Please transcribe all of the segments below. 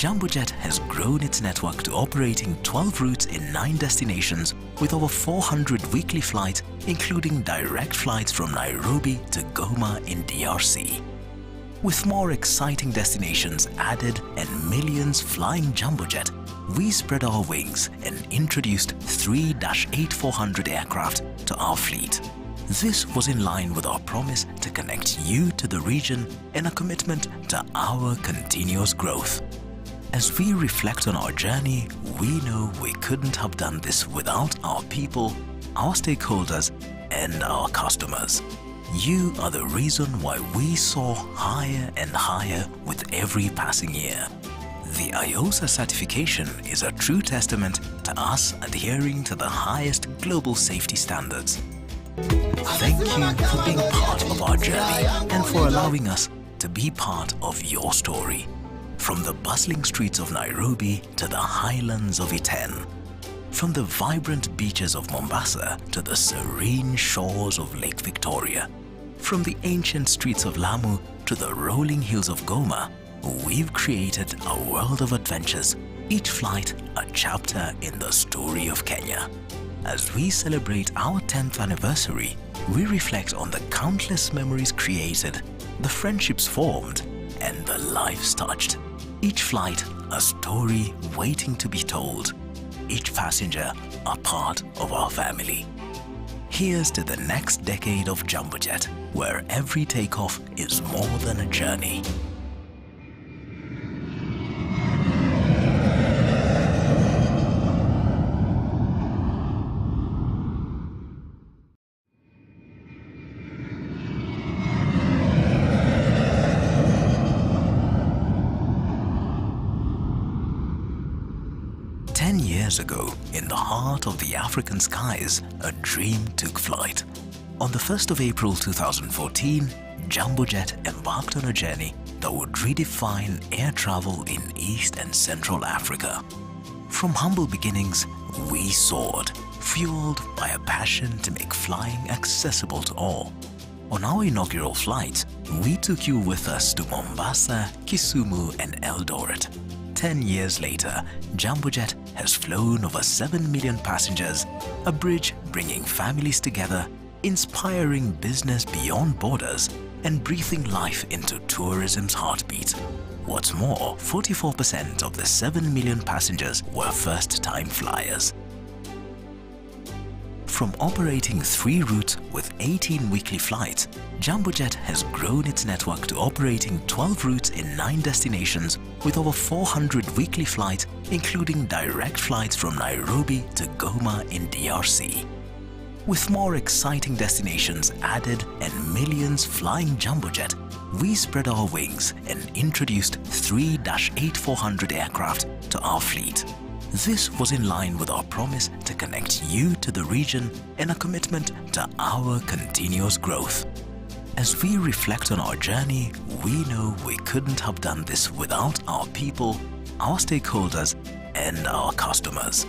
Jambojet has grown its network to operating 12 routes in 9 destinations with over 400 weekly flights, including direct flights from Nairobi to Goma in DRC. With more exciting destinations added and millions flying Jambojet, we spread our wings and introduced 3 -8400 aircraft to our fleet. This was in line with our promise to connect you to the region and a commitment to our continuous growth. As we reflect on our journey, we know we couldn't have done this without our people, our stakeholders, and our customers. You are the reason why we soar higher and higher with every passing year. The IOSA certification is a true testament to us adhering to the highest global safety standards. Thank you for being part of our journey and for allowing us to be part of your story. From the bustling streets of Nairobi to the highlands of Iten, from the vibrant beaches of Mombasa to the serene shores of Lake Victoria, from the ancient streets of Lamu to the rolling hills of Goma, we've created a world of adventures, each flight a chapter in the story of Kenya. As we celebrate our 10th anniversary, we reflect on the countless memories created, the friendships formed, and the lives touched. Each flight a story waiting to be told, each passenger a part of our family. Here's to the next decade of Jambojet, where every takeoff is more than a journey. Years ago, in the heart of the African skies, a dream took flight. On the 1st of April 2014, Jambojet embarked on a journey that would redefine air travel in East and Central Africa. From humble beginnings, we soared, fueled by a passion to make flying accessible to all. On our inaugural flight, we took you with us to Mombasa, Kisumu, and Eldoret. 10 years later, Jambojet has flown over 7 million passengers, a bridge bringing families together, inspiring business beyond borders, and breathing life into tourism's heartbeat. What's more, 44% of the 7 million passengers were first-time flyers. From operating 3 routes with 18 weekly flights, Jambojet has grown its network to operating 12 routes in 9 destinations with over 400 weekly flights, including direct flights from Nairobi to Goma in DRC. With more exciting destinations added and millions flying Jambojet, we spread our wings and introduced 3 -8400 aircraft to our fleet. This was in line with our promise to connect you to the region and a commitment to our continuous growth. As we reflect on our journey, we know we couldn't have done this without our people, our stakeholders, and our customers.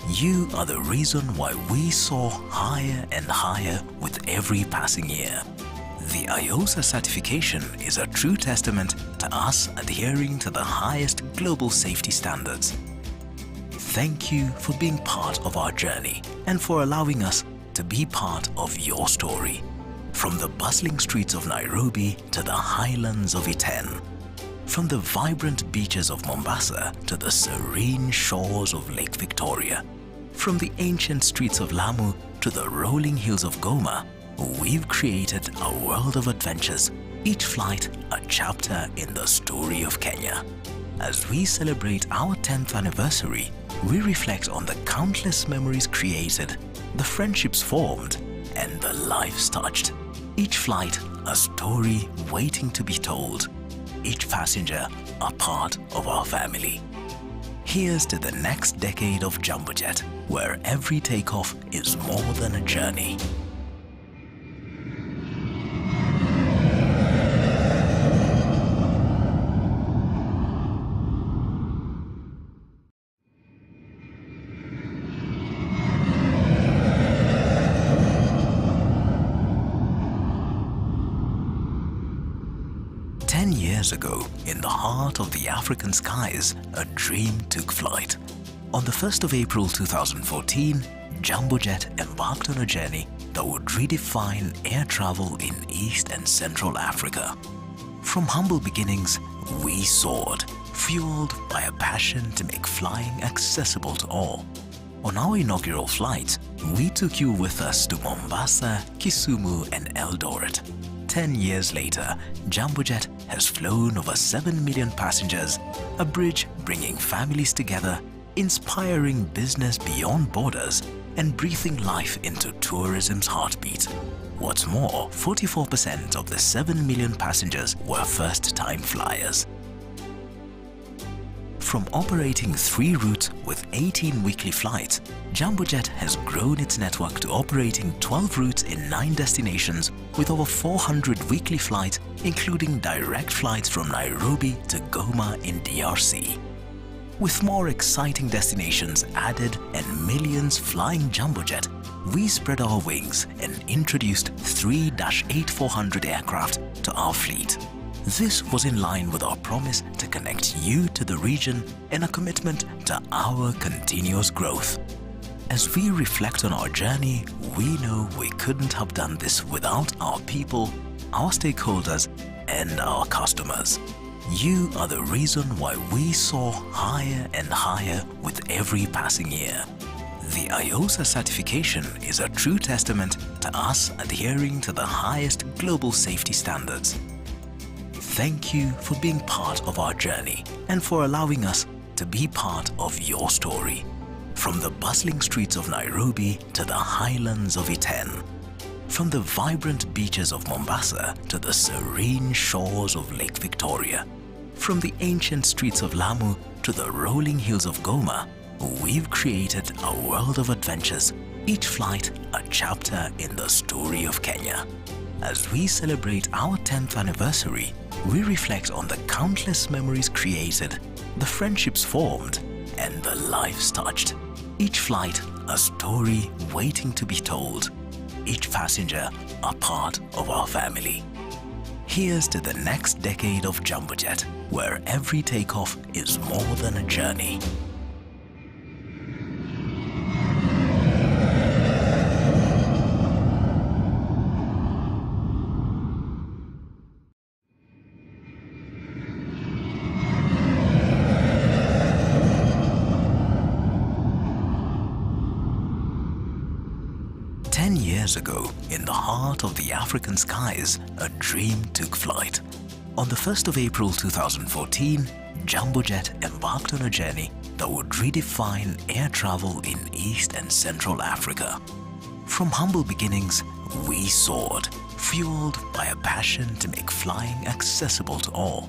You are the reason why we soar higher and higher with every passing year. The IOSA certification is a true testament to us adhering to the highest global safety standards. Thank you for being part of our journey and for allowing us to be part of your story. From the bustling streets of Nairobi to the highlands of Iten, from the vibrant beaches of Mombasa to the serene shores of Lake Victoria, from the ancient streets of Lamu to the rolling hills of Goma, we've created a world of adventures, each flight a chapter in the story of Kenya. As we celebrate our 10th anniversary, we reflect on the countless memories created, the friendships formed, and the lives touched. Each flight a story waiting to be told, each passenger a part of our family. Here's to the next decade of Jambojet, where every takeoff is more than a journey. years ago, in the heart of the African skies, a dream took flight. On the 1st of April 2014, Jambojet embarked on a journey that would redefine air travel in East and Central Africa. From humble beginnings, we soared, fueled by a passion to make flying accessible to all. On our inaugural flight, we took you with us to Mombasa, Kisumu and Eldoret. 10 years later, Jambojet has flown over 7 million passengers, a bridge bringing families together, inspiring business beyond borders, and breathing life into tourism's heartbeat. What's more, 44% of the 7 million passengers were first-time flyers. From operating 3 routes with 18 weekly flights, Jambojet has grown its network to operating 12 routes in 9 destinations with over 400 weekly flights, including direct flights from Nairobi to Goma in DRC. With more exciting destinations added and millions flying Jambojet, we spread our wings and introduced 3 -8400 aircraft to our fleet. This was in line with our promise to connect you to the region and a commitment to our continuous growth. As we reflect on our journey, we know we couldn't have done this without our people, our stakeholders, and our customers. You are the reason why we soar higher and higher with every passing year. The IOSA certification is a true testament to us adhering to the highest global safety standards. Thank you for being part of our journey and for allowing us to be part of your story. From the bustling streets of Nairobi to the highlands of Iten, from the vibrant beaches of Mombasa to the serene shores of Lake Victoria, from the ancient streets of Lamu to the rolling hills of Goma, we've created a world of adventures, each flight a chapter in the story of Kenya. As we celebrate our 10th anniversary, we reflect on the countless memories created, the friendships formed, and the lives touched. Each flight a story waiting to be told, each passenger a part of our family. Here's to the next decade of Jambojet, where every takeoff is more than a journey. Years ago, in the heart of the African skies, a dream took flight. On the 1st of April 2014, Jambojet embarked on a journey that would redefine air travel in East and Central Africa. From humble beginnings, we soared, fueled by a passion to make flying accessible to all.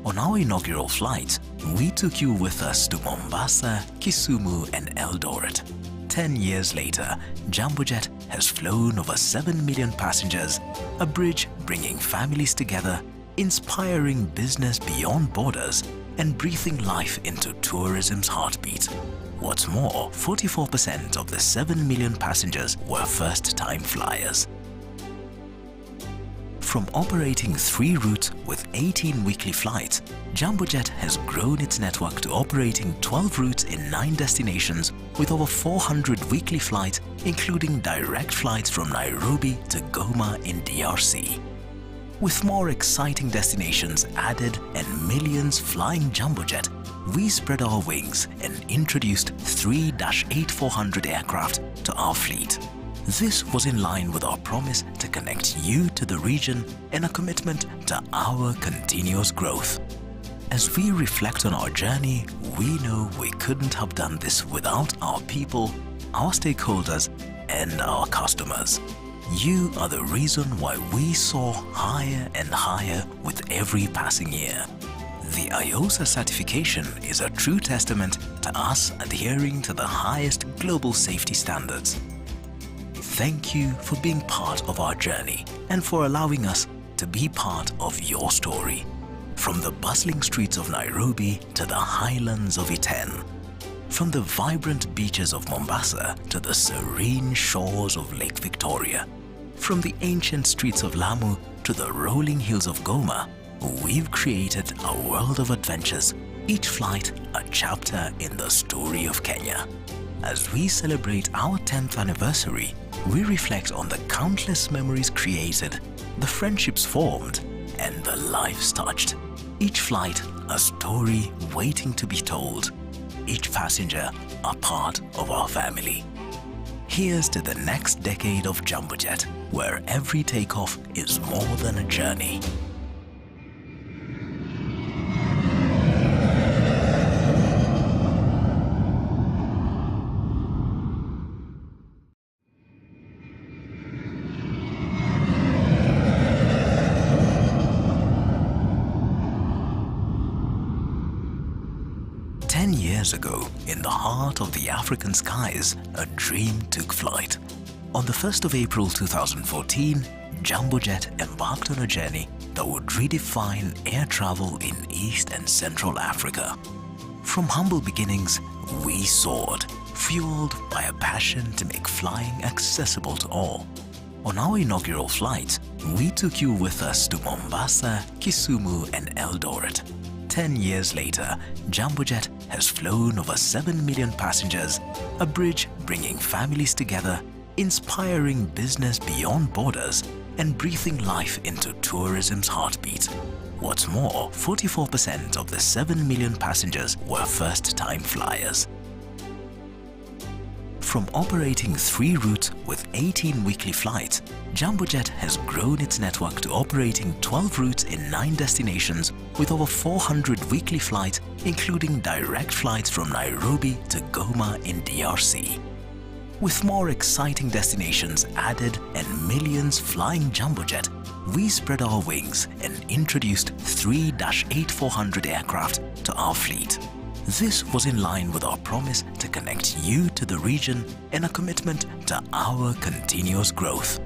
On our inaugural flight, we took you with us to Mombasa, Kisumu and Eldoret. 10 years later, Jambojet has flown over 7 million passengers, a bridge bringing families together, inspiring business beyond borders, and breathing life into tourism's heartbeat. What's more, 44% of the 7 million passengers were first-time flyers. From operating 3 routes with 18 weekly flights, Jambojet has grown its network to operating 12 routes in 9 destinations with over 400 weekly flights, including direct flights from Nairobi to Goma in DRC. With more exciting destinations added and millions flying Jambojet, we spread our wings and introduced 3 -8400 aircraft to our fleet. This was in line with our promise to connect you to the region and a commitment to our continuous growth. As we reflect on our journey, we know we couldn't have done this without our people, our stakeholders, and our customers. You are the reason why we soar higher and higher with every passing year. The IOSA certification is a true testament to us adhering to the highest global safety standards. Thank you for being part of our journey and for allowing us to be part of your story. From the bustling streets of Nairobi to the highlands of Iten, from the vibrant beaches of Mombasa to the serene shores of Lake Victoria, from the ancient streets of Lamu to the rolling hills of Goma, we've created a world of adventures, each flight a chapter in the story of Kenya. As we celebrate our 10th anniversary, we reflect on the countless memories created, the friendships formed, and the lives touched. Each flight a story waiting to be told, each passenger a part of our family. Here's to the next decade of Jambojet, where every takeoff is more than a journey. Years ago, in the heart of the African skies, a dream took flight. On the 1st of April 2014, Jambojet embarked on a journey that would redefine air travel in East and Central Africa. From humble beginnings, we soared, fueled by a passion to make flying accessible to all. On our inaugural flight, we took you with us to Mombasa, Kisumu, and Eldoret. 10 years later, Jambojet has flown over 7 million passengers, a bridge bringing families together, inspiring business beyond borders, and breathing life into tourism's heartbeat. What's more, 44% of the 7 million passengers were first-time flyers. From operating 3 routes with 18 weekly flights, Jambojet has grown its network to operating 12 routes in 9 destinations with over 400 weekly flights, including direct flights from Nairobi to Goma in DRC. With more exciting destinations added and millions flying Jambojet, we spread our wings and introduced 3 -8400 aircraft to our fleet. This was in line with our promise to connect you to the region and a commitment to our continuous growth.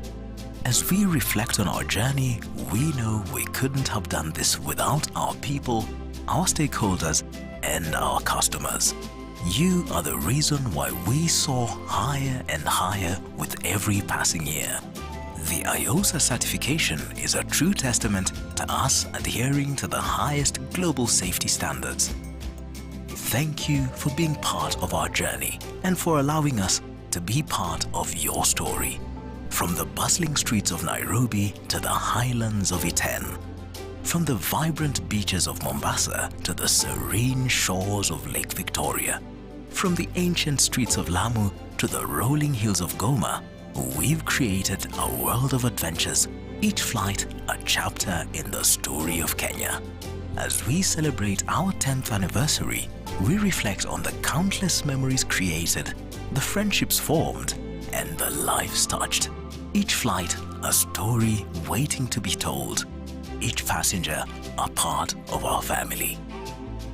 As we reflect on our journey, we know we couldn't have done this without our people, our stakeholders, and our customers. You are the reason why we soar higher and higher with every passing year. The IOSA certification is a true testament to us adhering to the highest global safety standards. Thank you for being part of our journey and for allowing us to be part of your story. From the bustling streets of Nairobi to the highlands of Iten, from the vibrant beaches of Mombasa to the serene shores of Lake Victoria, from the ancient streets of Lamu to the rolling hills of Goma, we've created a world of adventures, each flight a chapter in the story of Kenya. As we celebrate our 10th anniversary, we reflect on the countless memories created, the friendships formed, and the lives touched. Each flight a story waiting to be told, each passenger a part of our family.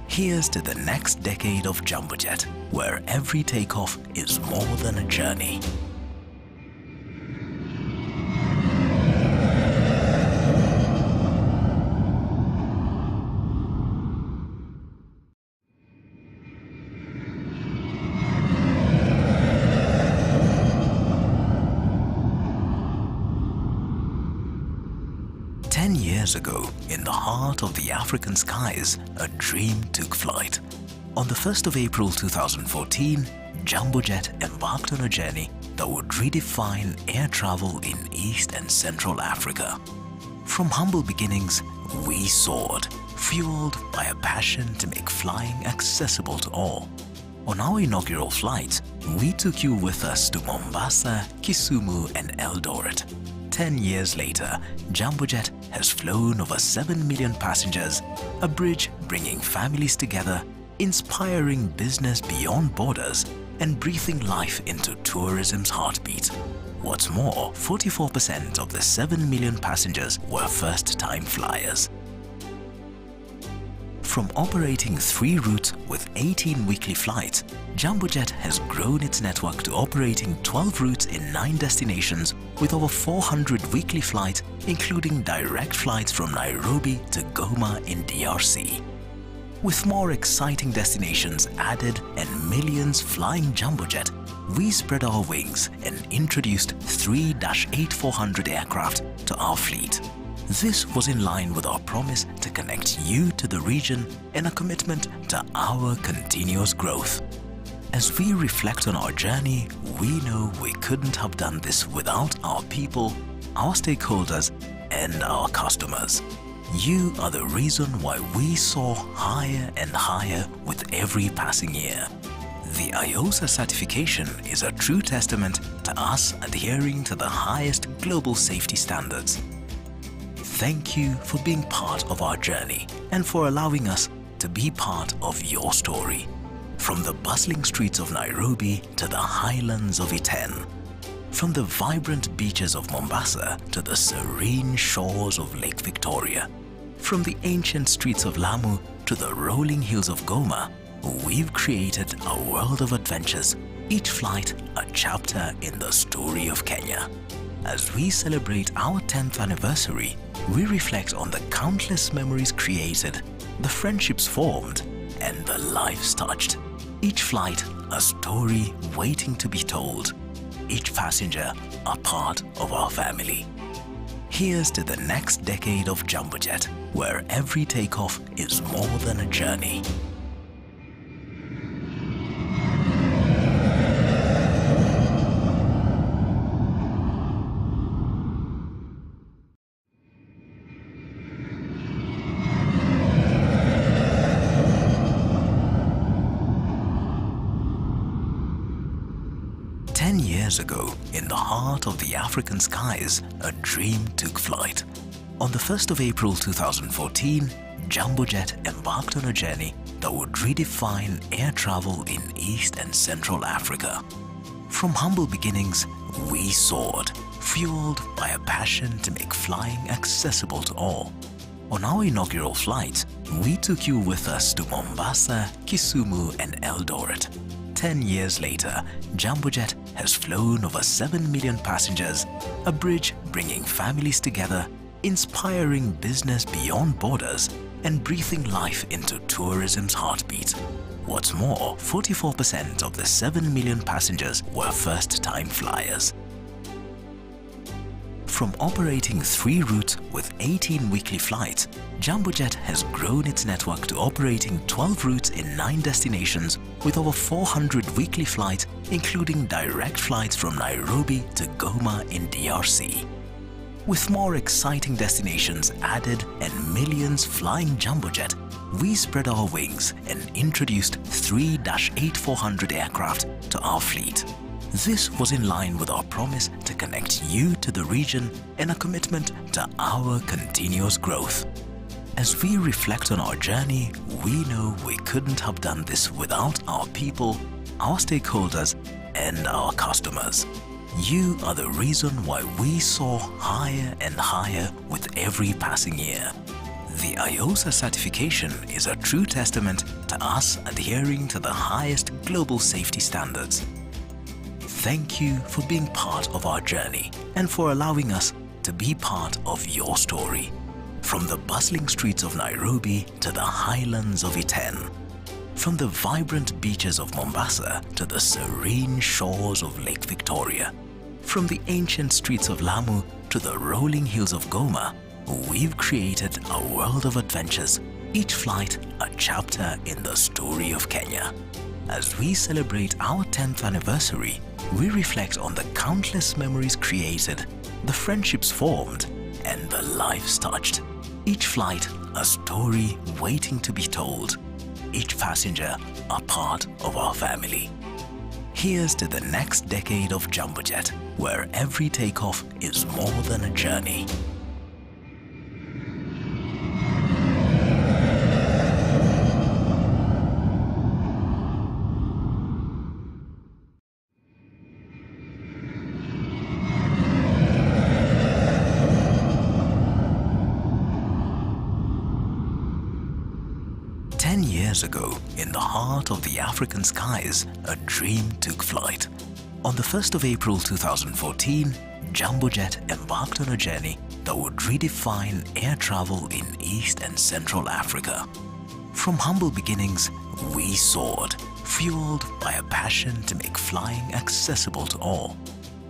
Here's to the next decade of Jambojet, where every takeoff is more than a journey. Years ago, in the heart of the African skies, a dream took flight. On the 1st of April 2014, Jambojet embarked on a journey that would redefine air travel in East and Central Africa. From humble beginnings, we soared, fueled by a passion to make flying accessible to all. On our inaugural flight, we took you with us to Mombasa, Kisumu, and Eldoret. 10 years later, Jambojet has flown over 7 million passengers, a bridge bringing families together, inspiring business beyond borders, and breathing life into tourism's heartbeat. What's more, 44% of the 7 million passengers were first-time flyers. From operating 3 routes with 18 weekly flights, Jambojet has grown its network to operating 12 routes in 9 destinations with over 400 weekly flights, including direct flights from Nairobi to Goma in DRC. With more exciting destinations added and millions flying Jambojet, we spread our wings and introduced 3 -8400 aircraft to our fleet. This was in line with our promise to connect you to the region and a commitment to our continuous growth. As we reflect on our journey, we know we couldn't have done this without our people, our stakeholders, and our customers. You are the reason why we soar higher and higher with every passing year. The IOSA certification is a true testament to us adhering to the highest global safety standards. Thank you for being part of our journey and for allowing us to be part of your story. From the bustling streets of Nairobi to the highlands of Iten, from the vibrant beaches of Mombasa to the serene shores of Lake Victoria, from the ancient streets of Lamu to the rolling hills of Goma, we've created a world of adventures, each flight a chapter in the story of Kenya. As we celebrate our 10th anniversary, we reflect on the countless memories created, the friendships formed, and the lives touched. Each flight a story waiting to be told. Each passenger a part of our family. Here's to the next decade of Jambojet, where every takeoff is more than a journey. Years ago, in the heart of the African skies, a dream took flight. On the 1st of April 2014, Jambojet embarked on a journey that would redefine air travel in East and Central Africa. From humble beginnings, we soared, fueled by a passion to make flying accessible to all. On our inaugural flight, we took you with us to Mombasa, Kisumu, and Eldoret. 10 years later, Jambojet has flown over 7 million passengers, a bridge bringing families together, inspiring business beyond borders, and breathing life into tourism's heartbeat. What's more, 44% of the 7 million passengers were first-time flyers. From operating 3 routes with 18 weekly flights, Jambojet has grown its network to operating 12 routes in 9 destinations with over 400 weekly flights, including direct flights from Nairobi to Goma in DRC. With more exciting destinations added and millions flying Jambojet, we spread our wings and introduced 3 -8400 aircraft to our fleet. This was in line with our promise to connect you to the region and a commitment to our continuous growth. As we reflect on our journey, we know we couldn't have done this without our people, our stakeholders, and our customers. You are the reason why we soar higher and higher with every passing year. The IOSA certification is a true testament to us adhering to the highest global safety standards. Thank you for being part of our journey and for allowing us to be part of your story. From the bustling streets of Nairobi to the highlands of Iten, from the vibrant beaches of Mombasa to the serene shores of Lake Victoria, from the ancient streets of Lamu to the rolling hills of Goma, we've created a world of adventures, each flight a chapter in the story of Kenya. As we celebrate our 10th anniversary, we reflect on the countless memories created, the friendships formed, and the lives touched. Each flight a story waiting to be told. Each passenger a part of our family. Here's to the next decade of Jambojet, where every takeoff is more than a journey. Years ago, in the heart of the African skies, a dream took flight. On the 1st of April 2014, Jambojet embarked on a journey that would redefine air travel in East and Central Africa. From humble beginnings, we soared, fueled by a passion to make flying accessible to all.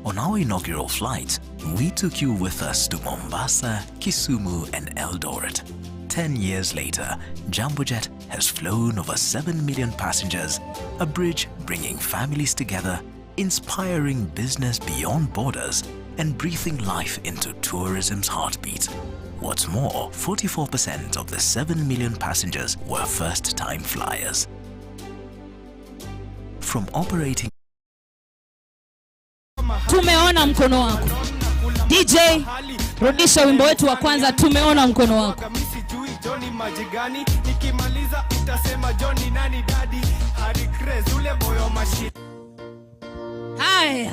On our inaugural flight, we took you with us to Mombasa, Kisumu and Eldoret. 10 years later, Jambojet has flown over 7 million passengers, a bridge bringing families together, inspiring business beyond borders, and breathing life into tourism's heartbeat. What's more, 44% of the 7 million passengers were first-time flyers. From operating... Tumeona mkono wako. DJ, rudisha wimbo wetu wa kwanza, tumeona mkono wako. Haya.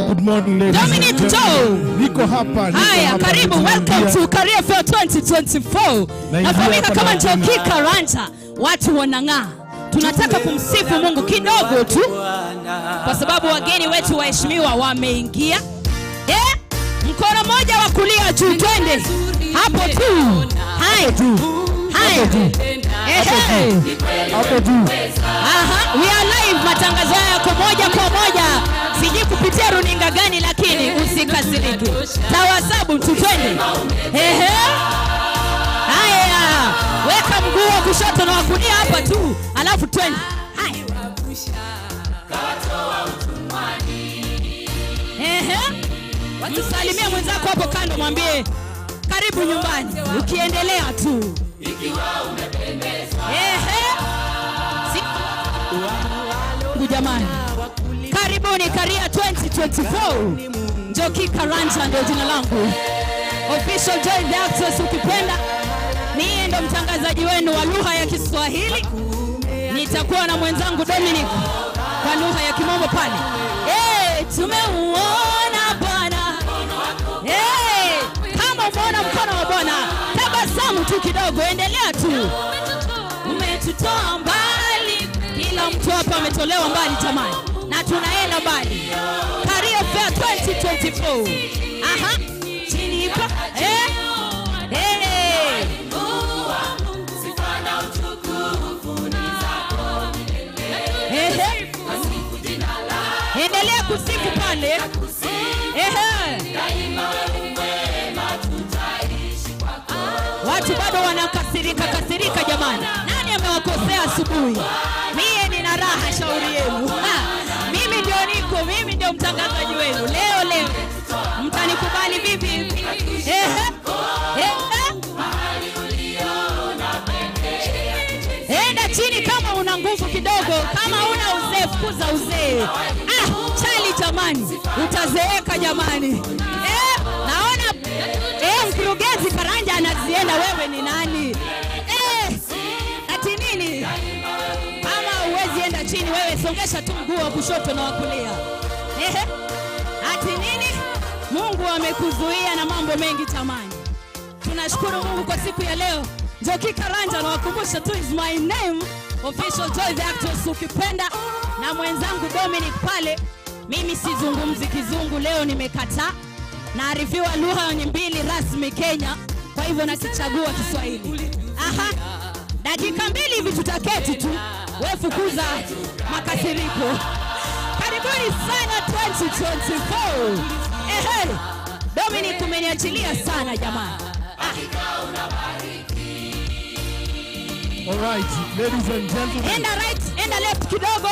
Good morning, ladies. Dominic Joe. Niko hapa. Haya, karibu. Welcome to Career Fair 2024. Nafahamika kama Njoki Karanja. Watu wanang'aa. Tunataka kumsifu Mungu kidogo tu, kwa sababu wageni wetu waheshimiwa wameingia. Mkono mmoja wa kulia juu, twende hapo tu. Hai tu. Hai tu. Hapo tu. Aha, we are live, matangazo yako moja kwa moja. Siji kupitia runinga gani, lakini usikasirike. Tawasabu tu, twende. Haya, weka mguu wa kushoto na wa kulia hapa tu, alafu twende. Haya. Wakisalimia mwenzako hapo kando, mwambie karibu nyumbani. Ukiendelea tu. Jamani, karibuni Career 2024. Njoki Karanja ndio jina langu. Official join the actors ukipenda. Mimi ndo mtangazaji wenu wa lugha ya Kiswahili. Nitakuwa na mwenzangu Dominic kwa lugha ya Kimombo pale. Tumeuona Bwana. Kama umeona mkono wa Bwana, tabasamu tu kidogo, endelea tu. Umetutoa mbali. Kila mtu hapa ametolewa mbali jamani, na tunaenda mbali. Career Fair 2024. Aha. Chini hapa. Endelea kusifu pale. Watu bado wanakasirika jamani. Nani amewakosea asubuhi? Mimi nina raha, shauri yenu. Mimi ndio niko, mimi ndio mtangazaji wenu. Leo mtanikubali vipi? Enda chini kama una nguvu kidogo, kama una uzee fukuza uzee. Chali jamani, utazeeka jamani. Naona mkurugenzi Karanja anazienda, wewe ni nani? Ati nini? Kama uwezi enda chini, wewe songesha tu mguu wa kushoto na wa kulia. Ati nini? Mungu amekuzuia na mambo mengi jamani. Tunashukuru Mungu kwa siku ya leo. Njoki Karanja na wakumbusha tu is my name. Official join the actors ukipenda, na mwenzangu Dominic pale. Mimi sizungumzi kizungu, leo nimekataa. Naarifiwa lugha mbili rasmi Kenya, kwa hivyo nasichagua Kiswahili. Aha. Dakika 2 hivi tutaketi tu. Wewe fukuza makasiriko. Karibuni sana 2024. Dominic umeniachilia sana jamani. All right, ladies and gentlemen. Enda right, enda left kidogo.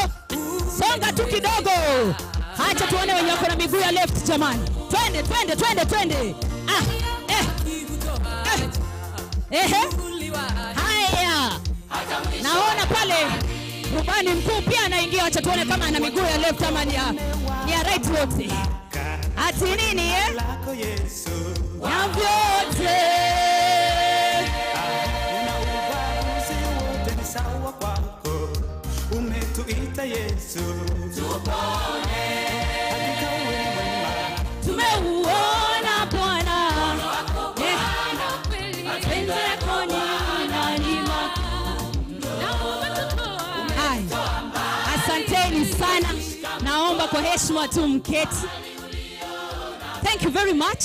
Songa tu kidogo. Acha tuone wenye wako na miguu ya left jamani. Twende. Haya. Naona pale rubani mkuu pia anaingia, acha tuone kama ana miguu ya left ama ni ya right wote. Ati nini Na vyote. Umetuita Yesu. Tumeuona Bwana. Asanteni sana. Naomba kwa heshima tu mketi. Thank you very much.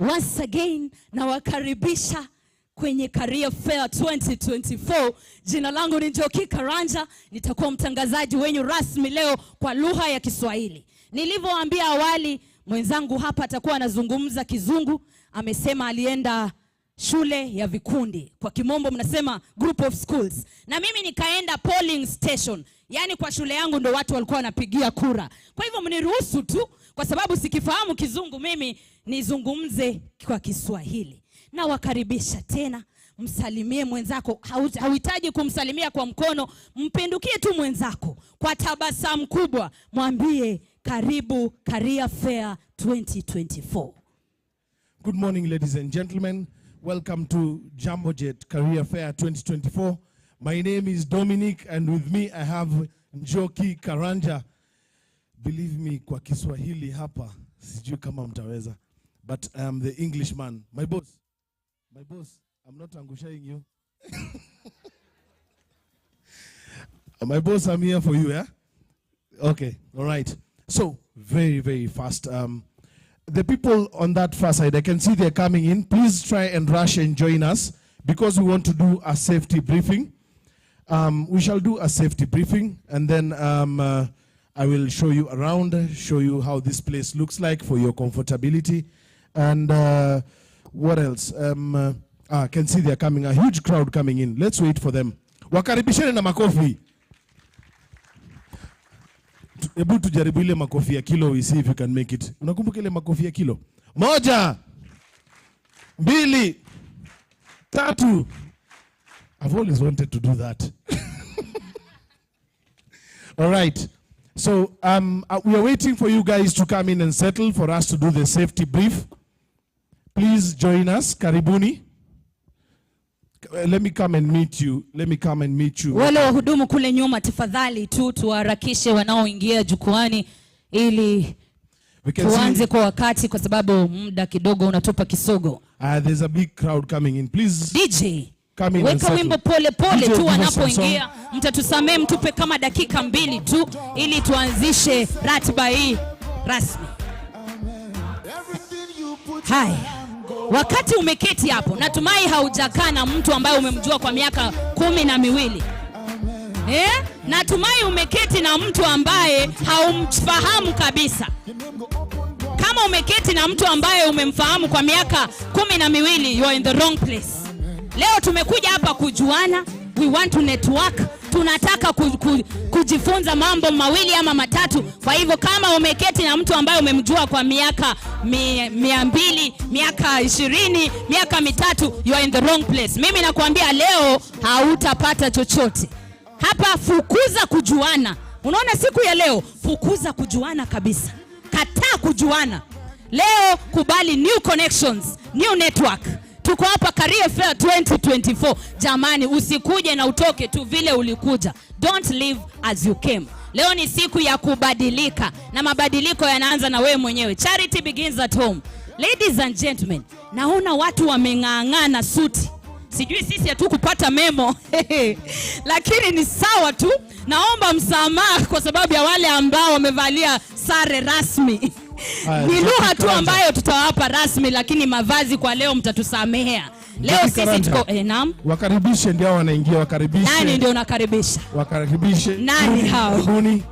Once again nawakaribisha kwenye Career Fair 2024. Jina langu ni Njoki Karanja, nitakuwa mtangazaji wenyu rasmi leo kwa lugha ya Kiswahili. Nilivyowaambia awali, mwenzangu hapa atakuwa anazungumza Kizungu. Amesema alienda shule ya vikundi, kwa kimombo mnasema group of schools, na mimi nikaenda polling station, yani kwa shule yangu ndo watu walikuwa wanapigia kura. Kwa hivyo mniruhusu tu, kwa sababu sikifahamu Kizungu, mimi nizungumze kwa Kiswahili. Na wakaribisha tena, msalimie mwenzako. Hauhitaji kumsalimia kwa mkono, mpindukie tu mwenzako kwa tabasamu kubwa, mwambie karibu Career Fair 2024. Good morning, ladies and gentlemen. Welcome to Jambojet Career Fair 2024. My name is Dominic, and with me I have Njoki Karanja. Believe me, kwa Kiswahili hapa sijui kama mtaweza, but I am the Englishman. My boss, I'm not angushaing you. My boss, I'm here for you, yeah? Okay, all right. So, very, very fast. The people on that far side, I can see they're coming in. Please try and rush and join us, because we want to do a safety briefing. We shall do a safety briefing, and then I will show you around, show you how this place looks like for your comfortability. And what else? I can see they're coming, a huge crowd coming in. Let's wait for them. Wakaribisheni na makofi. Ebu tujaribu ile makofi ya kilo, we see if you can make it. Unakumbuka ile makofi ya kilo? 1, 2, 3. I've always wanted to do that. All right. So we are waiting for you guys to come in and settle for us to do the safety brief. Please join us. Karibuni. Let me come and meet you. Wale wahudumu kule nyuma, tafadhali tu tuharakishe wanaoingia jukwani ili tuanze kwa wakati, kwa sababu muda kidogo unatupa kisogo. There's a big crowd coming in. Please DJ, come in. Weka wimbo pole pole tu wanapoingia. Mtatusamee, mtupe kama dakika 2 tu ili tuanzishe ratiba hii rasmi. Hai. Wakati umeketi hapo, natumai haujakaa na mtu ambaye umemjua kwa miaka 12. Natumai umeketi na mtu ambaye haumfahamu kabisa. Kama umeketi na mtu ambaye umemfahamu kwa miaka 12, you are in the wrong place. Leo tumekuja hapa kujuana, we want to network. Tunataka kujifunza mambo 2 ama 3. Kwa hivyo kama umeketi na mtu ambaye umemjua kwa miaka 200, miaka 20, miaka 3, you are in the wrong place. Mimi nakwambia leo hautapata chochote. Hapa fukuza kujuana. Unaona siku ya leo, fukuza kujuana kabisa. Kataa kujuana. Leo kubali new connections, new network. Tuko hapa Career Fair 2024. Jamani, usikuje na utoke tu vile ulikuja. Don't live as you came. Leo ni siku ya kubadilika, na mabadiliko yanaanza na wewe mwenyewe. Charity begins at home. Ladies and gentlemen, naona watu wameng'ang'ana suti. Sijui sisi hatukupata memo. Lakini ni sawa tu. Naomba msamaha kwa sababu ya wale ambao wamevalia sare rasmi. Ni lugha tu ambayo tutawapa rasmi, lakini mavazi kwa leo mtatusamehea. Leo sisi tuko naam. Wakaribishe ndio wanaingia, wakaribishe. Nani ndio unakaribisha? Wakaribishe. Nani hao? Karibuni.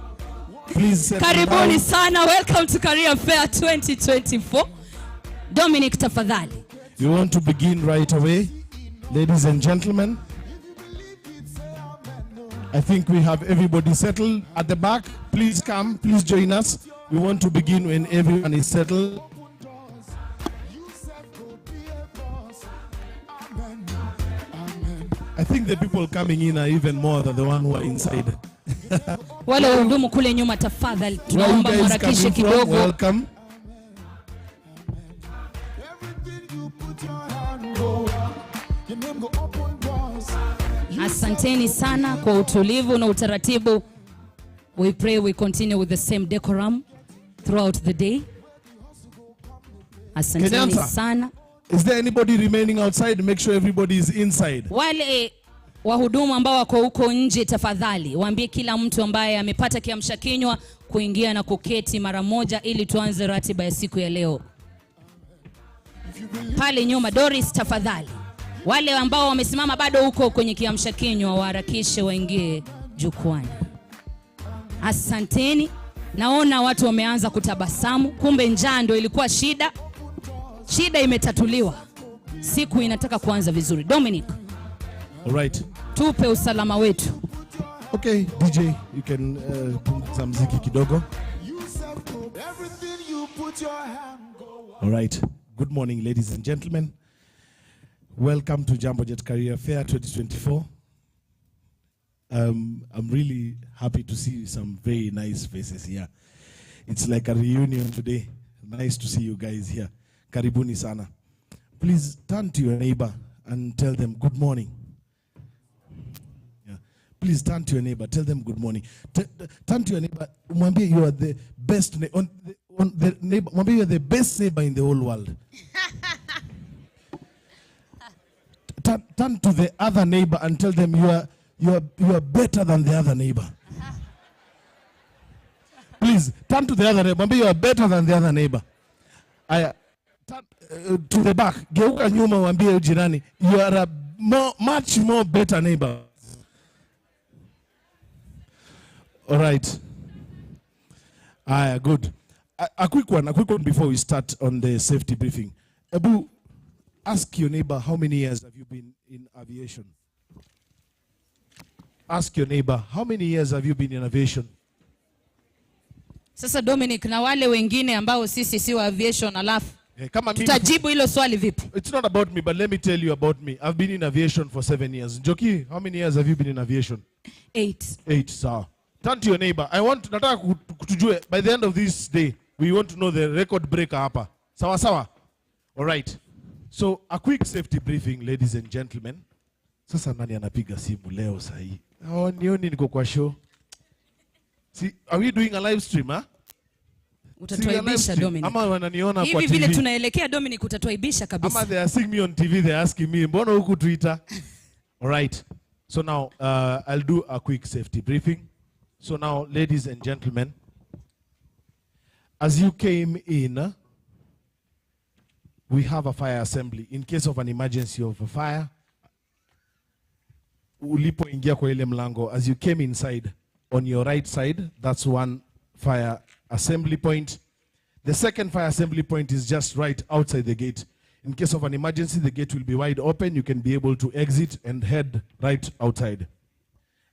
Please. Karibuni sana. Welcome to Career Fair 2024. Dominic, tafadhali. We want to begin right away. Ladies and gentlemen, I think we have everybody settled at the back. Please come, please join us. We want to begin when everyone is settled. I think the people coming in are even more than the one who are inside. Wale wahudumu kule nyuma, tafadhali tunaomba mharakishe kidogo. Welcome. Asanteni sana kwa utulivu na utaratibu. We pray we continue with the same decorum throughout the day. Asanteni sana. Is there anybody remaining outside? Make sure everybody is inside. Wale wahudumu ambao wako huko nje, tafadhali waambie kila mtu ambaye amepata kiamsha kinywa kuingia na kuketi mara moja ili tuanze ratiba ya siku ya leo. Pale nyuma, Doris, tafadhali. Wale ambao wamesimama bado huko kwenye kiamsha kinywa waharakishe waingie jukwani. Asanteni. Naona watu wameanza kutabasamu. Kumbe njaa ndio ilikuwa shida. Shida imetatuliwa. Siku inataka kuanza vizuri. Dominic. All right. Tupe usalama wetu. Okay, DJ, you can punguza muziki kidogo. All right. Good morning, ladies and gentlemen. Welcome to Jambojet Career Fair 2024. I'm really happy to see some very nice faces here. It's like a reunion today. Nice to see you guys here. Karibuni sana. Please turn to your neighbor and tell them good morning. Yeah. Please turn to your neighbor, tell them good morning. Turn to your neighbor, mwambie you are the best neighbor, mwambie you are the best neighbor in the whole world. Turn to the other neighbor and tell them you are better than the other neighbor. Please turn to the other neighbor. Maybe you are better than the other neighbor. Turn to the back. Geuka nyuma mwambie jirani you are a much more better neighbor. All right. Good. A quick one before we start on the safety briefing. Abu, ask your neighbor, how many years have you been in aviation? Ask your neighbor, how many years have you been in aviation? Sasa Dominic, na wale wengine ambao sisi si wa aviation alafu tutajibu hilo swali vipi? It's not about me, but let me tell you about me. I've been in aviation for 7 years. Joki, how many years have you been in aviation? 8. Sawa. Turn to your neighbor. Nataka kutujue, by the end of this day, we want to know the record breaker hapa. Sawa sawa? All right. So, a quick safety briefing, ladies and gentlemen. Sasa nani anapiga simu leo sahi? Nioni niko kwa show. See, are we doing a live stream, huh? Utatuaibisha Dominic. Ama wananiona kwa TV. Hivi vile tunaelekea Dominic utatuaibisha kabisa. Ama they are seeing me on TV, they are asking me, mbona huku Twitter? All right. So now, I'll do a quick safety briefing. So now, ladies and gentlemen, as you came in, we have a fire assembly. In case of an emergency of a fire, ulipoingia kwa ile mlango, as you came inside, on your right side, that's one fire assembly point. The second fire assembly point is just right outside the gate. In case of an emergency, the gate will be wide open. You can be able to exit and head right outside.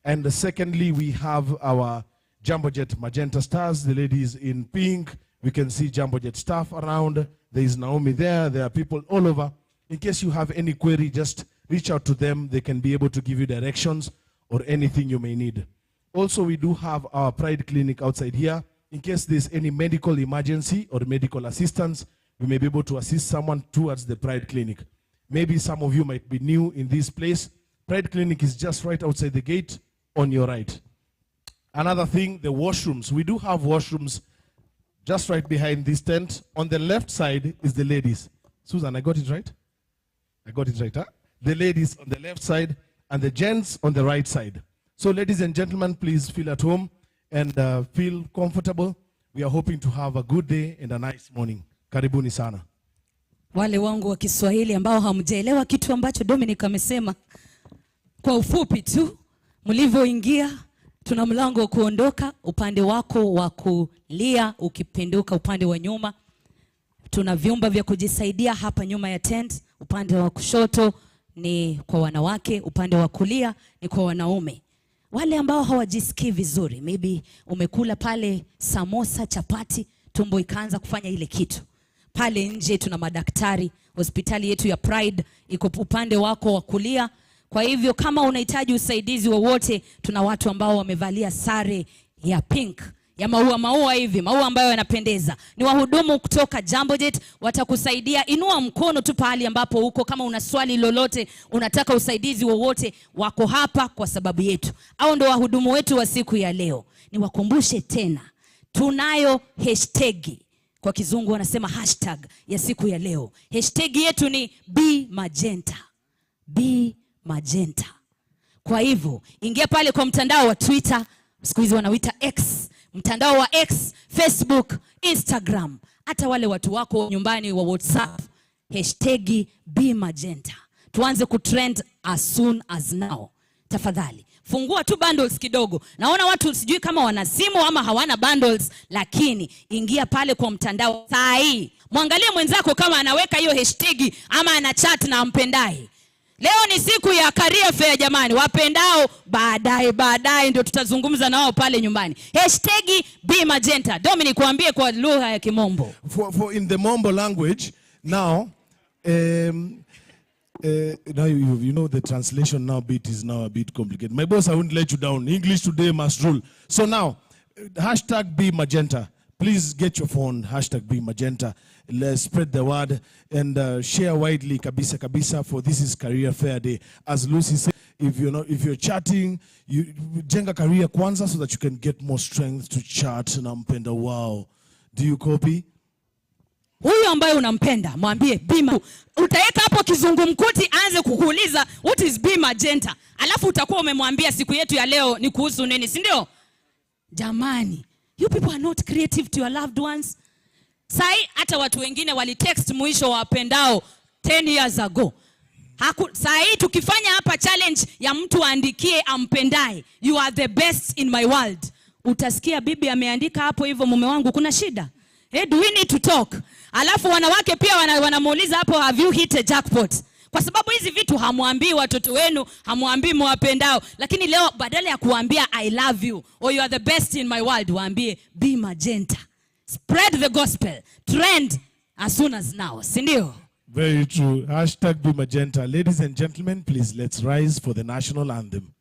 And secondly, we have our Jambojet magenta stars, the ladies in pink. We can see Jambojet staff around. There is Naomi there. There are people all over. In case you have any query, just reach out to them. They can be able to give you directions or anything you may need. Also, we do have our Pride Clinic outside here. In case there's any medical emergency or medical assistance, we may be able to assist someone towards the Pride Clinic. Maybe some of you might be new in this place. Pride Clinic is just right outside the gate on your right. Another thing, the washrooms. We do have washrooms just right behind this tent. On the left side is the ladies. Susan, I got it right? I got it right, huh? The ladies on the left side and the gents on the right side. So ladies and gentlemen, please feel at home and feel comfortable. We are hoping to have a good day and a nice morning. Karibuni sana. Wale wangu wa Kiswahili ambao hamjaelewa kitu ambacho Dominic amesema, kwa ufupi tu, mlivyoingia tuna mlango wa kuondoka upande wako wa kulia, ukipinduka upande wa nyuma. Tuna vyumba vya kujisaidia hapa nyuma ya tent. Upande wa kushoto ni kwa wanawake, upande wa kulia ni kwa wanaume. Wale ambao hawajisikii vizuri, maybe umekula pale samosa, chapati, tumbo ikaanza kufanya ile kitu. Pale nje tuna madaktari, hospitali yetu ya Pride iko upande wako wa kulia. Kwa hivyo kama unahitaji usaidizi wowote, tuna watu ambao wamevalia sare ya pink, ya maua hivi, maua ambayo yanapendeza. Ni wahudumu kutoka Jambojet, watakusaidia. Inua mkono tu pahali ambapo uko, kama una swali lolote, unataka usaidizi wowote, wako hapa kwa sababu yetu. Hao ndio wahudumu wetu wa siku ya leo. Niwakumbushe tena, tunayo hashtag, kwa kizungu wanasema hashtag ya siku ya leo. Hashtag yetu ni Be Magenta. Be Magenta. Kwa hivyo, ingia pale kwa mtandao wa Twitter, siku hizi wanauita X, mtandao wa X, Facebook, Instagram, hata wale watu wako nyumbani wa WhatsApp, hashtag Be Magenta. tuanze kutrend as soon as now. Tafadhali fungua tu bundles kidogo. Naona watu sijui kama wana simu ama hawana bundles, lakini ingia pale kwa mtandao saa hii. Mwangalie mwenzako kama anaweka hiyo hashtag ama ana chat na ampendaye. Leo ni siku ya career fair jamani. Wapendao baadaye ndio tutazungumza na wao pale nyumbani. Hashtag Be Magenta. Dominic kuambie kwa lugha ya Kimombo. For in the Mombo language now, now you know the translation now bit is now a bit complicated. My boss, I won't let you down. English today must rule. So now, hashtag Be Magenta. Please get your phone, hashtag Be Magenta. Let's spread the word and share widely kabisa for this is Career Fair Day. As Lucy said, if you're chatting, you jenga career kwanza so that you can get more strength to chat na mpenda. Wow. Do you copy? Huyo ambaye unampenda mwambie Be. Utaweka hapo kizungumkuti aanze kukuuliza what is Be Magenta. Alafu utakuwa umemwambia siku yetu ya leo ni kuhusu nini, si ndio? Jamani, you people are not creative to your loved ones. Sai hata watu wengine wali text mwisho wapendao 10 years ago. Sai tukifanya hapa challenge ya mtu aandikie ampendaye, you are the best in my world. Utasikia bibi ameandika hapo hivyo, mume wangu kuna shida. Do we need to talk? Alafu wanawake pia wanamuuliza hapo, have you hit a jackpot? Kwa sababu hizi vitu hamwambii watoto wenu, hamwambii mwapendao. Lakini leo badala ya kuambia I love you or you are the best in my world, waambie Be Magenta. Spread the gospel. Trend as soon as now. Sindio? Very true. Hashtag Be Magenta. Ladies and gentlemen, please let's rise for the national anthem.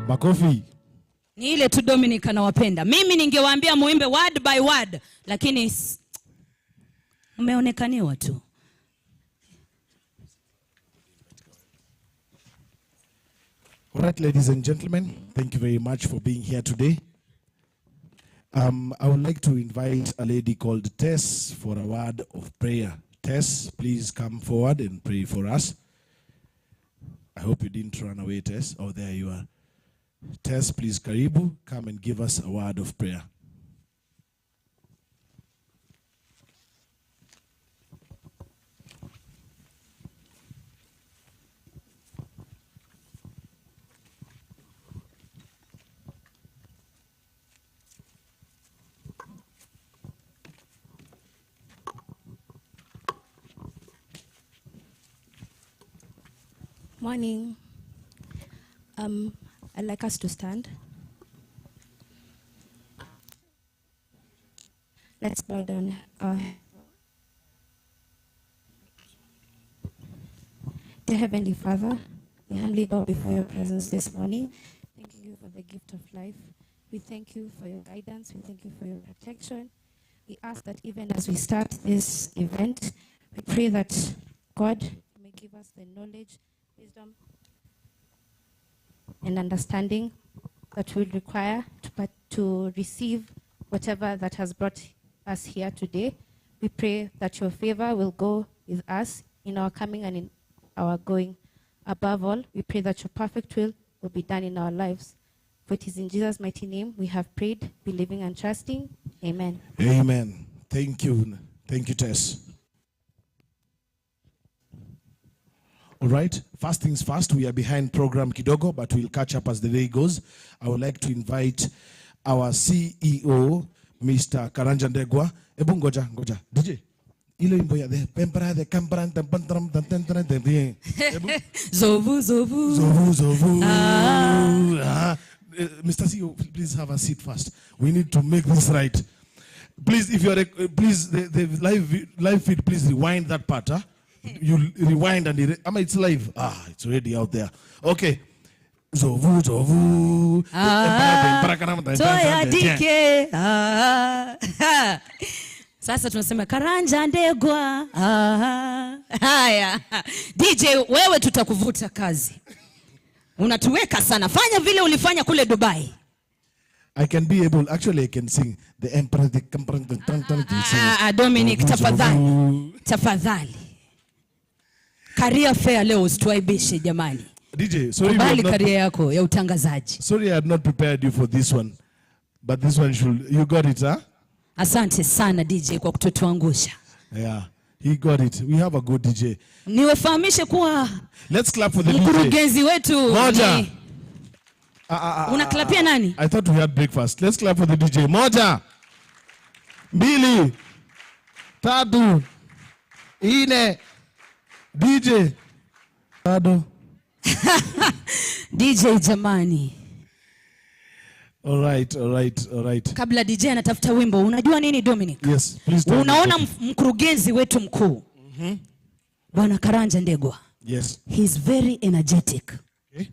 Makofi. Ni ile tu Dominic anawapenda. Mimi ningewaambia muimbe word by word, lakini umeonekaniwa tu. All right, ladies and gentlemen, thank you very much for being here today. I would like to invite a lady called Tess for a word of prayer. Tess, please come forward and pray for us. I hope you didn't run away, Tess. Oh, there you are. Tess, please, karibu, come and give us a word of prayer. Morning. I'd like us to stand. Let's bow down. Dear Heavenly Father, we humbly bow before your presence this morning, thanking you for the gift of life. We thank you for your guidance. We thank you for your protection. We ask that even as we start this event, we pray that God may give give us the knowledge, wisdom, and understanding that we'll require to receive whatever that has brought us here today. We pray that your favor will go with us in our coming and in our going. Above all, we pray that your perfect will be done in our lives. For it is in Jesus' mighty name we have prayed, believing and trusting. Amen. Amen. Thank you. Thank you, Tess. All right. First things first, we are behind program kidogo, but we'll catch up as the day goes. I would like to invite our CEO, Mr. Karanja Ndegwa. Ebu ngoja. DJ. Ile wimbo ya the pempera the campran the pantram the tentran the Zovu. Mr. CEO, please have a seat first. We need to make this right. Please, if you are please the live feed, please rewind that part. Huh? You rewind and it's live. It's already out there. Okay. Zovu. Toya dike. Sasa tunasema Karanja Ndegwa. Haya. DJ, wewe tutakuvuta kazi. Unatuweka sana. Fanya vile ulifanya kule Dubai. I can be able, actually I can sing the emperor, the Dominic, tafadhali. Career fair leo usituaibishe jamani. DJ, sorry. Kubali career yako ya utangazaji. Sorry I had not prepared you for this one. But this one you got it, huh? Asante sana DJ kwa kututuangusha. Yeah, he got it. We have a good DJ. Niwafahamishe kuwa let's clap for the DJ. Mkurugenzi wetu. Moja. Unaklapia nani? I thought we had breakfast. Let's clap for the DJ. Moja. Mbili. Tatu. Ine. DJ. Tado. DJ jamani. All right. Kabla DJ anatafuta wimbo, unajua nini Dominic? Yes, please. Unaona mkurugenzi wetu mkuu. Bwana Karanja Ndegwa. Yes. He's very energetic. Okay.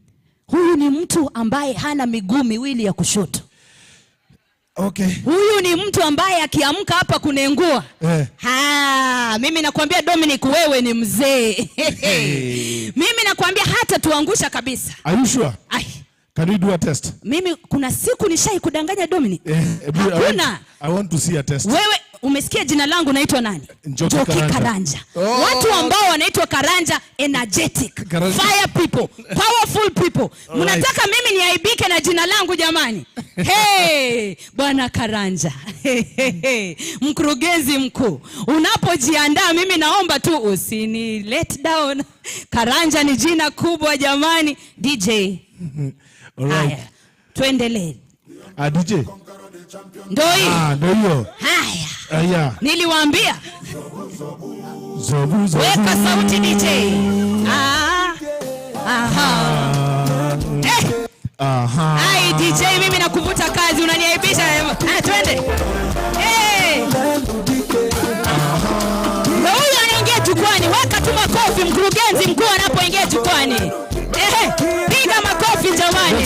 Huyu ni mtu ambaye hana miguu miwili ya kushoto. Okay. Huyu ni mtu ambaye akiamka hapa kunengua. Mimi nakwambia Dominic, wewe ni mzee. Mimi nakwambia hata tuangusha kabisa. Are you sure? Can we do a test? Mimi kuna siku nishai kudanganya Dominic. I want to see a test. Wewe umesikia jina langu naitwa nani? Njoki Karanja. Watu ambao wanaitwa Karanja, energetic, fire people, powerful people. Mnataka mimi niaibike na jina langu jamani? Hey, Bwana Karanja. Mkurugenzi mkuu. Unapojiandaa mimi naomba tu usini let down. Karanja ni jina kubwa jamani. DJ. Alright. Tuendelee. DJ. Ndio hiyo. Haya. Niliwaambia. Zovu. Weka sauti DJ. Hai DJ, mimi nakuvuta kazi, unaniaibisha. Twende. Ndio huyo anaingia jukwani. Weka tu makofi mkurugenzi mkuu anapoingia jukwani. Piga makofi jamani.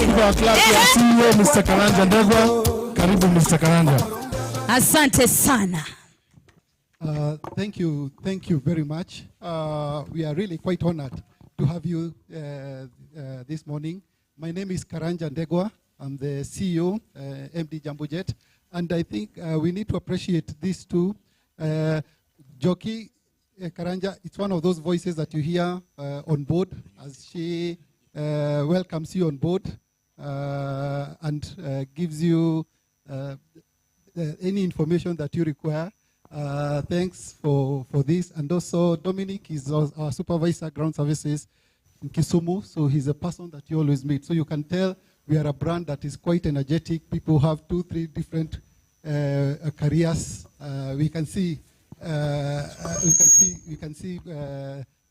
CEO Mr. Karanja Ndegwa. Karibu Mr. Karanja. Asante sana. Thank you very much. We are really quite honored to have you this morning. My name is Karanja Ndegwa. I'm the CEO, MD Jambojet, and I think we need to appreciate these two. Joki Karanja, it's one of those voices that you hear on board as she welcomes you on board and gives you any information that you require. Thanks for this. And also Dominic is our supervisor ground services in Kisumu, so he's a person that you always meet. So you can tell we are a brand that is quite energetic. People have 2-3 different careers. We can see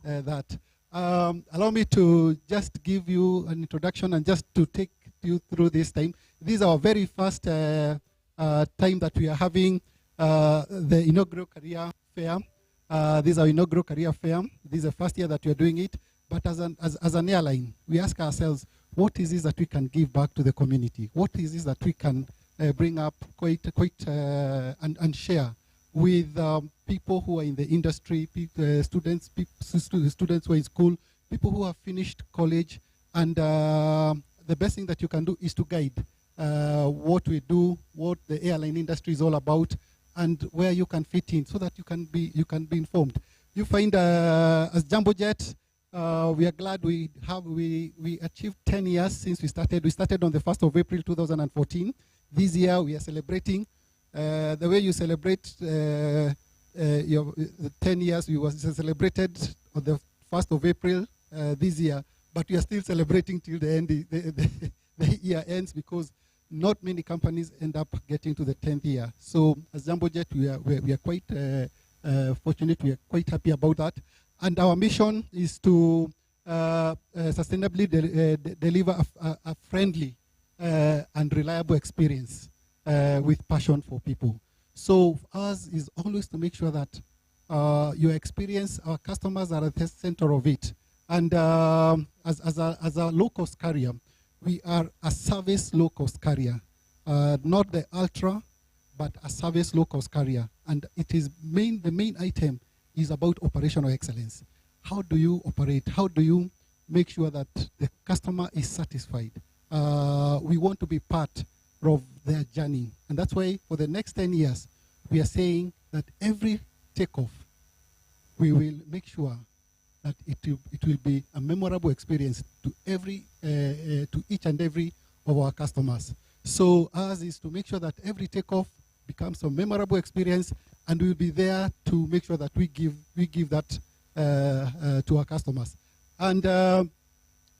that. Allow me to just give you an introduction and just to take you through this time. This is our very first time that we are having the inaugural career fair. This is our inaugural career fair. This is the first year that we are doing it. But as an airline, we ask ourselves, what is it that we can give back to the community? What is it that we can bring up and share with people who are in the industry, students who are in school, people who have finished college, and the best thing that you can do is to guide what we do, what the airline industry is all about, and where you can fit in, so that you can be informed. You find as Jambojet, we are glad we achieved 10 years since we started. We started on the 1st of April 2014. This year we are celebrating. The way you celebrate your 10 years, we was celebrated on the 1st of April this year, but we are still celebrating till the end. The year ends, because not many companies end up getting to the 10th year. So as Jambojet, we are quite fortunate. We are quite happy about that. And our mission is to sustainably deliver a friendly and reliable experience with passion for people. So ours is always to make sure that your experience, our customers are at the center of it. And as a low-cost carrier, we are a service low-cost carrier, not the ultra, but a service low-cost carrier. And it is the main item is about operational excellence. How do you operate? How do you make sure that the customer is satisfied? We want to be part of their journey. And that's why for the next 10 years, we are saying that every takeoff, we will make sure that it will be a memorable experience to each and every of our customers. So ours is to make sure that every takeoff becomes a memorable experience, and we'll be there to make sure that we give that to our customers. And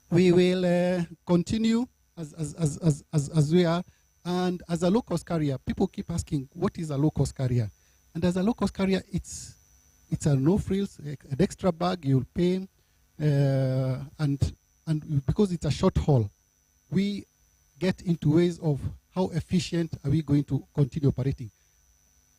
we will continue as we are. And as a low-cost carrier, people keep asking, what is a low-cost carrier? And as a low-cost carrier, it's a no-frills, an extra bag you'll pay, and because it's a short haul, we get into ways of how efficient are we going to continue operating.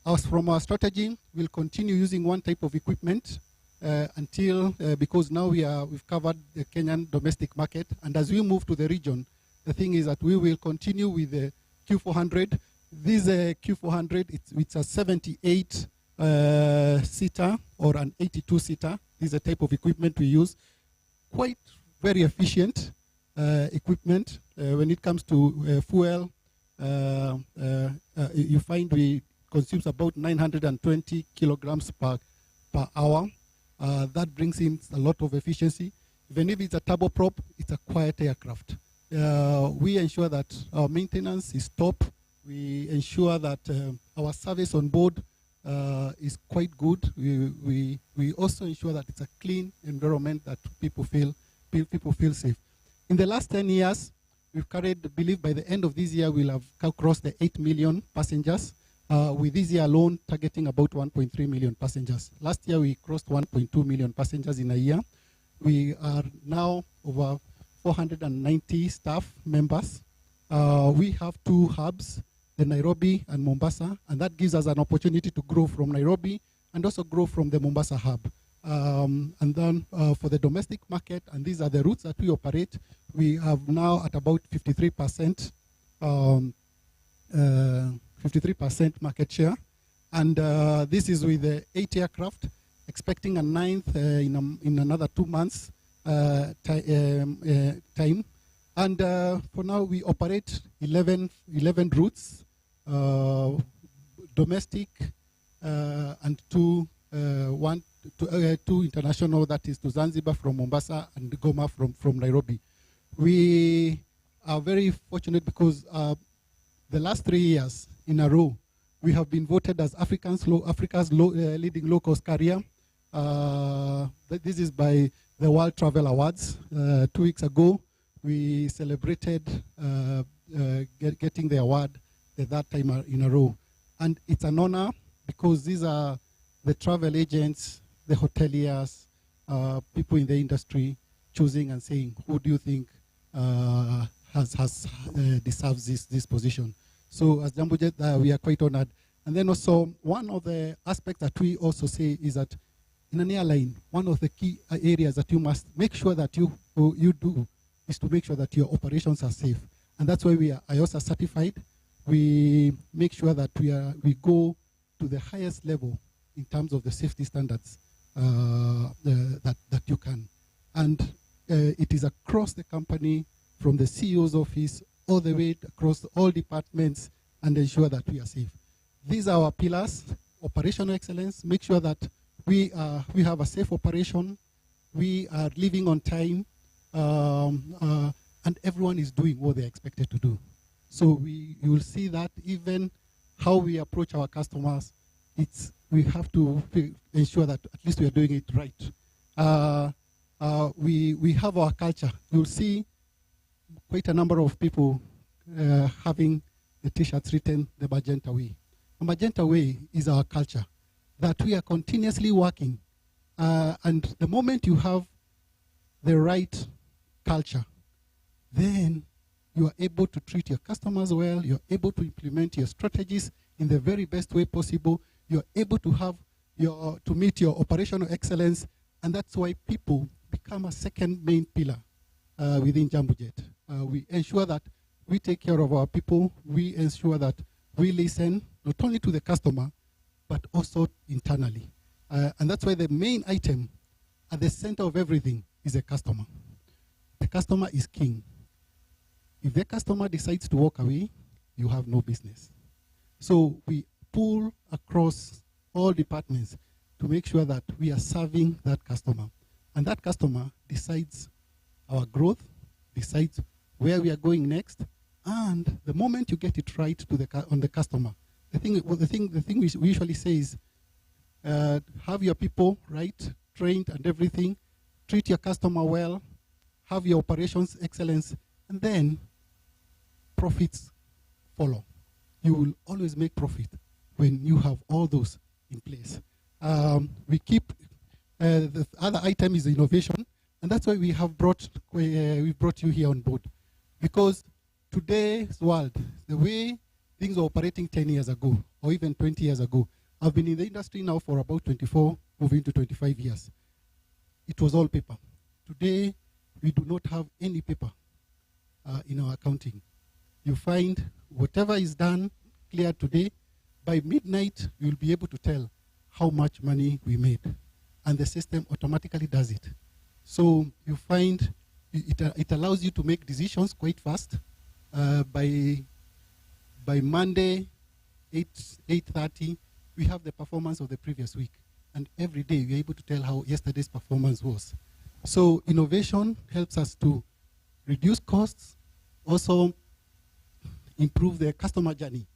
As from our strategy, we'll continue using one type of equipment until, because now we've covered the Kenyan domestic market, and as we move to the region, the thing is that we will continue with the Q400. This Q400, it's a 78 seater or an 82 seater. This is a type of equipment we use. Quite very efficient equipment when it comes to fuel. You find we consumes about 920 kilograms per hour. That brings in a lot of efficiency. Even if it's a turboprop, it's a quiet aircraft. We ensure that our maintenance is top. We ensure that our service on board is quite good. We also ensure that it's a clean environment, that people feel safe. In the last 10 years, we've believe by the end of this year, we'll have crossed the 8 million passengers. With this year alone, targeting about 1.3 million passengers. Last year, we crossed 1.2 million passengers in a year. We are now over 490 staff members. We have 2 hubs, the Nairobi and Mombasa, and that gives us an opportunity to grow from Nairobi and also grow from the Mombasa hub. And then for the domestic market, and these are the routes that we operate, we have now at about 53% market share. And this is with the 8 aircraft, expecting a 9th in another 2 months time. And for now, we operate 11 routes, domestic, and 2 international, that is to Zanzibar from Mombasa and Goma from Nairobi. We are very fortunate because the last 3 years in a row, we have been voted as Africa's leading low-cost carrier. This is by the World Travel Awards. 2 weeks ago, we celebrated getting the award that time in a row. And it's an honor because these are the travel agents, the hoteliers, people in the industry choosing and saying, who do you think deserves this position? So as Jambojet, we are quite honored. And then also, one of the aspects that we also say is that in an airline, one of the key areas that you must make sure that you do is to make sure that your operations are safe. And that's why we are IOSA certified. We make sure that we go to the highest level in terms of the safety standards that you can. And it is across the company, from the CEO's office, all the way across all departments, and ensure that we are safe. These are our pillars: operational excellence, make sure that we have a safe operation, we are living on time, and everyone is doing what they're expected to do. So you will see that even how we approach our customers, we have to ensure that at least we are doing it right. We have our culture. You'll see quite a number of people having the t-shirts written the Magenta Way. The Magenta Way is our culture, that we are continuously working. And the moment you have the right culture, then you are able to treat your customers well, you're able to implement your strategies in the very best way possible, you're able to have to meet your operational excellence, and that's why people become a second main pillar within Jambojet. We ensure that we take care of our people, we ensure that we listen not only to the customer, but also internally. And that's why the main item at the center of everything is the customer. The customer is king. If the customer decides to walk away, you have no business. So we pull across all departments to make sure that we are serving that customer. And that customer decides our growth, decides where we are going next, and the moment you get it right on the customer, the thing we usually say is, have your people right, trained and everything, treat your customer well, have your operations excellence, and then profits follow. You will always make profit when you have all those in place. We keep the other item is innovation, and that's why we have brought you here on board, because today's world, the way things were operating 10 years ago or even 20 years ago, I've been in the industry now for about 24, moving to 25 years. It was all paper. Today, we do not have any paper in our accounting. You find whatever is done, cleared today, by midnight, you'll be able to tell how much money we made. And the system automatically does it. So you find it allows you to make decisions quite fast. By Monday, 8:30, we have the performance of the previous week. And every day, we're able to tell how yesterday's performance was. So innovation helps us to reduce costs, also improve the customer journey.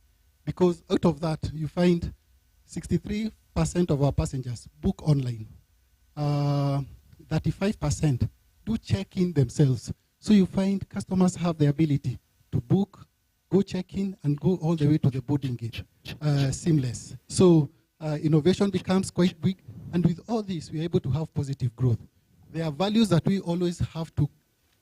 Because out of that, you find 63% of our passengers book online. 35% do check in themselves. So you find customers have the ability to book, go check in, and go all the way to the boarding gate, seamless. So innovation becomes quite big, and with all this, we are able to have positive growth. There are values that we always have to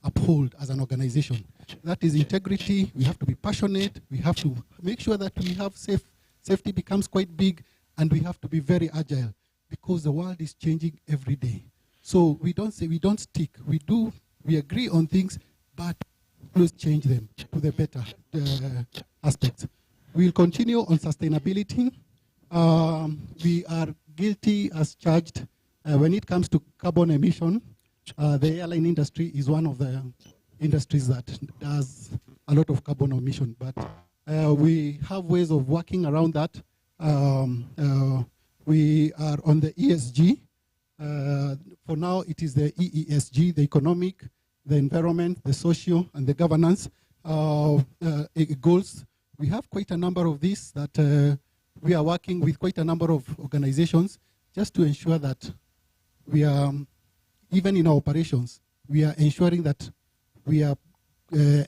uphold as an organization. That is integrity. We have to be passionate. We have to make sure that we have safety becomes quite big, and we have to be very agile, because the world is changing every day. So we don't stick. We agree on things, but let's change them to the better aspects. We'll continue on sustainability. We are guilty as charged when it comes to carbon emission. The airline industry is one of the industries that does a lot of carbon emission, but we have ways of working around that. We are on the ESG. For now, it is the EESG, the economic, the environment, the social, and the governance goals. We have quite a number of these that we are working with quite a number of organizations just to ensure that we are, even in our operations, we are ensuring that we are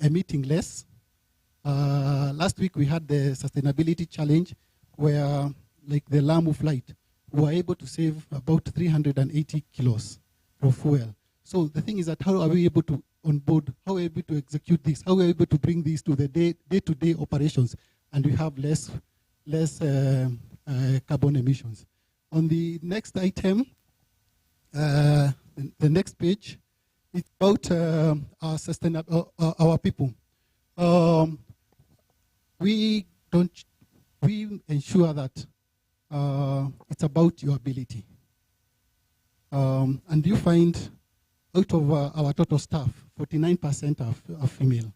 emitting less. Last week, we had the sustainability challenge where, like the Lamu flight, we were able to save about 380 kilos of fuel. So the thing is that how are we able to onboard, how are we able to execute this, how are we able to bring this to the day-to-day operations, and we have less carbon emissions. On the next item, the next page, it's about our people. We ensure that it's about your ability. And you find out of our total staff, 49% are female.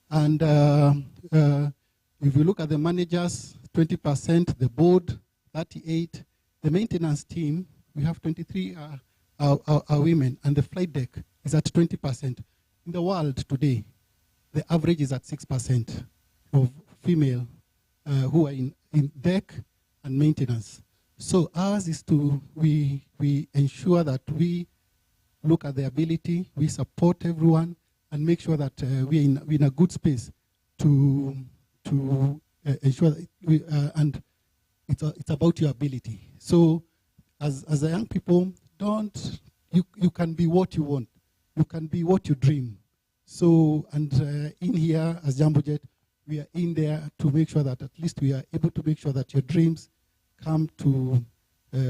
And if you look at the managers, 20%, the board, 38%, the maintenance team, we have 23 are women, and the flight deck is at 20%. In the world today, the average is at 6% of female who are in deck and maintenance. So ours is we ensure that we look at the ability, we support everyone, and make sure that we're in a good space to ensure that and it's about your ability. So as a young people, you can be what you want. You can be what you dream. So, and in here as Jambojet, we are in there to make sure that at least we are able to make sure that your dreams come to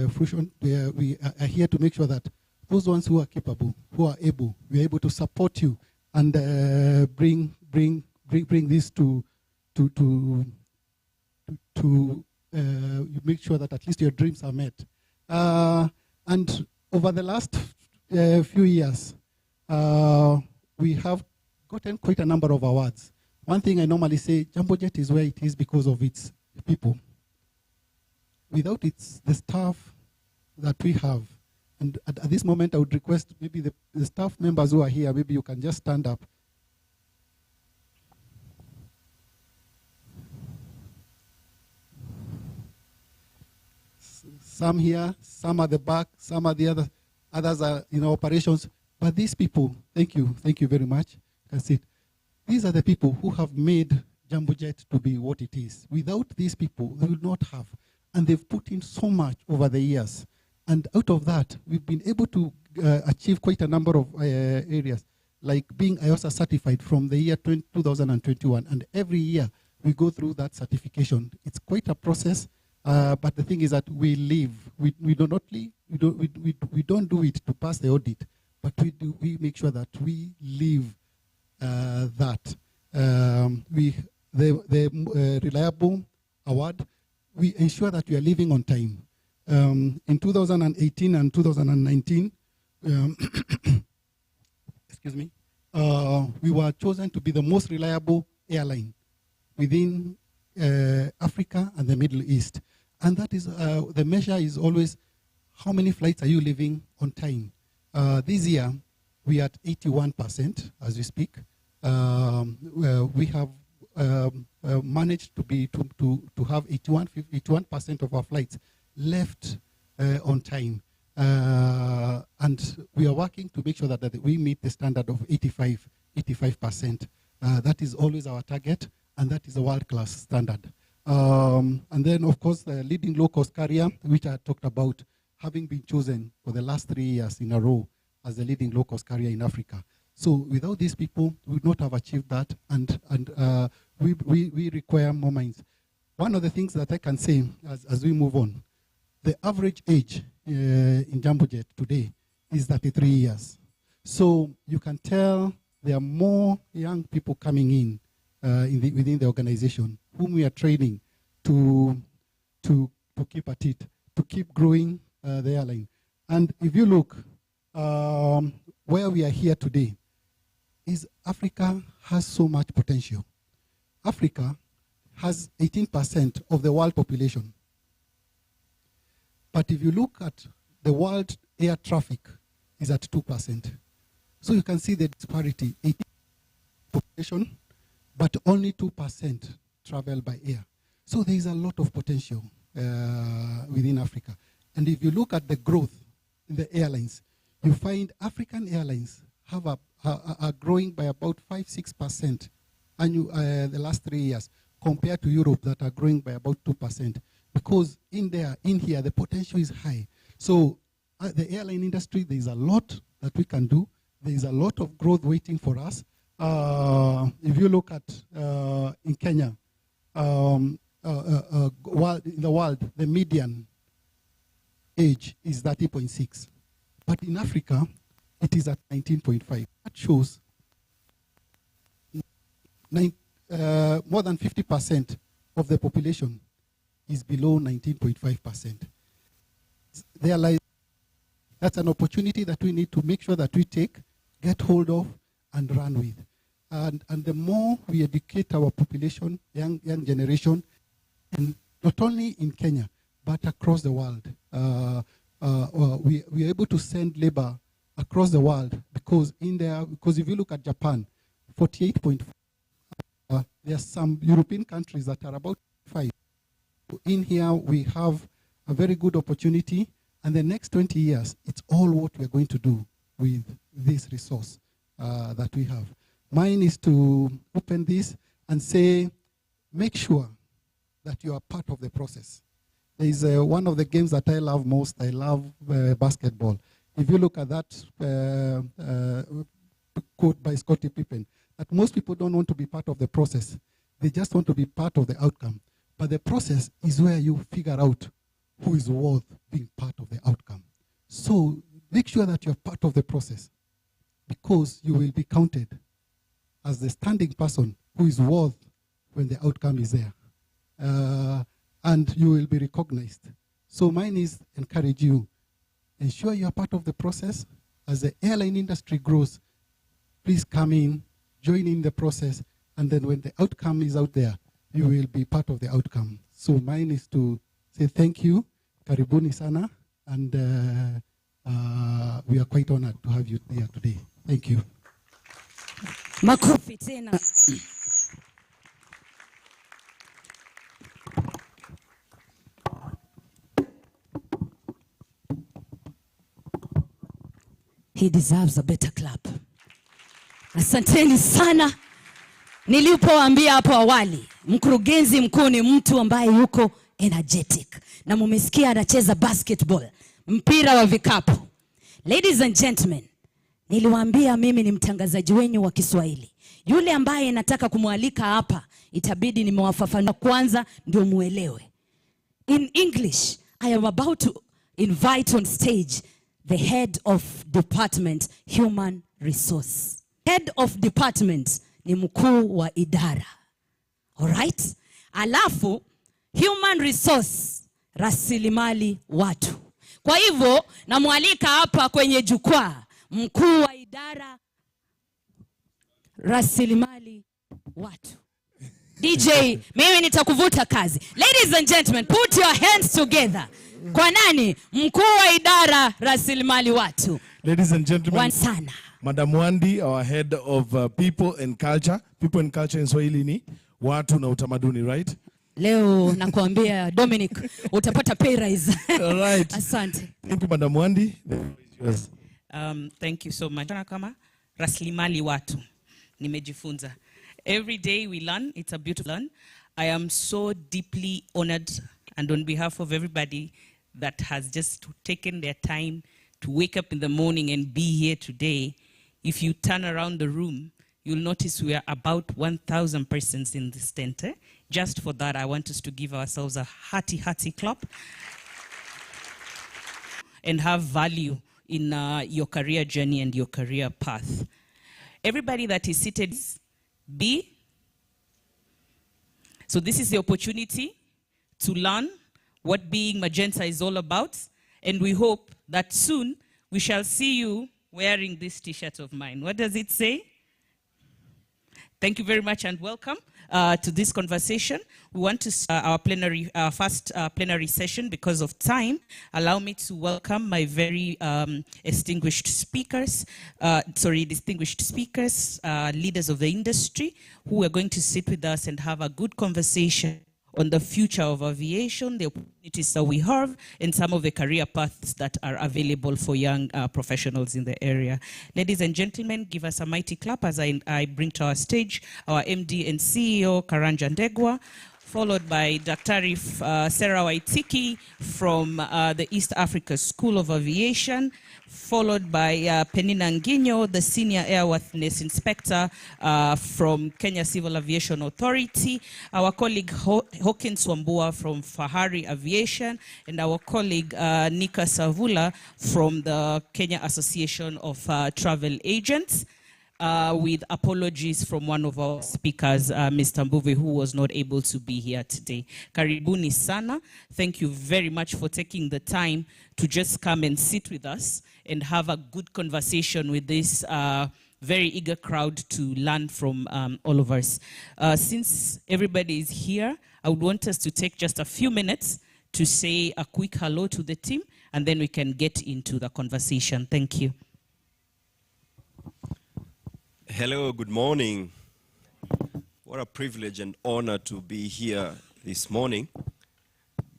fruition. We are here to make sure that those ones who are capable, who are able, we are able to support you and bring this to make sure that at least your dreams are met. And over the last few years, we have gotten quite a number of awards. One thing I normally say, Jambojet is where it is because of its people. Without the staff that we have, and at this moment I would request maybe the staff members who are here, maybe you can just stand up. Some here, some at the back, some at the others are in operations. But these people, thank you very much. You can see it. These are the people who have made Jambojet to be what it is. Without these people, they would not have. And they've put in so much over the years. And out of that, we've been able to achieve quite a number of areas, like being IOSA certified from the year 2021. And every year, we go through that certification. It's quite a process. But the thing is that we live. We don't do it to pass the audit, but we make sure that we live that. The reliable award, we ensure that we are living on time. In 2018 and 2019, excuse me, we were chosen to be the most reliable airline within Africa and the Middle East. And that is, the measure is always how many flights are you leaving on time. This year, we are at 81% as we speak. We have managed to have 81% of our flights left on time. And we are working to make sure that we meet the standard of 85%. That is always our target, and that is a world-class standard. And then, of course, the leading low-cost carrier, which I talked about, having been chosen for the last 3 years in a row as the leading low-cost carrier in Africa. So without these people, we would not have achieved that, and we require more minds. One of the things that I can say as we move on, the average age in Jambojet today is 33 years. So you can tell there are more young people coming in within the organization, whom we are training to keep at it, to keep growing the airline. And if you look where we are here today, is Africa has so much potential. Africa has 18% of the world population. But if you look at the world air traffic, is at 2%. So you can see the disparity, 18% population, but only 2% travel by air. So there is a lot of potential within Africa. And if you look at the growth in the airlines, you find African airlines are growing by about 5-6% the last 3 years, compared to Europe that are growing by about 2%. Because in here, the potential is high. So the airline industry, there is a lot that we can do. There is a lot of growth waiting for us. If you look at in Kenya, in the world, the median age is 30.6. But in Africa, it is at 19.5. That shows more than 50% of the population is below 19.5%. There lies, that's an opportunity that we need to make sure that we take, get hold of, and run with. And the more we educate our population, young generation, and not only in Kenya, but across the world, we are able to send labor across the world because if you look at Japan, 48.5, there are some European countries that are about 5. In here, we have a very good opportunity, and the next 20 years, it's all what we're going to do with this resource that we have. Mine is to open this and say, make sure that you are part of the process. There is one of the games that I love most. I love basketball. If you look at that quote by Scottie Pippen, that most people don't want to be part of the process. They just want to be part of the outcome. But the process is where you figure out who is worth being part of the outcome. So make sure that you're part of the process, because you will be counted as the standing person who is worth when the outcome is there. And you will be recognized. So mine is encourage you. Ensure you are part of the process. As the airline industry grows, please come in, join in the process, and then when the outcome is out there, you will be part of the outcome. So mine is to say thank you, karibuni sana, and we are quite honored to have you here today. Thank you. Makofi tena. He deserves a better clap. Asanteni sana. Nilipoambia hapo awali, mkurugenzi mkuu ni mtu ambaye yuko energetic. Na mumesikia anacheza basketball, mpira wa vikapu. Ladies and gentlemen, niliwaambia mimi ni mtangazaji wenyu wa Kiswahili. Yule ambaye nataka kumwalika hapa, itabidi nimewafafanua kwanza ndio muelewe. In English, I am about to invite on stage the head of department, human resource. Head of department ni mkuu wa idara. Alright? Alafu, human resource, rasilimali watu. Kwa hivyo, namwalika hapa kwenye jukwaa, mkuu wa idara, rasilimali watu. DJ, mimi nitakuvuta kazi. Ladies and gentlemen, put your hands together. Kwa nani? Mkuu wa idara, rasilimali watu. Ladies and gentlemen, Wansana. Madam Wandi, our head of people and culture. People and culture in Swahili ni watu na utamaduni, right? Leo nakuambia Dominic, utapata pay rise. All right. Asante. Thank you, Madam Wandi. Yes. Thank you so much. Kama rasilimali watu nimejifunza. Every day we learn. It's a beautiful learn. I am so deeply honored, and on behalf of everybody that has just taken their time to wake up in the morning and be here today. If you turn around the room, you'll notice we are about 1,000 persons in this tent. Just for that, I want us to give ourselves a hearty clap and have value in your career journey and your career path. Everybody that is seated, B. So this is the opportunity to learn what being Magenta is all about. And we hope that soon we shall see you wearing this t-shirt of mine. What does it say? Thank you very much and welcome to this conversation. We want to start our first plenary session because of time. Allow me to welcome my very distinguished speakers, leaders of the industry, who are going to sit with us and have a good conversation on the future of aviation, the opportunities that we have, and some of the career paths that are available for young professionals in the area. Ladies and gentlemen, give us a mighty clap as I bring to our stage our MD and CEO, Karanja Ndegwa, followed by Dr. Sarah Waitiki from the East Africa School of Aviation, followed by Penina Nginyo, the Senior Airworthiness Inspector from Kenya Civil Aviation Authority, our colleague Hawkins Wambua from Fahari Aviation, and our colleague Nika Savula from the Kenya Association of Travel Agents. with apologies from one of our speakers, Mr. Mbuve, who was not able to be here today. Karibuni sana. Thank you very much for taking the time to just come and sit with us and have a good conversation with this very eager crowd to learn from all of us. Since everybody is here, I would want us to take just a few minutes to say a quick hello to the team, and then we can get into the conversation. Thank you. Hello, good morning. What a privilege and honor to be here this morning.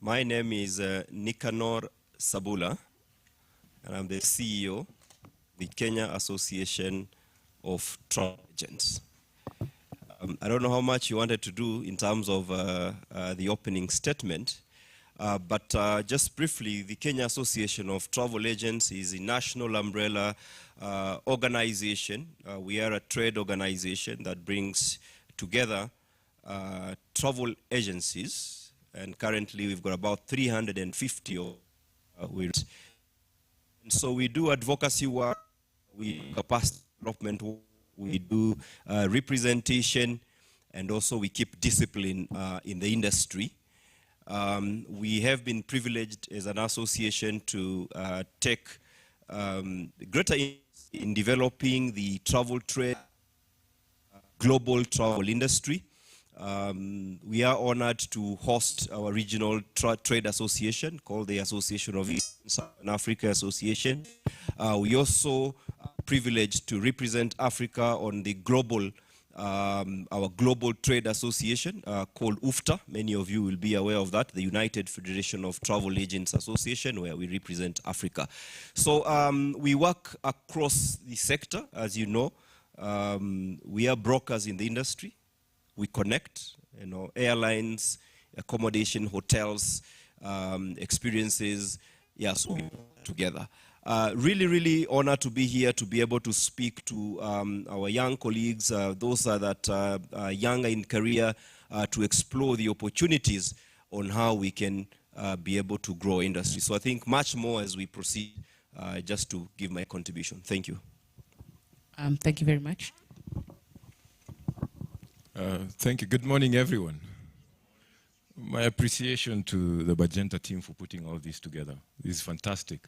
My name is Nicanor Sabula, and I'm the CEO of the Kenya Association of Travel Agents. I don't know how much you wanted to do in terms of the opening statement, but just briefly, the Kenya Association of Travel Agents is a national umbrella organization. We are a trade organization that brings together travel agencies, and currently we've got about 350 of so we do advocacy work, we do capacity development work, we do representation, and also we keep discipline in the industry. We have been privileged as an association to take greater in developing the travel trade, global travel industry. We are honored to host our regional trade association called the Association of East and Southern Africa Association. We also are privileged to represent Africa on the global our global trade association called UFTA. Many of you will be aware of that, the United Federation of Travel Agents Association, where we represent Africa. So we work across the sector, as you know. We are brokers in the industry. We connect, you know, airlines, accommodation, hotels, experiences. Yeah, so we work together. Really honored to be here to be able to speak to our young colleagues, those that are younger in career, to explore the opportunities on how we can be able to grow industry. So I think much more as we proceed, just to give my contribution. Thank you. Thank you very much. Thank you. Good morning, everyone. My appreciation to the Magenta team for putting all this together. This is fantastic.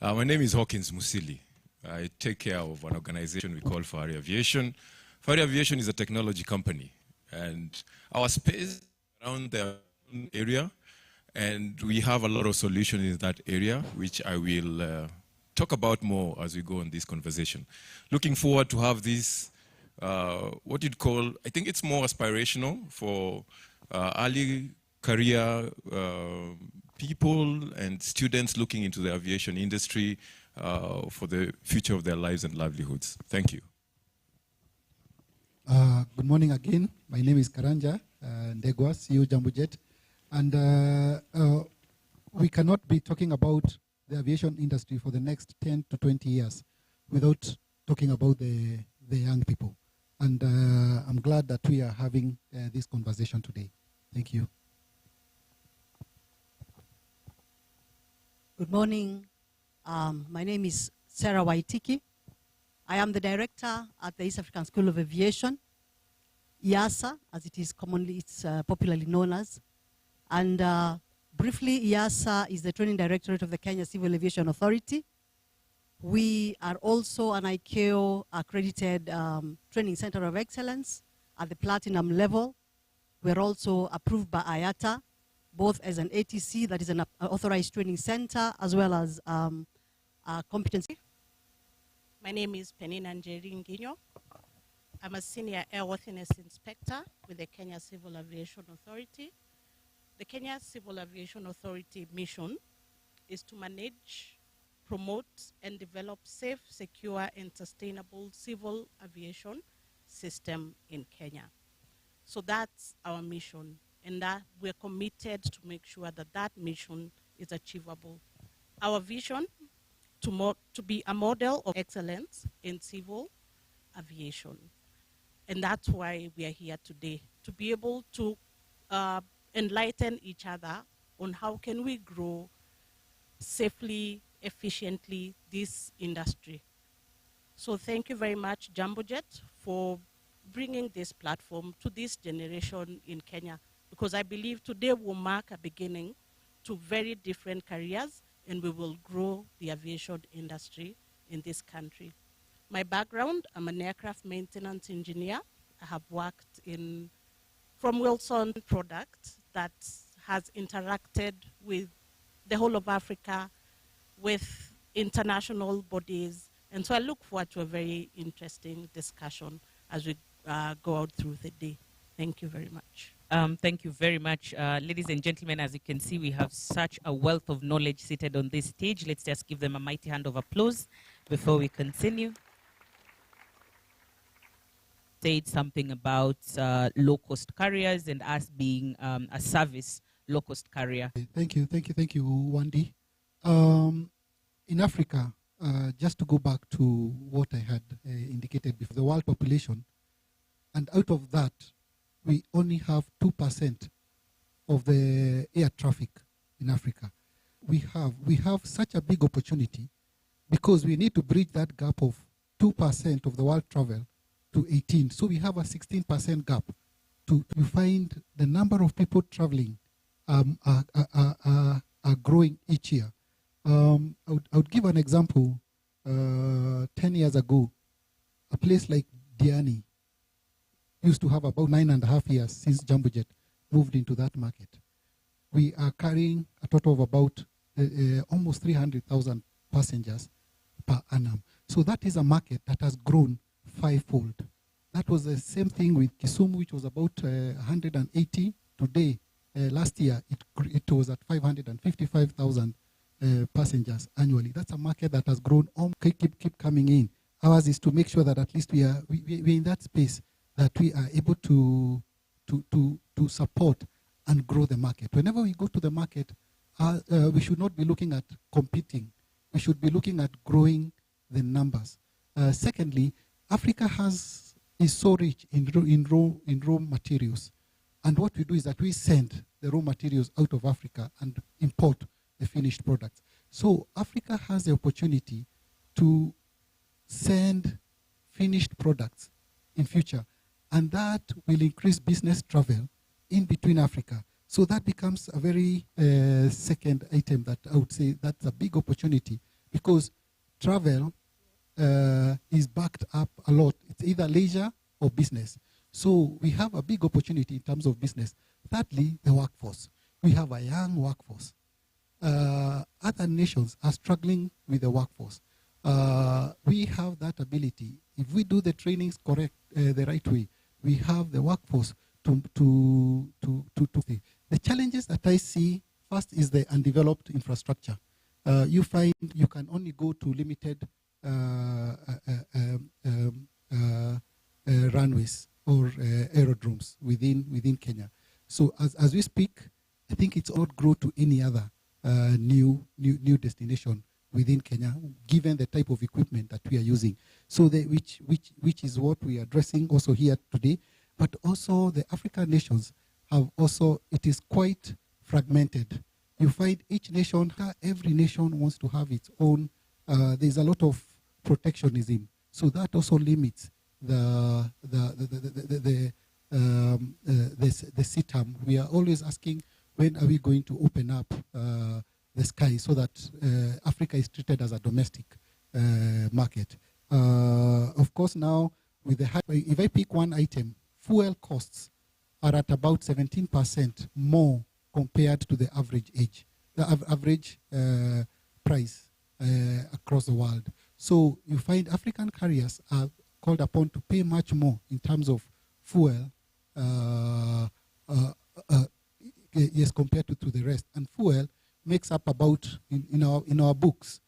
My name is Hawkins Musili. I take care of an organization we call Fahari Aviation. Fahari Aviation is a technology company, and our space around the area, and we have a lot of solutions in that area, which I will talk about more as we go on this conversation. Looking forward to have this, what you'd call, I think it's more aspirational for early career people and students looking into the aviation industry for the future of their lives and livelihoods. Thank you. Good morning again. My name is Karanja Ndegwa, CEO Jambojet. And we cannot be talking about the aviation industry for the next 10 to 20 years without talking about the young people. And I'm glad that we are having this conversation today. Thank you. Good morning. My name is Sarah Waitiki. I am the director at the East African School of Aviation, IASA, as it is commonly, it's popularly known as. And briefly, IASA is the training directorate of the Kenya Civil Aviation Authority. We are also an ICAO accredited training center of excellence at the platinum level. We're also approved by IATA, both as an ATC, that is an authorized training center, as well as competency. My name is Penina Njeri Nginyo. I'm a senior airworthiness inspector with the Kenya Civil Aviation Authority. The Kenya Civil Aviation Authority mission is to manage, promote, and develop safe, secure, and sustainable civil aviation system in Kenya. So that's our mission, and that we're committed to make sure that that mission is achievable. Our vision, to be a model of excellence in civil aviation. And that's why we are here today, to be able to enlighten each other on how can we grow safely, efficiently this industry. So thank you very much, Jambojet, for bringing this platform to this generation in Kenya, because I believe today will mark a beginning to very different careers, and we will grow the aviation industry in this country. My background, I'm an aircraft maintenance engineer. I have worked from Wilson product that has interacted with the whole of Africa, with international bodies. And so I look forward to a very interesting discussion as we go out through the day. Thank you very much. Thank you very much. Ladies and gentlemen, as you can see, we have such a wealth of knowledge seated on this stage. Let's just give them a mighty hand of applause before we continue. Said something about low-cost carriers and us being a service low-cost carrier. Thank you, Wandi. In Africa, just to go back to what I had indicated before, the world population, and out of that, we only have 2% of the air traffic in Africa. We have such a big opportunity because we need to bridge that gap of 2% of the world travel to 18. So we have a 16% gap to find the number of people traveling are growing each year. I would give an example. 10 years ago, a place like Diani used to have about 9.5 years since Jambojet moved into that market. We are carrying a total of about almost 300,000 passengers per annum. So that is a market that has grown fivefold. That was the same thing with Kisumu, which was about 180. Today, last year, it was at 555,000 passengers annually. That's a market that has grown, keep coming in. Ours is to make sure that at least we're in that space that we are able to support and grow the market. Whenever we go to the market, we should not be looking at competing. We should be looking at growing the numbers. Secondly, Africa is so rich in raw materials. And what we do is that we send the raw materials out of Africa and import the finished products. So Africa has the opportunity to send finished products in future, and that will increase business travel in between Africa. So that becomes a very second item that I would say that's a big opportunity, because travel is backed up a lot. It's either leisure or business. So we have a big opportunity in terms of business. Thirdly, the workforce. We have a young workforce. Other nations are struggling with the workforce. We have that ability. If we do the trainings correct, the right way, we have the workforce to the challenges that I see first is the undeveloped infrastructure. You find you can only go to limited runways or aerodromes within Kenya. So as we speak, I think it's not grow to any other new destination within Kenya, given the type of equipment that we are using. So which is what we are addressing also here today. But also the African nations have also, it is quite fragmented. You find each nation, every nation wants to have its own, there's a lot of protectionism. So that also limits the CITAM. We are always asking, when are we going to open up the sky so that Africa is treated as a domestic market? Of course, now with the if I pick one item, fuel costs are at about 17% more compared to the average average price across the world. So you find African carriers are called upon to pay much more in terms of fuel, yes, compared to the rest. And fuel makes up about, in our books,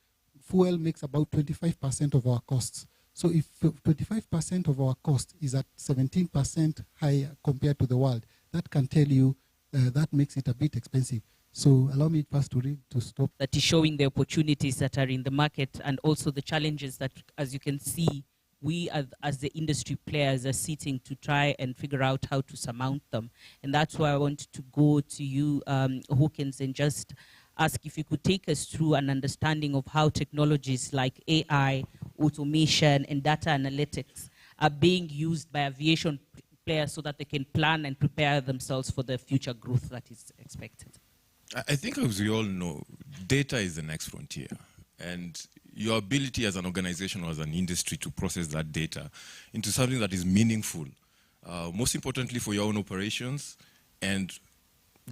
fuel makes about 25% of our costs. So if 25% of our cost is at 17% higher compared to the world, that can tell you that makes it a bit expensive. So allow me first to stop. That is showing the opportunities that are in the market, and also the challenges that, as you can see, we as the industry players are sitting to try and figure out how to surmount them. And that's why I wanted to go to you, Hawkins, and just ask if you could take us through an understanding of how technologies like AI automation and data analytics are being used by aviation players so that they can plan and prepare themselves for the future growth that is expected? I think, as we all know, data is the next frontier. And your ability as an organization or as an industry to process that data into something that is meaningful, most importantly for your own operations, and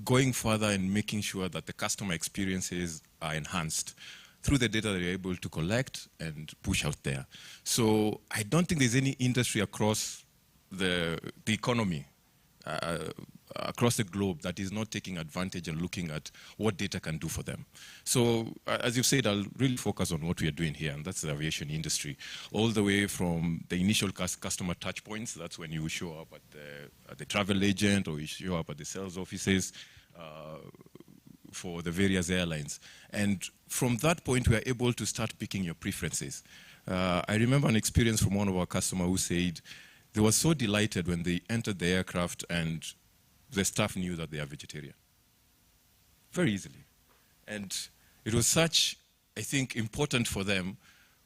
going further and making sure that the customer experiences are enhanced through the data that you're able to collect and push out there. So I don't think there's any industry across the economy, across the globe, that is not taking advantage and looking at what data can do for them. So as you've said, I'll really focus on what we are doing here, and that's the aviation industry. All the way from the initial customer touch points, that's when you show up at the travel agent, or you show up at the sales offices for the various airlines. And from that point, we are able to start picking your preferences. I remember an experience from one of our customers who said they were so delighted when they entered the aircraft and the staff knew that they are vegetarian. Very easily. And it was such, I think, important for them,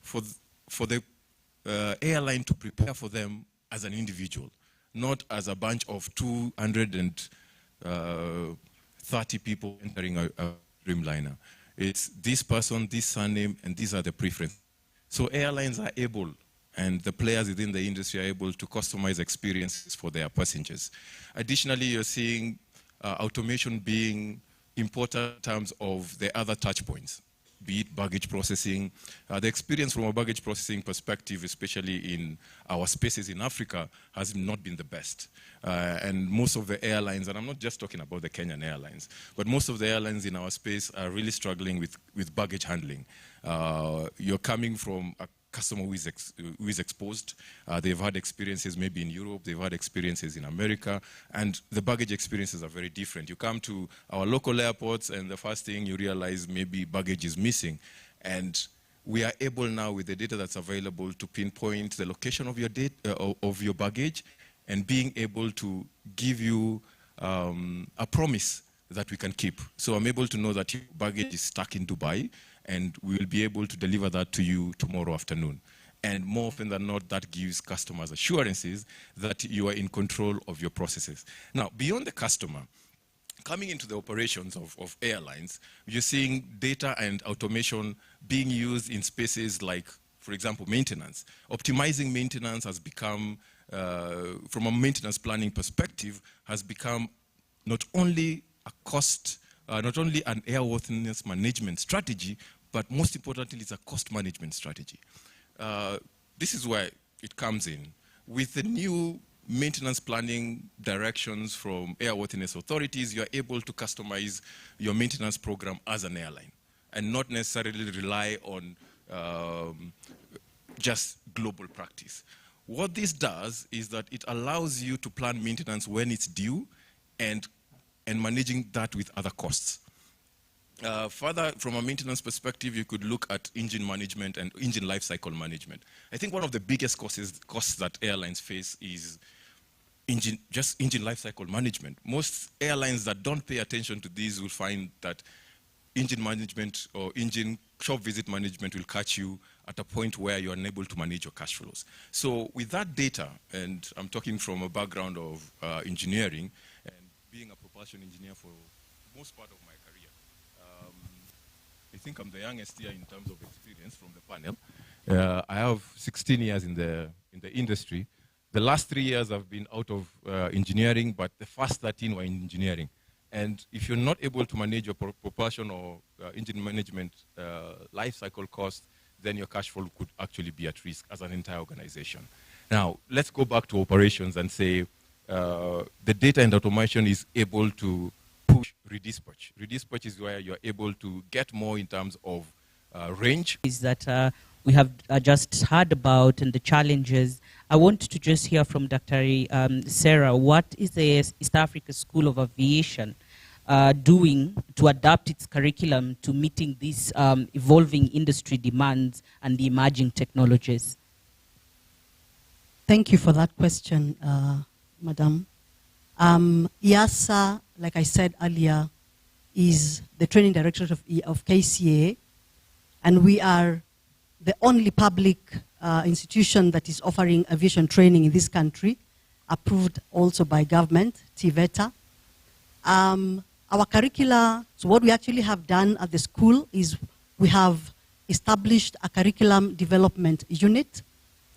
for the airline to prepare for them as an individual, not as a bunch of 230 people entering a Dreamliner. It's this person, this surname, and these are the preferences. So airlines are able, and the players within the industry are able to customize experiences for their passengers. Additionally, you're seeing automation being important in terms of the other touch points, be it baggage processing. The experience from a baggage processing perspective, especially in our spaces in Africa, has not been the best. And most of the airlines, and I'm not just talking about the Kenyan airlines, but most of the airlines in our space are really struggling with baggage handling. You're coming from a customer who is exposed. They've had experiences maybe in Europe, they've had experiences in America, and the baggage experiences are very different. You come to our local airports and the first thing you realize maybe baggage is missing. And we are able now, with the data that's available, to pinpoint the location of your of your baggage, and being able to give you a promise that we can keep. So I'm able to know that your baggage is stuck in Dubai, and we will be able to deliver that to you tomorrow afternoon. And more often than not, that gives customers assurances that you are in control of your processes. Now, beyond the customer, coming into the operations of airlines, you're seeing data and automation being used in spaces like, for example, maintenance. Optimizing maintenance has become, from a maintenance planning perspective, has become not only a cost, not only an airworthiness management strategy, but most importantly, it's a cost management strategy. This is where it comes in. With the new maintenance planning directions from airworthiness authorities, you're able to customize your maintenance program as an airline and not necessarily rely on just global practice. What this does is that it allows you to plan maintenance when it's due and managing that with other costs. Further, from a maintenance perspective, you could look at engine management and engine life cycle management. I think one of the biggest costs that airlines face is engine life cycle management. Most airlines that don't pay attention to these will find that engine management or engine shop visit management will catch you at a point where you're unable to manage your cash flows. So with that data, and I'm talking from a background of engineering and being a propulsion engineer for most part of my career, I think I'm the youngest here in terms of experience from the panel. I have 16 years in the industry. The last 3 years I've been out of engineering, but the first 13 were in engineering. And if you're not able to manage your propulsion or engine management life cycle costs, then your cash flow could actually be at risk as an entire organization. Now, let's go back to operations and say the data and automation is able to push redispatch. Redispatch is where you're able to get more in terms of range. Is that we have just heard about and the challenges. I want to just hear from Dr. Sarah, what is the East Africa School of Aviation doing to adapt its curriculum to meeting these evolving industry demands and the emerging technologies? Thank you for that question, Madam. IASA, like I said earlier, is the training directorate of KCA, and we are the only public institution that is offering aviation training in this country, approved also by government, TVETA. Our curricula, so what we actually have done at the school is we have established a curriculum development unit.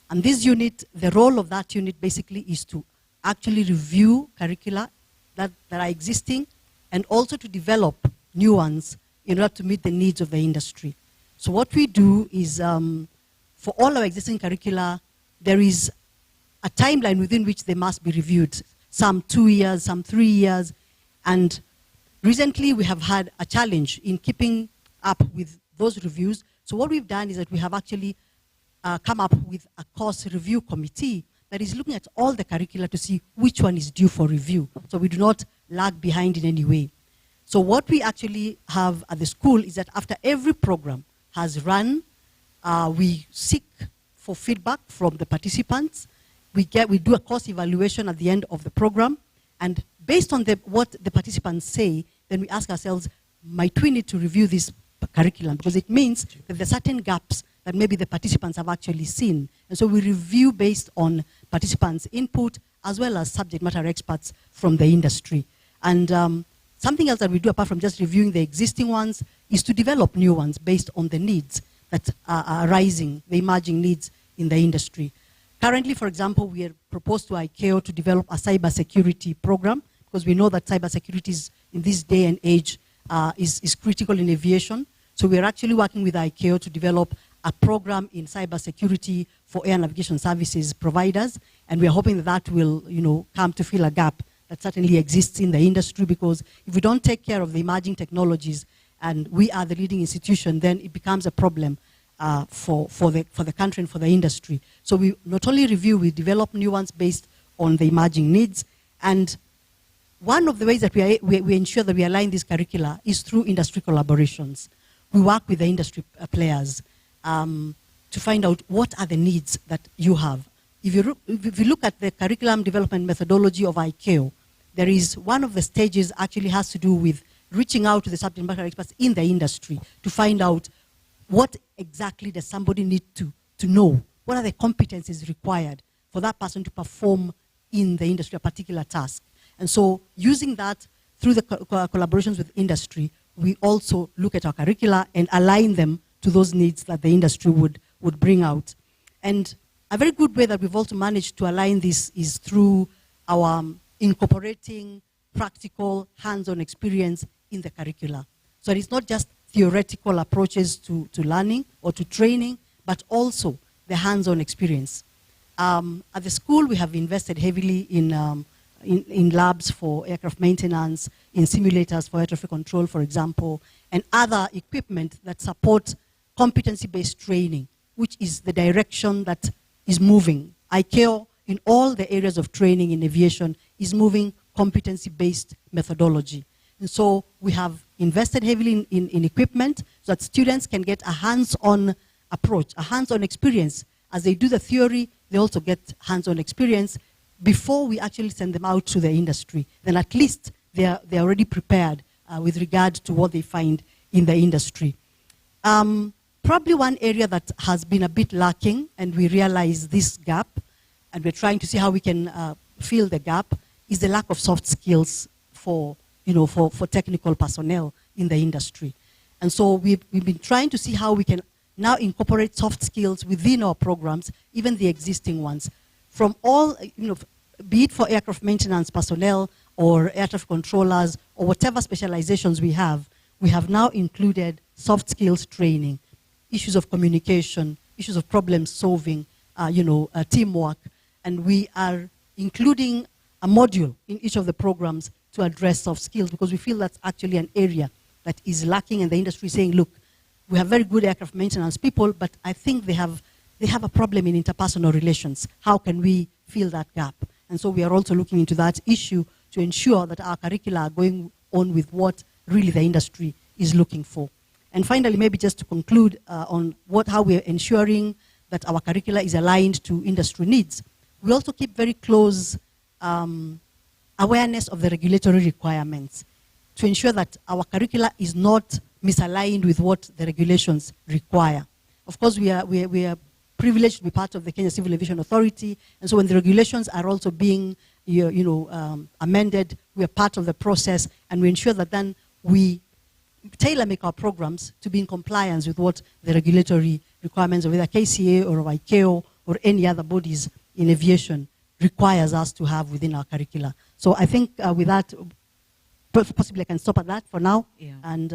And this unit, the role of that unit basically is to actually review curricula that are existing and also to develop new ones in order to meet the needs of the industry. So what we do is, for all our existing curricula, there is a timeline within which they must be reviewed. Some 2 years, some 3 years. And recently we have had a challenge in keeping up with those reviews. So what we've done is that we have actually come up with a course review committee that is looking at all the curricula to see which one is due for review. So we do not lag behind in any way. So what we actually have at the school is that after every program has run, we seek for feedback from the participants. We do a course evaluation at the end of the program, and based on what the participants say, then we ask ourselves, might we need to review this curriculum? Because it means that there are certain gaps that maybe the participants have actually seen. And so we review based on participants' input as well as subject matter experts from the industry. And something else that we do apart from just reviewing the existing ones is to develop new ones based on the needs that are arising, the emerging needs in the industry. Currently, for example, we have proposed to ICAO to develop a cybersecurity program because we know that cybersecurity in this day and age is critical in aviation. So we are actually working with ICAO to develop a program in cybersecurity for air navigation services providers, and we are hoping that that will, come to fill a gap that certainly exists in the industry, because if we don't take care of the emerging technologies and we are the leading institution, then it becomes a problem for the country and for the industry. So we not only review, we develop new ones based on the emerging needs. And one of the ways that we ensure that we align this curricula is through industry collaborations. We work with the industry players to find out what are the needs that you have. If you look at the curriculum development methodology of ICAO, there is one of the stages actually has to do with reaching out to the subject matter experts in the industry to find out what exactly does somebody need to know. What are the competencies required for that person to perform in the industry a particular task? And so using that through the collaborations with industry, we also look at our curricula and align them to those needs that the industry would bring out. And a very good way that we've also managed to align this is through our incorporating practical hands-on experience in the curricula. So it's not just theoretical approaches to learning or to training, but also the hands-on experience. At the school, we have invested heavily in labs for aircraft maintenance, in simulators for air traffic control, for example, and other equipment that support competency-based training, which is the direction that is moving. ICAO, in all the areas of training in aviation, is moving competency-based methodology. And so we have invested heavily in equipment so that students can get a hands-on approach, a hands-on experience. As they do the theory, they also get hands-on experience before we actually send them out to the industry. Then at least they're already prepared with regard to what they find in the industry. Probably one area that has been a bit lacking, and we realize this gap, and we're trying to see how we can fill the gap, is the lack of soft skills for technical personnel in the industry. And so we've been trying to see how we can now incorporate soft skills within our programs, even the existing ones, from all, be it for aircraft maintenance personnel or air traffic controllers or whatever specializations we have now included soft skills training, issues of communication, issues of problem solving, teamwork, and we are including a module in each of the programs to address soft skills, because we feel that's actually an area that is lacking, and the industry is saying, look, we have very good aircraft maintenance people, but I think they have a problem in interpersonal relations. How can we fill that gap? And so we are also looking into that issue to ensure that our curricula are going on with what really the industry is looking for. And finally, maybe just to conclude on how we're ensuring that our curricula is aligned to industry needs, we also keep very close awareness of the regulatory requirements to ensure that our curricula is not misaligned with what the regulations require. Of course, we are privileged to be part of the Kenya Civil Aviation Authority. And so when the regulations are also being amended, we are part of the process, and we ensure that then we tailor-make our programs to be in compliance with what the regulatory requirements of either KCA or ICAO or any other bodies in aviation requires us to have within our curricula. So I think with that, possibly I can stop at that for now, and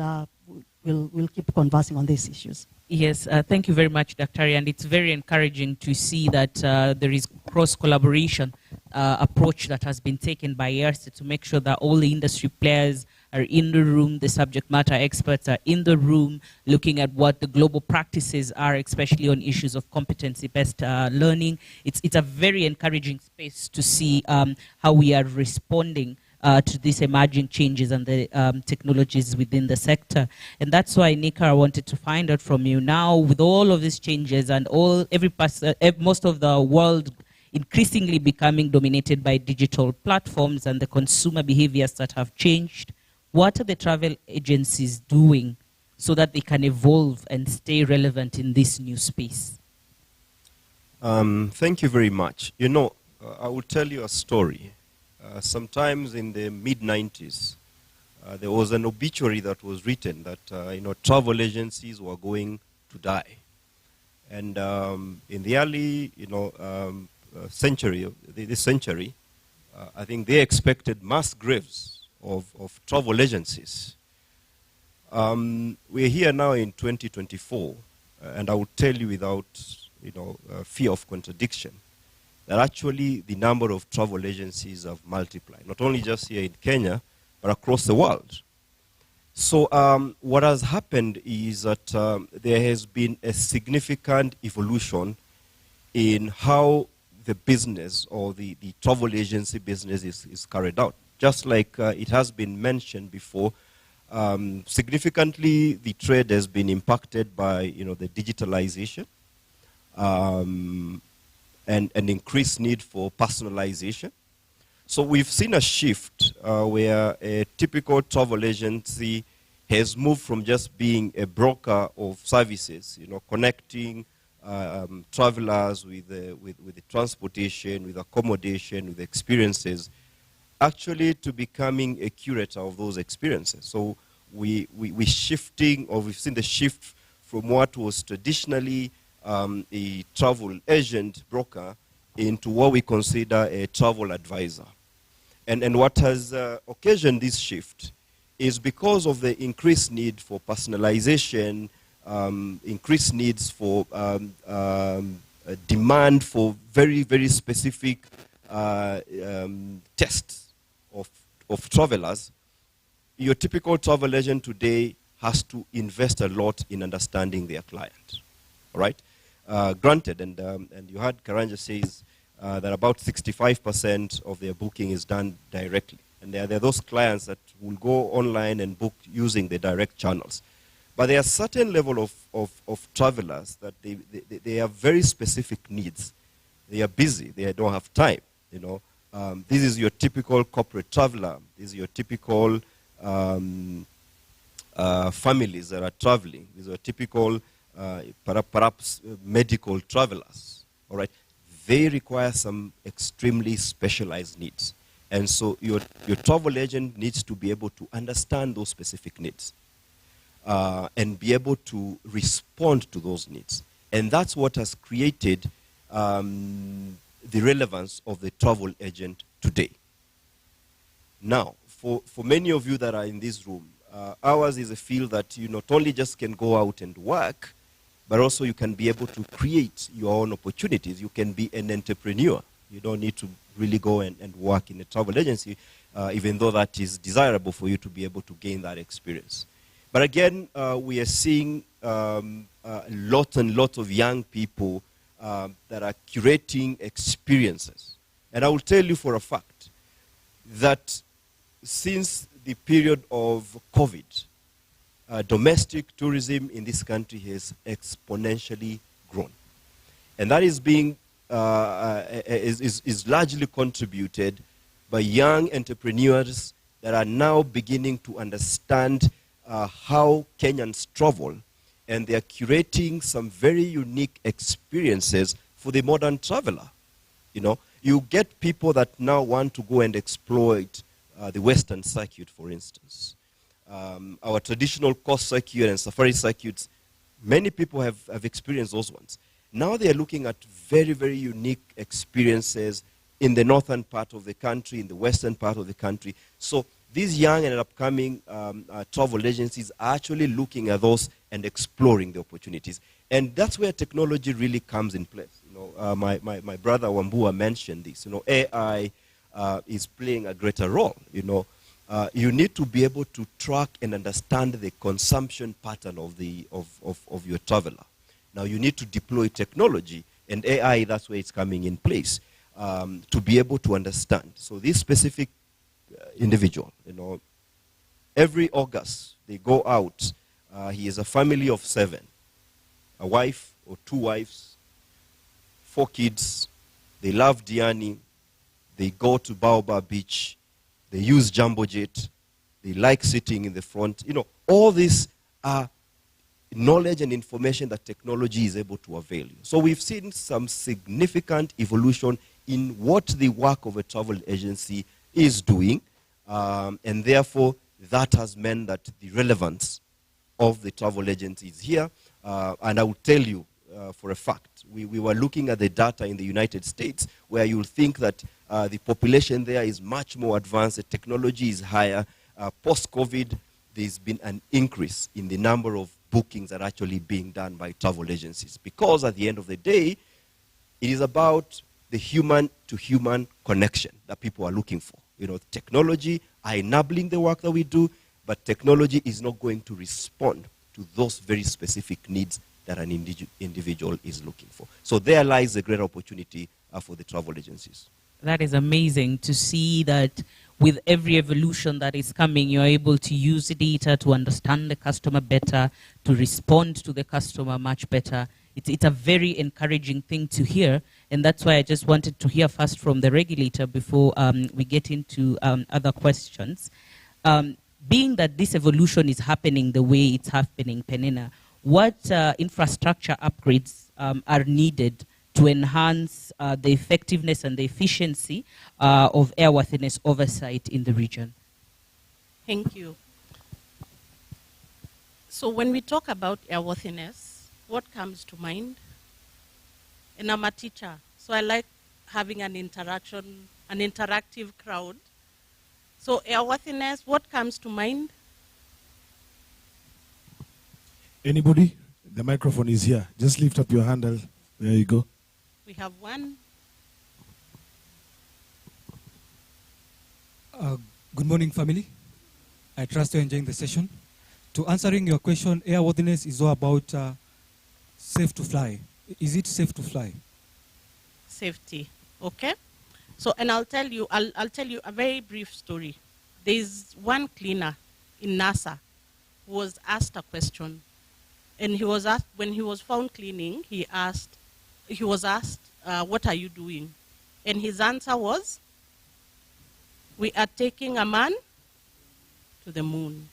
we'll keep conversing on these issues. Yes, thank you very much, Dr. And it's very encouraging to see that there is cross-collaboration approach that has been taken by ERSA to make sure that all the industry players are in the room, the subject matter experts are in the room, looking at what the global practices are, especially on issues of competency-based learning. It's a very encouraging space to see how we are responding to these emerging changes and the technologies within the sector. And that's why, Nika, I wanted to find out from you now, with all of these changes and most of the world increasingly becoming dominated by digital platforms and the consumer behaviors that have changed, what are the travel agencies doing so that they can evolve and stay relevant in this new space? Thank you very much. You know, I will tell you a story. Sometimes in the mid-90s, there was an obituary that was written that travel agencies were going to die. And in the early century, this century, I think they expected mass graves of travel agencies. We're here now in 2024, and I will tell you without fear of contradiction, that actually the number of travel agencies have multiplied, not only just here in Kenya, but across the world. So what has happened is that there has been a significant evolution in how the business or the travel agency business is carried out. Just like it has been mentioned before, significantly the trade has been impacted by the digitalization, and an increased need for personalization. So we've seen a shift where a typical travel agency has moved from just being a broker of services, connecting travelers with the transportation, with accommodation, with experiences, actually to becoming a curator of those experiences. So we've seen the shift from what was traditionally a travel agent broker into what we consider a travel advisor. And what has occasioned this shift is because of the increased need for personalization, increased needs for demand for very, very specific tests of travelers. Your typical travel agent today has to invest a lot in understanding their client, all right? Granted, and you heard Karanja says that about 65% of their booking is done directly. And there are those clients that will go online and book using the direct channels. But there are certain level of travelers that they have very specific needs. They are busy, they don't have time, This is your typical corporate traveler. This is your typical families that are traveling. These are typical perhaps medical travelers, all right? They require some extremely specialized needs. And so your travel agent needs to be able to understand those specific needs and be able to respond to those needs. And that's what has created the relevance of the travel agent today. Now, for many of you that are in this room, ours is a field that you not only just can go out and work, but also you can be able to create your own opportunities. You can be an entrepreneur. You don't need to really go and work in a travel agency, even though that is desirable for you to be able to gain that experience. But again, we are seeing a lot and lot of young people that are curating experiences. And I will tell you for a fact that since the period of COVID, domestic tourism in this country has exponentially grown. And that is being is largely contributed by young entrepreneurs that are now beginning to understand how Kenyans travel and they are curating some very unique experiences for the modern traveler. You know, you get people that now want to go and exploit the Western circuit, for instance. Our traditional coast circuit and safari circuits, many people have experienced those ones. Now they are looking at very, very unique experiences in the northern part of the country, in the western part of the country. So these young and upcoming travel agencies are actually looking at those and exploring the opportunities. And that's where technology really comes in place. You know, my brother Wambua mentioned this. You know, AI is playing a greater role. You know, you need to be able to track and understand the consumption pattern of your traveler. Now you need to deploy technology, and AI, that's where it's coming in place, to be able to understand. So this specific individual, you know, every August they go out. He is a family of 7, a wife or 2 wives, 4 kids. They love Diani. They go to Baobab Beach. They use Jambojet. They like sitting in the front. You know, all these are knowledge and information that technology is able to avail you. So we've seen some significant evolution in what the work of a travel agency is doing, and therefore that has meant that the relevance of the travel agency is here. And I will tell you for a fact, we were looking at the data in the United States, where you'll think that the population there is much more advanced, the technology is higher. Post-COVID, there's been an increase in the number of bookings that are actually being done by travel agencies, because at the end of the day, it is about the human-to-human connection that people are looking for. You know, technology are enabling the work that we do, but technology is not going to respond to those very specific needs that an individual is looking for. So there lies a great opportunity for the travel agencies. That is amazing to see that with every evolution that is coming, you're able to use the data to understand the customer better, to respond to the customer much better. It's a very encouraging thing to hear, and that's why I just wanted to hear first from the regulator before we get into other questions. Being that this evolution is happening the way it's happening, Penina, what infrastructure upgrades are needed to enhance the effectiveness and the efficiency of airworthiness oversight in the region? Thank you. So when we talk about airworthiness, what comes to mind? And I'm a teacher, so I like having an interaction, an interactive crowd. So airworthiness, what comes to mind? Anybody? The microphone is here. Just lift up your hand. There you go. We have one. Good morning, family. I trust you're enjoying the session. To answering your question, airworthiness is all about safe to fly. Is it safe to fly? Safety. Okay. So, and I'll tell you a very brief story. There's one cleaner in NASA who was asked a question, and he was asked, when he was found cleaning, he was asked, what are you doing? And his answer was, we are taking a man to the moon.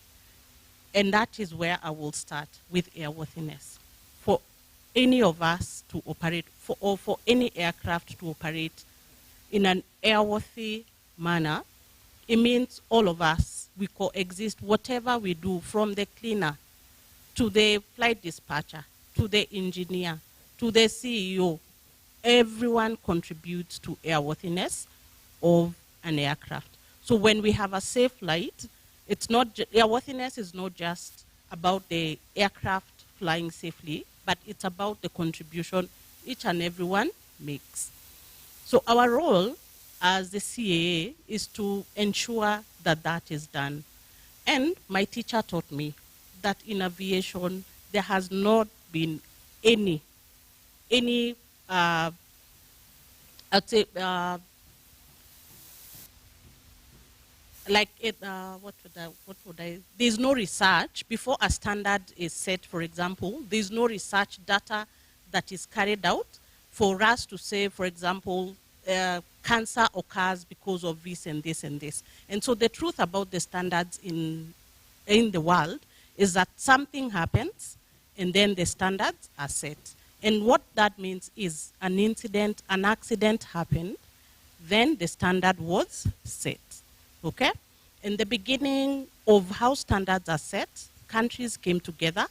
And that is where I will start with airworthiness. For any of us to operate, or for any aircraft to operate in an airworthy manner, it means all of us, we coexist. Whatever we do, from the cleaner to the flight dispatcher, to the engineer, to the CEO, everyone contributes to airworthiness of an aircraft. So when we have a safe flight, it's not airworthiness is not just about the aircraft flying safely, but it's about the contribution each and everyone makes. So our role as the CAA is to ensure that that is done. And my teacher taught me that in aviation, there has not been any I'd say, there's no research before a standard is set, for example, there's no research data that is carried out for us to say, for example, cancer occurs because of this and this and this. And so the truth about the standards in the world is that something happens and then the standards are set. And what that means is an accident happened, then the standard was set, okay? In the beginning of how standards are set, countries came together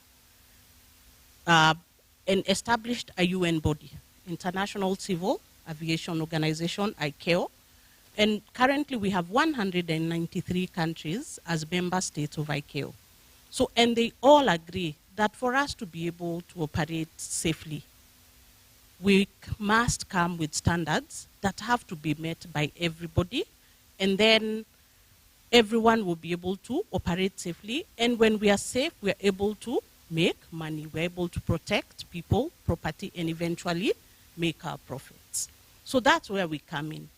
and established a UN body, International Civil Aviation Organization, ICAO. And currently we have 193 countries as member states of ICAO. So, and they all agree that for us to be able to operate safely, we must come with standards that have to be met by everybody, and then everyone will be able to operate safely. And when we are safe, we are able to make money. We're able to protect people, property, and eventually make our profits. So that's where we come in.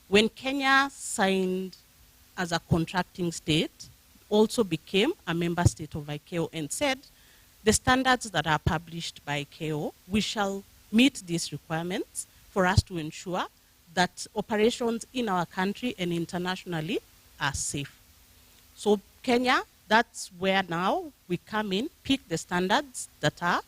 When Kenya signed as a contracting state, also became a member state of ICAO and said, the standards that are published by ICAO, we shall meet these requirements for us to ensure that operations in our country and internationally are safe. So Kenya, that's where now we come in, pick the standards that are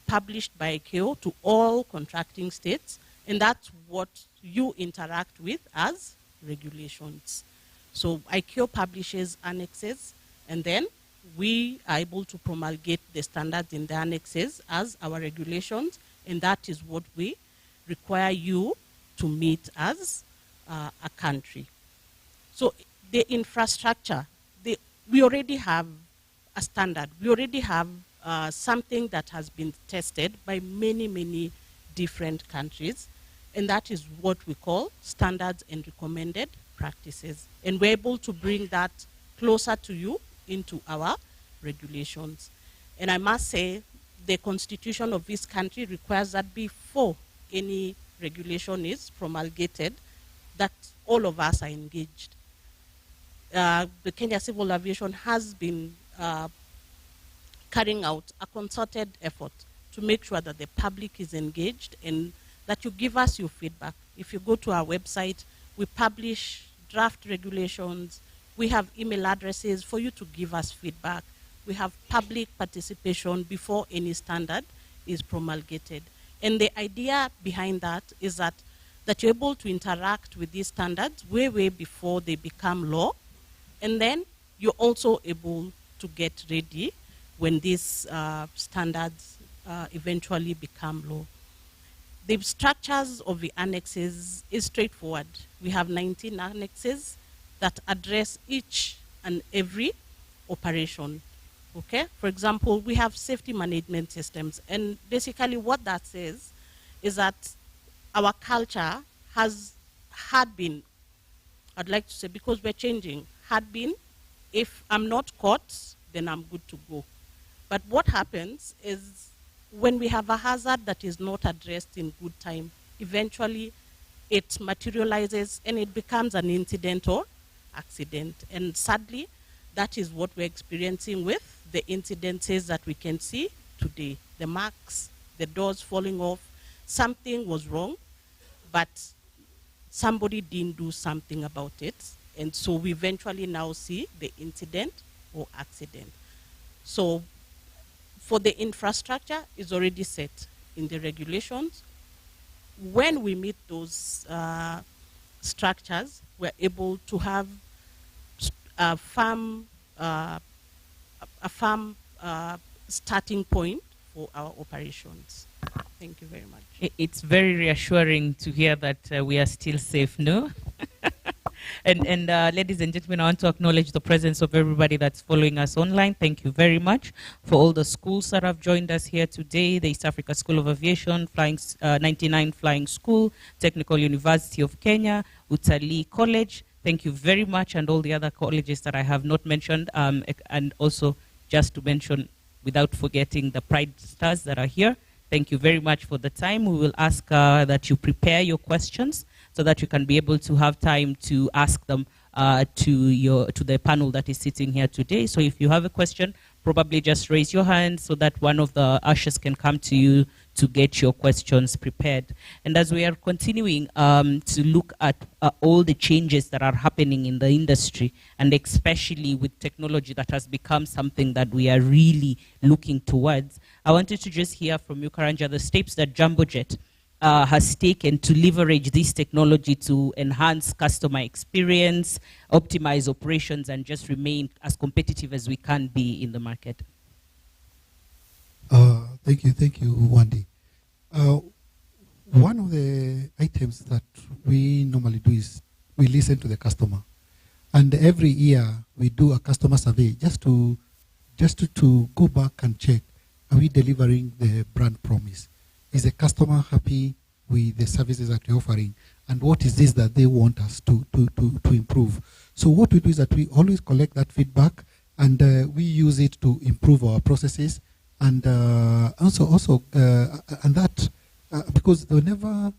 published by ICAO to all contracting states, and that's what you interact with as regulations. So ICAO publishes annexes, and then we are able to promulgate the standards in the annexes as our regulations, and that is what we require you to meet as a country. So the infrastructure, we already have a standard. We already have something that has been tested by many, many different countries, and that is what we call standards and recommended practices. And we're able to bring that closer to you into our regulations. And I must say, the constitution of this country requires that before any regulation is promulgated, that all of us are engaged. The Kenya Civil Aviation has been carrying out a concerted effort to make sure that the public is engaged and that you give us your feedback. If you go to our website, we publish draft regulations. We have email addresses for you to give us feedback. We have public participation before any standard is promulgated. And the idea behind that is that you're able to interact with these standards way, way before they become law. And then you're also able to get ready when these standards eventually become law. The structures of the annexes is straightforward. We have 19 annexes that address each and every operation. Okay? For example, we have safety management systems, and basically what that says is that our culture had been, I'd like to say, because we're changing, had been, if I'm not caught, then I'm good to go. But what happens is when we have a hazard that is not addressed in good time, eventually it materializes and it becomes an incident or accident. And sadly, that is what we're experiencing with the incidences that we can see today. The marks, the doors falling off, something was wrong, but somebody didn't do something about it. And so we eventually now see the incident or accident. So for the infrastructure is already set in the regulations. When we meet those structures, we're able to have a firm starting point for our operations. Thank you very much. It's very reassuring to hear that we are still safe, no? And ladies and gentlemen, I want to acknowledge the presence of everybody that's following us online. Thank you very much for all the schools that have joined us here today. The East Africa School of Aviation, 99 Flying School, Technical University of Kenya, Utalii College. Thank you very much, and all the other colleges that I have not mentioned. And also, just to mention, without forgetting the Pride Stars that are here. Thank you very much for the time. We will ask that you prepare your questions so that you can be able to have time to ask them to the panel that is sitting here today. So if you have a question, probably just raise your hand so that one of the ushers can come to you to get your questions prepared. And as we are continuing to look at all the changes that are happening in the industry, and especially with technology that has become something that we are really looking towards, I wanted to just hear from you, Karanja, the steps that Jambojet has taken to leverage this technology to enhance customer experience, optimize operations, and just remain as competitive as we can be in the market. Thank you, Wendy. One of the items that we normally do is we listen to the customer, and every year we do a customer survey just to go back and check: are we delivering the brand promise? Is the customer happy with the services that we're offering? And what is this that they want us to improve? So what we do is that we always collect that feedback, and we use it to improve our processes. And because whenever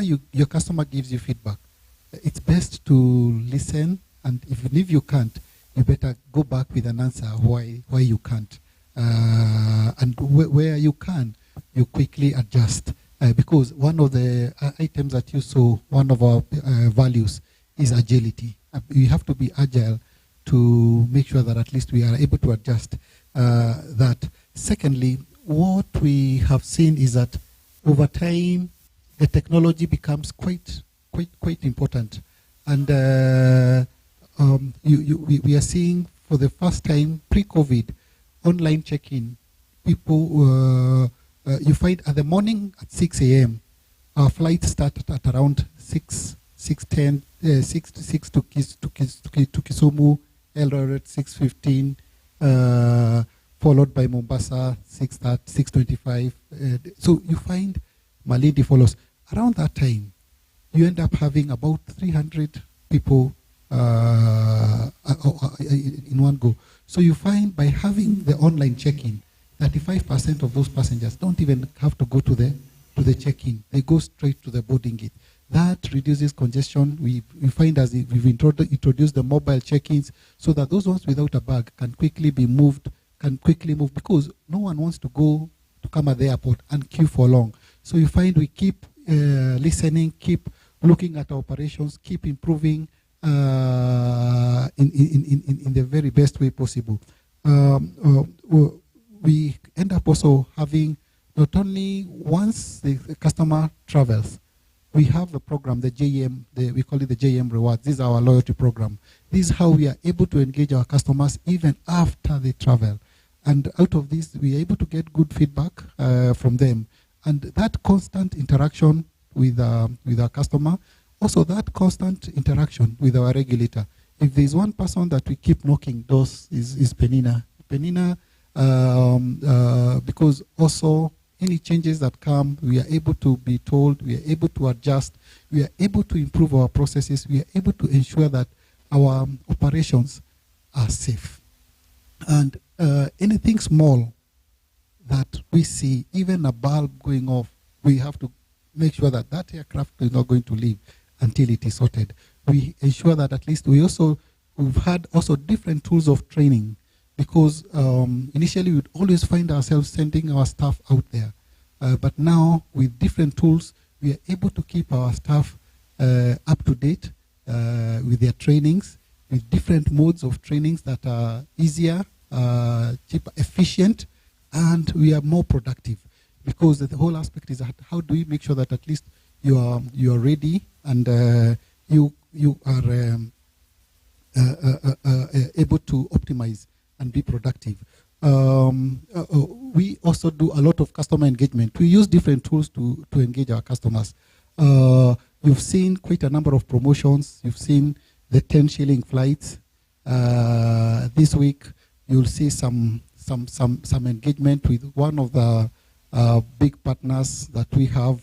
your customer gives you feedback, it's best to listen. And if you can't, you better go back with an answer why you can't. And where you can, you quickly adjust. Because one of the items that you saw, one of our values is agility. We have to be agile to make sure that at least we are able to adjust that. Secondly, what we have seen is that over time, the technology becomes quite important. And we are seeing for the first time, pre-COVID, online check-in. People, you find at the morning at 6 a.m., our flights start at around 6:10, 6 to Kisumu, Eldoret 6:15, followed by Mombasa 6:25. So you find Malindi follows. Around that time, you end up having about 300 people in one go. So you find by having the online check-in, 35% of those passengers don't even have to go to the check-in. They go straight to the boarding gate. That reduces congestion. We find as we've introduced the mobile check-ins so that those ones without a bag can quickly move because no one wants to come at the airport and queue for long. So you find we keep listening, keep looking at our operations, keep improving in the very best way possible. We end up also having not only once the customer travels, we have a program, the JM, we call it the JM Rewards. This is our loyalty program. This is how we are able to engage our customers even after they travel. And out of this, we are able to get good feedback from them. And that constant interaction with our customer, also that constant interaction with our regulator. If there's one person that we keep knocking doors is Penina. Penina, because also any changes that come, we are able to be told, we are able to adjust, we are able to improve our processes, we are able to ensure that our operations are safe. And anything small that we see, even a bulb going off, we have to make sure that that aircraft is not going to leave until it is sorted. We ensure that at least we've had also different tools of training, because initially we'd always find ourselves sending our staff out there. But now with different tools, we are able to keep our staff up to date with their trainings, with different modes of trainings that are easier, cheaper, efficient, and we are more productive. Because the whole aspect is that how do we make sure that at least you are ready and you are able to optimize and be productive. We also do a lot of customer engagement. We use different tools to engage our customers. You've seen quite a number of promotions. You've seen the 10 shilling flights. This week, you'll see some engagement with one of the big partners that we have.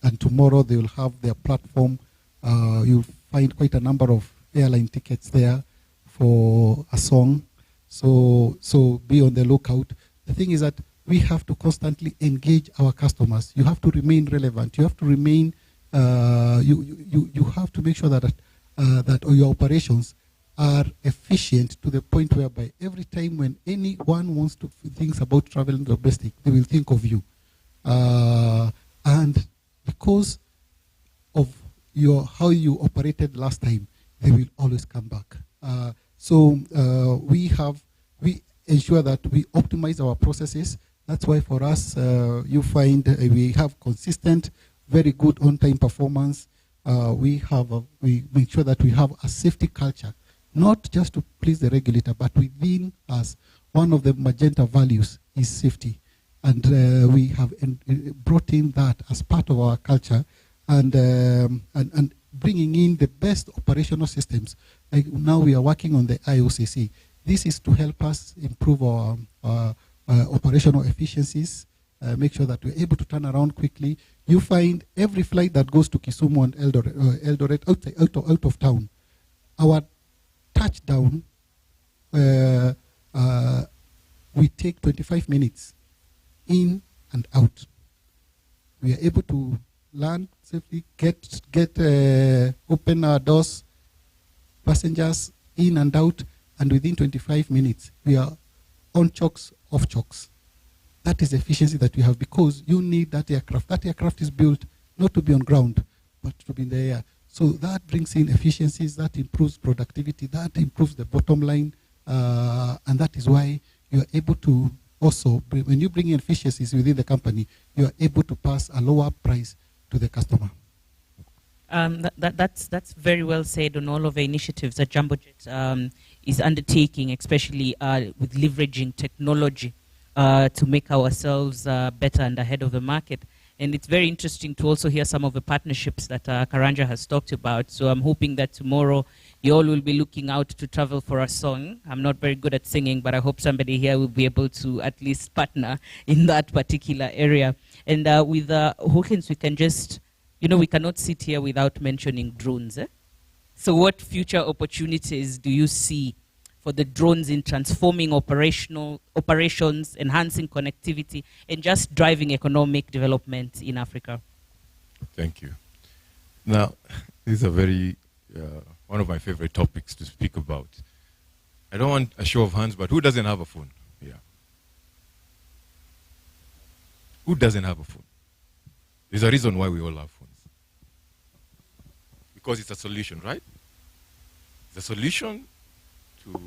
And tomorrow they will have their platform. You'll find quite a number of airline tickets there for a song. So be on the lookout. The thing is that we have to constantly engage our customers. You have to remain relevant. You have to remain. You have to make sure that your operations are efficient to the point whereby every time when anyone wants to think about travel domestic, they will think of you. And because of how you operated last time, they will always come back. So we ensure that we optimize our processes. That's why for us, you find we have consistent, very good on-time performance. We make sure that we have a safety culture, not just to please the regulator, but within us, one of the magenta values is safety. And we have brought in that as part of our culture, and bringing in the best operational systems. Like now we are working on the IOCC. This is to help us improve our operational efficiencies, make sure that we're able to turn around quickly. You find every flight that goes to Kisumu and Eldoret out of town, our touchdown, we take 25 minutes in and out. We are able to land safely, open our doors, passengers in and out, and within 25 minutes, we are on chocks, off chocks. That is efficiency that we have because you need that aircraft. That aircraft is built not to be on ground, but to be in the air. So that brings in efficiencies, that improves productivity, that improves the bottom line, and that is why you are able to also, when you bring in efficiencies within the company, you are able to pass a lower price to the customer. That's very well said on all of the initiatives that Jambojet is undertaking, especially with leveraging technology to make ourselves better and ahead of the market. And it's very interesting to also hear some of the partnerships that Karanja has talked about. So I'm hoping that tomorrow you all will be looking out to travel for a song. I'm not very good at singing, but I hope somebody here will be able to at least partner in that particular area. And with Hawkins, we can just, we cannot sit here without mentioning drones. So what future opportunities do you see for the drones in transforming operations, enhancing connectivity, and just driving economic development in Africa? Thank you. Now, this is a very, one of my favorite topics to speak about. I don't want a show of hands, but who doesn't have a phone? Yeah. Who doesn't have a phone? There's a reason why we all have phones. Because it's a solution, right? It's a solution to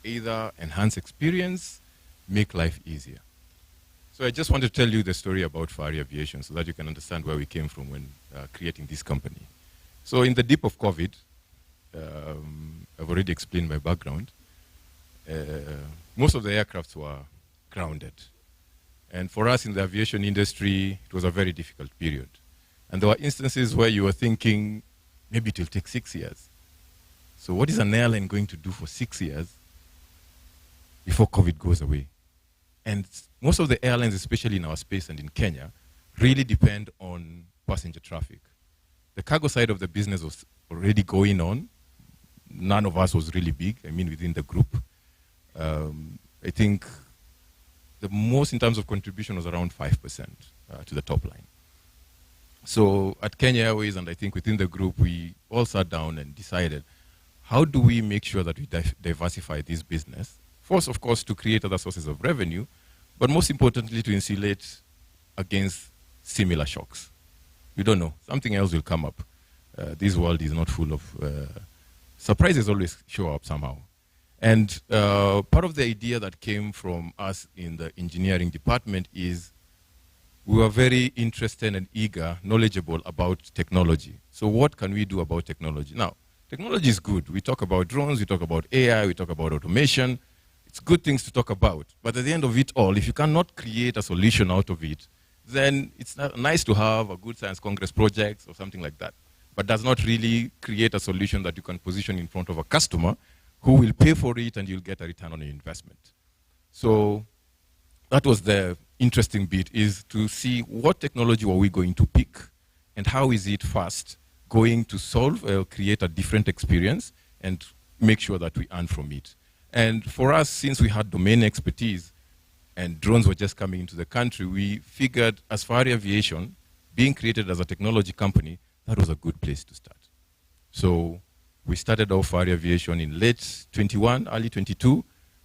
either enhance experience, make life easier. So I just want to tell you the story about Fari Aviation so that you can understand where we came from when creating this company. So in the dip of COVID, I've already explained my background. Most of the aircrafts were grounded. And for us in the aviation industry, it was a very difficult period. And there were instances where you were thinking, maybe it will take 6 years. So what is an airline going to do for 6 years before COVID goes away? And most of the airlines, especially in our space and in Kenya, really depend on passenger traffic. The cargo side of the business was already going on. None of us was really big, within the group. I think the most in terms of contribution was around 5% to the top line. So at Kenya Airways, and I think within the group, we all sat down and decided, how do we make sure that we diversify this business? First, of course, to create other sources of revenue, but most importantly, to insulate against similar shocks. You don't know. Something else will come up. This world is not full of surprises always show up somehow. And part of the idea that came from us in the engineering department is we were very interested and eager, knowledgeable about technology. So what can we do about technology? Now, technology is good. We talk about drones, we talk about AI, we talk about automation. It's good things to talk about. But at the end of it all, if you cannot create a solution out of it, then it's nice to have a good science congress project or something like that. But does not really create a solution that you can position in front of a customer who will pay for it and you'll get a return on your investment. So that was the interesting bit, is to see what technology were we going to pick and how is it first going to solve or create a different experience and make sure that we earn from it. And for us, since we had domain expertise and drones were just coming into the country, we figured as Fari Aviation, being created as a technology company, that was a good place to start. So We started off for Aviation in late 21, early 22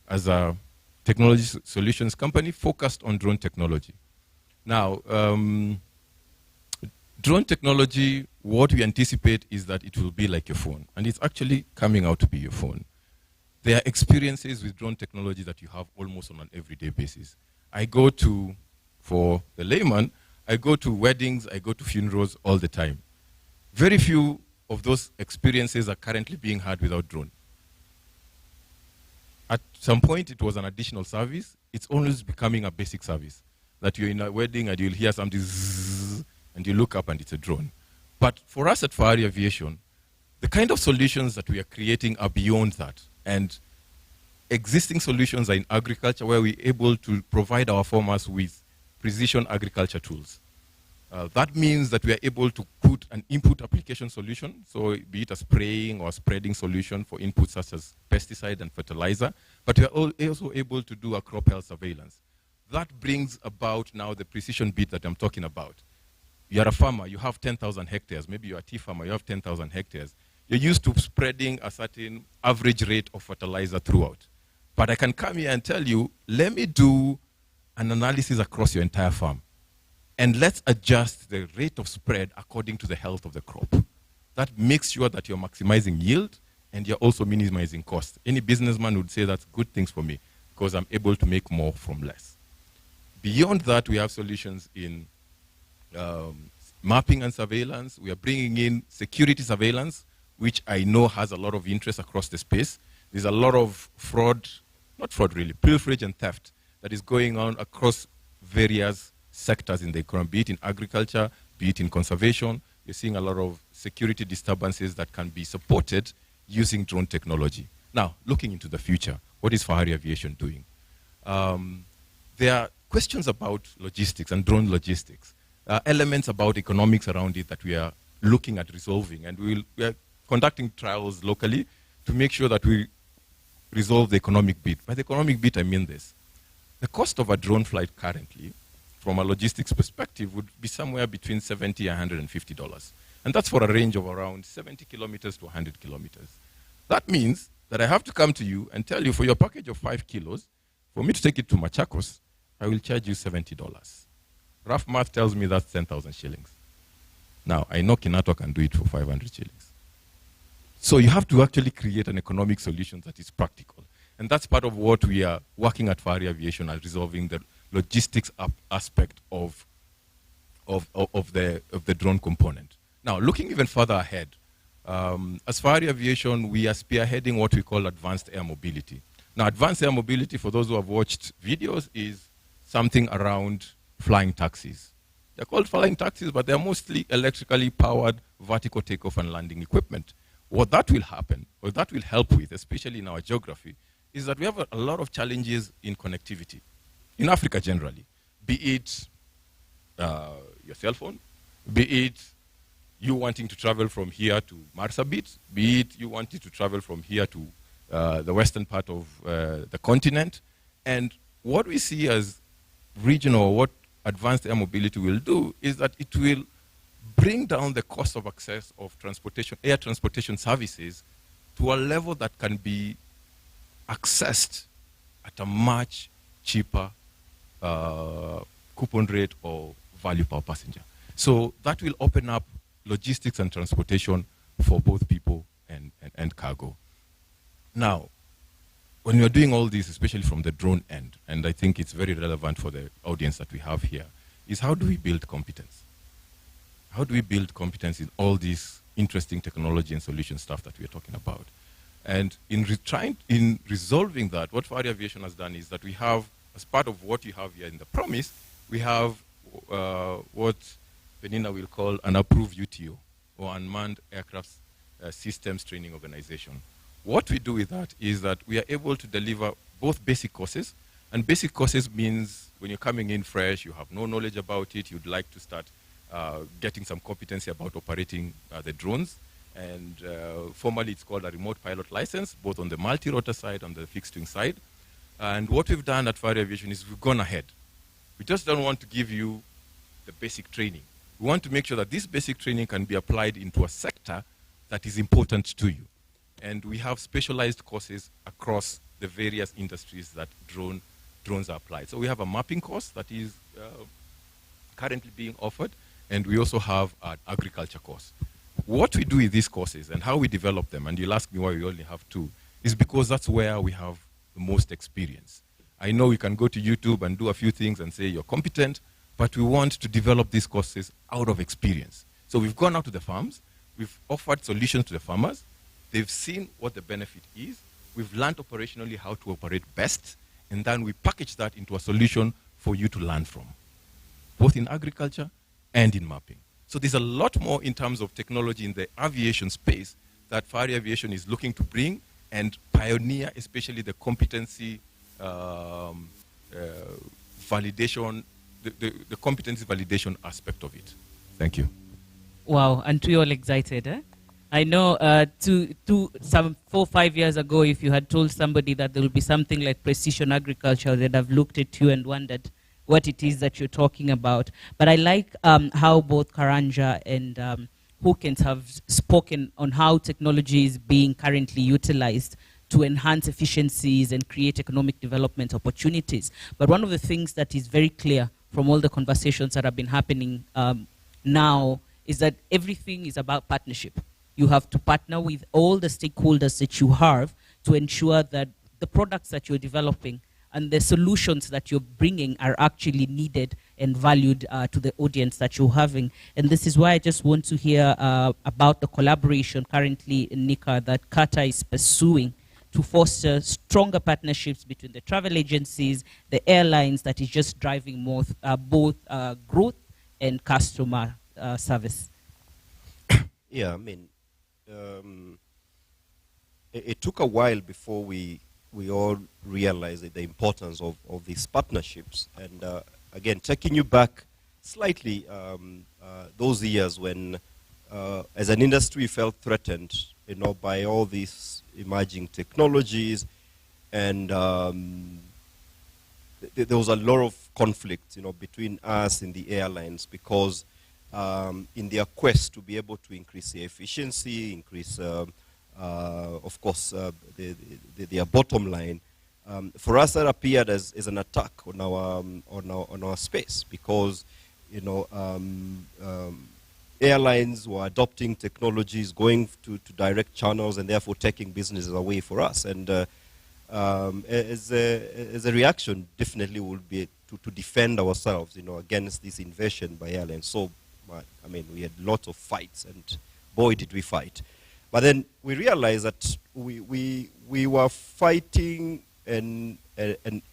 as a technology solutions company focused on drone technology. Now, drone technology, what we anticipate is that it will be like your phone, and it's actually coming out to be your phone. There are experiences with drone technology that you have almost on an everyday basis. I go to, for the layman, I go to weddings, I go to funerals all the time. Very few of those experiences are currently being had without drone. At some point, it was an additional service. It's always becoming a basic service. That you're in a wedding and you'll hear something zzz, and you look up and it's a drone. But for us at Fahari Aviation, the kind of solutions that we are creating are beyond that. And existing solutions are in agriculture where we're able to provide our farmers with precision agriculture tools. That means that we are able to put an input application solution, so be it a spraying or spreading solution for inputs such as pesticide and fertilizer, but we are also able to do a crop health surveillance. That brings about now the precision bit that I'm talking about. You're a farmer, you have 10,000 hectares, maybe you're a tea farmer, you have 10,000 hectares. You're used to spreading a certain average rate of fertilizer throughout. But I can come here and tell you, let me do an analysis across your entire farm. And let's adjust the rate of spread according to the health of the crop. That makes sure that you're maximizing yield and you're also minimizing cost. Any businessman would say that's good things for me because I'm able to make more from less. Beyond that, we have solutions in mapping and surveillance. We are bringing in security surveillance, which I know has a lot of interest across the space. There's a lot of fraud, not fraud really, pilferage and theft that is going on across various sectors in the economy, be it in agriculture, be it in conservation. You're seeing a lot of security disturbances that can be supported using drone technology. Now, looking into the future, what is Fahari Aviation doing? There are questions about logistics and drone logistics, elements about economics around it that we are looking at resolving, and we are conducting trials locally to make sure that we resolve the economic bit. By the economic bit, I mean this. The cost of a drone flight currently, from a logistics perspective, would be somewhere between $70 and $150. And that's for a range of around 70 kilometers to 100 kilometers. That means that I have to come to you and tell you for your package of 5 kilos, for me to take it to Machakos, I will charge you $70. Rough math tells me that's 10,000 shillings. Now, I know Kinato can do it for 500 shillings. So you have to actually create an economic solution that is practical. And that's part of what we are working at Fahari Aviation at, resolving the logistics aspect of the drone component. Now, looking even further ahead, as Fahari Aviation, we are spearheading what we call advanced air mobility. Now, advanced air mobility, for those who have watched videos, is something around flying taxis. They're called flying taxis, but they're mostly electrically powered vertical takeoff and landing equipment. What that will happen, or that will help with, especially in our geography, is that we have a lot of challenges in connectivity. In Africa generally, be it your cell phone, be it you wanting to travel from here to Marsabit, be it you wanting to travel from here to the western part of the continent. And what we see as regional, what advanced air mobility will do is that it will bring down the cost of access of transportation, air transportation services to a level that can be accessed at a much cheaper coupon rate or value per passenger. So that will open up logistics and transportation for both people and cargo. Now, when we're doing all this, especially from the drone end, and I think it's very relevant for the audience that we have here, is how do we build competence? How do we build competence in all this interesting technology and solution stuff that we're talking about? And in resolving that, what Fahari Aviation has done is that we have, as part of what you have here in the promise, we have what Penina will call an approved UTO, or Unmanned Aircraft Systems Training Organization. What we do with that is that we are able to deliver both basic courses, and basic courses means when you're coming in fresh, you have no knowledge about it, you'd like to start getting some competency about operating the drones. And formally it's called a remote pilot license, both on the multi-rotor side and the fixed wing side. And what we've done at Fahari Aviation is we've gone ahead. We just don't want to give you the basic training. We want to make sure that this basic training can be applied into a sector that is important to you. And we have specialized courses across the various industries that drones are applied. So we have a mapping course that is currently being offered, and we also have an agriculture course. What we do with these courses and how we develop them, and you'll ask me why we only have 2, is because that's where we have the most experience. I know we can go to YouTube and do a few things and say you're competent, but we want to develop these courses out of experience. So we've gone out to the farms, we've offered solutions to the farmers, they've seen what the benefit is, we've learned operationally how to operate best, and then we package that into a solution for you to learn from, both in agriculture and in mapping. So there's a lot more in terms of technology in the aviation space that Fari Aviation is looking to bring and pioneer, especially the competency validation, the competency validation aspect of it. Thank you. Wow, and we all excited, eh? I know some 4 or 5 years ago, if you had told somebody that there will be something like precision agriculture, they'd have looked at you and wondered what it is that you're talking about. But I like how both Karanja and Hawkins have spoken on how technology is being currently utilized to enhance efficiencies and create economic development opportunities. But one of the things that is very clear from all the conversations that have been happening now is that everything is about partnership. You have to partner with all the stakeholders that you have to ensure that the products that you're developing and the solutions that you're bringing are actually needed and valued to the audience that you're having. And this is why I just want to hear about the collaboration currently in NICA that Qatar is pursuing to foster stronger partnerships between the travel agencies, the airlines, that is just driving more, both growth and customer service. Yeah, I mean, it took a while before we all realized the importance of these partnerships. And again, taking you back slightly, those years when, as an industry, we felt threatened, by all these emerging technologies, and there was a lot of conflict, between us and the airlines, because in their quest to be able to increase their efficiency, increase, of course, their bottom line, for us that appeared as an attack on our space, because airlines were adopting technologies, going to direct channels, and therefore taking businesses away for us. And as a reaction, definitely would be to defend ourselves, against this invasion by airlines. So, I mean, we had lots of fights, and boy, did we fight. But then we realized that we were fighting an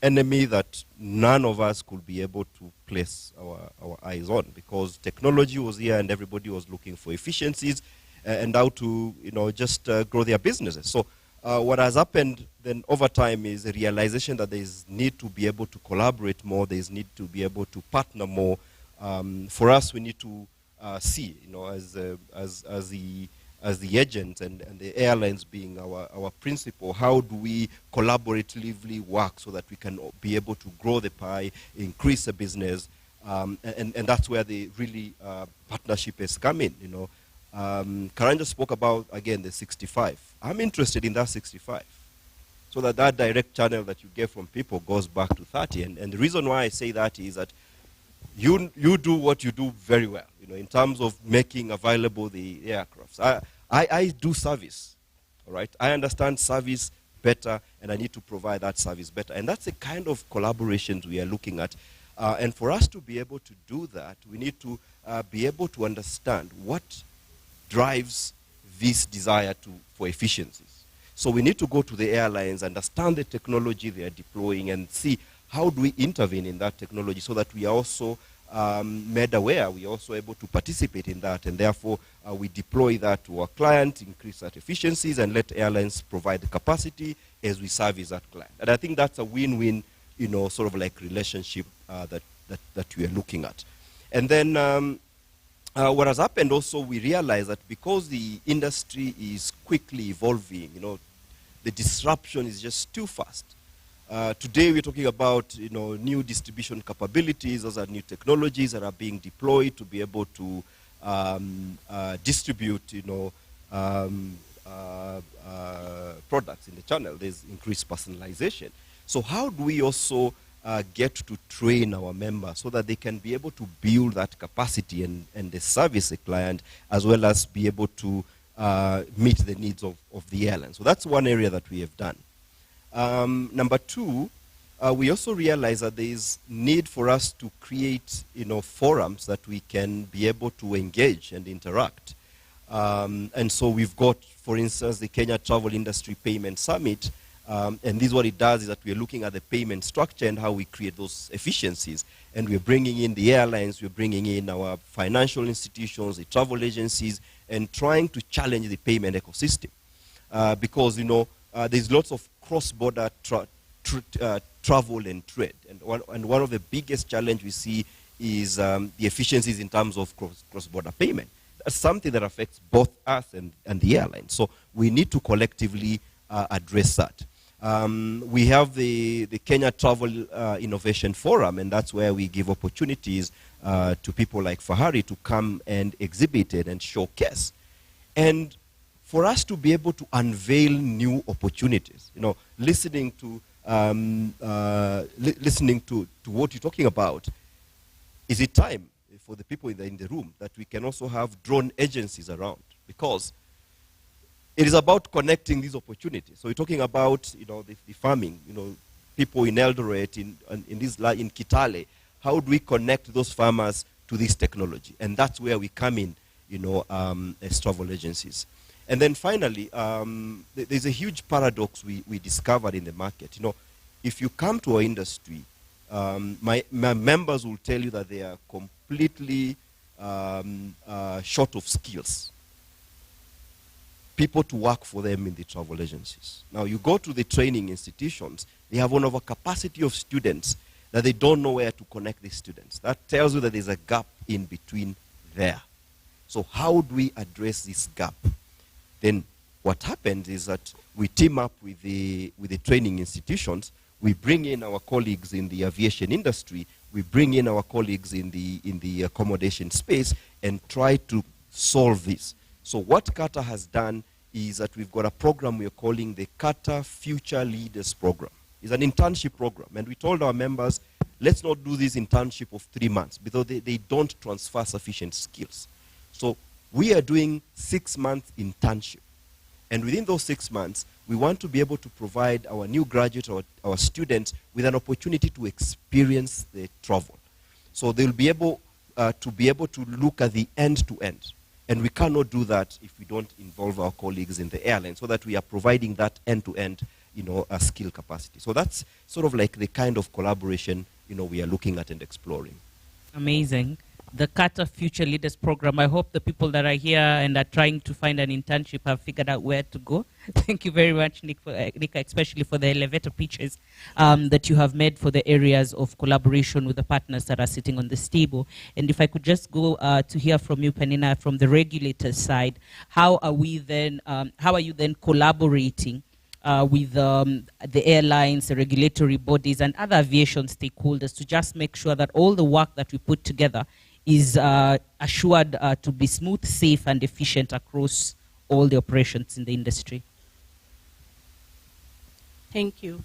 enemy that none of us could be able to place our eyes on, because technology was here and everybody was looking for efficiencies and how to, just grow their businesses. So what has happened then over time is a realization that there is need to be able to collaborate more, there is need to be able to partner more. For us, we need to see, as the agent and the airlines being our principal, how do we collaboratively work so that we can be able to grow the pie, increase the business, and that's where the really partnership has come in. Karanja spoke about, again, the 65. I'm interested in that 65, so that direct channel that you get from people goes back to 30. And the reason why I say that is that you do what you do very well, in terms of making available the aircrafts. I do service, all right? I understand service better, and I need to provide that service better. And that's the kind of collaborations we are looking at. And for us to be able to do that, we need to be able to understand what drives this desire for efficiencies. So we need to go to the airlines, understand the technology they are deploying, and see how do we intervene in that technology so that we are also made aware, we are also able to participate in that, and therefore we deploy that to our client, increase that efficiencies, and let airlines provide the capacity as we service that client. And I think that's a win-win, sort of like relationship that we are looking at. And then what has happened also, we realize that because the industry is quickly evolving, the disruption is just too fast. Today we're talking about new distribution capabilities. Those are new technologies that are being deployed to be able to distribute products in the channel. There's increased personalization. So how do we also get to train our members so that they can be able to build that capacity and the service a client, as well as be able to meet the needs of the airline? So that's one area that we have done. Number two, we also realize that there is need for us to create, forums that we can be able to engage and interact. And so we've got, for instance, the Kenya Travel Industry Payment Summit. And this, what it does is that we're looking at the payment structure and how we create those efficiencies. And we're bringing in the airlines, we're bringing in our financial institutions, the travel agencies, and trying to challenge the payment ecosystem. Because, there's lots of cross-border travel and trade. And one of the biggest challenges we see is the efficiencies in terms of cross-border payment. That's something that affects both us and the airline. So we need to collectively address that. We have the Kenya Travel Innovation Forum, and that's where we give opportunities to people like Fahari to come and exhibit it and showcase. And for us to be able to unveil new opportunities, listening to what you're talking about, is it time for the people in the room that we can also have drone agencies around? Because it is about connecting these opportunities. So we're talking about, the farming, people in Eldoret, in Kitale. How do we connect those farmers to this technology? And that's where we come in, as travel agencies. And then finally, there's a huge paradox we discovered in the market. If you come to our industry, my members will tell you that they are completely short of skills. People to work for them in the travel agencies. Now, you go to the training institutions, they have an overcapacity of students that they don't know where to connect these students. That tells you that there's a gap in between there. So how do we address this gap? Then what happens is that we team up with the training institutions. We bring in our colleagues in the aviation industry. We bring in our colleagues in the accommodation space and try to solve this. So what Kata has done is that we've got a program we're calling the Kata Future Leaders Program. It's an internship program. And we told our members, let's not do this internship of 3 months because they don't transfer sufficient skills. So we are doing 6-month internship. And within those 6 months, we want to be able to provide our new graduates or our students with an opportunity to experience the travel. So they'll be able to look at the end-to-end. And we cannot do that if we don't involve our colleagues in the airline, so that we are providing that end-to-end, a skill capacity. So that's sort of like the kind of collaboration, we are looking at and exploring. Amazing. The Kata Future Leaders Program. I hope the people that are here and are trying to find an internship have figured out where to go. Thank you very much, Nika, especially for the elevator pitches that you have made for the areas of collaboration with the partners that are sitting on this table. And if I could just go to hear from you, Penina, from the regulator side, how are you then collaborating with the airlines, the regulatory bodies, and other aviation stakeholders to just make sure that all the work that we put together is assured to be smooth, safe, and efficient across all the operations in the industry? Thank you.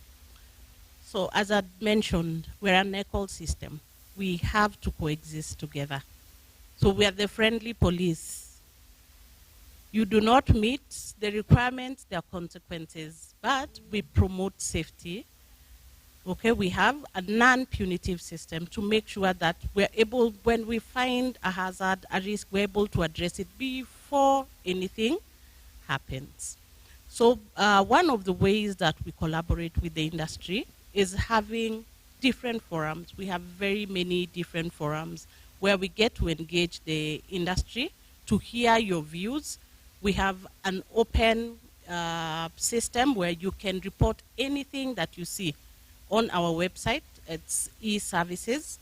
So as I mentioned, we're an ecosystem. We have to coexist together. So we are the friendly police. You do not meet the requirements, there are consequences, but we promote safety. Okay, we have a non-punitive system to make sure that we're able, when we find a hazard, a risk, we're able to address it before anything happens. So one of the ways that we collaborate with the industry is having different forums. We have very many different forums where we get to engage the industry to hear your views. We have an open system where you can report anything that you see on our website. It's e-services.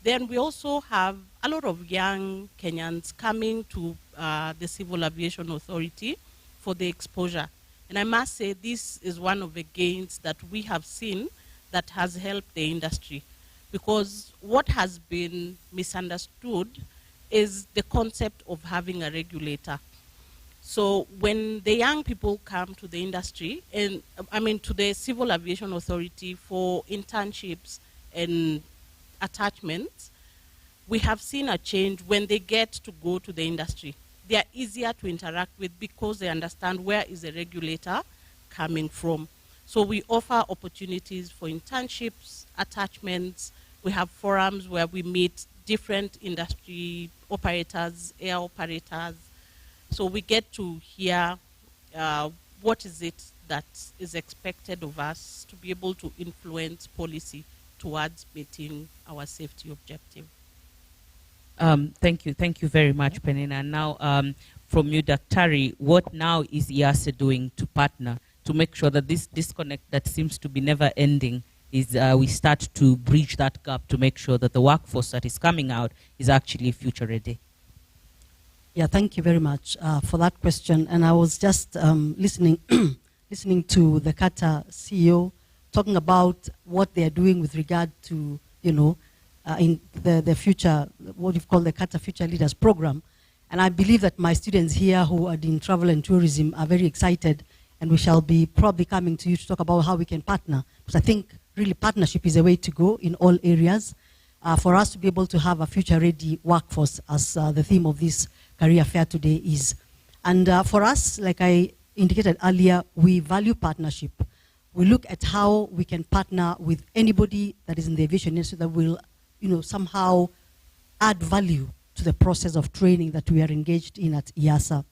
Then we also have a lot of young Kenyans coming to the Civil Aviation Authority for the exposure. And I must say this is one of the gains that we have seen that has helped the industry, because what has been misunderstood is the concept of having a regulator. So when the young people come to the industry, and I mean to the Civil Aviation Authority for internships and attachments, we have seen a change when they get to go to the industry. They are easier to interact with because they understand where is the regulator coming from. So we offer opportunities for internships, attachments. We have forums where we meet different industry operators, air operators. So we get to hear what is it that is expected of us to be able to influence policy towards meeting our safety objective. Thank you very much, Penina. Now, from you, Dr. what now is IASA doing to partner to make sure that this disconnect that seems to be never ending is we start to bridge that gap to make sure that the workforce that is coming out is actually future ready? Yeah, thank you very much for that question. And I was just listening to the CATA CEO talking about what they are doing with regard to, in the future, what we've called the CATA Future Leaders Program. And I believe that my students here who are in travel and tourism are very excited, and we shall be probably coming to you to talk about how we can partner. Because I think really partnership is a way to go in all areas for us to be able to have a future-ready workforce, as the theme of this career fair today is. And for us, like I indicated earlier, we value partnership. We look at how we can partner with anybody that is in the aviation industry that will, somehow add value to the process of training that we are engaged in at IASA.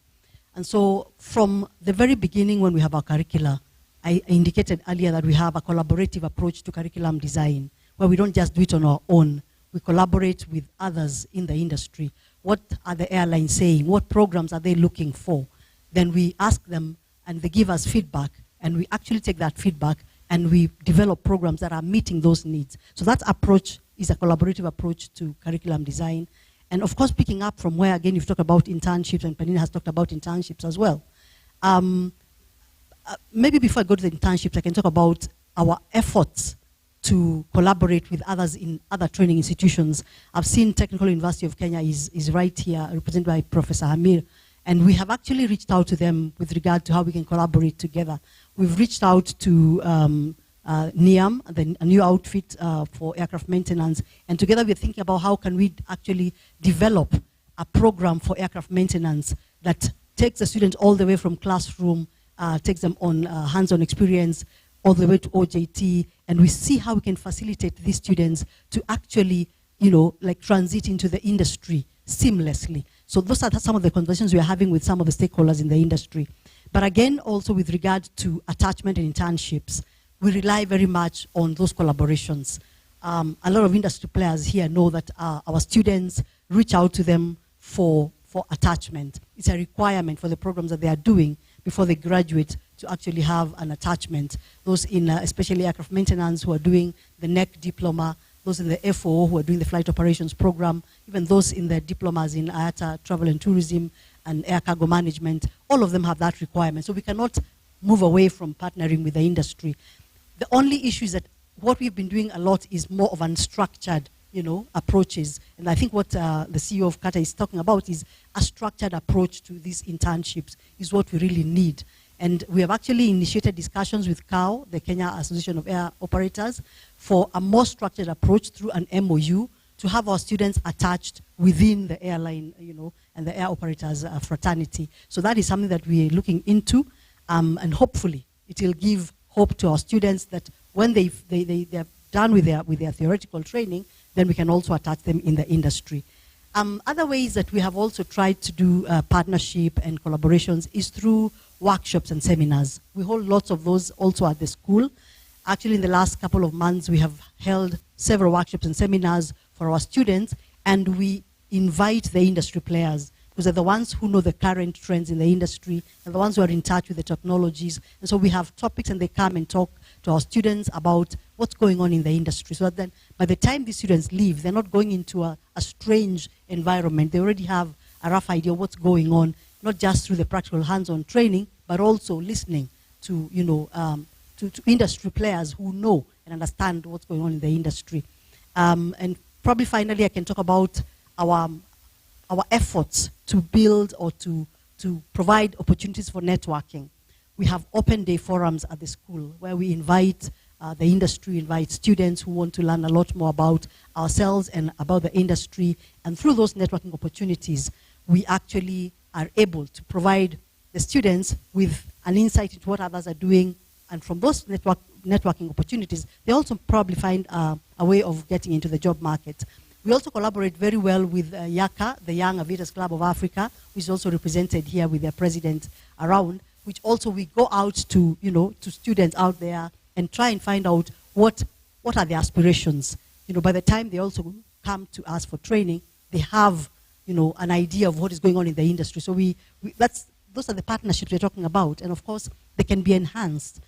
And so from the very beginning when we have our curricula, I indicated earlier that we have a collaborative approach to curriculum design, where we don't just do it on our own. We collaborate with others in the industry. What are the airlines saying? What programs are they looking for? Then we ask them and they give us feedback, and we actually take that feedback and we develop programs that are meeting those needs. So that approach is a collaborative approach to curriculum design. And of course, picking up from where, again, you've talked about internships, and Penina has talked about internships as well. Maybe before I go to the internships, I can talk about our efforts to collaborate with others in other training institutions. I've seen Technical University of Kenya is right here, represented by Professor Hamir, and we have actually reached out to them with regard to how we can collaborate together. We've reached out to NIAM, a new outfit for aircraft maintenance, and together we're thinking about how can we actually develop a program for aircraft maintenance that takes the students all the way from classroom, takes them on hands-on experience, all the way to OJT, and we see how we can facilitate these students to actually, transit into the industry seamlessly. So those are some of the conversations we are having with some of the stakeholders in the industry. But again, also with regard to attachment and internships, we rely very much on those collaborations. A lot of industry players here know that our students reach out to them for attachment. It's a requirement for the programs that they are doing before they graduate to actually have an attachment. Those in especially aircraft maintenance who are doing the NEC diploma, those in the FO who are doing the flight operations program, even those in the diplomas in IATA, travel and tourism, and air cargo management, all of them have that requirement. So we cannot move away from partnering with the industry. The only issue is that what we've been doing a lot is more of unstructured, approaches. And I think what the CEO of CATA is talking about is a structured approach to these internships is what we really need. And we have actually initiated discussions with CAO, the Kenya Association of Air Operators, for a more structured approach through an MOU to have our students attached within the airline, and the air operators fraternity. So that is something that we are looking into, and hopefully it will give hope to our students that when they're done with their theoretical training, then we can also attach them in the industry. Other ways that we have also tried to do partnership and collaborations is through workshops and seminars. We hold lots of those also at the school. Actually, in the last couple of months, we have held several workshops and seminars for our students, and we invite the industry players, because they're the ones who know the current trends in the industry, and the ones who are in touch with the technologies. And so we have topics, and they come and talk to our students about what's going on in the industry, so that then by the time these students leave, they're not going into a strange environment. They already have a rough idea of what's going on, not just through the practical hands-on training, but also listening to, to industry players who know and understand what's going on in the industry. And probably finally, I can talk about our efforts to build or to to provide opportunities for networking. We have open day forums at the school where we invite the industry, invite students who want to learn a lot more about ourselves and about the industry. And through those networking opportunities, we actually are able to provide the students with an insight into what others are doing. And from those networking opportunities, they also probably find a way of getting into the job market. We also collaborate very well with YACA, the Young Aviators Club of Africa, which is also represented here with their president around, which also we go out to, to students out there and try and find out what are their aspirations. By the time they also come to us for training, they have, an idea of what is going on in the industry. So those are the partnerships we're talking about, and of course, they can be enhanced.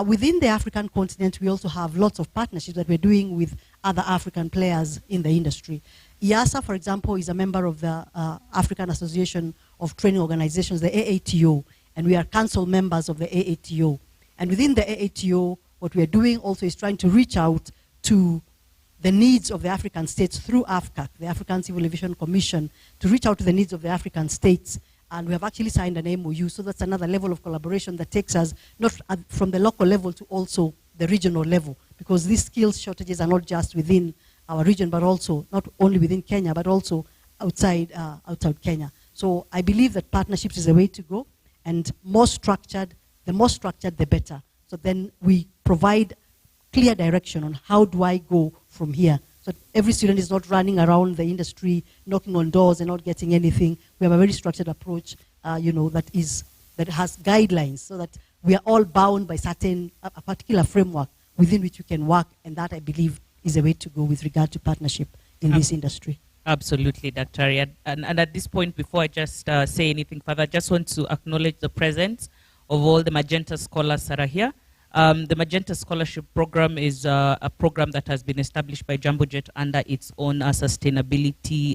Within the African continent, we also have lots of partnerships that we're doing with other African players in the industry. IASA, for example, is a member of the African Association of Training Organizations, the AATO, and we are council members of the AATO. And within the AATO, what we are doing also is trying to reach out to the needs of the African states through AFCAC, the African Civil Aviation Commission, to reach out to the needs of the African states. And we have actually signed an MOU, so that's another level of collaboration that takes us not from the local level to also the regional level, because these skills shortages are not just within our region, but also not only within Kenya, but also outside Kenya. So I believe that partnerships is a way to go, and the more structured, the better. So then we provide clear direction on how do I go from here. So every student is not running around the industry, knocking on doors and not getting anything. We have a very structured approach, that has guidelines, so that we are all bound by a particular framework within which we can work, and that I believe is a way to go with regard to partnership in this industry. Absolutely, Dr. Ariad. And at this point, before I just say anything further, I just want to acknowledge the presence of all the Magenta scholars that are here. The Magenta Scholarship Program is a program that has been established by Jambojet under its own sustainability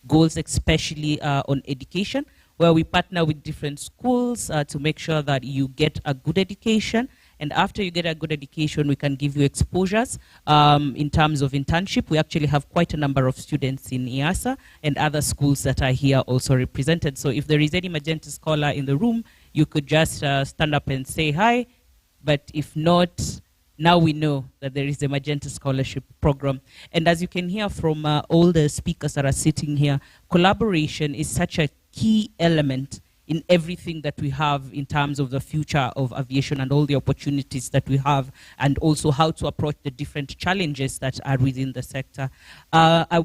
goals, especially on education, where we partner with different schools to make sure that you get a good education. And after you get a good education, we can give you exposures in terms of internship. We actually have quite a number of students in IASA and other schools that are here also represented. So if there is any Magenta scholar in the room, you could just stand up and say hi. But if not, now we know that there is a Magenta Scholarship Program. And as you can hear from all the speakers that are sitting here, collaboration is such a key element in everything that we have in terms of the future of aviation and all the opportunities that we have, and also how to approach the different challenges that are within the sector.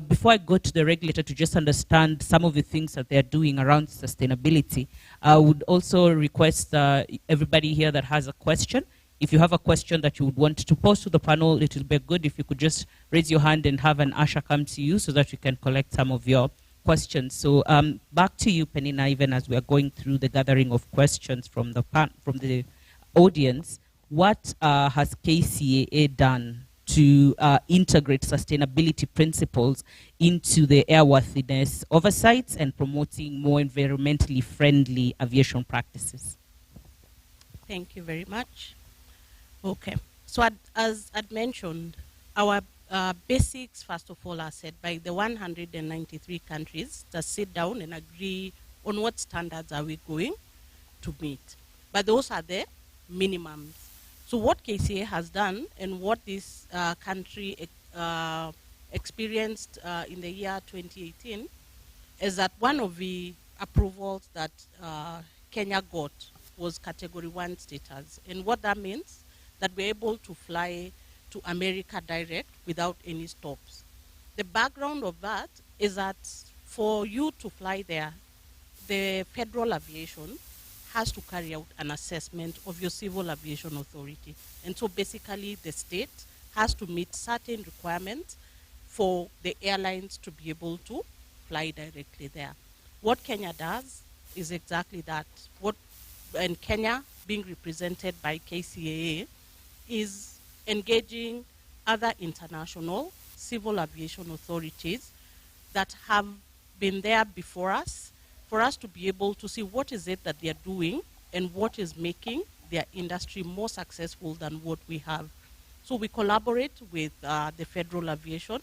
Before I go to the regulator to just understand some of the things that they're doing around sustainability, I would also request everybody here that has a question, if you have a question that you would want to pose to the panel, it would be good if you could just raise your hand and have an usher come to you so that we can collect some of your questions. So back to you, Penina, even as we are going through the gathering of questions from the audience. What has KCAA done to integrate sustainability principles into the airworthiness oversights and promoting more environmentally friendly aviation practices? Thank you very much. Okay, so as I'd mentioned, our basics, first of all, are set by the 193 countries that sit down and agree on what standards are we going to meet. But those are the minimums. So what KCA has done and what this country experienced in the year 2018 is that one of the approvals that Kenya got was Category 1 status. And what that means, that we're able to fly to America direct without any stops. The background of that is that for you to fly there, the Federal Aviation has to carry out an assessment of your Civil Aviation Authority. And so basically the state has to meet certain requirements for the airlines to be able to fly directly there. What Kenya does is exactly that. And Kenya, being represented by KCAA, is engaging other international civil aviation authorities that have been there before us, for us to be able to see what is it that they are doing and what is making their industry more successful than what we have. So we collaborate with the Federal Aviation.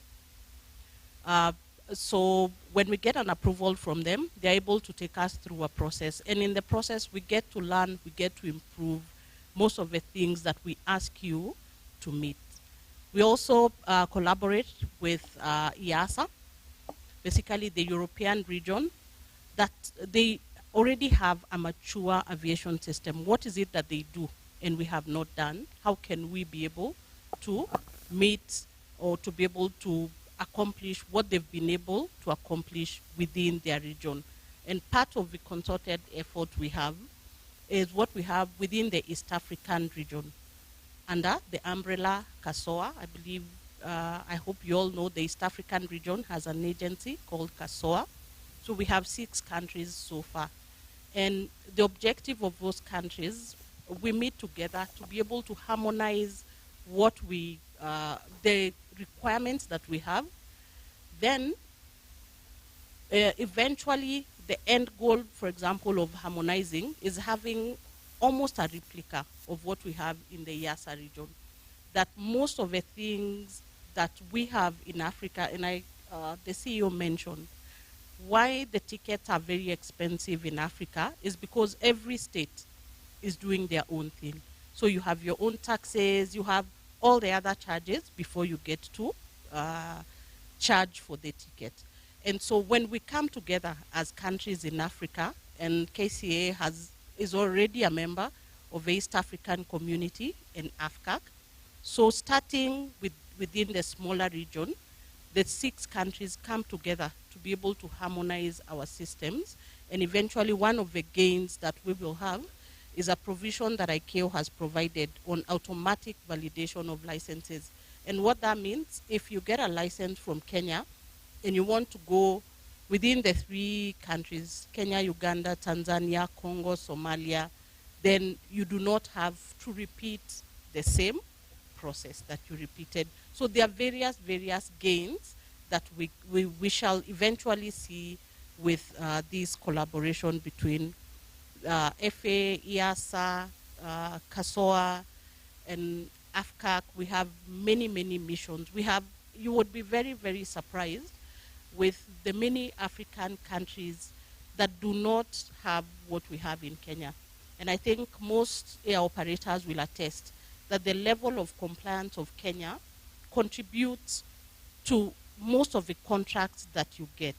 So when we get an approval from them, they're able to take us through a process. And in the process, we get to learn, we get to improve most of the things that we ask you to meet. We also collaborate with EASA, basically the European region, that they already have a mature aviation system. What is it that they do and we have not done? How can we be able to meet or to be able to accomplish what they've been able to accomplish within their region? And part of the concerted effort we have is what we have within the East African region. Under the umbrella CASOA, I believe, I hope you all know the East African region has an agency called CASOA. So we have 6 countries so far. And the objective of those countries, we meet together to be able to harmonize what we, the requirements that we have. Then eventually the end goal, for example, of harmonizing is having almost a replica of what we have in the EASA region. That most of the things that we have in Africa, and the CEO mentioned, why the tickets are very expensive in Africa is because every state is doing their own thing. So you have your own taxes, you have all the other charges before you get to charge for the ticket. And so when we come together as countries in Africa, and KCA is already a member of the East African community in AFCAC, so starting within the smaller region, the 6 countries come together to be able to harmonize our systems. And eventually one of the gains that we will have is a provision that ICAO has provided on automatic validation of licenses. And what that means, if you get a license from Kenya and you want to go within the 3 countries, Kenya, Uganda, Tanzania, Congo, Somalia, then you do not have to repeat the same process that you repeated. So there are various gains that we shall eventually see with this collaboration between FA, EASA, CASOA, and AFCAC. We have many missions. You would be very surprised with the many African countries that do not have what we have in Kenya. And I think most air operators will attest that the level of compliance of Kenya contributes to most of the contracts that you get,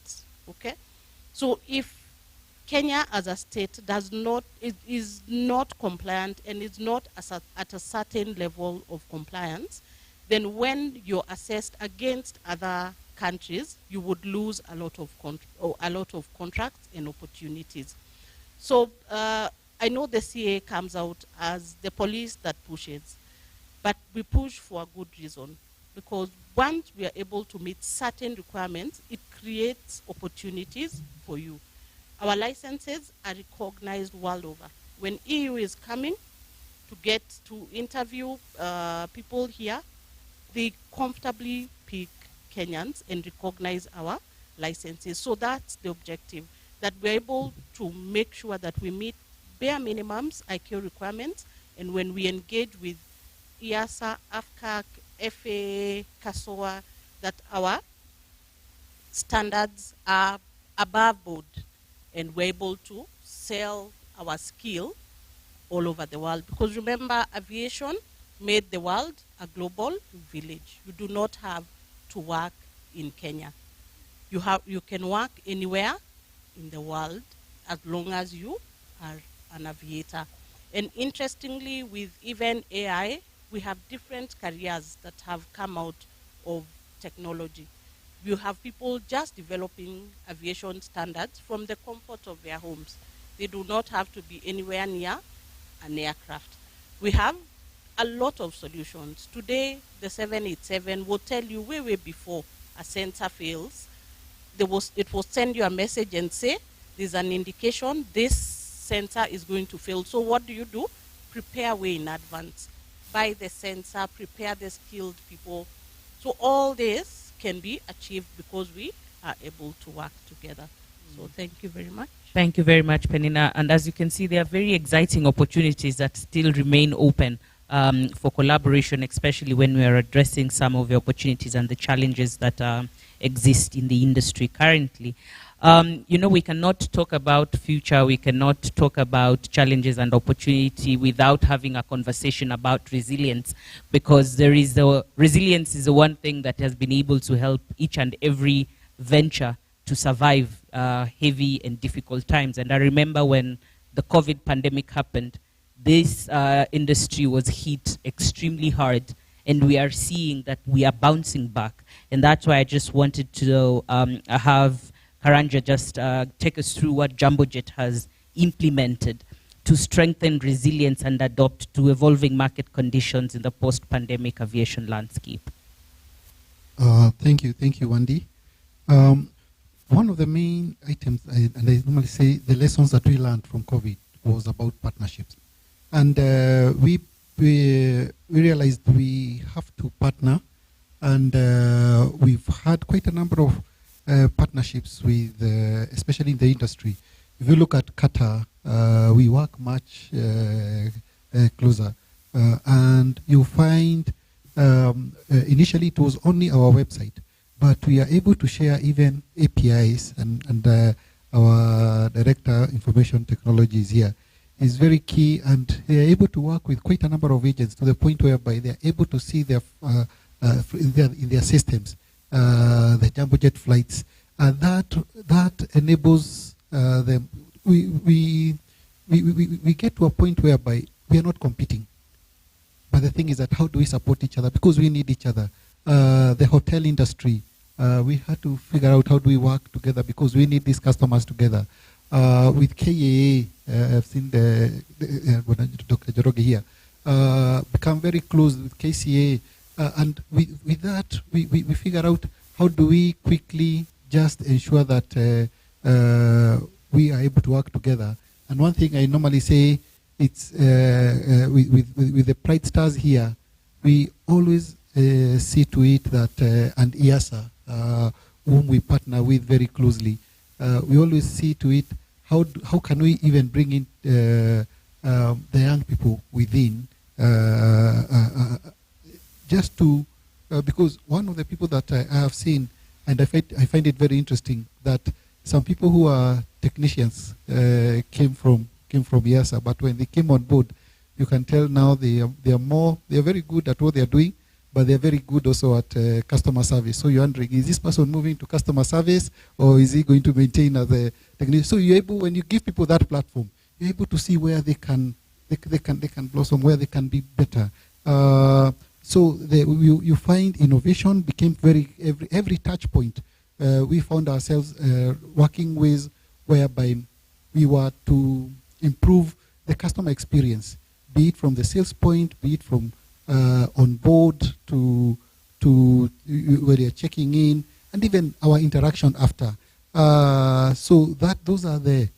okay? So if Kenya as a state is not compliant and is not at a certain level of compliance, then when you're assessed against other countries, you would lose a lot of contracts and opportunities. So I know the CA comes out as the police that pushes, but we push for a good reason, because once we are able to meet certain requirements, it creates opportunities for you. Our licenses are recognized world over. When EU is coming to get to interview people here, they comfortably pick Kenyans and recognize our licenses. So that's the objective, that we're able to make sure that we meet bare minimums, ICAO requirements, and when we engage with EASA, AFCAC, FAA, CASOA, that our standards are above board and we're able to sell our skill all over the world. Because remember, aviation made the world a global village. You do not have to work in Kenya. You can work anywhere in the world as long as you are an aviator. And interestingly, with even AI, we have different careers that have come out of technology. You have people just developing aviation standards from the comfort of their homes. They do not have to be anywhere near an aircraft. We have a lot of solutions. Today, the 787 will tell you way before a sensor fails. It will send you a message and say, there's an indication this sensor is going to fail. So what do? Prepare way in advance. Buy the sensor, prepare the skilled people. So all this can be achieved because we are able to work together. So thank you very much. Thank you very much, Penina. And as you can see, there are very exciting opportunities that still remain open for collaboration, especially when we are addressing some of the opportunities and the challenges that exist in the industry currently. You know, we cannot talk about future, we cannot talk about challenges and opportunity without having a conversation about resilience, because resilience is the one thing that has been able to help each and every venture to survive heavy and difficult times. And I remember when the COVID pandemic happened, this industry was hit extremely hard, and we are seeing that we are bouncing back. And that's why I just wanted to have Karanja just take us through what Jambojet has implemented to strengthen resilience and adapt to evolving market conditions in the post-pandemic aviation landscape. Thank you, Wendy. One of the main items, and I normally say the lessons that we learned from COVID was about partnerships. And we realized we have to partner, and we've had quite a number of partnerships with, especially in the industry. If you look at Qatar, we work much closer. And you find, initially it was only our website, but we are able to share even APIs, and our Director Information Technology is here. Is very key, and they are able to work with quite a number of agents to the point whereby they are able to see their in their systems the Jambojet flights. That enables them. We get to a point whereby we are not competing. But the thing is that how do we support each other? Because we need each other. The hotel industry, we had to figure out how do we work together because we need these customers together. With KAA, I've seen Dr. Joroge here, become very close with KCA. And with that, we figure out how do we quickly just ensure that we are able to work together. And one thing I normally say, it's with the Pride Stars here, we always see to it that, and IASA, whom we partner with very closely, we always see to it how can we even bring in the young people within, just to because one of the people that I have seen, and I find it very interesting that some people who are technicians came from IASA, but when they came on board, you can tell now they are very good at what they are doing, but they're very good also at customer service. So you're wondering, is this person moving to customer service, or is he going to maintain as a technician? So you're able, when you give people that platform, you're able to see where they can blossom, where they can be better. So you find innovation became every touch point. We found ourselves working with whereby we were to improve the customer experience, be it from the sales point, be it from on board to where you're checking in, and even our interaction after. So those are the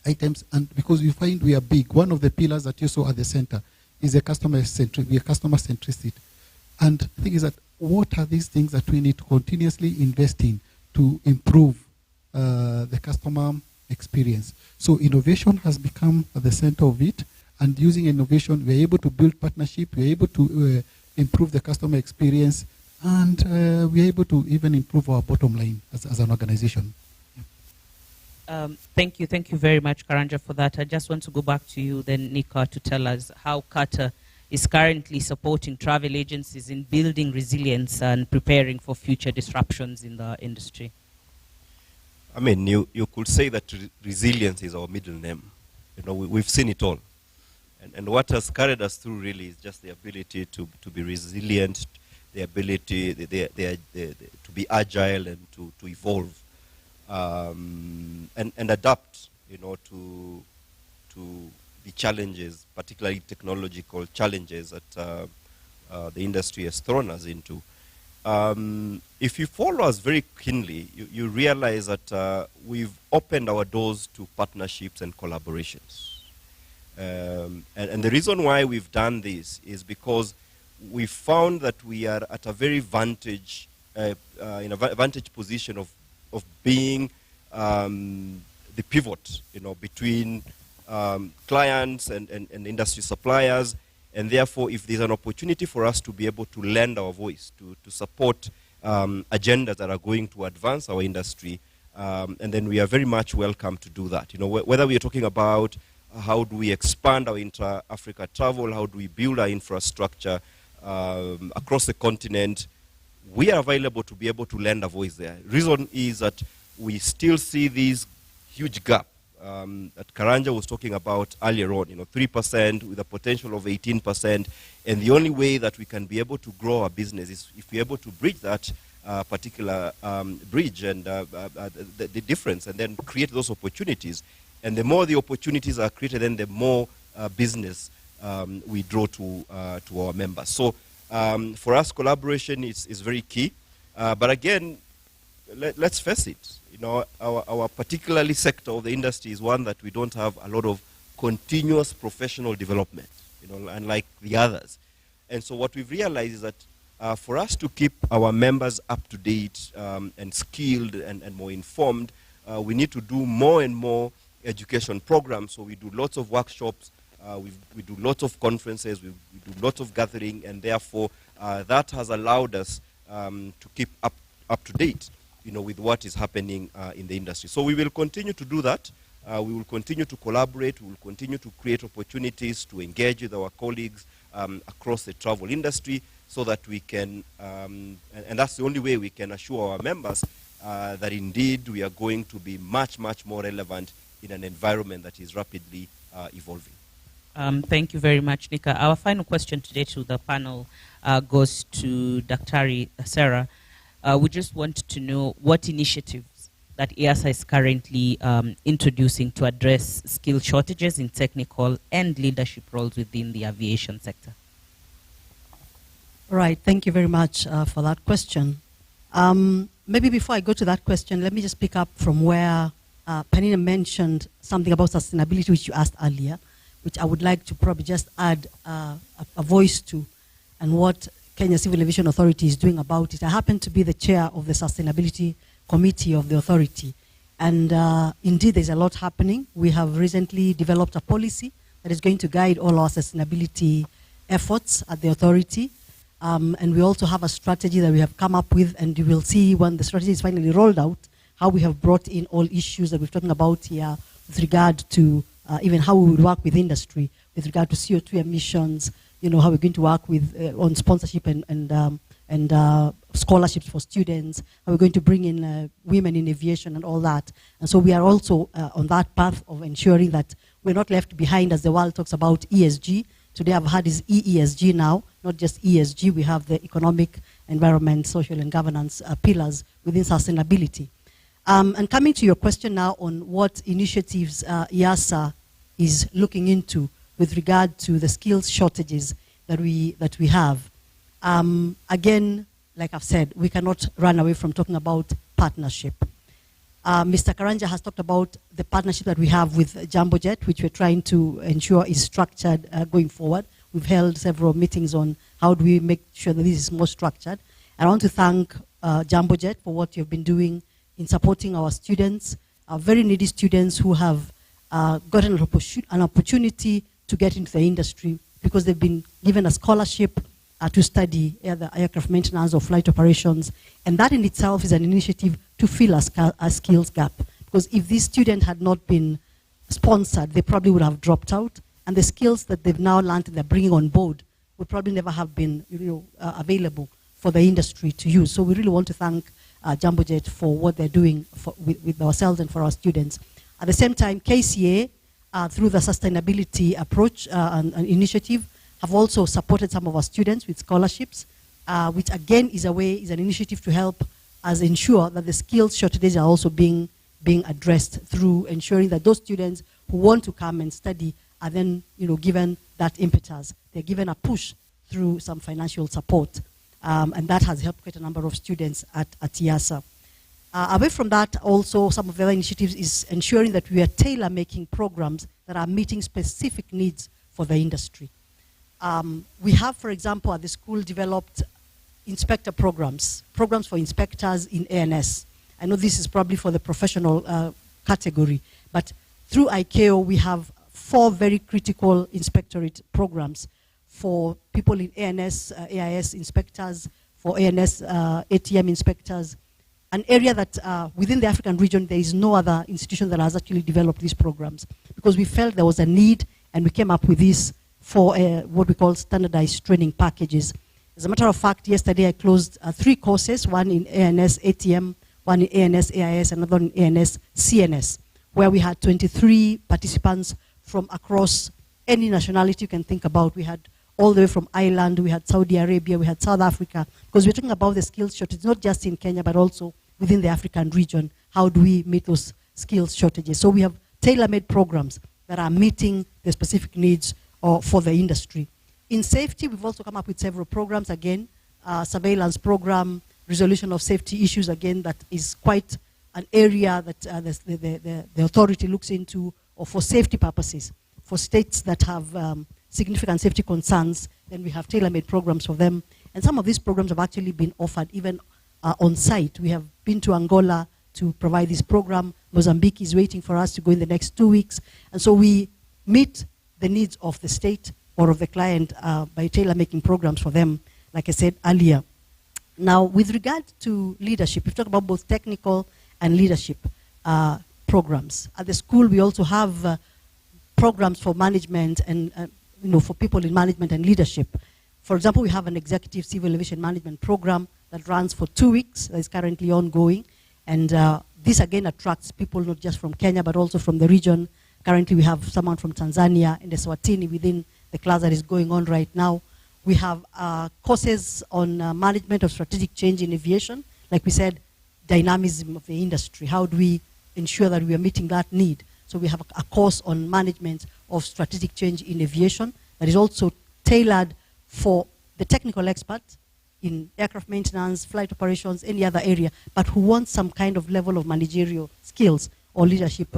items, and because you find we are big, one of the pillars that you saw at the center is a customer centricity. And the thing is that what are these things that we need to continuously invest in to improve the customer experience? So innovation has become at the center of it, and using innovation, we're able to build partnership, we're able to improve the customer experience, and we're able to even improve our bottom line as an organization. Thank you very much, Karanja, for that. I just want to go back to you then, Nika, to tell us how Qatar is currently supporting travel agencies in building resilience and preparing for future disruptions in the industry. I mean, you could say that resilience is our middle name. You know, we've seen it all. And what has carried us through really is just the ability to be resilient, the ability to be agile and to evolve and adapt, you know, to the challenges, particularly technological challenges that the industry has thrown us into. If you follow us very keenly, you realize that we've opened our doors to partnerships and collaborations. And the reason why we've done this is because we found that we are at a very vantage position of being the pivot, you know, between clients and industry suppliers. And therefore, if there's an opportunity for us to be able to lend our voice, to support agendas that are going to advance our industry. And then we are very much welcome to do that. You know, whether we are talking about how do we expand our intra-Africa travel, how do we build our infrastructure across the continent, we are available to be able to lend a voice there. Reason is that we still see this huge gap that Karanja was talking about earlier on, 3% with a potential of 18%. And the only way that we can be able to grow our business is if we're able to bridge that particular bridge and the difference, and then create those opportunities. And the more the opportunities are created, then the more business we draw to our members. So for us, collaboration is very key. But again, let's face it, our particularly sector of the industry is one that we don't have a lot of continuous professional development, unlike the others. And so what we've realized is that for us to keep our members up to date and skilled and more informed, we need to do more and more education programs. So we do lots of workshops, we do lots of conferences, we do lots of gathering, and therefore that has allowed us to keep up to date, with what is happening in the industry. So we will continue to do that. We will continue to collaborate. We will continue to create opportunities to engage with our colleagues across the travel industry, so that we can, and that's the only way we can assure our members that indeed we are going to be much, much more relevant in an environment that is rapidly evolving. Thank you very much, Nika. Our final question today to the panel goes to Dr. Sarah. We just want to know what initiatives that EASA is currently introducing to address skill shortages in technical and leadership roles within the aviation sector. Right, thank you very much for that question. Maybe before I go to that question, let me just pick up from where Penina mentioned something about sustainability, which you asked earlier, which I would like to probably just add a voice to, and what Kenya Civil Aviation Authority is doing about it. I happen to be the chair of the Sustainability Committee of the authority, and indeed there's a lot happening. We have recently developed a policy that is going to guide all our sustainability efforts at the authority. And we also have a strategy that we have come up with, and you will see when the strategy is finally rolled out, how we have brought in all issues that we're talking about here with regard to even how we would work with industry, with regard to CO2 emissions, how we're going to work with on sponsorship and scholarships for students, how we're going to bring in women in aviation and all that. And so we are also on that path of ensuring that we're not left behind as the world talks about ESG. Today I've heard is EESG now, not just ESG. We have the economic, environment, social and governance pillars within sustainability. And coming to your question now on what initiatives EASA is looking into with regard to the skills shortages that we have. Again, like I've said, we cannot run away from talking about partnership. Mr. Karanja has talked about the partnership that we have with Jambojet, which we're trying to ensure is structured going forward. We've held several meetings on how do we make sure that this is more structured. And I want to thank Jambojet for what you've been doing in supporting our students, our very needy students who have gotten an opportunity to get into the industry because they've been given a scholarship to study either aircraft maintenance or flight operations. And that in itself is an initiative to fill a skills gap. Because if this student had not been sponsored, they probably would have dropped out. And the skills that they've now learned and they're bringing on board would probably never have been available for the industry to use. So we really want to thank Jambojet for what they're doing with ourselves and for our students. At the same time, KCA, through the sustainability approach and initiative, have also supported some of our students with scholarships, which again is an initiative to help us ensure that the skills shortages are also being addressed through ensuring that those students who want to come and study are then given that impetus. They're given a push through some financial support, and that has helped quite a number of students at EASA. Away from that, also some of the other initiatives is ensuring that we are tailor-making programs that are meeting specific needs for the industry. We have, for example, at the school developed inspector programs for inspectors in ANS. I know this is probably for the professional category, but through ICAO we have 4 very critical inspectorate programs for people in ANS, AIS inspectors, for ANS ATM inspectors, an area that within the African region, there is no other institution that has actually developed these programs, because we felt there was a need, and we came up with this for what we call standardized training packages. As a matter of fact, yesterday I closed 3 courses, one in ANS ATM, one in ANS AIS, another in ANS CNS, where we had 23 participants from across any nationality you can think about. We had all the way from Ireland, we had Saudi Arabia, we had South Africa, because we're talking about the skills shortage, not just in Kenya, but also within the African region. How do we meet those skills shortages? So we have tailor-made programs that are meeting the specific needs for the industry. In safety, we've also come up with several programs, again, surveillance program, resolution of safety issues, again, that is quite an area that the authority looks into, or for safety purposes. For states that have significant safety concerns, then we have tailor-made programs for them. And some of these programs have actually been offered even on site. We have been to Angola to provide this program. Mozambique is waiting for us to go in the next 2 weeks. And so we meet the needs of the state or of the client by tailor-making programs for them, like I said earlier. Now, with regard to leadership, we've talked about both technical and leadership programs. At the school, we also have programs for management and for people in management and leadership. For example, we have an executive civil aviation management program that runs for 2 weeks, that is currently ongoing. And this again attracts people not just from Kenya, but also from the region. Currently, we have someone from Tanzania and Eswatini within the class that is going on right now. We have courses on management of strategic change in aviation. Like we said, dynamism of the industry. How do we ensure that we are meeting that need? So we have a course on management of strategic change in aviation that is also tailored for the technical expert in aircraft maintenance, flight operations, any other area, but who wants some kind of level of managerial skills or leadership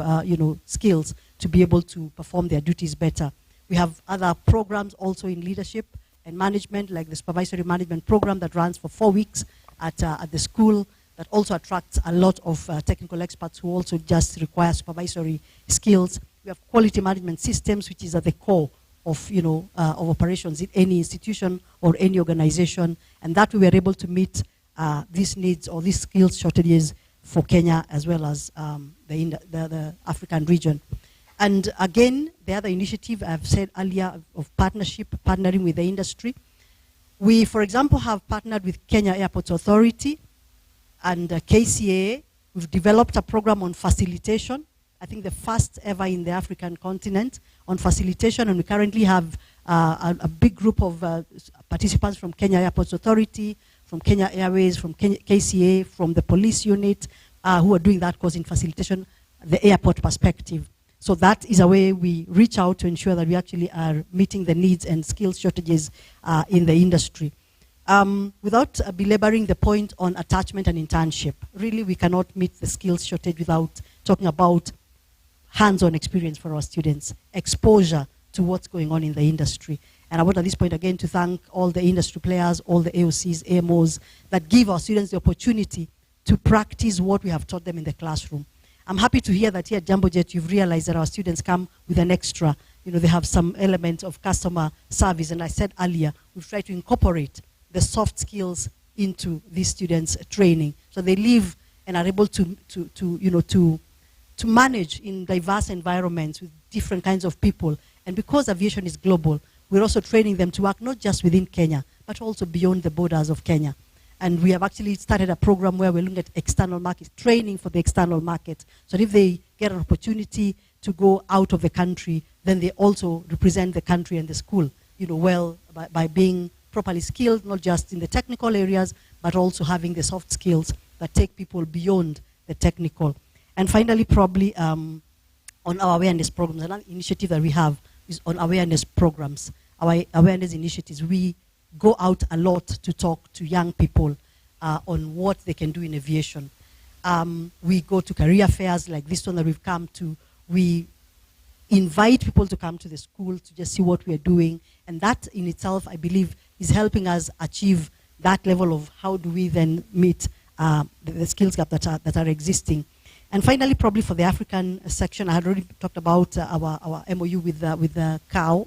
skills to be able to perform their duties better. We have other programs also in leadership and management, like the supervisory management program that runs for 4 weeks at the school, that also attracts a lot of technical experts who also just require supervisory skills. We have quality management systems, which is at the core of operations in any institution or any organization, and that we were able to meet these needs or these skills shortages for Kenya as well as the African region. And again, the other initiative I've said earlier of partnering with the industry. We, for example, have partnered with Kenya Airports Authority and KCA. We've developed a program on facilitation, I think the first ever in the African continent on facilitation, and we currently have a big group of participants from Kenya Airports Authority, from Kenya Airways, from KCA, from the police unit, who are doing that course in facilitation, the airport perspective. So that is a way we reach out to ensure that we actually are meeting the needs and skills shortages in the industry. Without belaboring the point on attachment and internship, really we cannot meet the skills shortage without talking about hands-on experience for our students, exposure to what's going on in the industry. And I want at this point again to thank all the industry players, all the AOCs, AMOs, that give our students the opportunity to practice what we have taught them in the classroom. I'm happy to hear that here at Jambojet you've realized that our students come with an extra, they have some element of customer service, and I said earlier, we've tried to incorporate the soft skills into these students' training. So they live and are able to manage in diverse environments with different kinds of people. And because aviation is global, we're also training them to work not just within Kenya, but also beyond the borders of Kenya. And we have actually started a program where we're looking at external markets, training for the external market. So if they get an opportunity to go out of the country, then they also represent the country and the school, well by being properly skilled, not just in the technical areas, but also having the soft skills that take people beyond the technical. And finally, probably on our awareness programs, another initiative that we have is on awareness programs. Our awareness initiatives, we go out a lot to talk to young people on what they can do in aviation. We go to career fairs like this one that we've come to. We invite people to come to the school to just see what we are doing. And that in itself, I believe, is helping us achieve that level of how do we then meet the skills gap that are existing. And finally, probably for the African section, I had already talked about our MOU with AATO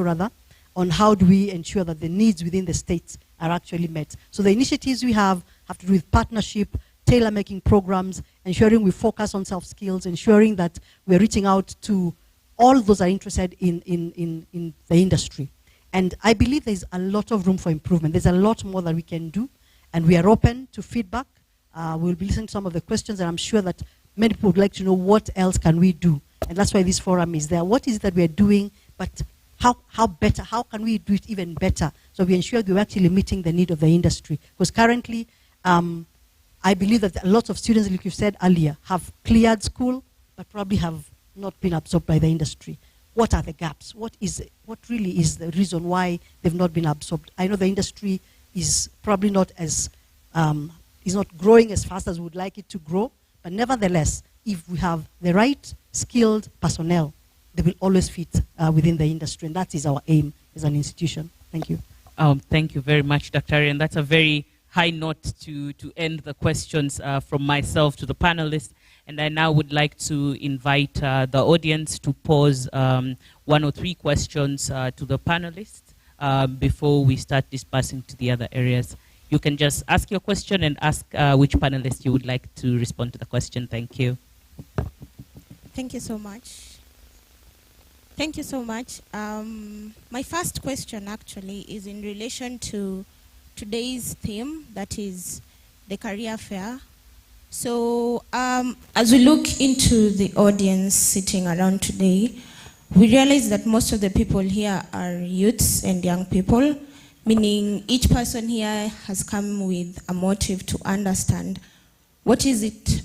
rather, on how do we ensure that the needs within the states are actually met. So the initiatives we have to do with partnership, tailor-making programs, ensuring we focus on soft skills, ensuring that we're reaching out to all those are interested in the industry. And I believe there's a lot of room for improvement. There's a lot more that we can do, and we are open to feedback. We'll be listening to some of the questions, and I'm sure that many people would like to know what else can we do. And that's why this forum is there. What is it that we are doing, but how better? How can we do it even better? So we ensure we're actually meeting the need of the industry. Because currently, I believe that a lot of students, like you said earlier, have cleared school, but probably have not been absorbed by the industry. What are the gaps? What really is the reason why they've not been absorbed? I know the industry is probably not as, is not growing as fast as we would like it to grow, but nevertheless, if we have the right skilled personnel, they will always fit within the industry, and that is our aim as an institution. Thank you. Thank you very much, Dr. Ari, and that's a very high note to end the questions from myself to the panelists. And I now would like to invite the audience to pose 1 or 3 questions to the panelists before we start dispersing to the other areas. You can just ask your question and ask which panelist you would like to respond to the question. Thank you. Thank you so much. Thank you so much. My first question actually is in relation to today's theme, that is the career fair. So as we look into the audience sitting around today, we realize that most of the people here are youths and young people, meaning each person here has come with a motive to understand what is it,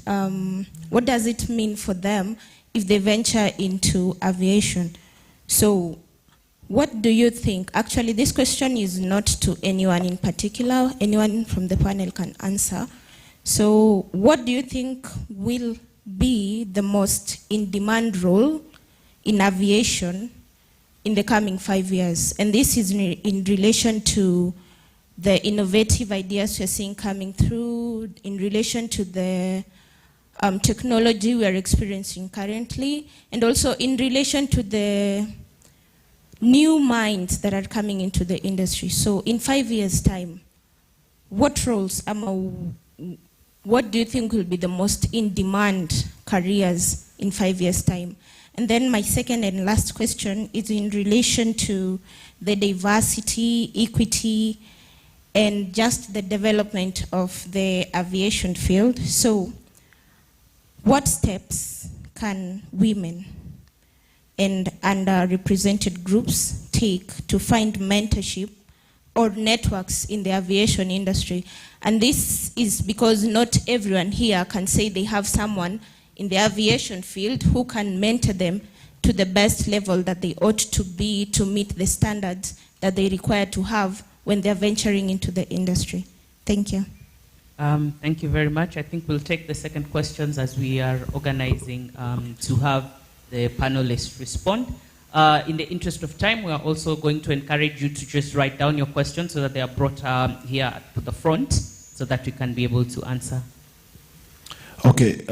what does it mean for them if they venture into aviation. So what do you think? Actually, this question is not to anyone in particular. Anyone from the panel can answer. So what do you think will be the most in-demand role in aviation in the coming 5 years? And this is in relation to the innovative ideas we're seeing coming through, in relation to the technology we are experiencing currently, and also in relation to the new minds that are coming into the industry. So in 5 years' time, what roles, what do you think will be the most in-demand careers in 5 years' time? And then my second and last question is in relation to the diversity, equity, and just the development of the aviation field. So what steps can women and underrepresented groups take to find mentorship or networks in the aviation industry? And this is because not everyone here can say they have someone in the aviation field who can mentor them to the best level that they ought to be to meet the standards that they require to have when they're venturing into the industry. Thank you. Thank you very much. I think we'll take the second questions as we are organizing to have the panelists respond. In the interest of time, we are also going to encourage you to just write down your questions so that they are brought here to the front so that we can be able to answer. Okay,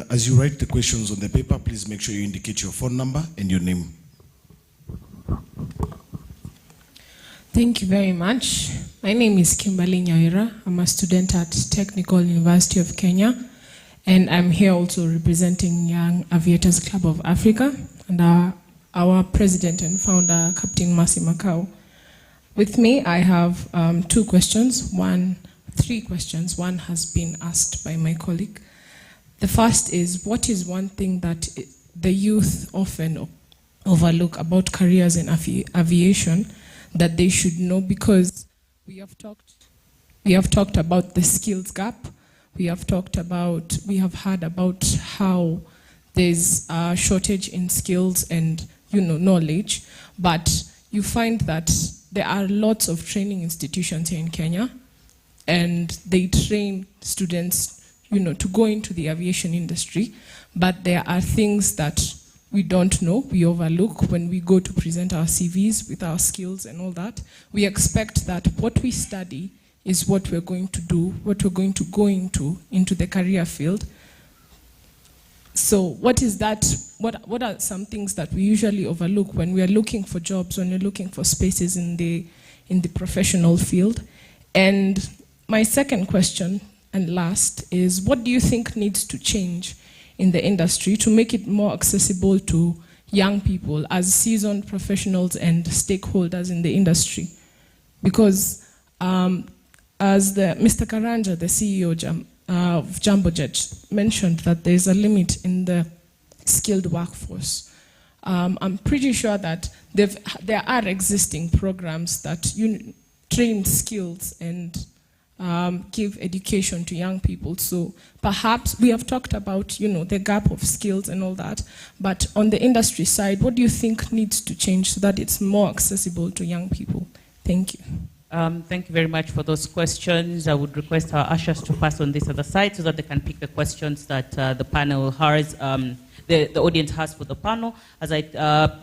as you write the questions on the paper, please make sure you indicate your phone number and your name. Thank you very much. My name is Kimberly Nyaira. I'm a student at Technical University of Kenya, and I'm here also representing Young Aviators Club of Africa and our president and founder, Captain Mercy Macau. With me, I have 3 questions. One has been asked by my colleague. The first is, what is one thing that the youth often overlook about careers in aviation that they should know? Because we have talked about the skills gap. We have heard about how there's a shortage in skills and knowledge, but you find that there are lots of training institutions here in Kenya, and they train students to go into the aviation industry, but there are things that we don't know, we overlook when we go to present our CVs with our skills and all that. We expect that what we study is what we're going to do, what we're going to go into the career field. So what is that? What are some things that we usually overlook when we are looking for jobs, when we're looking for spaces in the professional field? And my second question, and last, is what do you think needs to change in the industry to make it more accessible to young people as seasoned professionals and stakeholders in the industry? Because as Mr. Karanja, the CEO of Jambojet, mentioned that there's a limit in the skilled workforce. I'm pretty sure that there are existing programs that train skills and give education to young people. So perhaps we have talked about, the gap of skills and all that, but on the industry side, what do you think needs to change so that it's more accessible to young people? Thank you. Thank you very much for those questions. I would request our ushers to pass on this other side so that they can pick the questions that the panel has, the audience has for the panel. As I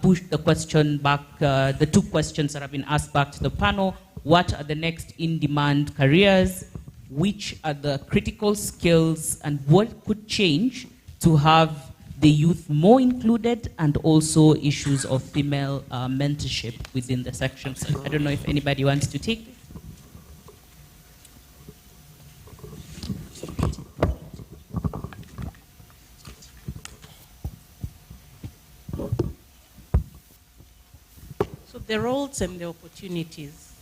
push the question back, the two questions that have been asked back to the panel: what are the next in-demand careers? Which are the critical skills? And what could change to have the youth more included, and also issues of female mentorship within the section? So I don't know if anybody wants to take this. So the roles and the opportunities,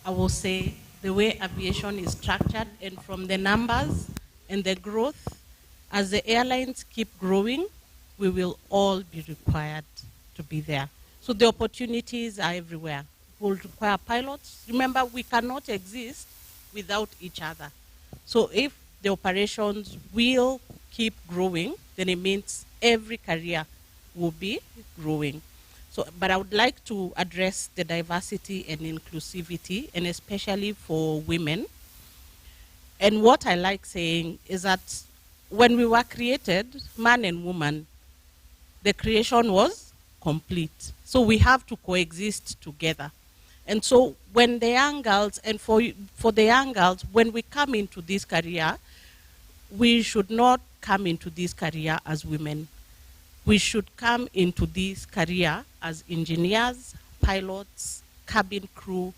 I will say the way aviation is structured, and from the numbers and the growth, as the airlines keep growing, we will all be required to be there. So the opportunities are everywhere. We'll require pilots. Remember, we cannot exist without each other. So if the operations will keep growing, then it means every career will be growing. So, but I would like to address the diversity and inclusivity, and especially for women. And what I like saying is that when we were created, man and woman, the creation was complete. So we have to coexist together. And so when the young girls, and for the young girls, when we come into this career, we should not come into this career as women. We should come into this career as engineers, pilots, cabin crew,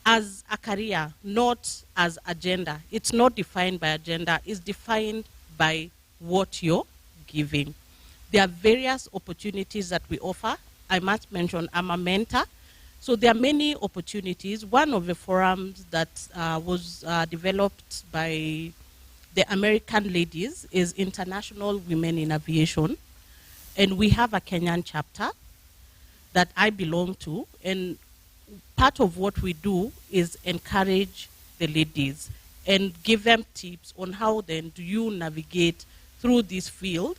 as a career, not as a gender. It's not defined by a gender, it's defined by what you're giving. There are various opportunities that we offer. I must mention I'm a mentor. So there are many opportunities. One of the forums that was developed by the American ladies is International Women in Aviation. And we have a Kenyan chapter that I belong to. And part of what we do is encourage the ladies and give them tips on how then do you navigate through this field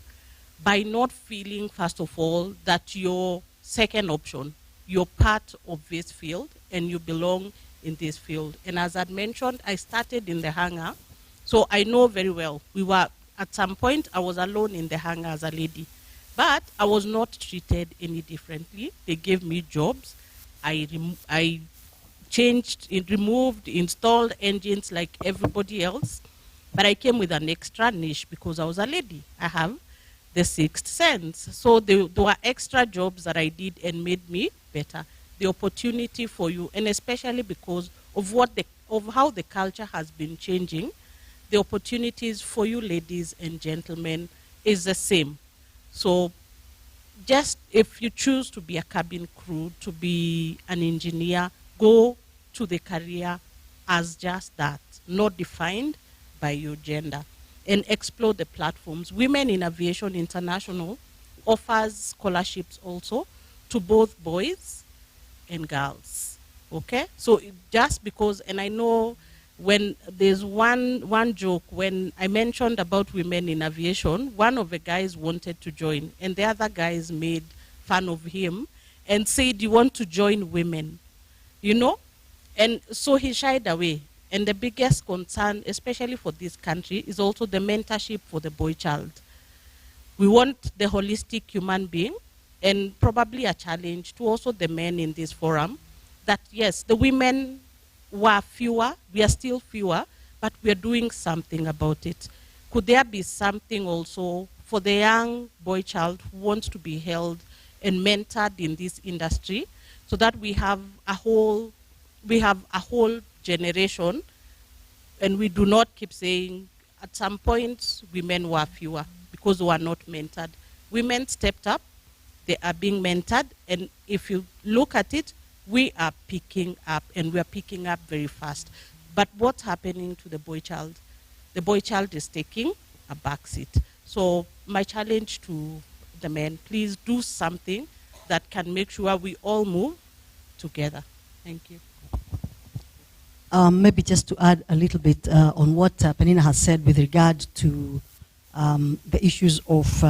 by not feeling, first of all, that you're second option. You're part of this field and you belong in this field. And as I mentioned, I started in the hangar, so I know very well. At some point, I was alone in the hangar as a lady, but I was not treated any differently. They gave me jobs. I changed, removed, installed engines like everybody else, but I came with an extra niche because I was a lady. I have the sixth sense. So there were extra jobs that I did and made me better. The opportunity for you, and especially because of how the culture has been changing, the opportunities for you ladies and gentlemen is the same. So just if you choose to be a cabin crew, to be an engineer, go to the career as just that, not defined by your gender, and explore the platforms. Women in Aviation International offers scholarships also to both boys and girls, okay? So just because, and I know when there's one joke, when I mentioned about women in aviation, one of the guys wanted to join, and the other guys made fun of him and said, "You want to join women?" And so he shied away. And the biggest concern, especially for this country, is also the mentorship for the boy child. We want the holistic human being, and probably a challenge to also the men in this forum, that yes, the women were fewer, we are still fewer, but we are doing something about it. Could there be something also for the young boy child who wants to be held and mentored in this industry, so that we have a whole we have a whole generation, and we do not keep saying, at some point, women were fewer because we were not mentored. Women stepped up, they are being mentored, and if you look at it, we are picking up, and we are picking up very fast. But what's happening to the boy child? The boy child is taking a backseat. So my challenge to the men, please do something that can make sure we all move together. Thank you. Maybe just to add a little bit on what Penina has said with regard to the issues of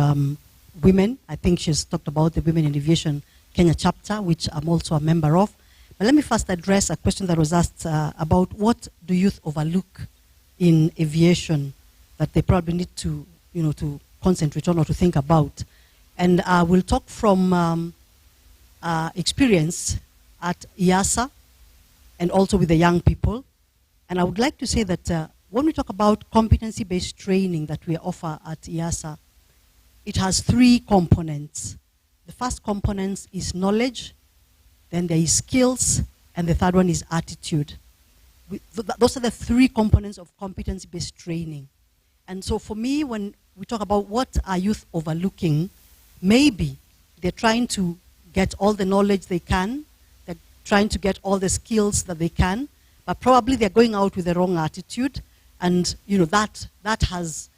women. I think she's talked about the Women in Aviation Kenya chapter, which I'm also a member of. But let me first address a question that was asked about what do youth overlook in aviation that they probably need to, to concentrate on or to think about. And we'll talk from experience at IASA and also with the young people. And I would like to say that when we talk about competency-based training that we offer at IASA, it has 3 components. The first component is knowledge, then there is skills, and the third one is attitude. Those are the 3 components of competency-based training. And so for me, when we talk about what are youth overlooking, maybe they're trying to get all the knowledge they can, they're trying to get all the skills that they can, but probably they're going out with the wrong attitude, and that has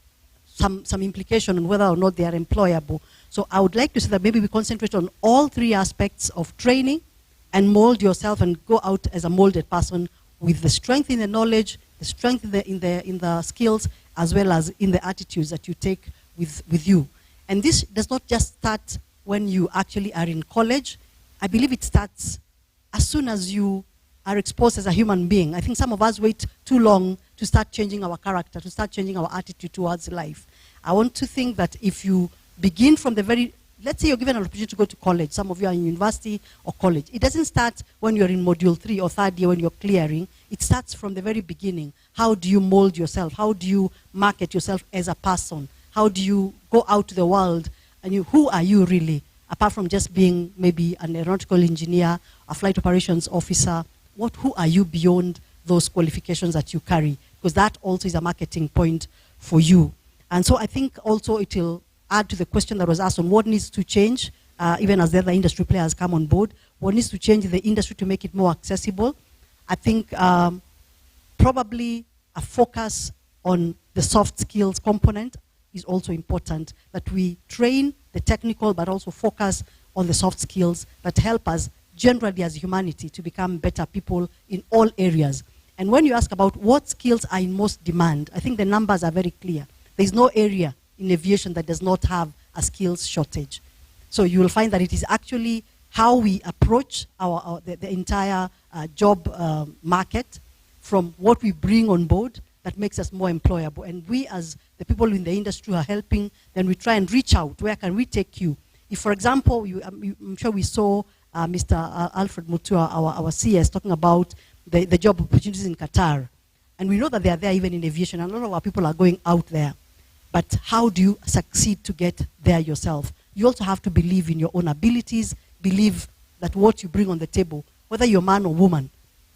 some implication on whether or not they are employable. So I would like to say that maybe we concentrate on all 3 aspects of training and mold yourself and go out as a molded person with the strength in the knowledge, the strength in the skills, as well as in the attitudes that you take with you. And this does not just start when you actually are in college. I believe it starts as soon as you are exposed as a human being. I think some of us wait too long to start changing our character, to start changing our attitude towards life. I want to think that if you begin from the very, let's say you're given an opportunity to go to college, some of you are in university or college. It doesn't start when you're in module 3 or 3rd year when you're clearing. It starts from the very beginning. How do you mold yourself? How do you market yourself as a person? How do you go out to the world? And who are you really? Apart from just being maybe an aeronautical engineer, a flight operations officer, who are you beyond those qualifications that you carry? Because that also is a marketing point for you. And so I think also it will add to the question that was asked on what needs to change, even as the other industry players come on board, what needs to change in the industry to make it more accessible. I think probably a focus on the soft skills component is also important, that we train the technical but also focus on the soft skills that help us generally as humanity to become better people in all areas. And when you ask about what skills are in most demand, I think the numbers are very clear. There's no area in aviation that does not have a skills shortage. So you will find that it is actually how we approach the entire job market from what we bring on board that makes us more employable. And we as the people in the industry who are helping, then we try and reach out. Where can we take you? If, for example, I'm sure we saw Mr. Alfred Mutua, our CS, talking about the job opportunities in Qatar. And we know that they are there even in aviation, and a lot of our people are going out there. But how do you succeed to get there yourself? You also have to believe in your own abilities, believe that what you bring on the table, whether you're man or woman,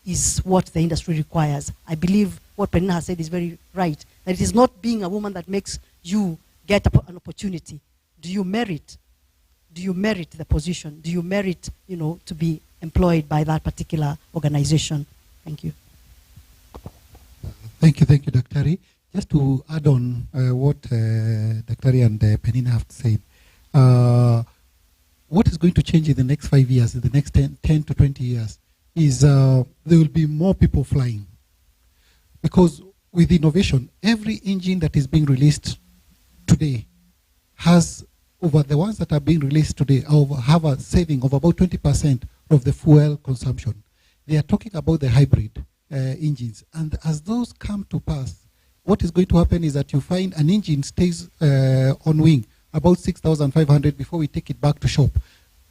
is what the industry requires. I believe what Penina has said is very right, that it is not being a woman that makes you get an opportunity. Do you merit? Do you merit the position? Do you merit, to be employed by that particular organization? Thank you. Thank you, Dr. Just to add on what Dr. and Penina have said, what is going to change in the next 5 years, in the next 10 to 20 years, is there will be more people flying. Because with innovation, every engine that is being released today has, over the ones that are being released today, have a saving of about 20% of the fuel consumption. They are talking about the hybrid engines. And as those come to pass, what is going to happen is that you find an engine stays on wing about 6,500 before we take it back to shop.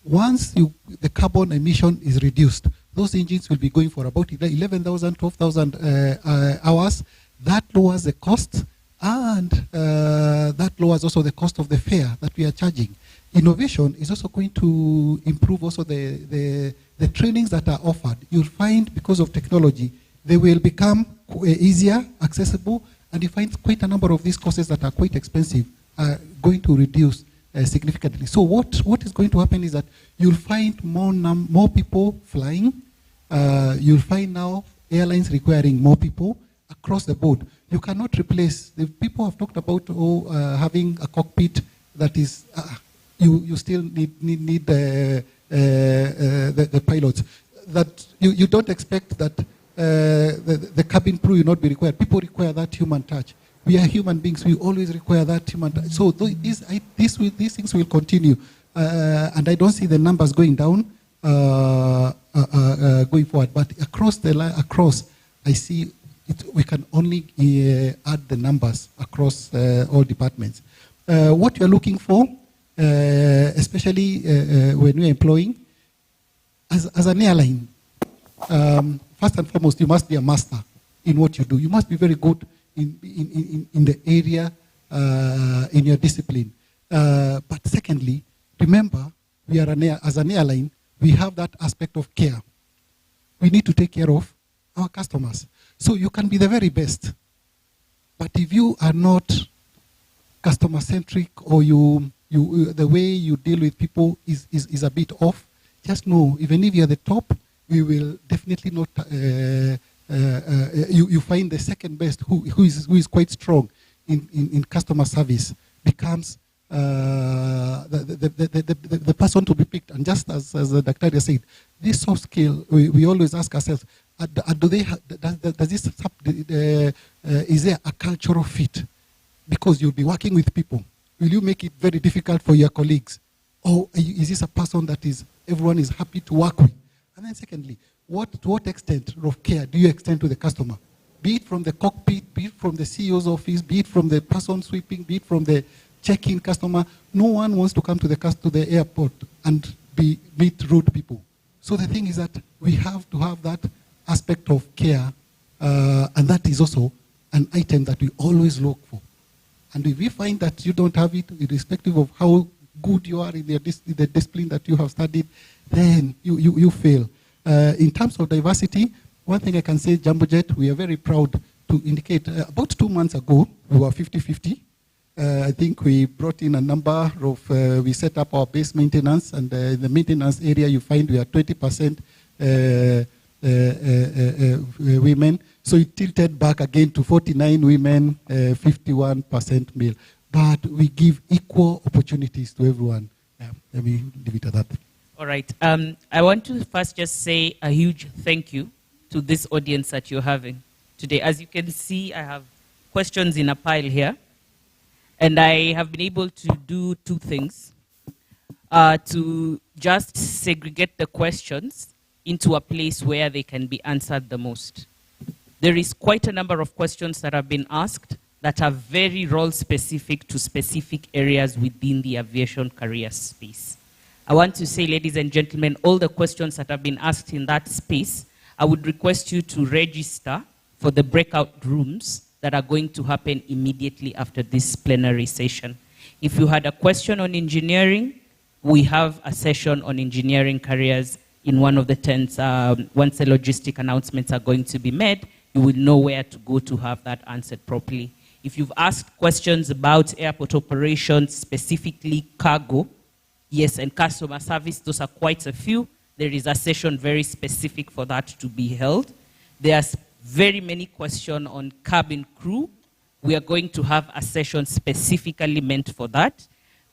Once the carbon emission is reduced, those engines will be going for about 11,000, 12,000 hours. That lowers the cost, and that lowers also the cost of the fare that we are charging. Innovation is also going to improve also the the trainings that are offered, you'll find because of technology, they will become easier, accessible, and you find quite a number of these courses that are quite expensive are going to reduce significantly. So what is going to happen is that you'll find more people flying. You'll find now airlines requiring more people across the board. You cannot replace, the people have talked about having a cockpit that is, you still need the pilots. That you don't expect that the cabin crew will not be required. People require that human touch. We are human beings. We always require that human touch. So these things will continue, and I don't see the numbers going down going forward. But across, I see we can only add the numbers across all departments. What you're looking for, especially when you're employing, as an airline, first and foremost, you must be a master in what you do. You must be very good in the area, in your discipline. But secondly, remember, we are as an airline, we have that aspect of care. We need to take care of our customers. So you can be the very best, but if you are not customer-centric, or the way you deal with people is a bit off, just know, even if you're the top, we will definitely not, you find the second best who is quite strong in customer service becomes the person to be picked. And just as the Dr. said, this soft skill, we always ask ourselves, is there a cultural fit? Because you'll be working with people. Will you make it very difficult for your colleagues? Or is this a person that everyone is happy to work with? And then secondly, to what extent of care do you extend to the customer? Be it from the cockpit, be it from the CEO's office, be it from the person sweeping, be it from the check-in customer. No one wants to come to the airport and meet rude people. So the thing is that we have to have that aspect of care, and that is also an item that we always look for. And if we find that you don't have it, irrespective of how good you are in the discipline that you have studied, then you fail. In terms of diversity, one thing I can say, Jambojet, we are very proud to indicate, about 2 months ago, we were 50-50. I think we brought in a number of, we set up our base maintenance, and in the maintenance area, you find we are 20% women. So it tilted back again to 49 women, 51% male. But we give equal opportunities to everyone. Yeah, let me leave it at that. All right. I want to first just say a huge thank you to this audience that you're having today. As you can see, I have questions in a pile here. And I have been able to do 2 things. To just segregate the questions into a place where they can be answered the most. There is quite a number of questions that have been asked that are very role-specific to specific areas within the aviation career space. I want to say, ladies and gentlemen, all the questions that have been asked in that space, I would request you to register for the breakout rooms that are going to happen immediately after this plenary session. If you had a question on engineering, we have a session on engineering careers in one of the tents. Once the logistic announcements are going to be made, you will know where to go to have that answered properly. If you've asked questions about airport operations, specifically cargo, yes, and customer service, those are quite a few. There is a session very specific for that to be held. There's very many questions on cabin crew. We are going to have a session specifically meant for that.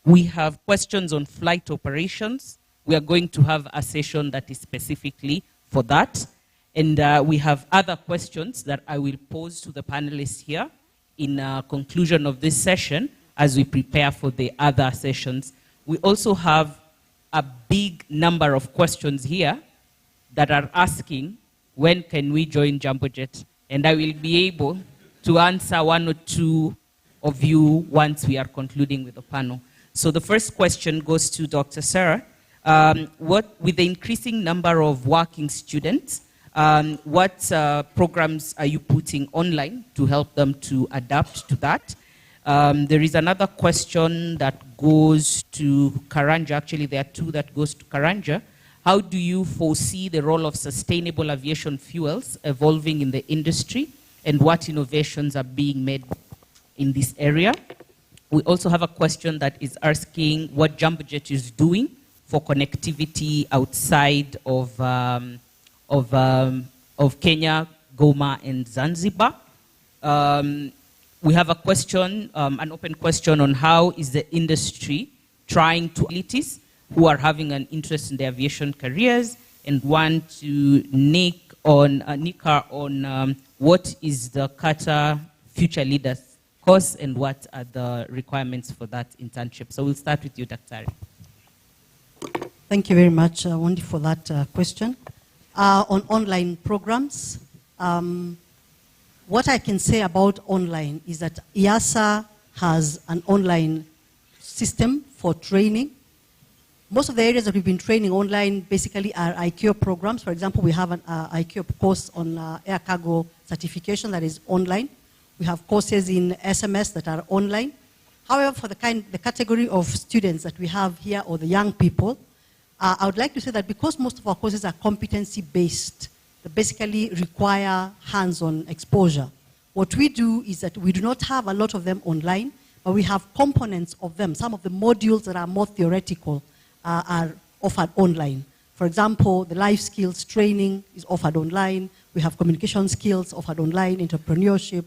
We have questions on flight operations. We are going to have a session that is specifically for that. And we have other questions that I will pose to the panelists here in conclusion of this session as we prepare for the other sessions. We also have a big number of questions here that are asking, when can we join Jambojet? And I will be able to answer 1 or 2 of you once we are concluding with the panel. So the first question goes to Dr. Sarah. With the increasing number of working students, what programs are you putting online to help them to adapt to that? There is another question that goes to Karanja. Actually, there are 2 that goes to Karanja. how do you foresee the role of sustainable aviation fuels evolving in the industry, and what innovations are being made in this area? We also have a question that is asking what Jambojet is doing for connectivity outside of Kenya, Goma, and Zanzibar. We have a question, an open question on how is the industry trying to elites who are having an interest in their aviation careers and want to nick her on what is the Qatar Future Leaders course and what are the requirements for that internship. So we'll start with you, Dr. Thank you very much, Wendy, for that question. On online programs, what I can say about online is that IASA has an online system for training. Most of the areas that we've been training online basically are ICAO programs. For example, we have an ICAO course on air cargo certification that is online. We have courses in SMS that are online. However, for the category of students that we have here, or the young people, I would like to say that because most of our courses are competency-based, they basically require hands-on exposure. What we do is that we do not have a lot of them online, but we have components of them. Some of the modules that are more theoretical are offered online. For example, the life skills training is offered online. We have communication skills offered online, entrepreneurship,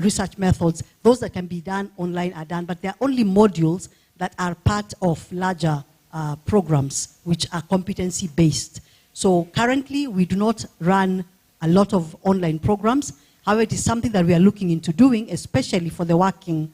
research methods. Those that can be done online are done, but they are only modules that are part of larger programs, which are competency-based. So currently, we do not run a lot of online programs. However, it is something that we are looking into doing, especially for the working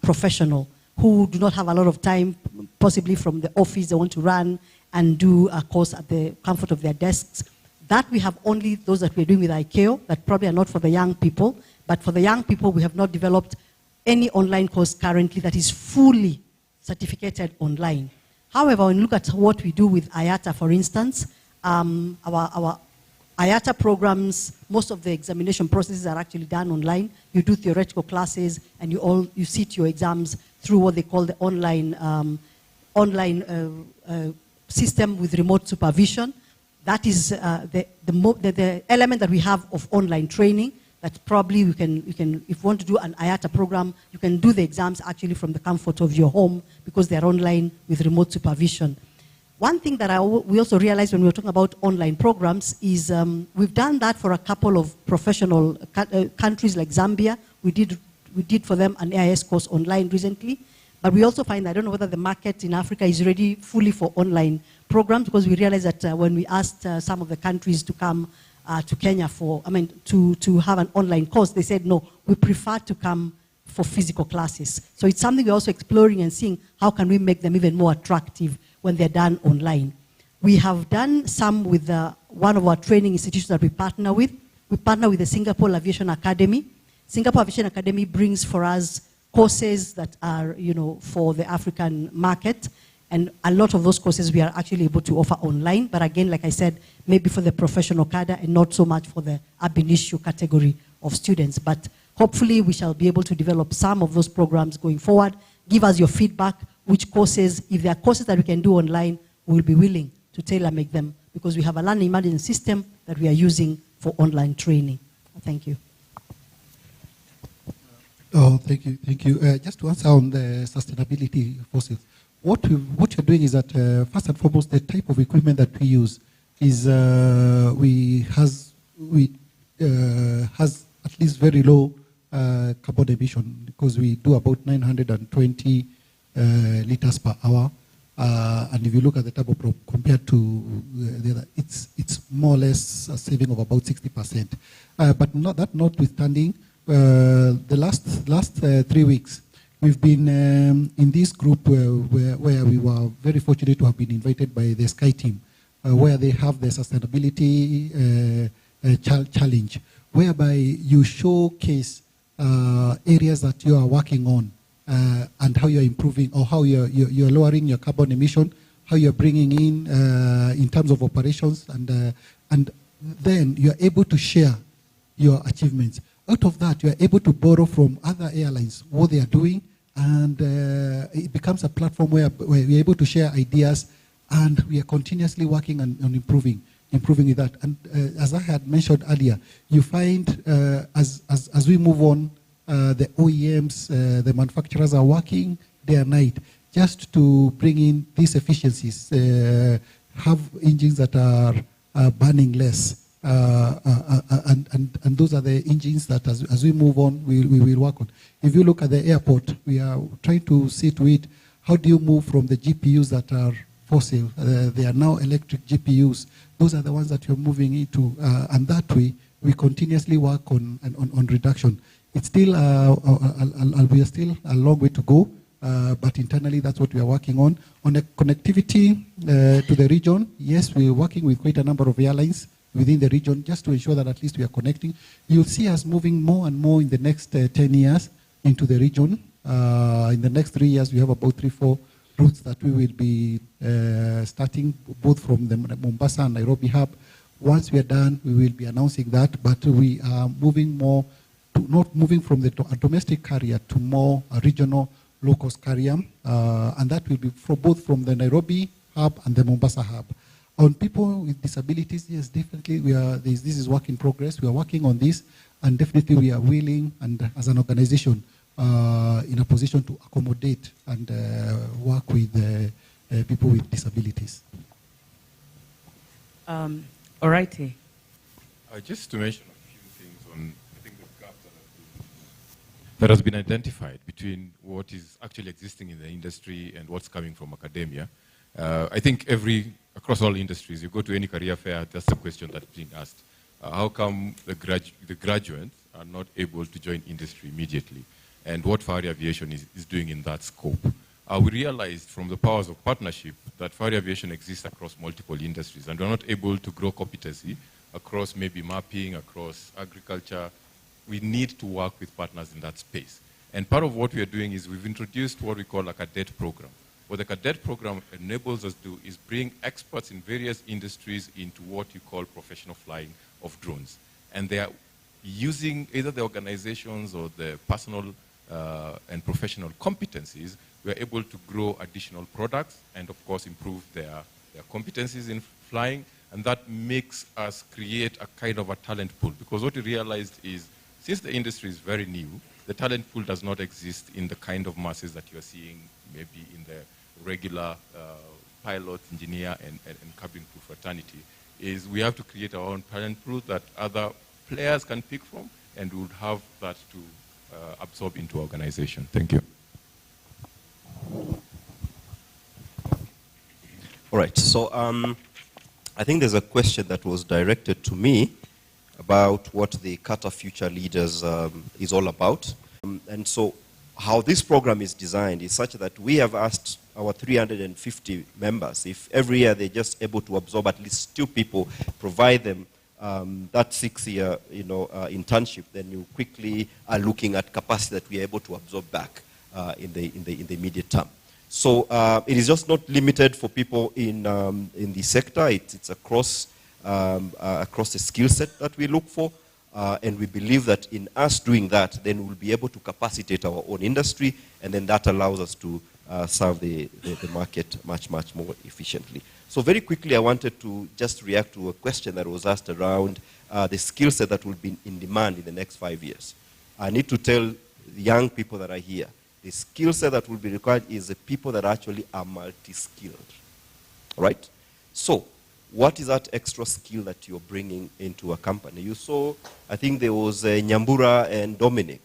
professional who do not have a lot of time, possibly from the office, they want to run and do a course at the comfort of their desks. That we have only those that we're doing with ICAO, that probably are not for the young people. But for the young people, we have not developed any online course currently that is fully certificated online. However, when you look at what we do with IATA, for instance, our IATA programs, most of the examination processes are actually done online. You do theoretical classes, and you sit your exams through what they call the online system with remote supervision. That is the element that we have of online training. That probably you can, if you want to do an IATA program, you can do the exams actually from the comfort of your home because they are online with remote supervision. One thing that we also realized when we were talking about online programs is we've done that for a couple of professional countries like Zambia. We did for them an AIS course online recently. But we also find, I don't know whether the market in Africa is ready fully for online programs, because we realized that when we asked some of the countries to come to Kenya to have an online course, they said, no, we prefer to come for physical classes. So it's something we're also exploring and seeing how can we make them even more attractive when they're done online. We have done some with one of our training institutions that we partner with. We partner with the Singapore Aviation Academy. Singapore Aviation Academy brings for us courses that are, for the African market. And a lot of those courses we are actually able to offer online. But again, like I said, maybe for the professional cadre and not so much for the ab initio category of students. But hopefully we shall be able to develop some of those programs going forward. Give us your feedback, which courses, if there are courses that we can do online, we'll be willing to tailor-make them because we have a learning management system that we are using for online training. Thank you. Oh, thank you, thank you. Just to answer on the sustainability process, what you're doing is that first and foremost, the type of equipment that we use is has at least very low carbon emission because we do about 920 liters per hour, and if you look at the turboprop compared to the other, it's more or less a saving of about 60%. But notwithstanding. The last 3 weeks, we've been in this group where we were very fortunate to have been invited by the Sky team, where they have the sustainability challenge, whereby you showcase areas that you are working on and how you're improving or how you're lowering your carbon emission, how you're bringing in terms of operations, and then you're able to share your achievements. Out of that, you are able to borrow from other airlines what they are doing, and it becomes a platform where you're able to share ideas and we are continuously working on improving with that. And as I had mentioned earlier, you find as we move on, the OEMs, the manufacturers are working day and night just to bring in these efficiencies, have engines that are burning less. And those are the engines that as we move on, we will work on. If you look at the airport, we are trying to see to it, how do you move from the GPUs that are fossil? They are now electric GPUs. Those are the ones that you're moving into. And that way, we continuously work on reduction. It's still, we are still a long way to go. But internally, that's what we are working on. On the connectivity to the region, yes, we're working with quite a number of airlines within the region just to ensure that at least we are connecting. You'll see us moving more and more in the next 10 years into the region. In the next 3 years, we have about 3-4 routes that we will be starting both from the Mombasa and Nairobi hub. Once we are done, we will be announcing that, but we are moving more, not moving from the domestic carrier to more regional low-cost carrier, and that will be both from the Nairobi hub and the Mombasa hub. On people with disabilities, yes, definitely this is work in progress. We are working on this, and definitely we are willing, and as an organization, in a position to accommodate and work with people with disabilities. All righty. Just to mention a few things on, I think, the gap that has been identified between what is actually existing in the industry and what's coming from academia. I think across all industries, you go to any career fair, that's the question that's being asked. How come the graduates are not able to join industry immediately? And what Fahari Aviation is doing in that scope? We realized from the powers of partnership that Fahari Aviation exists across multiple industries, and we're not able to grow competency across maybe mapping, across agriculture. We need to work with partners in that space. And part of what we are doing is we've introduced what we call a cadet program. What the cadet program enables us to do is bring experts in various industries into what you call professional flying of drones. And they are using either the organizations or the personal and professional competencies. We are able to grow additional products and, of course, improve their competencies in flying. And that makes us create a kind of a talent pool. Because what we realized is, since the industry is very new, the talent pool does not exist in the kind of masses that you're seeing maybe in the regular pilot, engineer, and cabin crew fraternity. Is we have to create our own talent pool that other players can pick from, and we would have that to absorb into our organization. Thank you. All right, so I think there's a question that was directed to me about what the Qatar Future Leaders is all about. And so how this program is designed is such that we have asked our 350 members, if every year they're just able to absorb at least 2 people, provide them that 6-year internship, then you quickly are looking at capacity that we are able to absorb back in the immediate term. So it is just not limited for people in the sector. It's across the skill set that we look for. And we believe that in us doing that, then we'll be able to capacitate our own industry, and then that allows us to serve the market much, much more efficiently. So very quickly, I wanted to just react to a question that was asked around the skill set that will be in demand in the next 5 years. I need to tell the young people that are here, the skill set that will be required is the people that actually are multi-skilled, right? So what is that extra skill that you're bringing into a company? You saw, I think there was Nyambura and Dominic.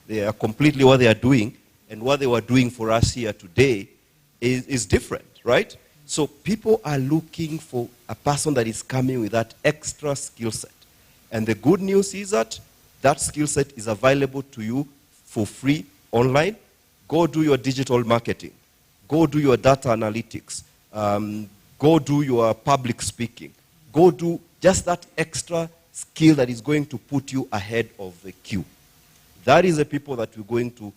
They are completely what they are doing, and what they were doing for us here today is different, right? So people are looking for a person that is coming with that extra skill set. And the good news is that that skill set is available to you for free online. Go do your digital marketing. Go do your data analytics. Go do your public speaking. Go do just that extra skill that is going to put you ahead of the queue. That is the people that we're going to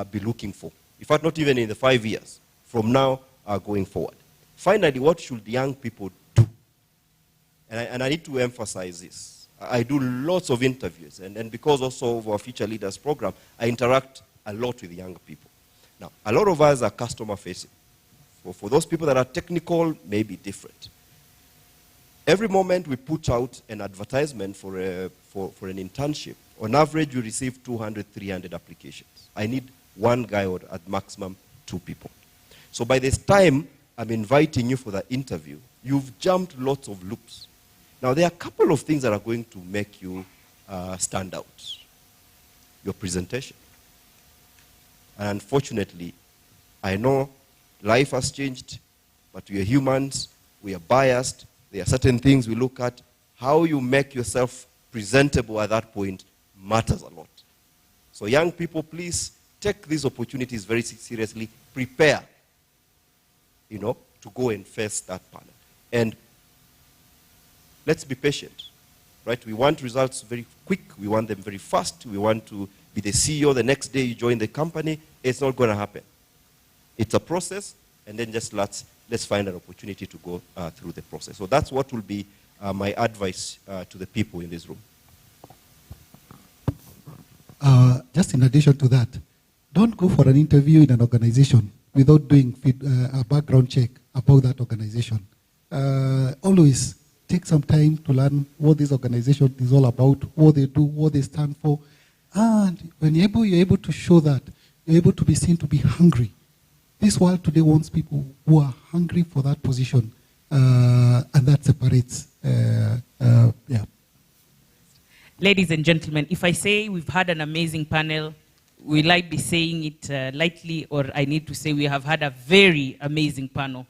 be looking for. In fact, not even in the 5 years from now going forward. Finally, what should young people do? And I need to emphasize this. I do lots of interviews, and because also of our Future Leaders program, I interact a lot with young people. Now, a lot of us are customer facing. For those people that are technical, maybe different. Every moment we put out an advertisement for an internship, on average we receive 200, 300 applications. I need one guy or at maximum 2 people. So by this time I'm inviting you for the interview, you've jumped lots of loops. Now there are a couple of things that are going to make you stand out. Your presentation. And unfortunately, I know life has changed, but we are humans, we are biased. There are certain things we look at. How you make yourself presentable at that point matters a lot. So young people, please take these opportunities very seriously. Prepare, to go and face that panel. And let's be patient, right? We want results very quick. We want them very fast. We want to be the CEO the next day you join the company. It's not going to happen. It's a process, and then just let's find an opportunity to go through the process. So that's what will be my advice to the people in this room. Just in addition to that, don't go for an interview in an organization without doing a background check about that organization. Always take some time to learn what this organization is all about, what they do, what they stand for. And when you're able to show that, you're able to be seen to be hungry. This world today wants people who are hungry for that position, and that separates. Ladies and gentlemen, if I say we've had an amazing panel, will I be saying it lightly, or I need to say we have had a very amazing panel?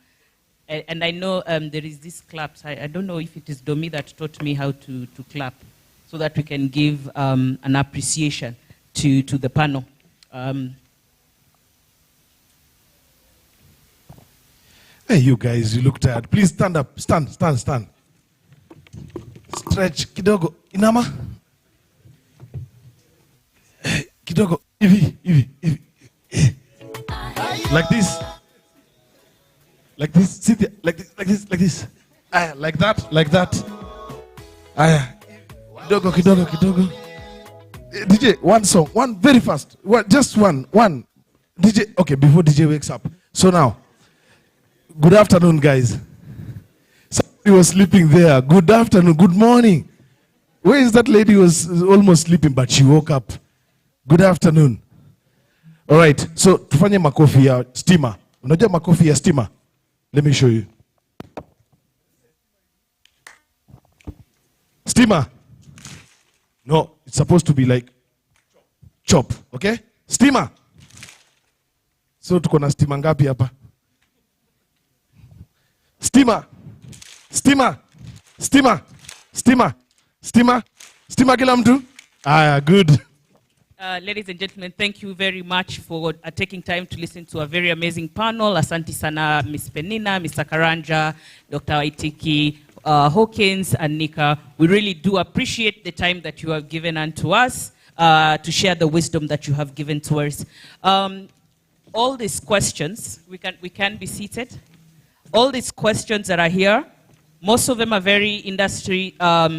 And I know there is this clap. I don't know if it is Domi that taught me how to clap, so that we can give an appreciation to the panel. Hey, you guys, you look tired. Please stand up. Stand. Stretch. Kidogo. Inama. Kidogo. Ivi. Like this. Like this. Sit there. Like this. Like that. Kidogo. DJ, one song. One very fast. Just one. DJ. Okay, before DJ wakes up. So now. Good afternoon, guys. Somebody was sleeping there. Good afternoon. Good morning. Where is that lady who was almost sleeping, but she woke up? Good afternoon. All right. So, tufanye makofi ya stima. Unajua makofi ya stima? Let me show you. Stima. No, it's supposed to be like chop. Okay? Stima. So, tuko na stima ngapi hapa? Stima kila mtu? Good. Ladies and gentlemen, thank you very much for taking time to listen to a very amazing panel. Asante sana, Ms. Penina, Mr. Karanja, Dr. Waitiki, Hawkins, and Nika. We really do appreciate the time that you have given unto us to share the wisdom that you have given to us. All these questions, we can be seated. All these questions that are here, most of them are very industry, are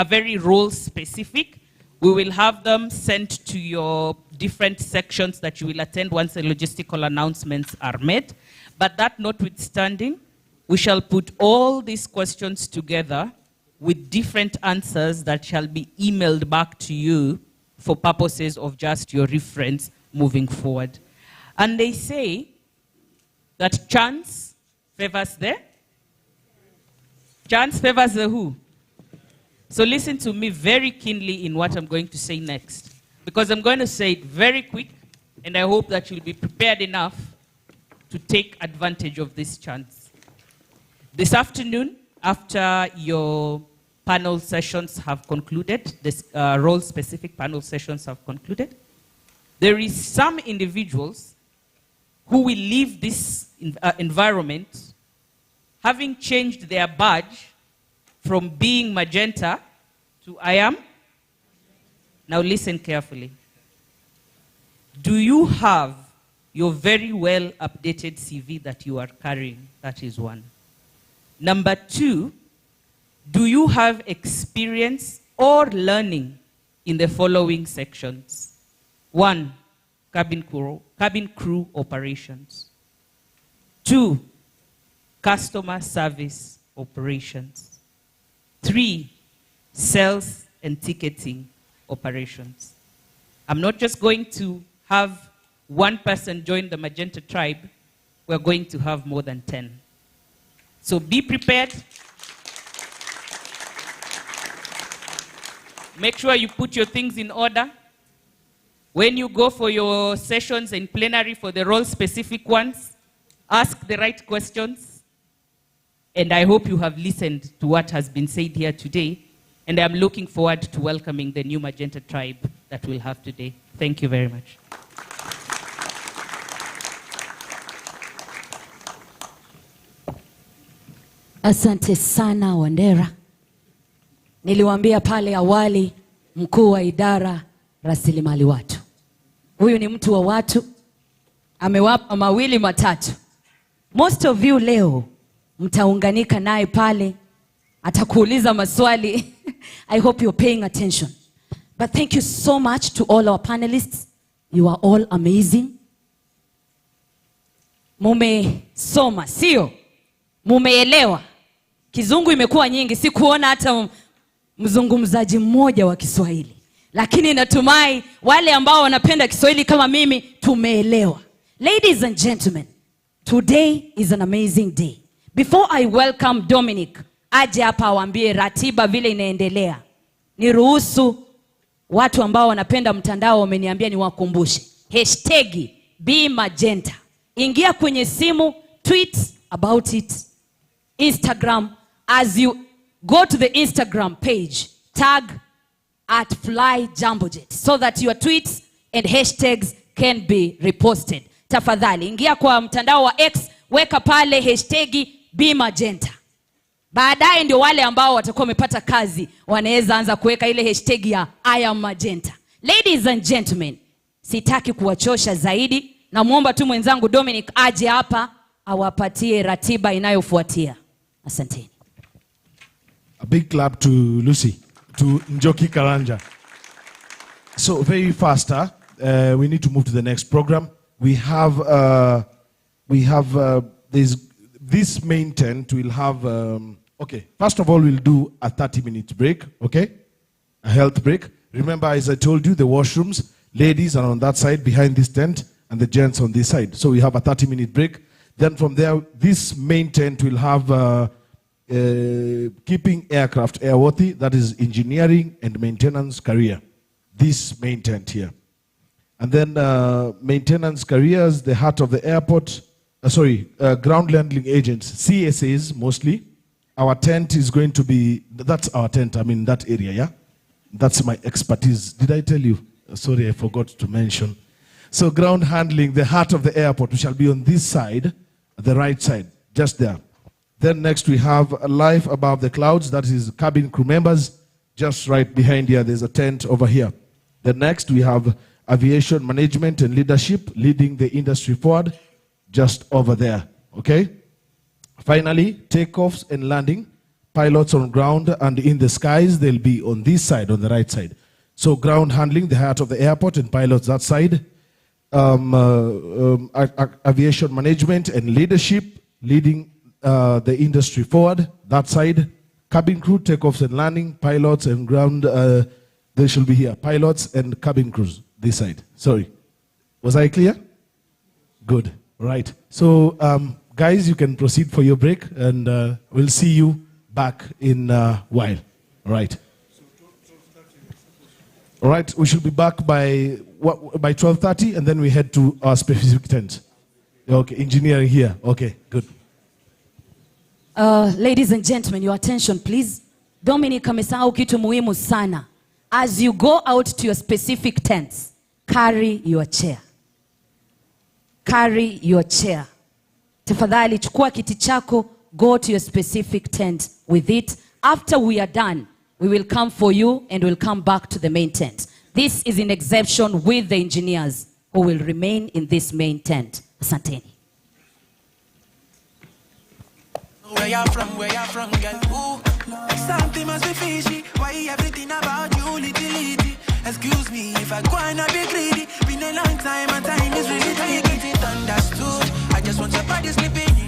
very role specific. We will have them sent to your different sections that you will attend once the logistical announcements are made. But that notwithstanding, we shall put all these questions together with different answers that shall be emailed back to you for purposes of just your reference moving forward. And they say that chance favors the? Chance favors the who? So listen to me very keenly in what I'm going to say next. Because I'm going to say it very quick, and I hope that you'll be prepared enough to take advantage of this chance. This afternoon, after your panel sessions have concluded, this role-specific panel sessions have concluded, there is some individuals who will leave this environment having changed their badge from being magenta to I am. Now listen carefully. Do you have your very well updated CV that you are carrying? That is one. Number two, do you have experience or learning in the following sections? One, cabin crew operations. 2, customer service operations. 3, sales and ticketing operations. I'm not just going to have one person join the Magenta tribe, we're going to have more than 10. So be prepared. Make sure you put your things in order. When you go for your sessions in plenary for the role-specific ones, ask the right questions. And I hope you have listened to what has been said here today. And I'm looking forward to welcoming the new Magenta tribe that we'll have today. Thank you very much. Asante sana Wandera. Niliwaambia pale awali, mkuu wa idara rasilimali watu. Huyu ni mtu wa watu, amewapa mawili matatu. Most of you leo mtaunganika naye pale, atakuuliza maswali. I hope you're paying attention. But thank you so much to all our panelists. You are all amazing. Mumesoma, sio? Mumeelewa. Kizungu imekuwa nyingi, si kuona hata mzungumzaji mmoja wa Kiswahili. Lakini natumai wale ambao wanapenda Kiswahili kama mimi tumeelewa. Ladies and gentlemen, today is an amazing day. Before I welcome Dominic, aje hapa awaambie ratiba vile inaendelea. Niruhusu watu ambao wanapenda mtandao wameniambia niwakumbushe. #BeMagenta. Ingia kwenye simu, tweet about it. Instagram, as you go to the Instagram page, tag @FlyJambojet so that your tweets and hashtags can be reposted. Tafadhali, ingia kwa mtandao wa X, weka pale #BeMagenta. Baadaye ndio wale ambao watakuwa wamepata kazi wanaweza anza kuweka ile hashtag ya I am Magenta. Ladies and gentlemen, sitaki kuwachosha zaidi, na muomba tu mwenzangu Dominic aje hapa awapatie ratiba inayofuatia. Asanteni. A big clap to Lucy, to Njoki Karanja. So very fast, we need to move to the next program. We have this main tent will have, okay, first of all, we'll do a 30-minute break, okay? A health break. Remember, as I told you, the washrooms, ladies are on that side behind this tent, and the gents on this side. So we have a 30-minute break. Then from there, this main tent will have keeping aircraft airworthy, that is engineering and maintenance career. This main tent here. And then maintenance careers, the heart of the airport, ground handling agents, CSAs mostly. Our tent is going to be, that's our tent, I mean that area, yeah? That's my expertise. Did I tell you? Sorry, I forgot to mention. So ground handling, the heart of the airport, we shall be on this side, the right side, just there. Then next we have a life above the clouds, that is cabin crew members, just right behind here, there's a tent over here. Then next we have aviation management and leadership, leading the industry forward, just over there, okay? Finally, takeoffs and landing, pilots on ground and in the skies, they'll be on this side, on the right side. So ground handling, the heart of the airport, and pilots that side. Aviation management and leadership, leading the industry forward, that side. Cabin crew, takeoffs and landing, pilots and ground, they should be here. Pilots and cabin crews, this side. Sorry. Was I clear? Good. Right. So, guys, you can proceed for your break, and we'll see you back in a while. All right. All right. We should be back by 12:30, and then we head to our specific tent. Okay. Engineering here. Okay. Good. Ladies and gentlemen, your attention, please. Dominic amesahau kitu muhimu sana. As you go out to your specific tents, carry your chair. Carry your chair. Tafadhali chukua kiti chako, go to your specific tent with it. After we are done, we will come for you and we'll come back to the main tent. This is in exception with the engineers who will remain in this main tent. Asanteni. Where you from, girl? Ooh, something must be fishy. Why everything about you, little? Excuse me if I go and be greedy. Been a long time and time is really taking it understood. I just want your body sleeping.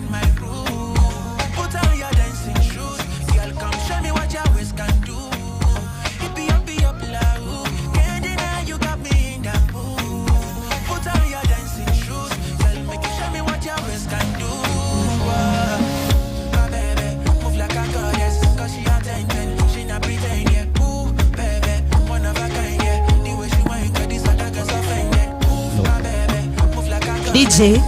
DJ.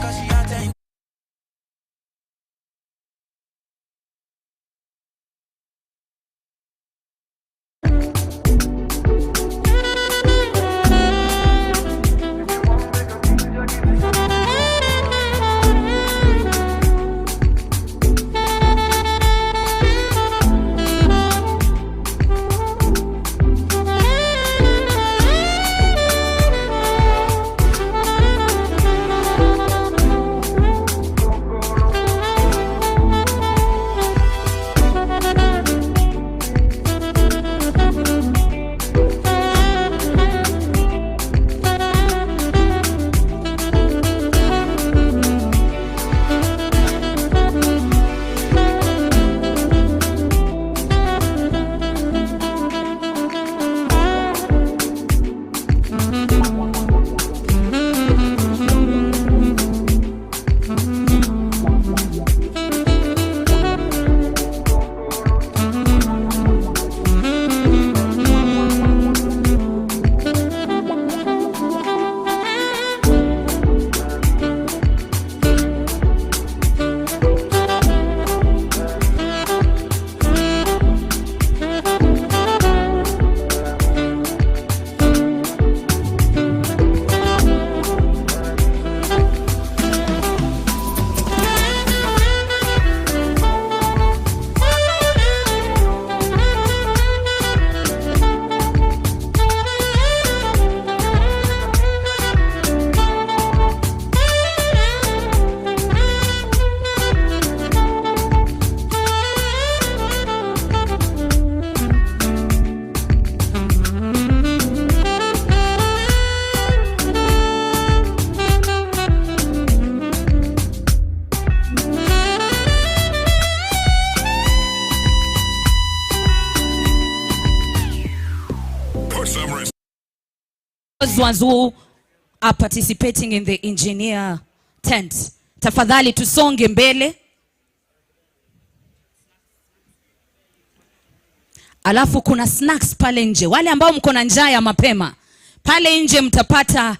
Those ones who are participating in the engineer tent, tafadhali tusonge mbele. Alafu kuna snacks pale nje. Wale ambao mko na njaa ya mapema, pale nje mtapata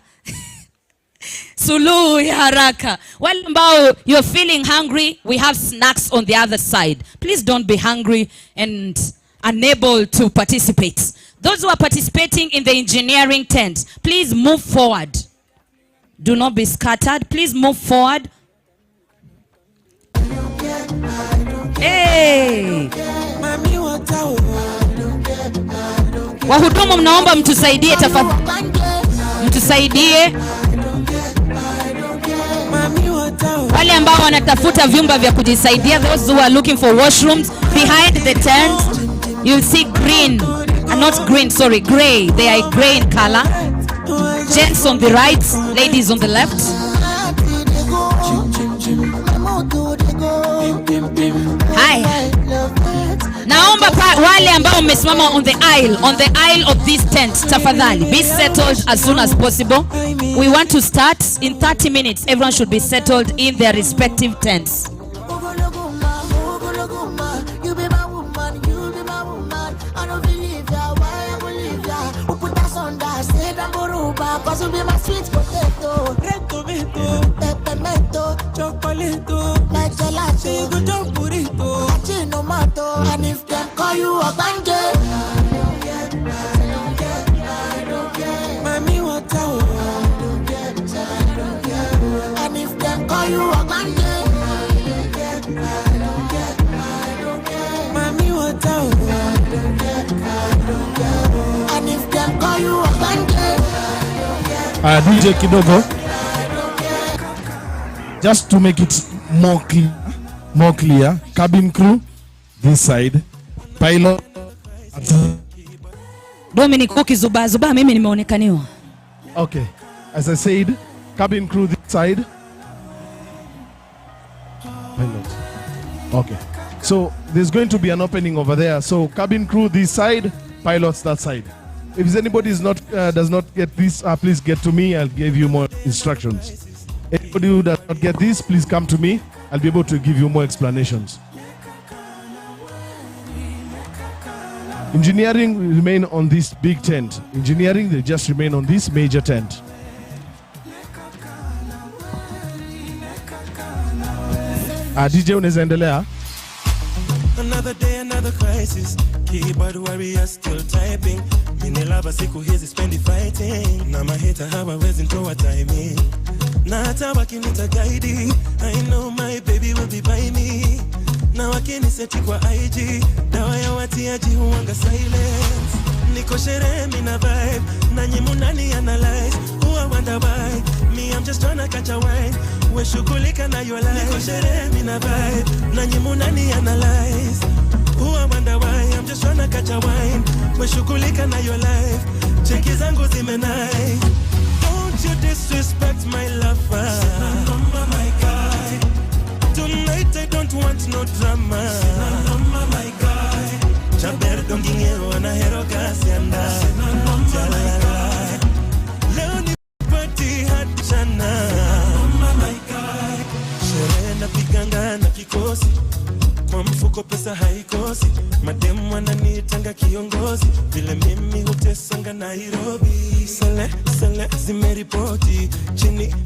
suluhu ya haraka. Wale ambao you're feeling hungry, we have snacks on the other side. Please don't be hungry and unable to participate. Those who are participating in the engineering tent, please move forward. Do not be scattered. Please move forward. Hey! Wahudumu mnaomba mtusaidie tafadhali. Mtusaidie. Wale ambao wanatafuta vyumba vya kujisaidia, those who are looking for washrooms behind the tent, you'll see green. Not green, sorry, gray. They are gray in color. Gents on the right, ladies on the left. Hi. Naomba wale ambao mmesimama on the aisle of this tent, tafadhali be settled as soon as possible. We want to start in 30 minutes. Everyone should be settled in their respective tents. Cause you be my sweet potato, red tomato, peppermento, chocolate, like gelato, good burrito, achinomato. And if them call you a banjo, I don't get, mommy what I don't get, and if them call you a banjo, I don't get, mommy what I don't get, and if them call you a banjo. DJ kidogo, just to make it more clear, cabin crew this side, pilot Dominic ukizuba mimi nimeonekaniwa. Okay, as I said, cabin crew this side, pilot. Okay, so there's going to be an opening over there, so cabin crew this side, pilots that side. If anybody does not get this, please get to me. I'll give you more instructions. Anybody who does not get this, please come to me. I'll be able to give you more explanations. Engineering will remain on this big tent. Engineering, they just remain on this major tent. DJ unaweza endelea. Another day, another crisis. Keyboard warrior still typing. Mini lava siku hizi spendi fighting. Na mahita hawawezi ntoa timing. Na hata wakinita guide, I know my baby will be by me. Na wakiniseti kwa IG, dawa ya watiaji huwanga silence. Niko sherehe mina vibe, na nyimu nani analyze. Who I wonder why, me I'm just tryna catch a wine. We shughulika na your life. Niko sherehe mina vibe, na nyimu nani analyze. Who I wonder why, I'm just tryna catch a wine. We shughulika na your life. Cheki zangu zimenai. Don't you disrespect my lover. Number my guy. Tonight I don't want no drama. Number my guy. Chaber dongingero na hero kasianda. Leo ni party hadi jana. Number my guy. Sherehe na piganga na kikosi. Kwa mfuko pesa haikosi. Mademu wananitanga kiongozi. Vile mimi hutesanga Nairobi. Sele zimeripoti.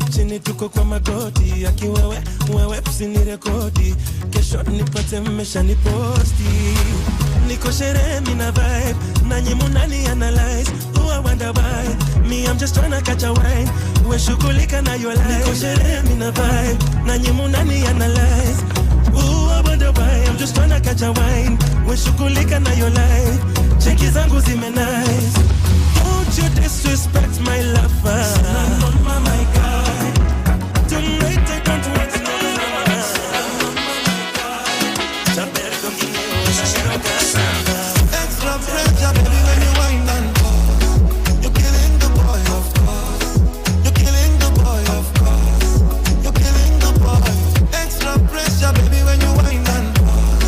Chini tuko kwa magoti. Aki wewe usinirekodi. Kesho nipate mmesha niposti. Niko sherehe mina vibe. Na nyimu nani analyze. Who I wonder why, me I'm just tryna catch a wine. We shughulika na your life. Niko sherehe mina vibe. Na nyimu nani analyze. Ooh, I wonder why, I'm just tryna catch a wine. We shughulika na your life. Cheki zangu zimenice. Don't you disrespect my lover. Number my guy. Tonight I don't want to know. Extra pressure, baby, when you wind and pause. You're killing the boy, of course. You're killing the boy, of course. You're killing the boy. Extra pressure, baby, when you wind and pause.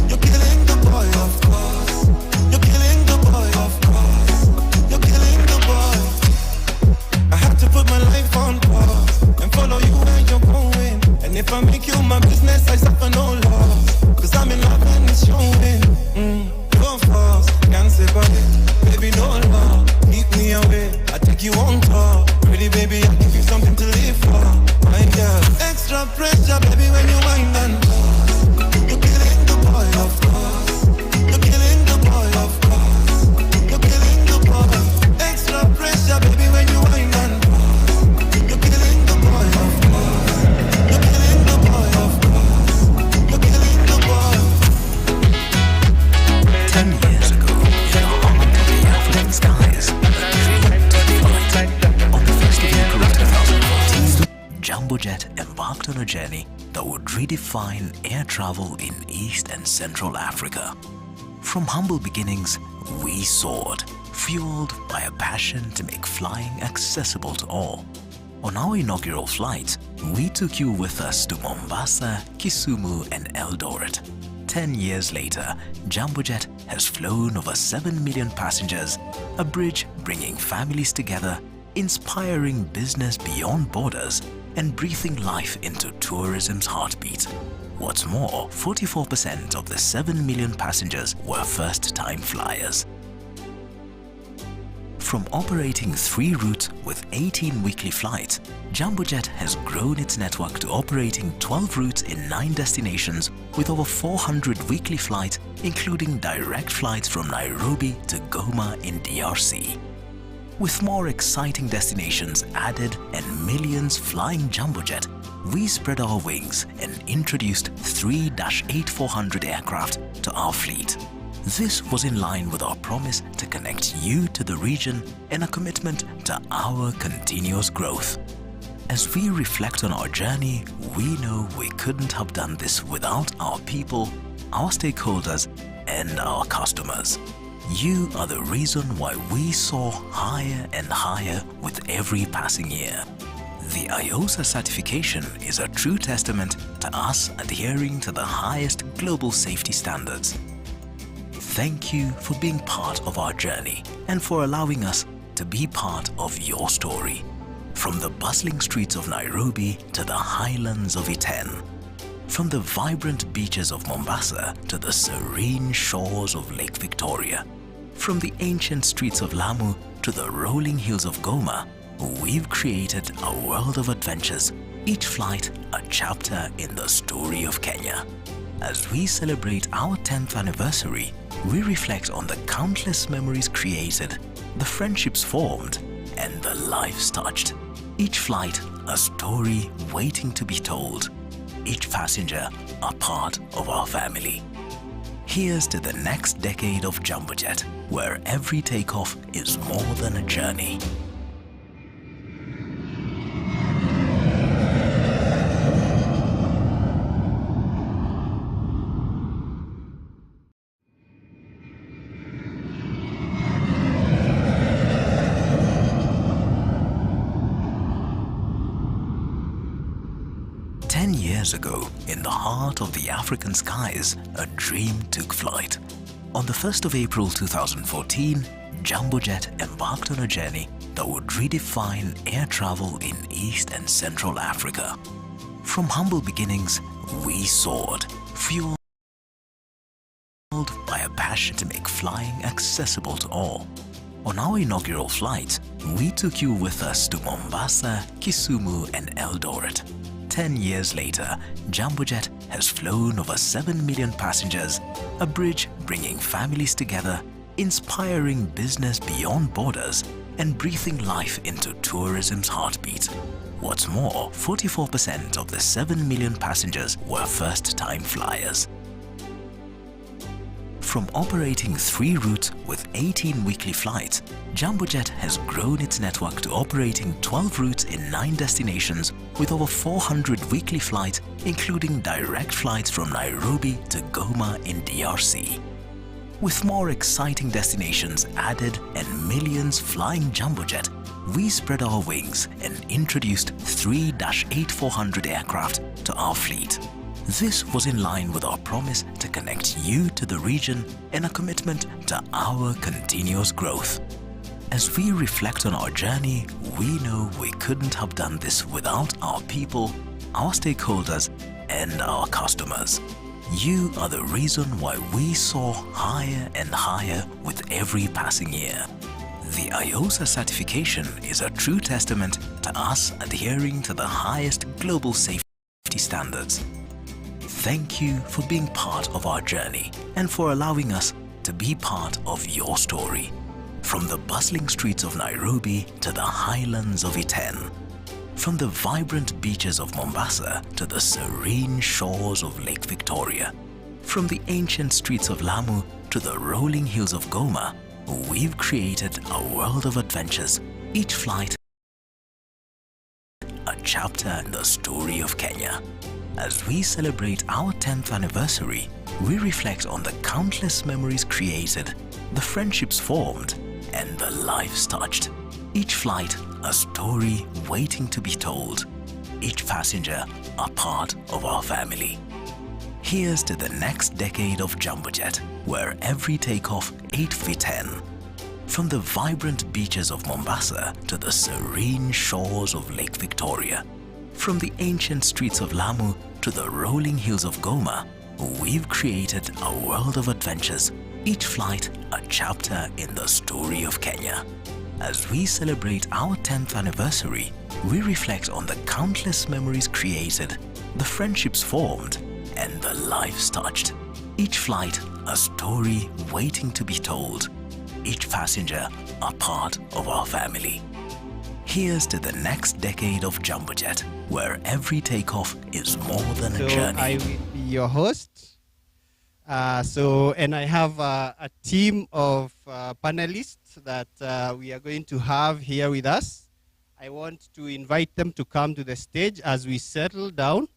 You're killing the boy, of course. You're killing the boy, of course. You're killing the boy. I had to put my life on pause and follow you where you're going. And if I make you my business, I suffer no loss. Cause I'm in love and it's showing. Go fast, can't separate. Baby, no law, keep me away. I take you on tour. Pretty baby, I give you something to live for. My girl, extra pressure, baby, when you wind and pause. You're killing the boy, of course. You're killing the boy, of course. You're killing the boy. Extra pressure, baby, when you wind and pause. You're killing the boy, of course. You're killing the boy, of course. You're killing the boy. 10 years ago, in the heart of the African skies, a dream took flight. On the 1st of April 2014, Jambojet embarked on a journey that would redefine air travel in East and Central Africa. From humble beginnings, we soared, fueled by a passion to make flying accessible to all. On our inaugural flight, we took you with us to Mombasa, Kisumu, and Eldoret. 10 years later, Jambojet has flown over 7 million passengers, a bridge bringing families together, inspiring business beyond borders, and breathing life into tourism's heartbeat. What's more, 44% of the 7 million passengers were first-time flyers. From operating 3 routes with 18 weekly flights, Jambojet has grown its network to operating 12 routes in 9 destinations with over 400 weekly flights, including direct flights from Nairobi to Goma in DRC. With more exciting destinations added and millions flying Jambojet, we spread our wings and introduced 3 -8400 aircraft to our fleet. This was in line with our promise to connect you to the region and a commitment to our continuous growth. As we reflect on our journey, we know we couldn't have done this without our people, our stakeholders, and our customers. You are the reason why we soar higher and higher with every passing year. The IOSA certification is a true testament to us adhering to the highest global safety standards. Thank you for being part of our journey and for allowing us to be part of your story. From the bustling streets of Nairobi to the highlands of Iten, from the vibrant beaches of Mombasa to the serene shores of Lake Victoria, from the ancient streets of Lamu to the rolling hills of Goma, we've created a world of adventures Each flight a chapter in the story of Kenya. As we celebrate our 10th anniversary, we reflect on the countless memories created, the friendships formed, and the lives touched. Each flight a story waiting to be told. Each passenger a part of our family. Here's to the next decade of Jambojet, where every takeoff is more than a journey. Years ago, in the heart of the African skies, a dream took flight. On the 1st of April 2014, Jambojet embarked on a journey that would redefine air travel in East and Central Africa. From humble beginnings, we soared, fueled by a passion to make flying accessible to all. On our inaugural flight, we took you with us to Mombasa, Kisumu, and Eldoret. 10 years later, Jambojet has flown over 7 million passengers, a bridge bringing families together, inspiring business beyond borders, and breathing life into tourism's heartbeat. What's more, 44% of the 7 million passengers were first-time flyers. From operating 3 routes with 18 weekly flights, Jambojet has grown its network to operating 12 routes in 9 destinations with over 400 weekly flights, including direct flights from Nairobi to Goma in DRC. With more exciting destinations added and millions flying Jambojet, we spread our wings and introduced 3 -8400 aircraft to our fleet. This was in line with our promise to connect you to the region and a commitment to our continuous growth. As we reflect on our journey, we know we couldn't have done this without our people, our stakeholders, and our customers. You are the reason why we soar higher and higher with every passing year. The IOSA certification is a true testament to us adhering to the highest global safety standards. Thank you for being part of our journey and for allowing us to be part of your story. From the bustling streets of Nairobi to the highlands of Iten, from the vibrant beaches of Mombasa to the serene shores of Lake Victoria, from the ancient streets of Lamu to the rolling hills of Goma, we've created a world of adventures, each flight a chapter in the story of Kenya. As we celebrate our 10th anniversary, we reflect on the countless memories created, the friendships formed, and the lives touched. Each flight a story waiting to be told. Each passenger a part of our family. Here's to the next decade of Jambojet, where every takeoff 8 feet 10. From the vibrant beaches of Mombasa to the serene shores of Lake Victoria, from the ancient streets of Lamu to the rolling hills of Goma, we've created a world of adventures, each flight a chapter in the story of Kenya. As we celebrate our 10th anniversary, we reflect on the countless memories created, the friendships formed, and the lives touched. Each flight a story waiting to be told. Each passenger a part of our family. Here's to the next decade of Jambojet, where every takeoff is more than a journey. I will be your host. And I have a team of panelists that we are going to have here with us. I want to invite them to come to the stage as we settle down.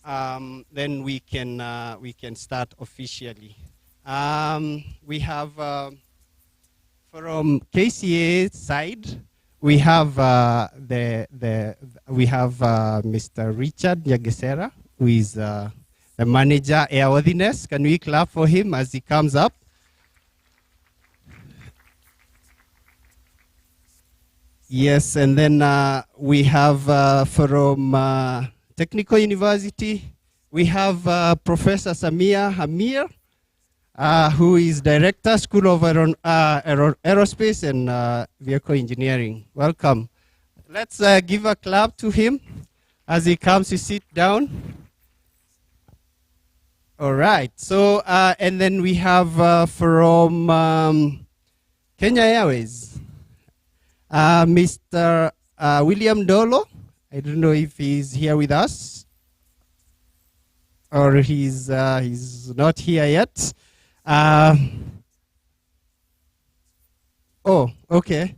Then we can start officially. We have from KCA side, we have Mr. Richard Nyagesera, who is the manager Airworthiness. Can we clap for him as he comes up? Yes, and then we have from Technical University, we have Professor Samia Hamir, who is Director, School of Aerospace and Vehicle Engineering. Welcome. Let's give a clap to him. as he comes to sit down. All right. So, and then we have from Kenya Airways, Mr. William Dolo. I don't know if he's here with us or he's not here yet. Oh, okay.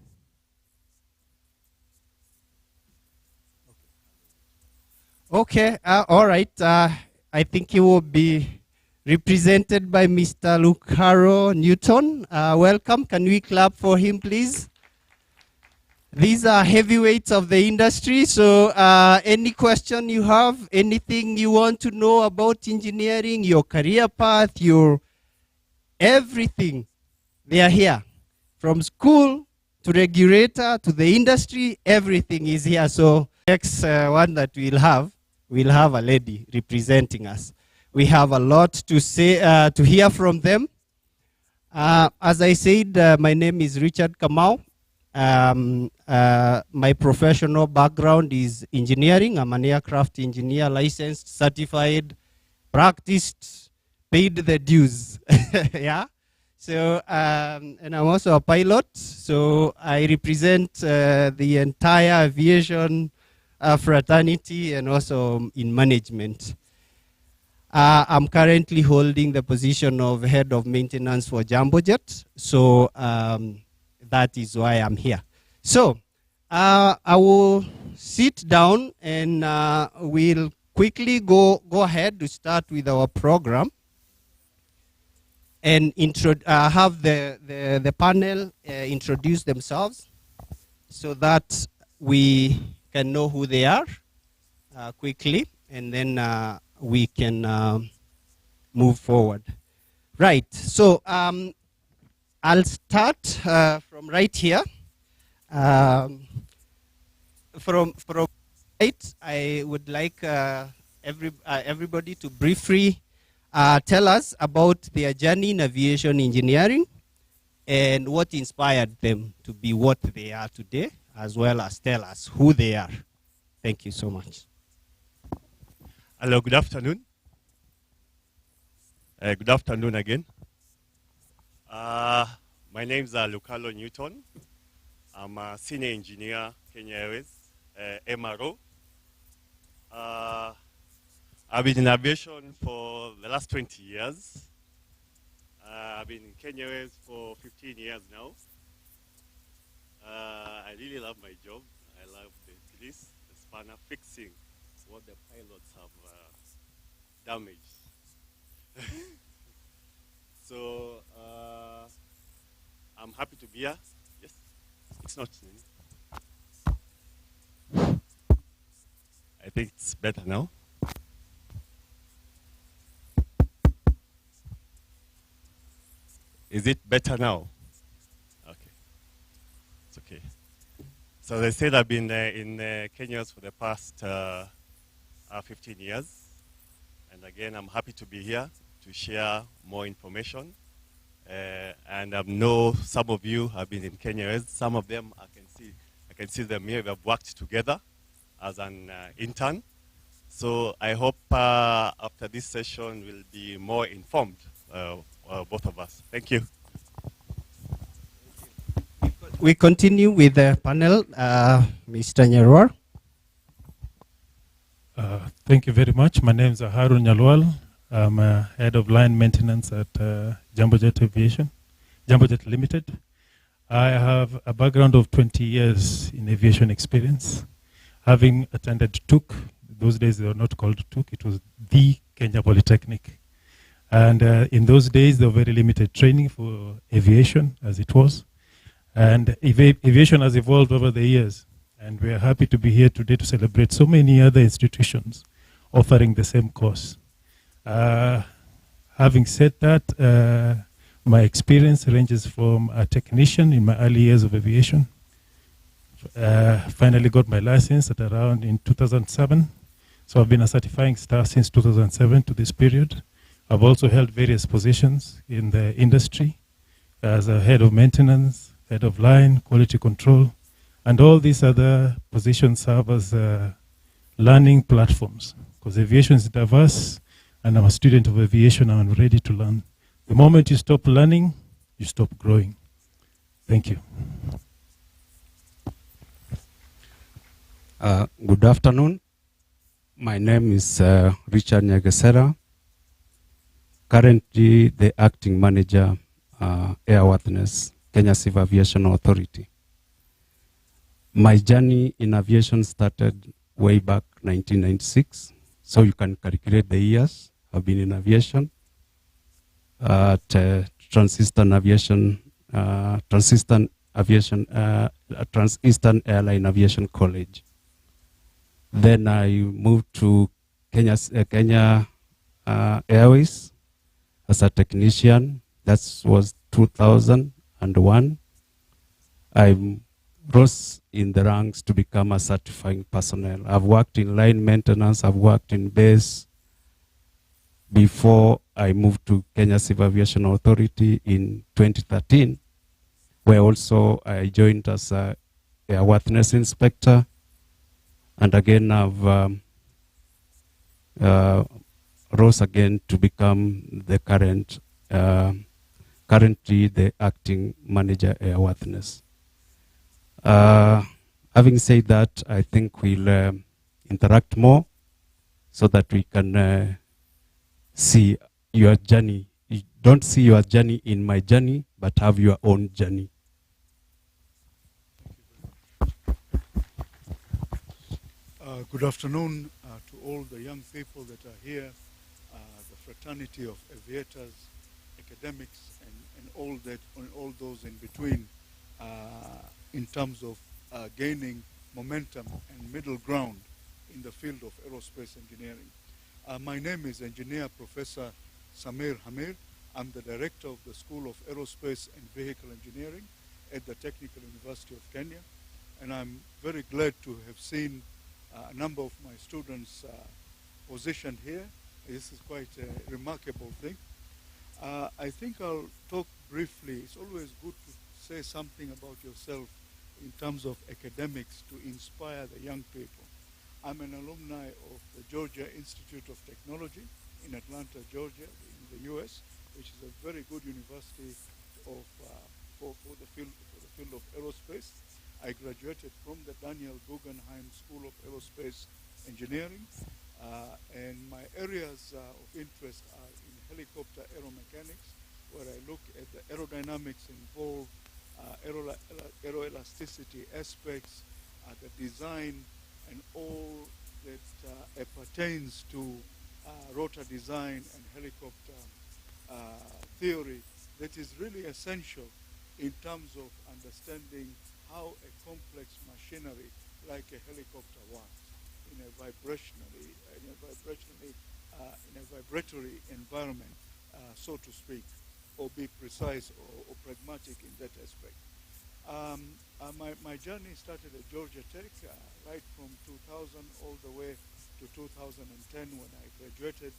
Okay, all right. I think he will be represented by Mr. Lucaro Newton. Welcome. Can we clap for him, please? These are heavyweights of the industry. So any question you have, anything you want to know about engineering, your career path, your everything, they are here. From school to Regulator to the industry, everything is here. So next one that we'll have a lady representing us. We have a lot to say, to hear from them. As I said, my name is Richard Kamau. My professional background is engineering. I'm an aircraft engineer, licensed, certified, practiced, paid the dues. Yeah. So, and I'm also a pilot. So I represent the entire aviation fraternity and also in management. I'm currently holding the position of head of maintenance for Jambojet. So that is why I'm here. So I will sit down and we'll quickly go ahead to start with our program and have the panel introduce themselves so that we can know who they are quickly, and then we can move forward. Right, so I'll start from right here. From right, I would like everybody to briefly tell us about their journey in aviation engineering and what inspired them to be what they are today, as well as tell us who they are. Thank you so much. Hello, good afternoon. Good afternoon again. My name is Lucalo Newton. I'm a senior engineer, Kenya Airways, MRO. I've been in aviation for the last 20 years. I've been in Kenya Airways for 15 years now. I really love my job. I love the grease, the spanner, fixing what the pilots have damaged. So I'm happy to be here. Yes, it's not. I think it's better now. Is it better now? Okay, it's okay. So they said I've been in Kenya for the past 15 years. And again, I'm happy to be here to share more information. And I know some of you have been in Kenya. Some of them I can see them here. We have worked together as an intern. So I hope after this session we'll be more informed, both of us. Thank you. We continue with the panel, Mr. Nyarwar. Thank you very much. My name is Harun Nyalwal. I'm head of line maintenance at Jambojet Aviation, Jambojet Limited. I have a background of 20 years in aviation experience, having attended TUC. Those days they were not called TUC, it was the Kenya Polytechnic. And in those days, there were very limited training for aviation as it was. And aviation has evolved over the years. And we are happy to be here today to celebrate so many other institutions offering the same course. Having said that, my experience ranges from a technician in my early years of aviation. Finally got my license at around in 2007. So I've been a certifying staff since 2007 to this period. I've also held various positions in the industry as a head of maintenance, head of line, quality control, and all these other positions serve as learning platforms, because aviation is diverse, and I'm a student of aviation, and I'm ready to learn. The moment you stop learning, you stop growing. Thank you. Good afternoon. My name is Richard Nyagasera, currently the acting manager, Airworthiness, Kenya Civil Aviation Authority. My journey in aviation started way back 1996, so you can calculate the years I've been in aviation at Trans-Eastern Airline Aviation College. Then I moved to Kenya Airways as a technician. That was 2001. I rose in the ranks to become a certifying personnel. I've worked in line maintenance, I've worked in base before I moved to Kenya Civil Aviation Authority in 2013, where also I joined as a airworthiness inspector. And again, I've rose again to become the currently the acting manager airworthiness. Having said that, I think we'll interact more so that we can see your journey. You don't see your journey in my journey, but have your own journey. Good afternoon to all the young people that are here, the fraternity of aviators, academics, and all that, and all those in between, in terms of gaining momentum and middle ground in the field of aerospace engineering. My name is Engineer Professor Samir Hamir. I'm the Director of the School of Aerospace and Vehicle Engineering at the Technical University of Kenya. And I'm very glad to have seen a number of my students positioned here. This is quite a remarkable thing. I think I'll talk briefly. It's always good to say something about yourself in terms of academics to inspire the young people. I'm an alumni of the Georgia Institute of Technology in Atlanta, Georgia, in the US, which is a very good university of, for the field of aerospace. I graduated from the Daniel Guggenheim School of Aerospace Engineering, and my areas of interest are in helicopter aeromechanics, where I look at the aerodynamics involved, aeroelasticity aspects, the design, and all that pertains to rotor design and helicopter theory that is really essential in terms of understanding how a complex machinery like a helicopter works in a vibratory environment, so to speak, or be precise or pragmatic in that aspect. My journey started at Georgia Tech right from 2000 all the way to 2010 when I graduated.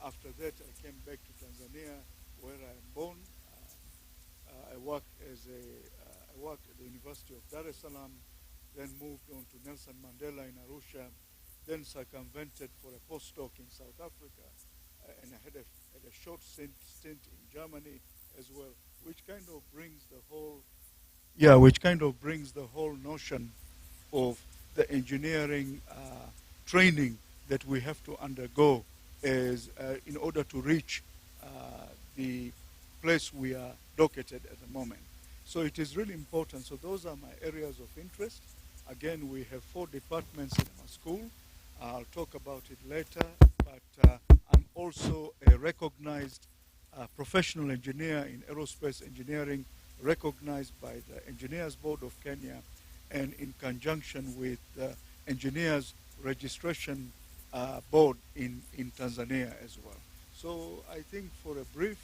After that, I came back to Tanzania, where I'm born. I worked at the University of Dar es Salaam, then moved on to Nelson Mandela in Arusha, then circumvented for a postdoc in South Africa, and I had a short stint in Germany as well, which kind of brings the whole notion of the engineering training that we have to undergo as in order to reach the place we are located at the moment. So it is really important. So those are my areas of interest. Again, we have 4 departments in our school. I'll talk about it later, but I'm also a recognized professional engineer in aerospace engineering, recognized by the Engineers Board of Kenya, and in conjunction with the Engineers Registration Board in Tanzania as well. So I think for a brief,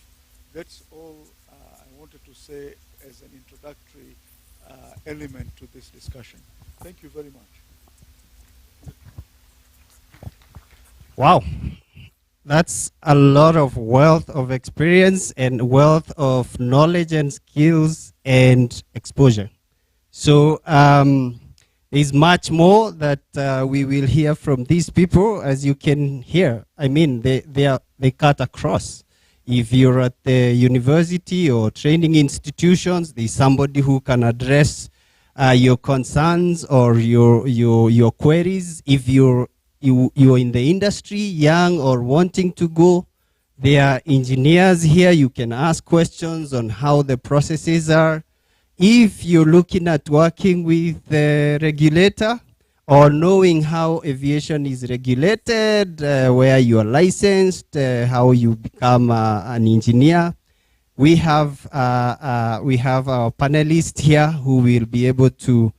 that's all I wanted to say as an introductory element to this discussion. Thank you very much. Wow. That's a lot of wealth of experience and wealth of knowledge and skills and exposure. So There's much more that we will hear from these people, as you can hear. I mean, they cut across. If you're at the university or training institutions, there's somebody who can address your concerns or your queries. If you're in the industry, young or wanting to go, there are engineers here. You can ask questions on how the processes are. If you're looking at working with the regulator or knowing how aviation is regulated, where you are licensed, how you become an engineer, we have our panelist here who will be able to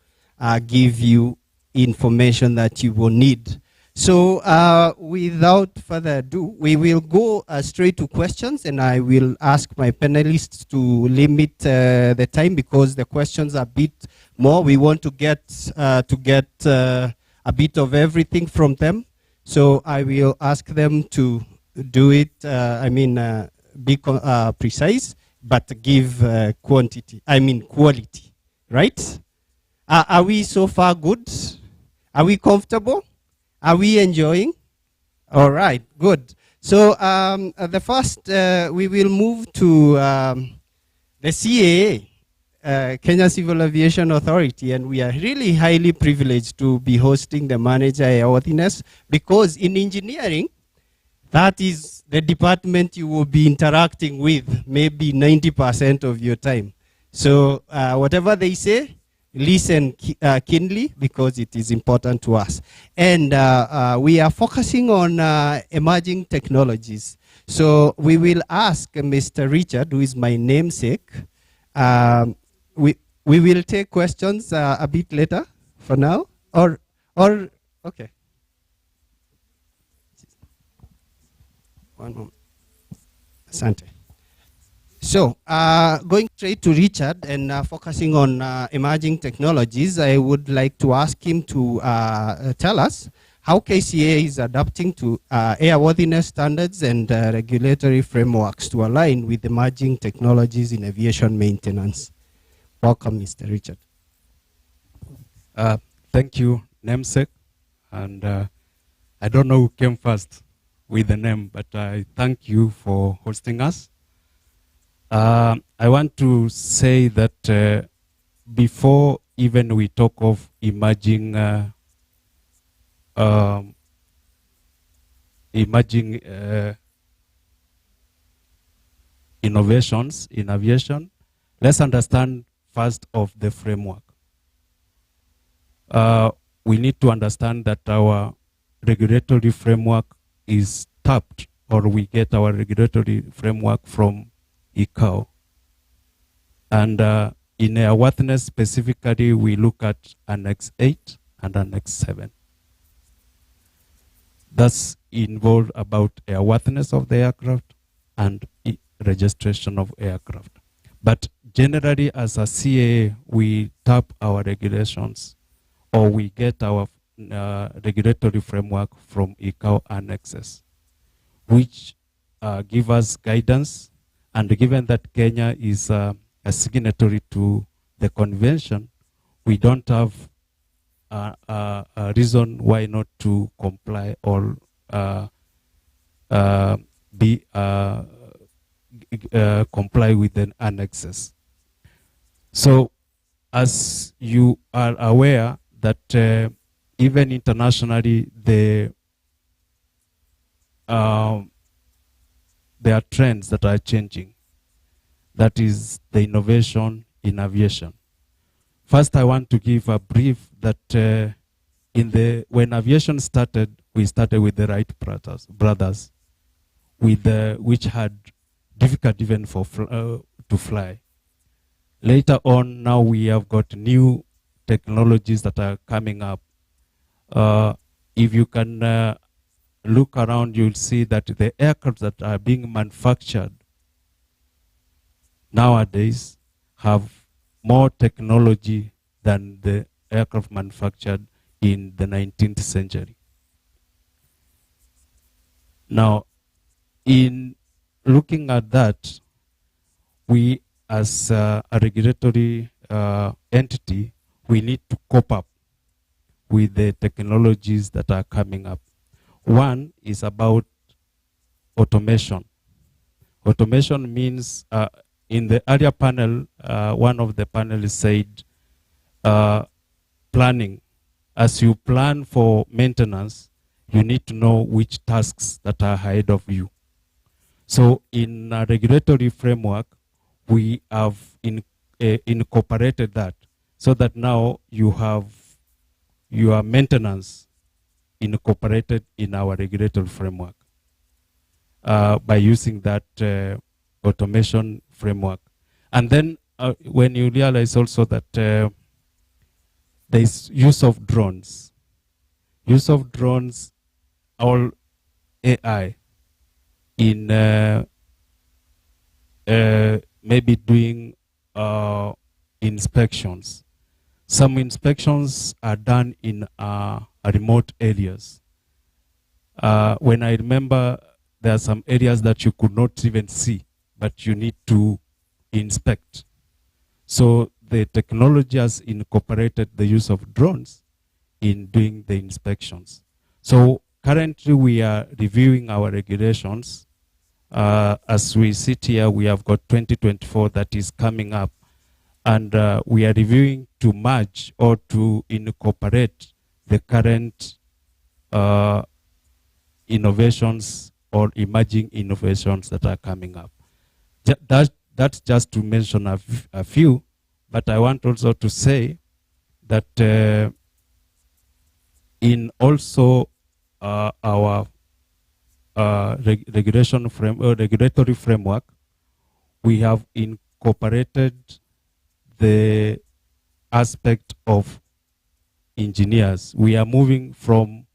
give you information that you will need. So without further ado, we will go straight to questions, and I will ask my panelists to limit the time because the questions are a bit more. We want to get a bit of everything from them. So I will ask them to do it, be precise, but give quality, right? Are we so far good? Are we comfortable? Are we enjoying? All right, good. So the first, we will move to the CAA, Kenya Civil Aviation Authority, and we are really highly privileged to be hosting the manager Airworthiness, because in engineering, that is the department you will be interacting with maybe 90% of your time. So whatever they say, listen keenly because it is important to us. And we are focusing on emerging technologies. So we will ask Mr. Richard, who is my namesake. We will take questions a bit later for now. Or okay. One moment. Asante. So, going straight to Richard and focusing on emerging technologies, I would like to ask him to tell us how KCA is adapting to airworthiness standards and regulatory frameworks to align with emerging technologies in aviation maintenance. Welcome, Mr. Richard. Thank you, namesake. And I don't know who came first with the name, but I thank you for hosting us. I want to say that before even we talk of emerging innovations in aviation, let's understand first of the framework. We need to understand that our regulatory framework is tapped, or we get our regulatory framework from ICAO. And in airworthiness specifically, we look at Annex 8 and Annex 7. That's involved about airworthiness of the aircraft and registration of aircraft. But generally, as a CAA, we tap our regulations, or we get our regulatory framework from ICAO annexes, which give us guidance. And given that Kenya is a signatory to the convention, we don't have a reason why not to comply or comply with the annexes. So, as you are aware that even internationally, there are trends that are changing. That is the innovation in aviation. First, I want to give a brief that when aviation started, we started with the Wright brothers, which had difficulty even to fly. Later on, now we have got new technologies that are coming up. If you can look around, you'll see that the aircraft that are being manufactured nowadays have more technology than the aircraft manufactured in the 19th century. Now, in looking at that, we as a regulatory entity, we need to cope up with the technologies that are coming up. One is about automation. Automation means, in the earlier panel, one of the panelists said, planning. As you plan for maintenance, you need to know which tasks that are ahead of you. So in a regulatory framework, we have incorporated that so that now you have your maintenance incorporated in our regulatory framework by using that automation framework. And then when you realize also that there is use of drones. Use of drones, all AI, in maybe doing inspections. Some inspections are done in remote areas. When I remember, there are some areas that you could not even see, but you need to inspect. So the technology has incorporated the use of drones in doing the inspections. So currently we are reviewing our regulations. As we sit here, we have got 2024 that is coming up, and we are reviewing to merge or to incorporate the current innovations or emerging innovations that are coming up. That's just to mention a few, but I want also to say that in also our regulatory framework, we have incorporated the aspect of engineers. We are moving from,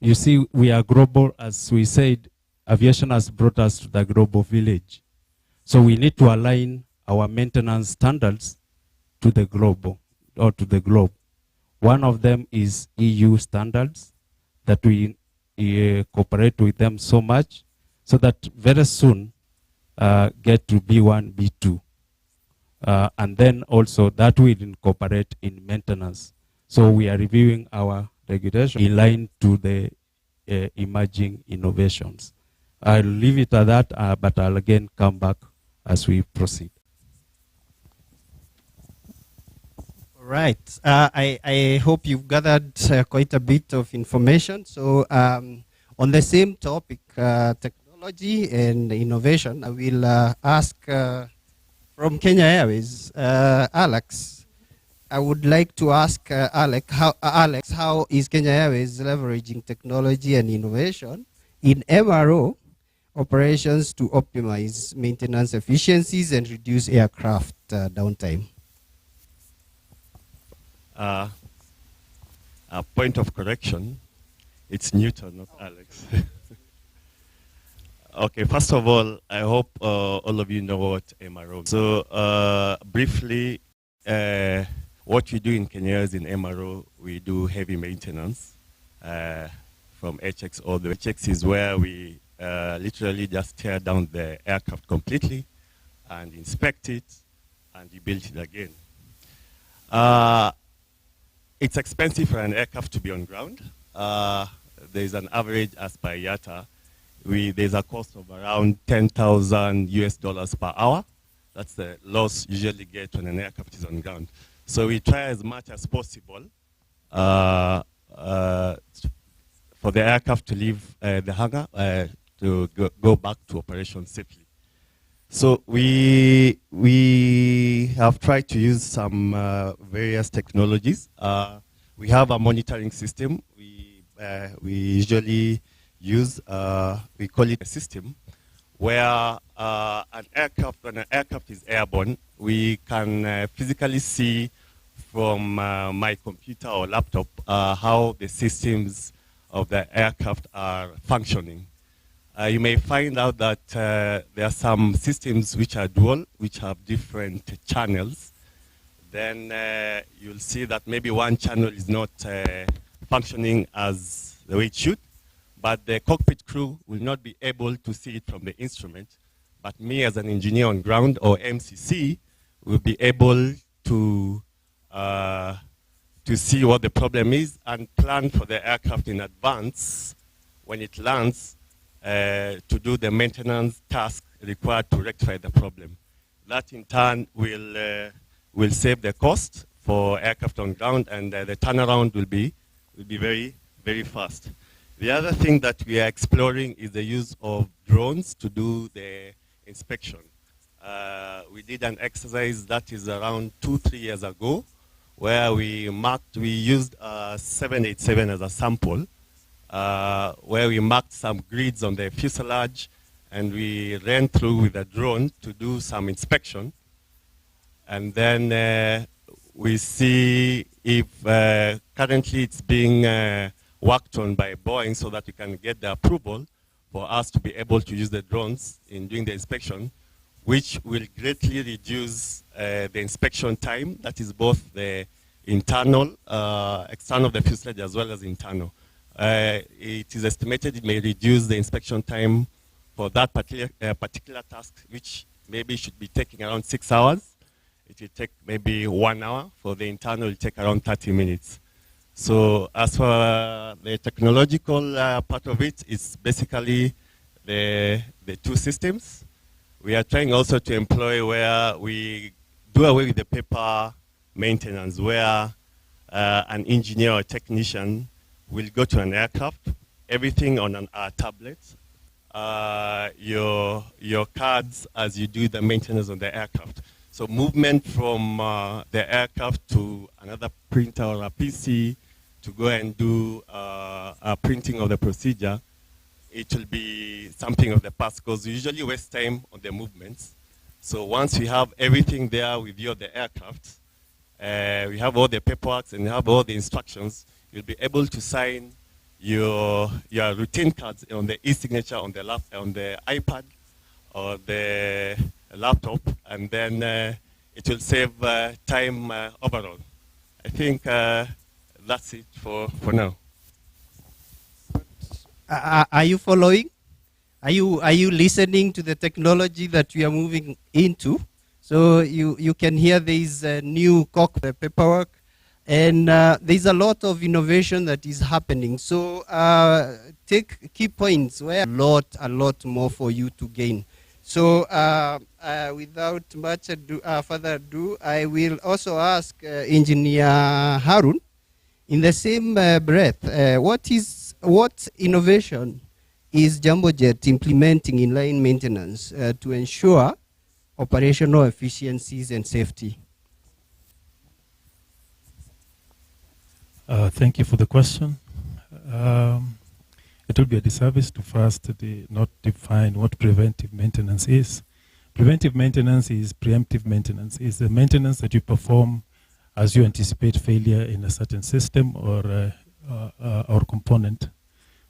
you see, we are global, as we said, aviation has brought us to the global village. So we need to align our maintenance standards to the global, or to the globe. One of them is EU standards, that we cooperate with them so much, so that very soon get to B1, B2. And then also that will incorporate in maintenance. So we are reviewing our regulation in line to the emerging innovations. I'll leave it at that, but I'll again come back as we proceed. All right. I hope you've gathered quite a bit of information. So on the same topic, technology and innovation, I will ask from Kenya Airways, Alex. I would like to ask Alex, how is Kenya Airways leveraging technology and innovation in MRO operations to optimize maintenance efficiencies and reduce aircraft downtime? A point of correction, it's Newton, not Alex. Okay, first of all, I hope all of you know what MRO is. So briefly, what we do in Kenya is in MRO, we do heavy maintenance from HX all the way. HX is where we literally just tear down the aircraft completely and inspect it and rebuild it again. It's expensive for an aircraft to be on ground. There's an average, as per IATA, there's a cost of around $10,000 per hour. That's the loss you usually get when an aircraft is on ground. So we try as much as possible for the aircraft to leave the hangar to go back to operation safely. So we have tried to use some various technologies. We have a monitoring system. We usually use, we call it a system, where when an aircraft is airborne, we can physically see from my computer or laptop how the systems of the aircraft are functioning. You may find out that there are some systems which are dual, which have different channels. Then you'll see that maybe one channel is not functioning as the way it should, but the cockpit crew will not be able to see it from the instrument. But me as an engineer on ground or MCC will be able to to see what the problem is and plan for the aircraft in advance when it lands to do the maintenance task required to rectify the problem. That in turn will save the cost for aircraft on ground, and the turnaround will be very, very fast. The other thing that we are exploring is the use of drones to do the inspection. We did an exercise that is around 2-3 years ago, where we used 787 as a sample, where we marked some grids on the fuselage, and we ran through with a drone to do some inspection. And then we see if currently it's being worked on by Boeing so that we can get the approval for us to be able to use the drones in doing the inspection, which will greatly reduce the inspection time. That is both the internal, external of the fuselage as well as internal. It is estimated it may reduce the inspection time for that particular task, which maybe should be taking around 6 hours. It will take maybe 1 hour. For the internal, it will take around 30 minutes. So as for the technological part of it, it's basically the two systems. We are trying also to employ where we do away with the paper maintenance, where an engineer or technician will go to an aircraft, everything on a tablet, your cards as you do the maintenance on the aircraft. So movement from the aircraft to another printer or a PC to go and do a printing of the procedure, it will be something of the past, because we usually waste time on the movements. So once we have everything there with you on the aircraft, we have all the paperwork and we have all the instructions, you'll be able to sign your routine cards on the e-signature on the iPad or the laptop, and then it will save time overall. I think that's it for now. Are you following? Are you listening to the technology that we are moving into? So you can hear there's a new cockpit paperwork, and there's a lot of innovation that is happening. So take key points where a lot more for you to gain. So without much further ado, I will also ask Engineer Harun, in the same breath, what innovation is Jambojet implementing in line maintenance to ensure operational efficiencies and safety? Thank you for the question. It will be a disservice to first not define what preventive maintenance is. Preventive maintenance is preemptive maintenance. It's the maintenance that you perform as you anticipate failure in a certain system or component.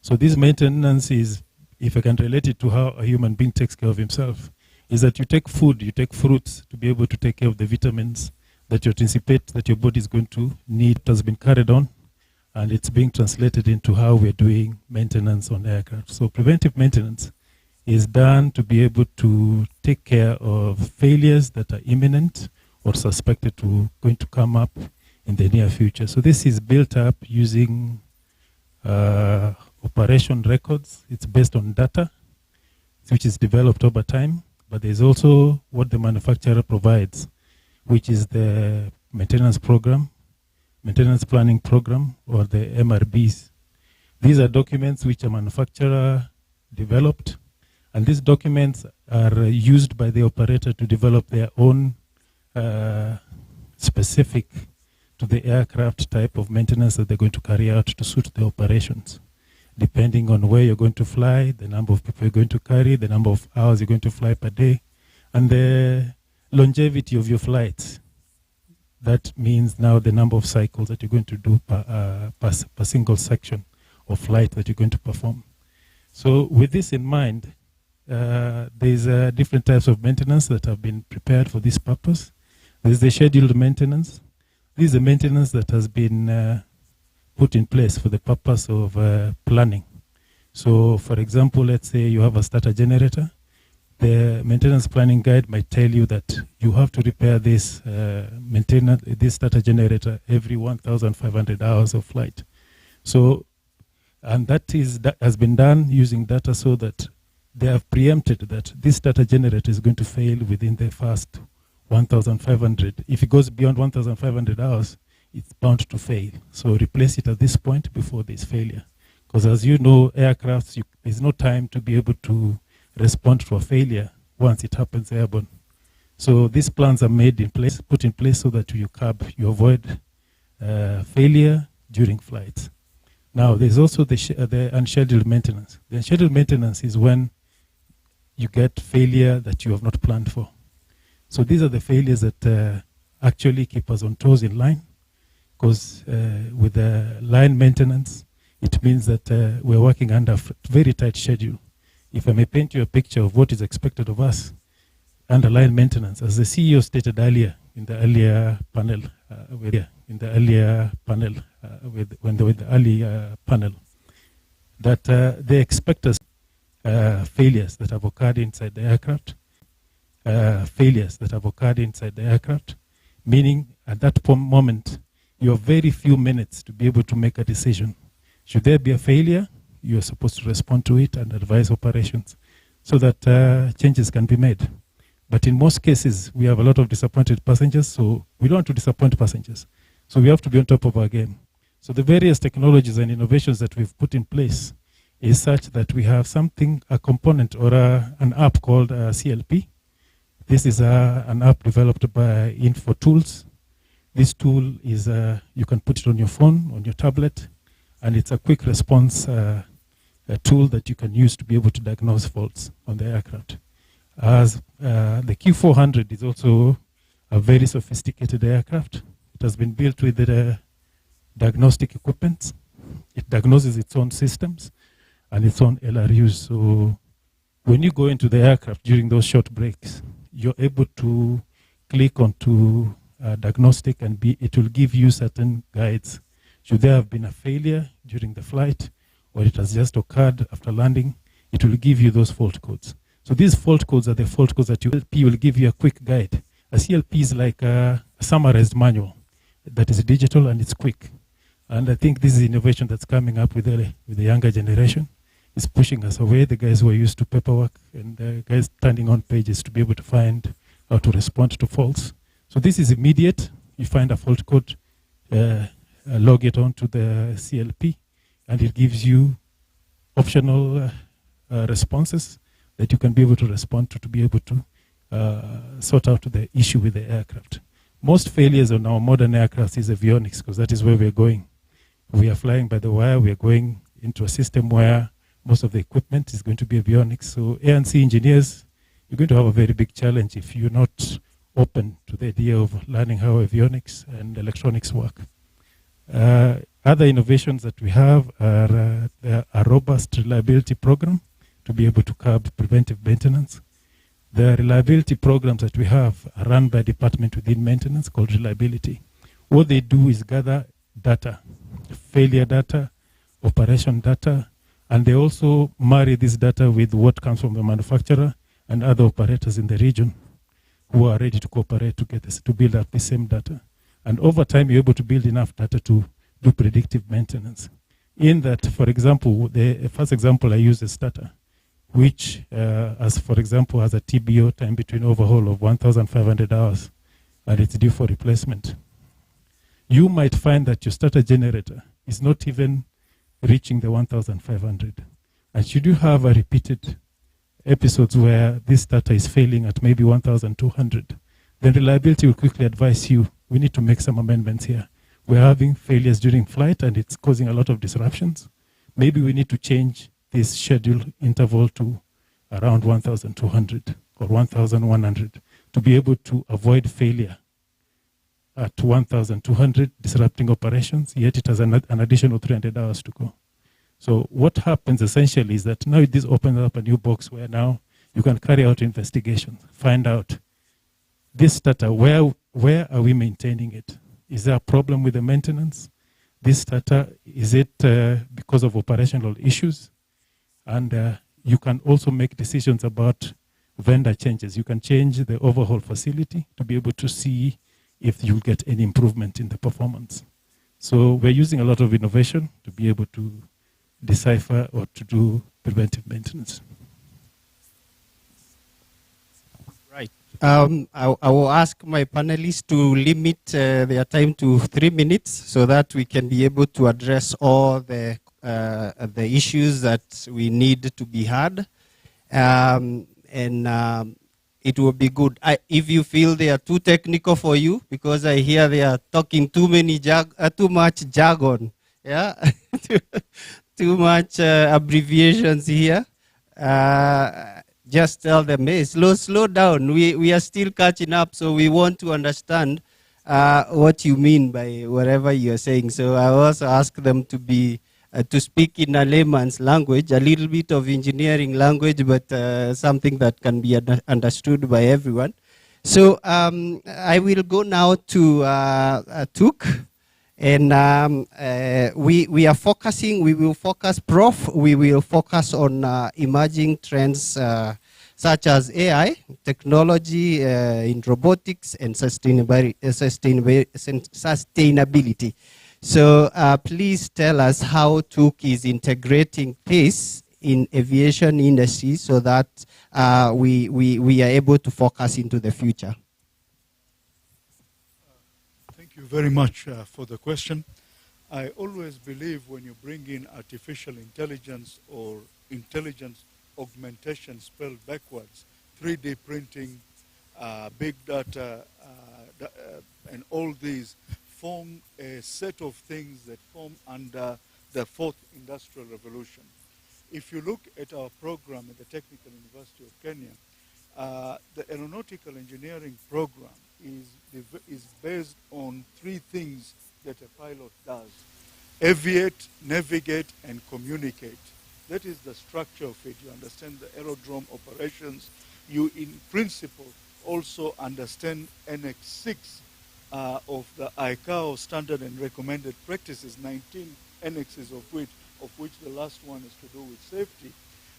So this maintenance is, if I can relate it to how a human being takes care of himself, is that you take food, you take fruits to be able to take care of the vitamins that you anticipate that your body is going to need. It has been carried on, and it's being translated into how we're doing maintenance on aircraft. So preventive maintenance is done to be able to take care of failures that are imminent or suspected to going to come up in the near future. So this is built up using operation records. It's based on data, which is developed over time, but there's also what the manufacturer provides, which is the maintenance program, maintenance planning program, or the MRBs. These are documents which a manufacturer developed, and these documents are used by the operator to develop their own specific to the aircraft type of maintenance that they're going to carry out to suit the operations. Depending on where you're going to fly, the number of people you're going to carry, the number of hours you're going to fly per day, and the longevity of your flights. That means now the number of cycles that you're going to do per single section of flight that you're going to perform. So with this in mind, there's different types of maintenance that have been prepared for this purpose. There's the scheduled maintenance. This is the maintenance that has been put in place for the purpose of planning. So for example, let's say you have a starter generator. the maintenance planning guide might tell you that you have to repair this this data generator every 1,500 hours of flight. So, and that has been done using data so that they have preempted that this data generator is going to fail within the first 1,500. If it goes beyond 1,500 hours, it's bound to fail. So replace it at this point before there's failure. Because as you know, aircrafts, there's no time to be able to respond to a failure once it happens airborne. So these plans are put in place so that you avoid failure during flights. Now, there's also the unscheduled maintenance. The unscheduled maintenance is when you get failure that you have not planned for. So these are the failures that actually keep us on toes in line, because with the line maintenance, it means that we're working under a very tight schedule. If I may paint you a picture of what is expected of us under line maintenance, as the CEO stated earlier in the earlier panel, with the earlier panel, that they expect us failures that have occurred inside the aircraft, meaning at that moment, you have very few minutes to be able to make a decision. Should there be a failure, you are supposed to respond to it and advise operations so that changes can be made. But in most cases, we have a lot of disappointed passengers, so we don't want to disappoint passengers. So we have to be on top of our game. So the various technologies and innovations that we've put in place is such that we have a component or an app called CLP. This is an app developed by Info Tools. This tool is, you can put it on your phone, on your tablet, and it's a quick response a tool that you can use to be able to diagnose faults on the aircraft. As the Q400 is also a very sophisticated aircraft. It has been built with the diagnostic equipment. It diagnoses its own systems and its own LRUs. So when you go into the aircraft during those short breaks, you're able to click onto diagnostic and it will give you certain guides. Should there have been a failure during the flight, or it has just occurred after landing, it will give you those fault codes. So these fault codes are the fault codes that CLP will give you a quick guide. A CLP is like a summarized manual that is digital and it's quick. And I think this is innovation that's coming up with the younger generation. It's pushing us away, the guys who are used to paperwork and the guys turning on pages to be able to find how to respond to faults. So this is immediate. You find a fault code, log it onto the CLP, and it gives you optional responses that you can be able to respond to be able to sort out the issue with the aircraft. Most failures on our modern aircraft is avionics, because that is where we're going. We are flying by the wire. We are going into a system where most of the equipment is going to be avionics. So A&C engineers, you're going to have a very big challenge if you're not open to the idea of learning how avionics and electronics work. Other innovations that we have are a robust reliability program to be able to curb preventive maintenance. The reliability programs that we have are run by a department within maintenance called reliability. What they do is gather data, failure data, operation data, and they also marry this data with what comes from the manufacturer and other operators in the region who are ready to cooperate to build up the same data. And over time, you're able to build enough data to do predictive maintenance. In that, for example, the first example I use is Starter, which, for example, has a TBO, time between overhaul, of 1,500 hours, and it's due for replacement. You might find that your starter generator is not even reaching the 1,500. And should you have a repeated episodes where this starter is failing at maybe 1,200, then reliability will quickly advise you, we need to make some amendments here. We're having failures during flight and it's causing a lot of disruptions. Maybe we need to change this schedule interval to around 1,200 or 1,100 to be able to avoid failure at 1,200, disrupting operations, yet it has an additional 300 hours to go. So what happens essentially is that now this opens up a new box where now you can carry out investigations, find out this starter, where are we maintaining it? Is there a problem with the maintenance? This starter, is it because of operational issues? And you can also make decisions about vendor changes. You can change the overhaul facility to be able to see if you'll get any improvement in the performance. So we're using a lot of innovation to be able to decipher or to do preventive maintenance. Right. I will ask my panelists to limit their time to 3 minutes so that we can be able to address all the issues that we need to be heard. It will be good. If you feel they are too technical for you, because I hear they are talking too much jargon, yeah, too much abbreviations here. Just tell them, hey, slow down. We are still catching up, so we want to understand what you mean by whatever you are saying. So I also ask them to be to speak in a layman's language, a little bit of engineering language, but something that can be understood by everyone. So I will go now to Tuk, and we are focusing. We will focus, Prof. We will focus on emerging trends such as AI, technology in robotics, and sustainability. So please tell us how Tuk is integrating this in aviation industry so that we are able to focus into the future. Thank you very much for the question. I always believe when you bring in artificial intelligence or intelligence augmentation spelled backwards, 3D printing, big data, and all these form a set of things that form under the fourth industrial revolution. If you look at our program at the Technical University of Kenya, the aeronautical engineering program is based on 3 things that a pilot does: aviate, navigate, and communicate. That is the structure of it. You understand the aerodrome operations. You, in principle, also understand Annex 6 of the ICAO standard and recommended practices, 19 annexes of which the last one is to do with safety.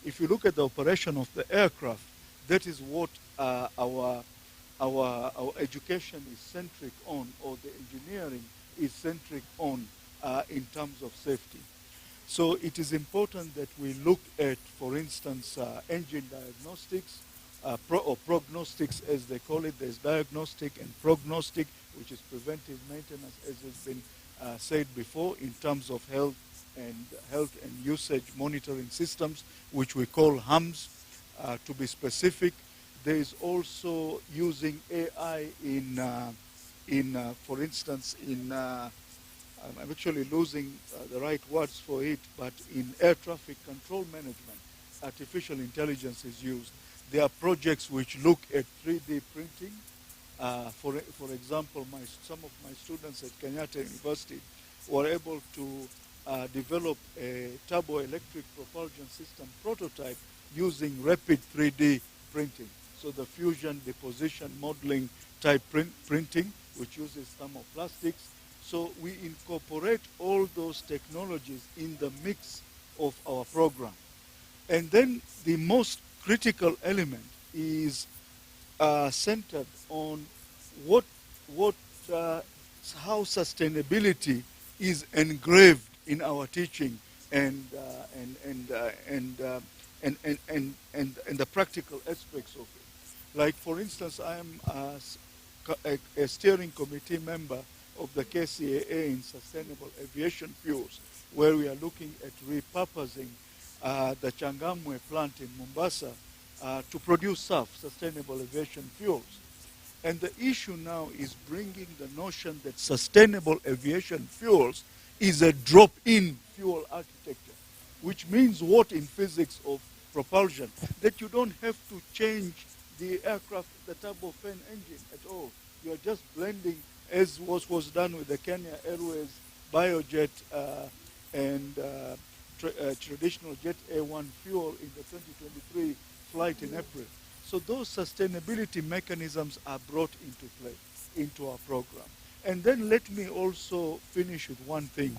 If you look at the operation of the aircraft, that is what our education is centric on, or the engineering is centric on in terms of safety. So it is important that we look at, for instance, engine diagnostics, or prognostics as they call it. There's diagnostic and prognostic, which is preventive maintenance, as has been said before, in terms of health and usage monitoring systems, which we call HAMS, to be specific. There is also using AI for instance, I'm actually losing the right words for it, but in air traffic control management, artificial intelligence is used. There are projects which look at 3D printing. For example, some of my students at Kenyatta University were able to develop a turboelectric propulsion system prototype using rapid 3D printing. So the fusion, deposition, modeling type printing, which uses thermoplastics. So we incorporate all those technologies in the mix of our program. And then the most critical element is centered on how sustainability is engraved in our teaching and the practical aspects of it. Like, for instance, I am a steering committee member of the KCAA in sustainable aviation fuels, where we are looking at repurposing the Changamwe plant in Mombasa to produce SAF, sustainable aviation fuels. And the issue now is bringing the notion that sustainable aviation fuels is a drop-in fuel architecture, which means what in physics of propulsion? That you don't have to change the aircraft, the turbofan engine at all. You are just blending, as was done with the Kenya Airways Biojet and traditional Jet A1 fuel in the 2023 flight in April. So those sustainability mechanisms are brought into play, into our program. And then let me also finish with one thing.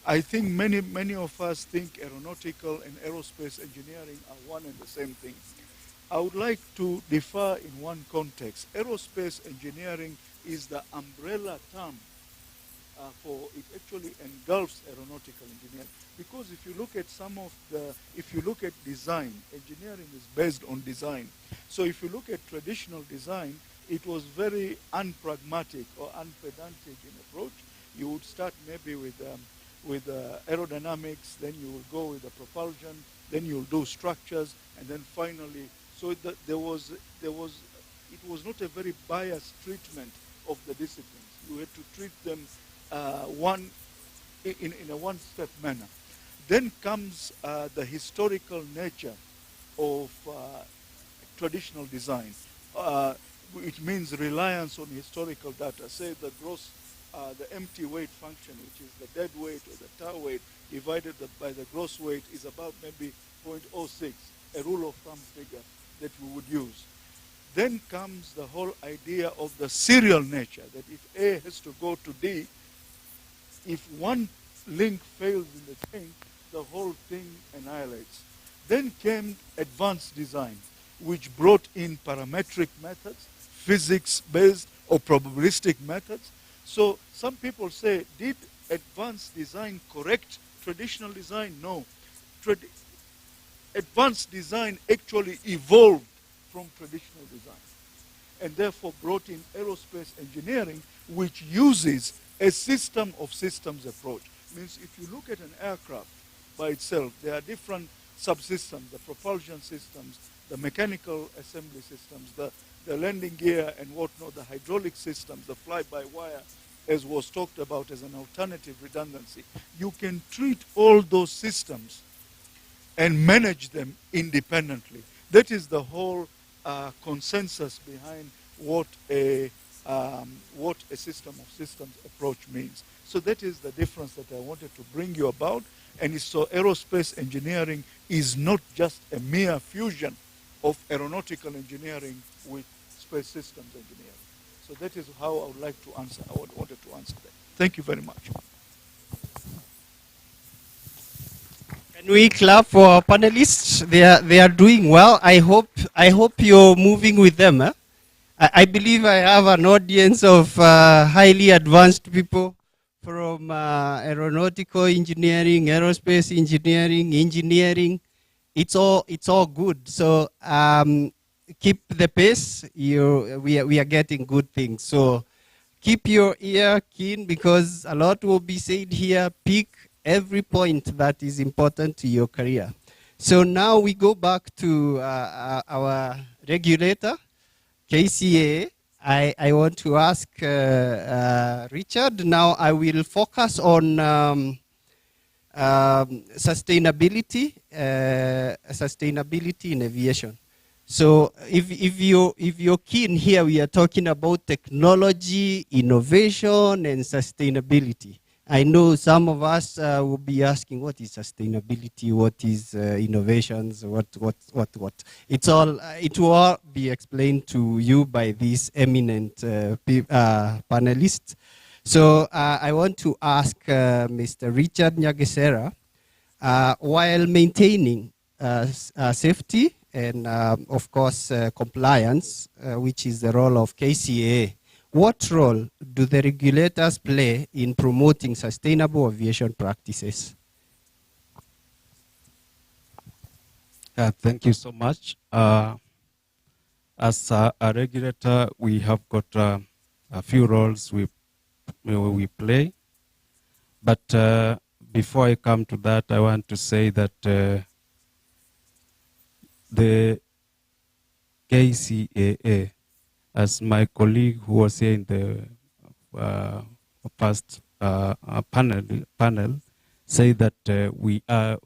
I think many of us think aeronautical and aerospace engineering are one and the same thing. I would like to differ in one context. Aerospace engineering is the umbrella term for it actually engulfs aeronautical engineering. Because if you look at if you look at design, engineering is based on design. So if you look at traditional design, it was very unpragmatic or unpedantic in approach. You would start maybe with aerodynamics, then you will go with the propulsion, then you'll do structures, and then finally, so it was not a very biased treatment of the disciplines. You had to treat them in a one-step manner. Then comes the historical nature of traditional design. It means reliance on historical data. Say the empty weight function, which is the dead weight or the tar weight divided by the gross weight, is about maybe 0.06, a rule of thumb figure that we would use. Then comes the whole idea of the serial nature, that if A has to go to D, if one link fails in the chain, the whole thing annihilates. Then came advanced design, which brought in parametric methods, physics-based or probabilistic methods. So some people say, did advanced design correct traditional design? No. Advanced design actually evolved from traditional design, and therefore brought in aerospace engineering, which uses a system of systems approach. Means if you look at an aircraft by itself, there are different subsystems, the propulsion systems, the mechanical assembly systems, the landing gear and whatnot, the hydraulic systems, the fly-by-wire, as was talked about as an alternative redundancy. You can treat all those systems and manage them independently. That is the whole consensus behind what a system of systems approach means. So that is the difference that I wanted to bring you about. And so aerospace engineering is not just a mere fusion of aeronautical engineering with space systems engineering. So that is how I would like to answer. I wanted to answer that. Thank you very much. Can we clap for our panelists? They are doing well. I hope you're moving with them. Eh? I believe I have an audience of highly advanced people from aeronautical engineering, aerospace engineering. It's all good. So keep the pace. We are getting good things. So keep your ear keen, because a lot will be said here. Pick every point that is important to your career. So now we go back to our regulator, KCA. I want to ask Richard. Now I will focus on sustainability in aviation. So if you're keen here, we are talking about technology, innovation, and sustainability. I know some of us will be asking, what is sustainability? What is innovations? What? It will all be explained to you by these eminent panelists. So I want to ask Mr. Richard Nyagesera, while maintaining safety and, of course, compliance, which is the role of KCA, what role do the regulators play in promoting sustainable aviation practices? Thank you so much. As a regulator, we have got a few roles we play. But before I come to that, I want to say that the KCAA, as my colleague who was here in the past panel say that we are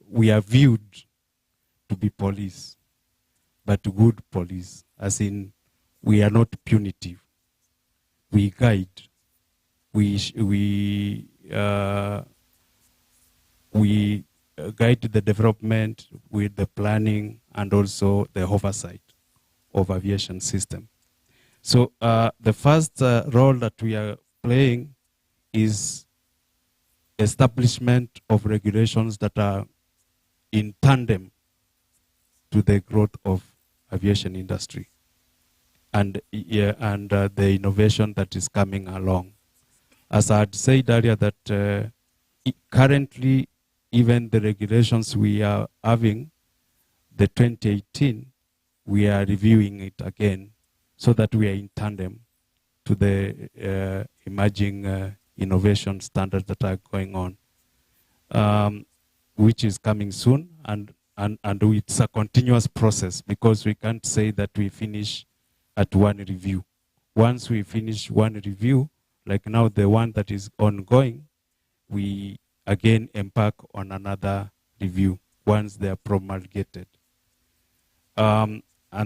viewed to be police, but good police, as in we are not punitive. We guide. We guide the development with the planning and also the oversight of aviation system. So the first role that we are playing is establishment of regulations that are in tandem to the growth of aviation industry and the innovation that is coming along. As I had said earlier, that currently even the regulations we are having, the 2018, we are reviewing it again so that we are in tandem to the emerging innovation standards that are going on, which is coming soon, and it's a continuous process because we can't say that we finish at one review. Once we finish one review, like now the one that is ongoing, we again embark on another review once they are promulgated. And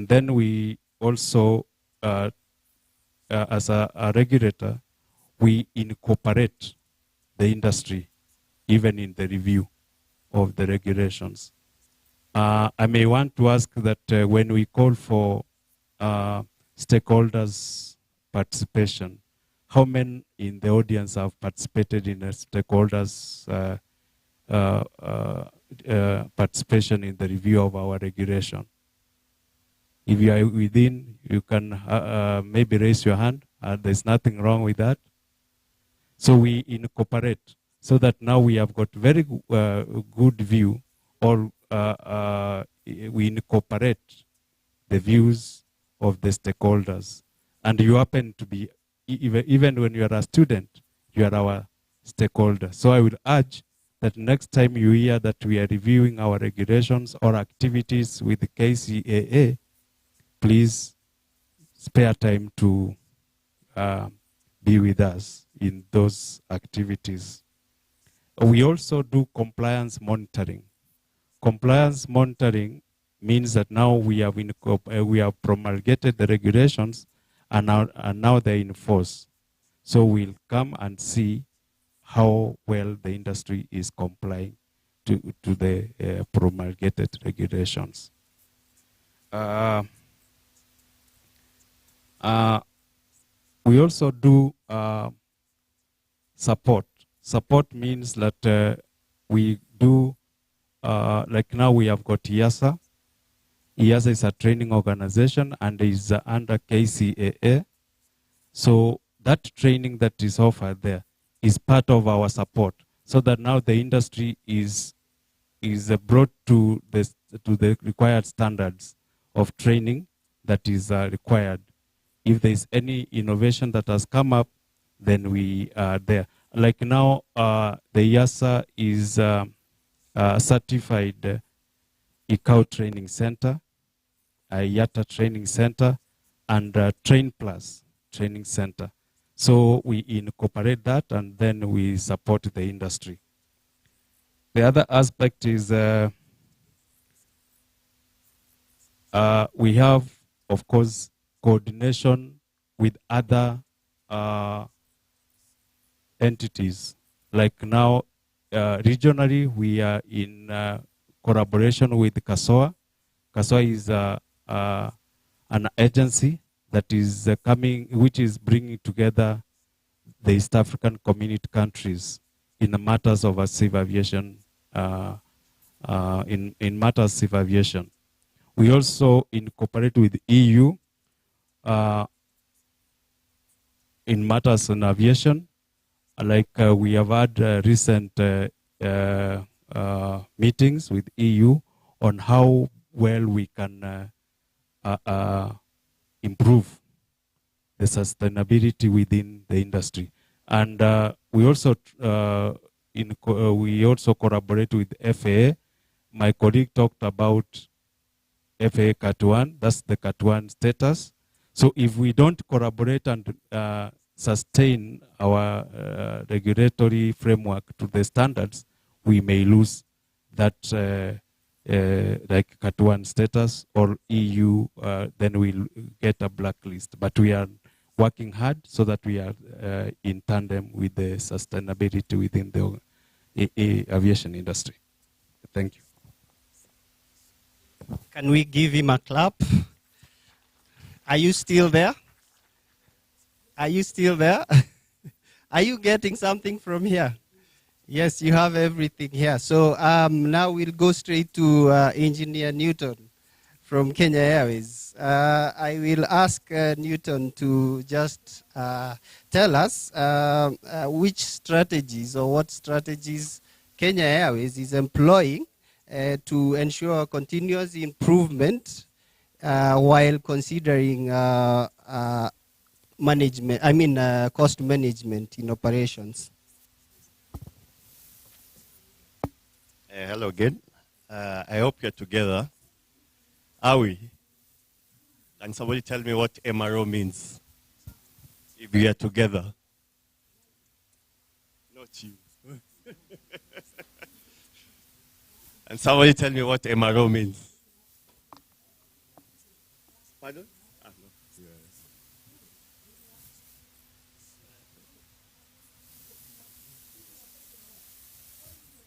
then we also, as a regulator, we incorporate the industry even in the review of the regulations. I may want to ask that when we call for stakeholders' participation, how many in the audience have participated in a stakeholders' participation in the review of our regulation? If you are within, you can maybe raise your hand. There's nothing wrong with that. So we incorporate so that now we have got very good view, or we incorporate the views of the stakeholders. And you happen to be, even when you are a student, you are our stakeholder. So I would urge that next time you hear that we are reviewing our regulations or activities with the KCAA, please spare time to be with us in those activities. We also do compliance monitoring. Compliance monitoring means that now we have promulgated the regulations and now they're in force. So we'll come and see how well the industry is complying to the promulgated regulations. We also do support. Support means that we do, like now we have got IASA. IASA is a training organization and is under KCAA. So that training that is offered there is part of our support, so that now the industry is brought to the required standards of training that is required. If there is any innovation that has come up, then we are there. Like now, the IASA is a certified ICAO training center, a IATA training center, and Train Plus training center. So we incorporate that and then we support the industry. The other aspect is we have, of course, coordination with other entities. Like now, regionally, we are in collaboration with CASOA. CASOA is an agency that is which is bringing together the East African community countries in the matters of civil aviation, in matters of civil aviation. We also incorporate with EU in matters in aviation, like we have had recent meetings with EU on how well we can improve the sustainability within the industry. And we also collaborate with FAA. My colleague talked about FAA Cat 1, that's the Cat 1 status. So if we don't collaborate and sustain our regulatory framework to the standards, we may lose that like Cat 1 status, or EU, then we'll get a blacklist. But we are working hard so that we are in tandem with the sustainability within the aviation industry. Thank you. Can we give him a clap? Are you still there? Are you still there? Are you getting something from here? Yes, you have everything here. So now we'll go straight to Engineer Newton from Kenya Airways. I will ask Newton to just tell us which strategies or what strategies Kenya Airways is employing to ensure continuous improvement while considering cost management in operations. Hello again. I hope you're together. Are we? Can somebody tell me what MRO means? If we are together. Not you. And somebody tell me what MRO means. Pardon? No. Yeah.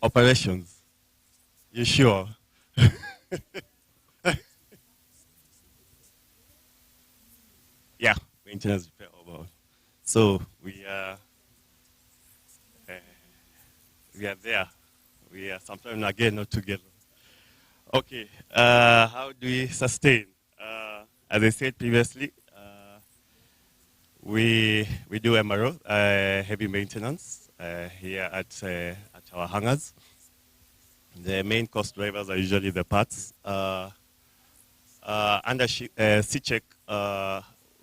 Operations. You sure? Yeah, maintenance repair overhaul. So we are there. We are sometimes again not together. Okay, how do we sustain? As I said previously, we do MRO, heavy maintenance here at our hangars. The main cost drivers are usually the parts. Under C-check,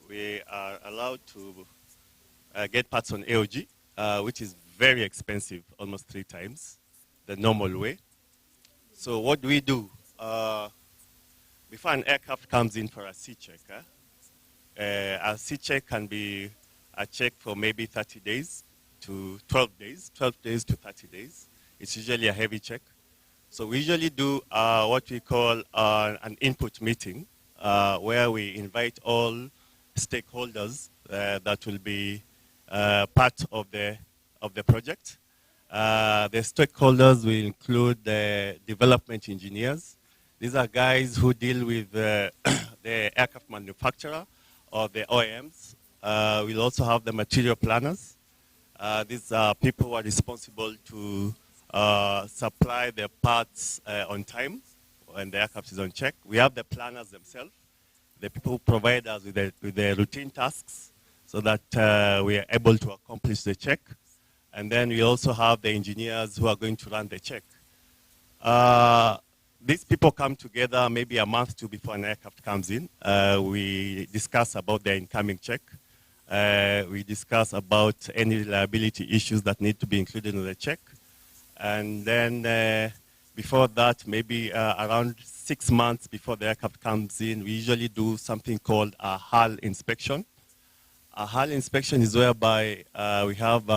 we are allowed to get parts on AOG, which is very expensive, almost 3 times the normal way. So what do we do? Before an aircraft comes in for a C-check, a C-check can be a check for maybe 30 days to 12 days, 12 days to 30 days. It's usually a heavy check. So we usually do what we call an input meeting, where we invite all stakeholders that will be part of the project. The stakeholders will include the development engineers. These are guys who deal with the aircraft manufacturer or the OEMs. We'll also have the material planners. These are people who are responsible to supply the parts on time when the aircraft is on check. We have the planners themselves, the people who provide us with the routine tasks so that we are able to accomplish the check. And then we also have the engineers who are going to run the check. These people come together maybe a month or two before an aircraft comes in. We discuss about the incoming check. We discuss about any reliability issues that need to be included in the check. And then before that, maybe around 6 months before the aircraft comes in, we usually do something called a hull inspection. A hull inspection is whereby we have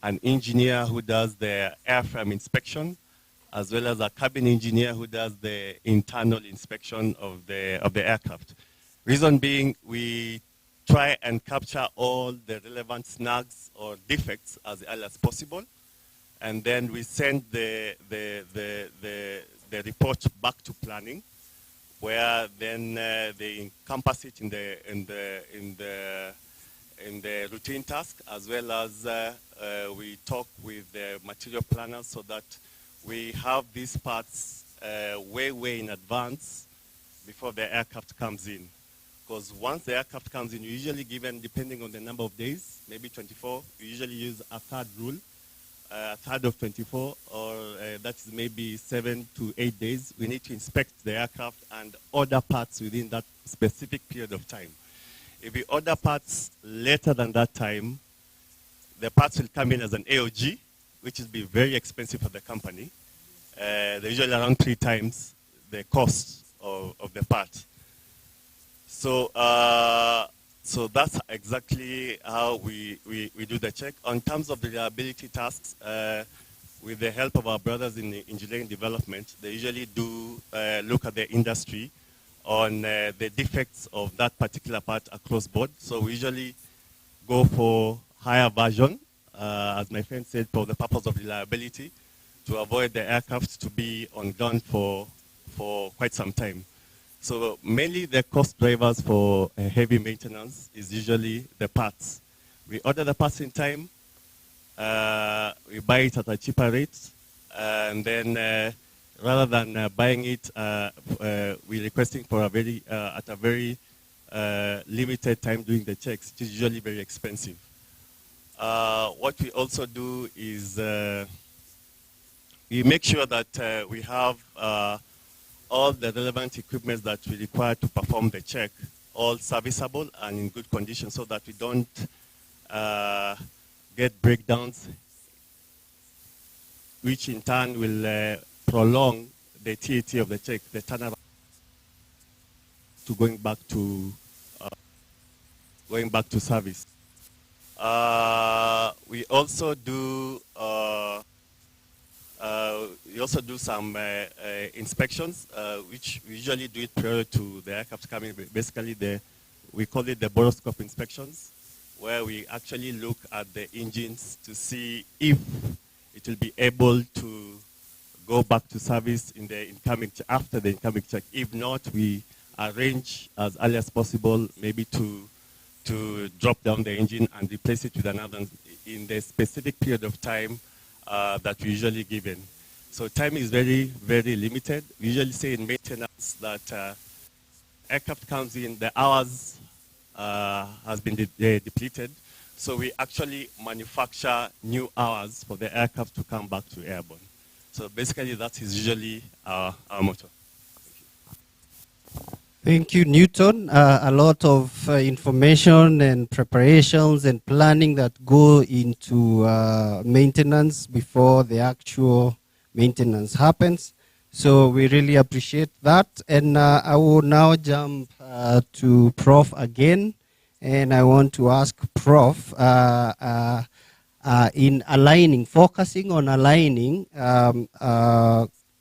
an engineer who does the airframe inspection, as well as a cabin engineer who does the internal inspection of the aircraft. Reason being, we try and capture all the relevant snags or defects as early as possible, and then we send the report back to planning, where then they encompass it in the routine task, as well as we talk with the material planners so that we have these parts way in advance before the aircraft comes in. Because once the aircraft comes in, usually given, depending on the number of days, maybe 24, we usually use a third rule, a third of 24, or that is maybe 7 to 8 days. We need to inspect the aircraft and order parts within that specific period of time. If we order parts later than that time, the parts will come in as an AOG, which will be very expensive for the company. They're usually around 3 times the cost of the part. So that's exactly how we do the check. On terms of the reliability tasks, with the help of our brothers in the engineering development, they usually do look at the industry on the defects of that particular part across board. So we usually go for higher version, as my friend said, for the purpose of reliability, to avoid the aircraft to be on ground for quite some time. So mainly the cost drivers for heavy maintenance is usually the parts. We order the parts in time, we buy it at a cheaper rate, and then rather than buying it, we're requesting for a very, at a very limited time doing the checks, which is usually very expensive. What we also do is we make sure that we have all the relevant equipment that we require to perform the check, all serviceable and in good condition, so that we don't get breakdowns, which in turn will prolong the TAT of the check, the turnaround to going back to service. We also do some inspections, which we usually do it prior to the aircraft coming. Basically, we call it the boroscope inspections, where we actually look at the engines to see if it will be able to go back to service in the incoming after the incoming check. If not, we arrange as early as possible, maybe to drop down the engine and replace it with another in the specific period of time that we usually given. So time is very, very limited. We usually say in maintenance that aircraft comes in, the hours has been depleted. So we actually manufacture new hours for the aircraft to come back to airborne. So basically that is usually our motto. Thank you, Newton. A lot of information and preparations and planning that go into maintenance before the actual maintenance happens. So we really appreciate that. And I will now jump to Prof again. And I want to ask Prof, in aligning, focusing on aligning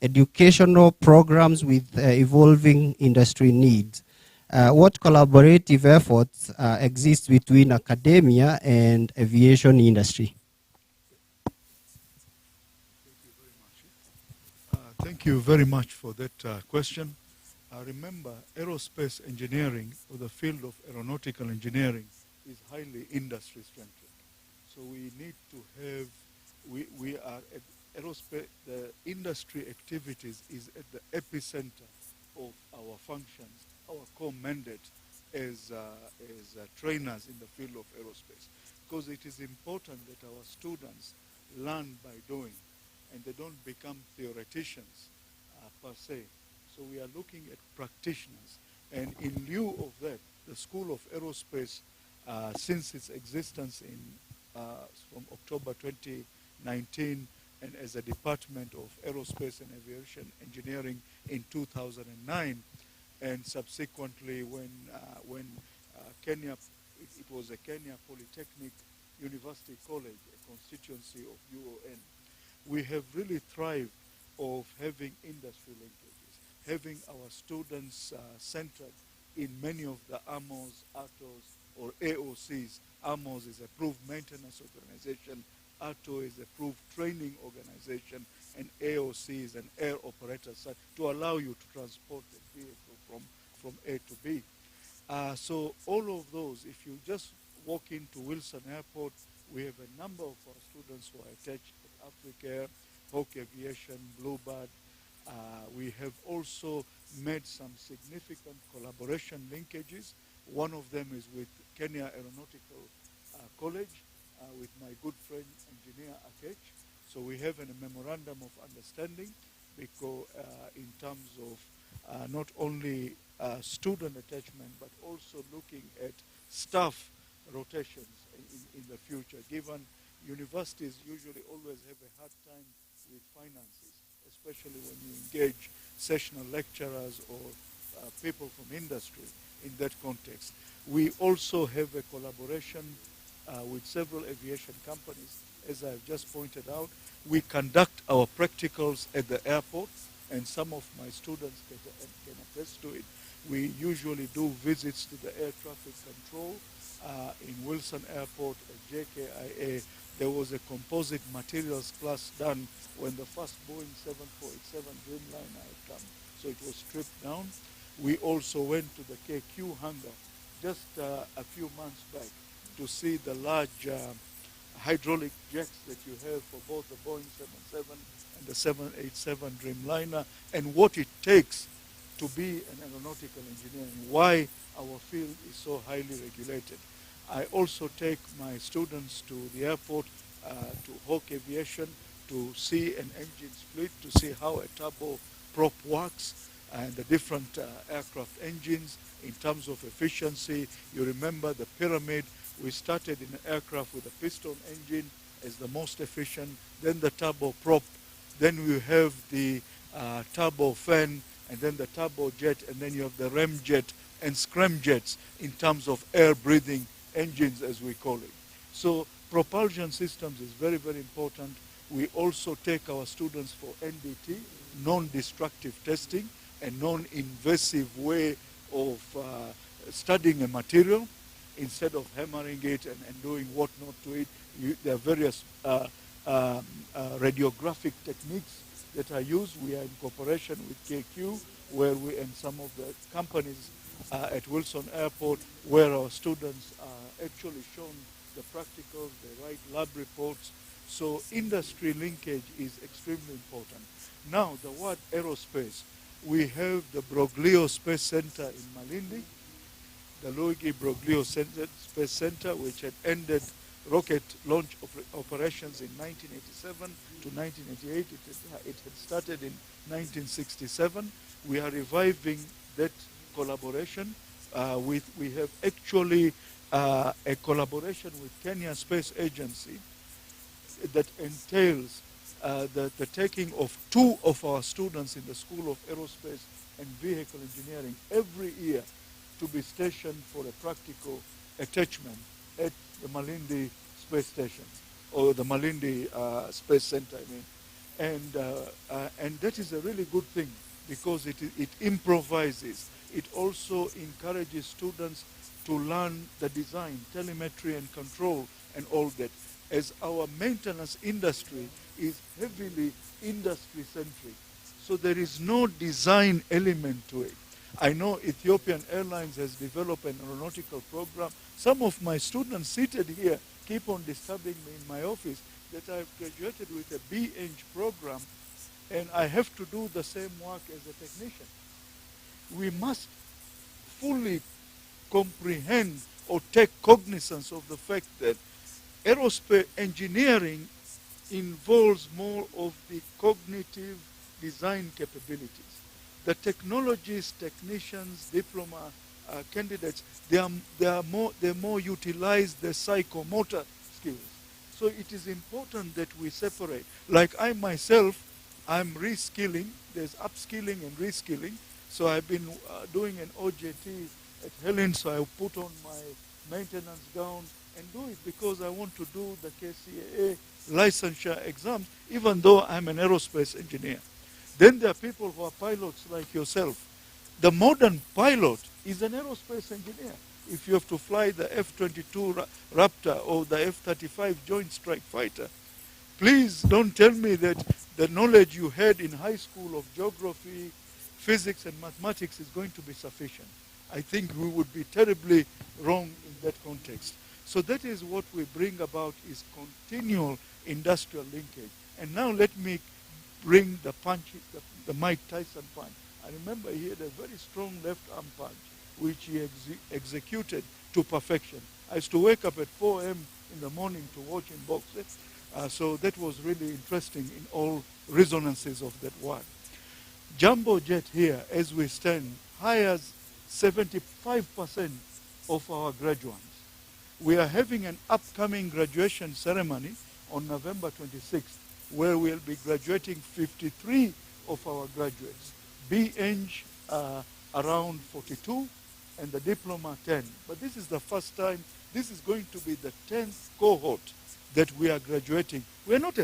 educational programs with evolving industry needs. What collaborative efforts exist between academia and aviation industry? Thank you very much for that question. Remember, aerospace engineering, or the field of aeronautical engineering, is highly industry-centric. So we need to have, we are at aerospace, the industry activities is at the epicenter of our functions, our core mandate as trainers in the field of aerospace. Because it is important that our students learn by doing and they don't become theoreticians per se. So we are looking at practitioners. And in lieu of that, the School of Aerospace, since its existence from October 2019, and as a Department of Aerospace and Aviation Engineering in 2009, and subsequently when Kenya, it was a Kenya Polytechnic University College, a constituency of UON, we have really thrived of having industry linkages, having our students centered in many of the AMOs, ATOs, or AOCs. AMOs is Approved Maintenance Organization, ATO is Approved Training Organization, and AOC is an air operator site to allow you to transport the vehicle from A to B. So all of those, if you just walk into Wilson Airport, we have a number of our students who are attached at Africa, Hawk Aviation, Bluebird. We have also made some significant collaboration linkages. One of them is with Kenya Aeronautical College, with my good friend, Engineer Akech. So we have a memorandum of understanding because in terms of not only student attachment, but also looking at staff rotations in the future, given universities usually always have a hard time with finances, especially when you engage sessional lecturers or people from industry in that context. We also have a collaboration with several aviation companies. As I've just pointed out, we conduct our practicals at the airport, and some of my students can attest to it. We usually do visits to the air traffic control in Wilson Airport at JKIA. There was a composite materials class done when the first Boeing 747 Dreamliner had come, so it was stripped down. We also went to the KQ hangar just a few months back to see the large hydraulic jets that you have for both the Boeing 77 and the 787 Dreamliner, and what it takes to be an aeronautical engineer and why our field is so highly regulated. I also take my students to the airport, to Hawk Aviation, to see an engine split, to see how a turboprop works and the different aircraft engines in terms of efficiency. You remember the pyramid. We started in an aircraft with a piston engine as the most efficient, then the turboprop, then we have the turbofan, and then the turbojet, and then you have the ramjet and scramjets in terms of air-breathing engines, as we call it. So propulsion systems is very, very important. We also take our students for NDT, non-destructive testing, a non-invasive way of studying a material instead of hammering it and doing what not to it. There are various radiographic techniques that are used. We are in cooperation with KQ, where we and some of the companies at Wilson Airport, where our students are actually shown the practicals, they write lab reports. So industry linkage is extremely important. Now, the word aerospace. We have the Broglio Space Center in Malindi, the Luigi Broglio Space Center, which had ended rocket launch operations in 1987 to 1988. It had started in 1967. We are reviving that collaboration. We have actually a collaboration with Kenya Space Agency that entails the taking of 2 of our students in the School of Aerospace and Vehicle Engineering every year to be stationed for a practical attachment at the Malindi Space Station, or the Malindi Space Center, I mean. And that is a really good thing because it improvises. It also encourages students to learn the design, telemetry and control and all that. As our maintenance industry is heavily industry-centric, so there is no design element to it. I know Ethiopian Airlines has developed an aeronautical program. Some of my students seated here keep on disturbing me in my office that I've graduated with a B-Eng program and I have to do the same work as a technician. We must fully comprehend or take cognizance of the fact that aerospace engineering involves more of the cognitive design capabilities. The technologists, technicians, diploma candidates, they more utilize the psychomotor skills. So it is important that we separate. Like I myself, I'm reskilling. There's upskilling and reskilling. So I've been doing an OJT at Helen, so I put on my maintenance gown and do it because I want to do the KCAA licensure exams, even though I'm an aerospace engineer. Then there are people who are pilots like yourself. The modern pilot is an aerospace engineer. If you have to fly the F-22 Raptor or the F-35 Joint Strike Fighter, please don't tell me that the knowledge you had in high school of geography, physics, and mathematics is going to be sufficient. I think we would be terribly wrong in that context. So that is what we bring about is continual industrial linkage. And now let me bring the punch, the Mike Tyson punch. I remember he had a very strong left arm punch, which he executed to perfection. I used to wake up at 4 a.m. in the morning to watch him box it. So that was really interesting in all resonances of that word. Jambojet here, as we stand, hires 75% of our graduates. We are having an upcoming graduation ceremony on November 26th, where we'll be graduating 53 of our graduates. B-Eng around 42, and the diploma 10. But this is the first time, this is going to be the 10th cohort that we are graduating. We are not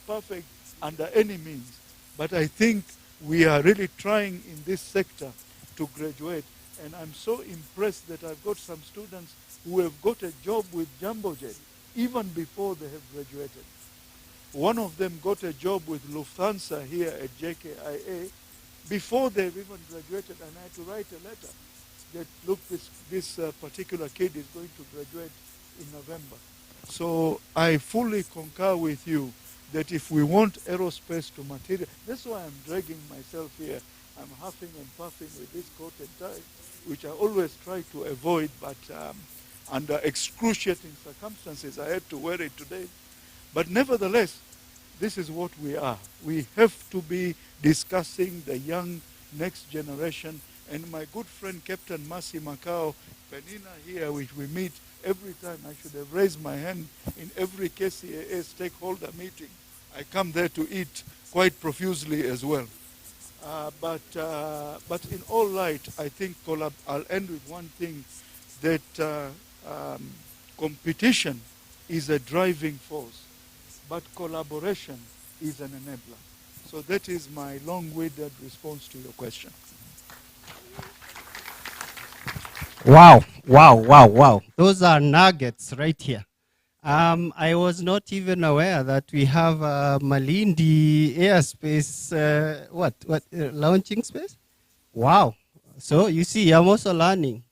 perfect under any means, but I think we are really trying in this sector to graduate. And I'm so impressed that I've got some students who have got a job with Jambojet even before they have graduated. One of them got a job with Lufthansa here at JKIA before they've even graduated, and I had to write a letter that, look, this particular kid is going to graduate in November. So I fully concur with you that if we want aerospace to material, that's why I'm dragging myself here. I'm huffing and puffing with this coat and tie, which I always try to avoid, but under excruciating circumstances, I had to wear it today. But nevertheless, this is what we are. We have to be discussing the young next generation. And my good friend, Captain Masi Macau, Penina here, which we meet every time. I should have raised my hand in every KCAA stakeholder meeting. I come there to eat quite profusely as well. But in all light, I think I'll end with one thing, that competition is a driving force, but collaboration is an enabler. So that is my long-winded response to your question. Wow, wow, wow, wow. Those are nuggets right here. I was not even aware that we have Malindi airspace, launching space? Wow. So you see, I'm also learning.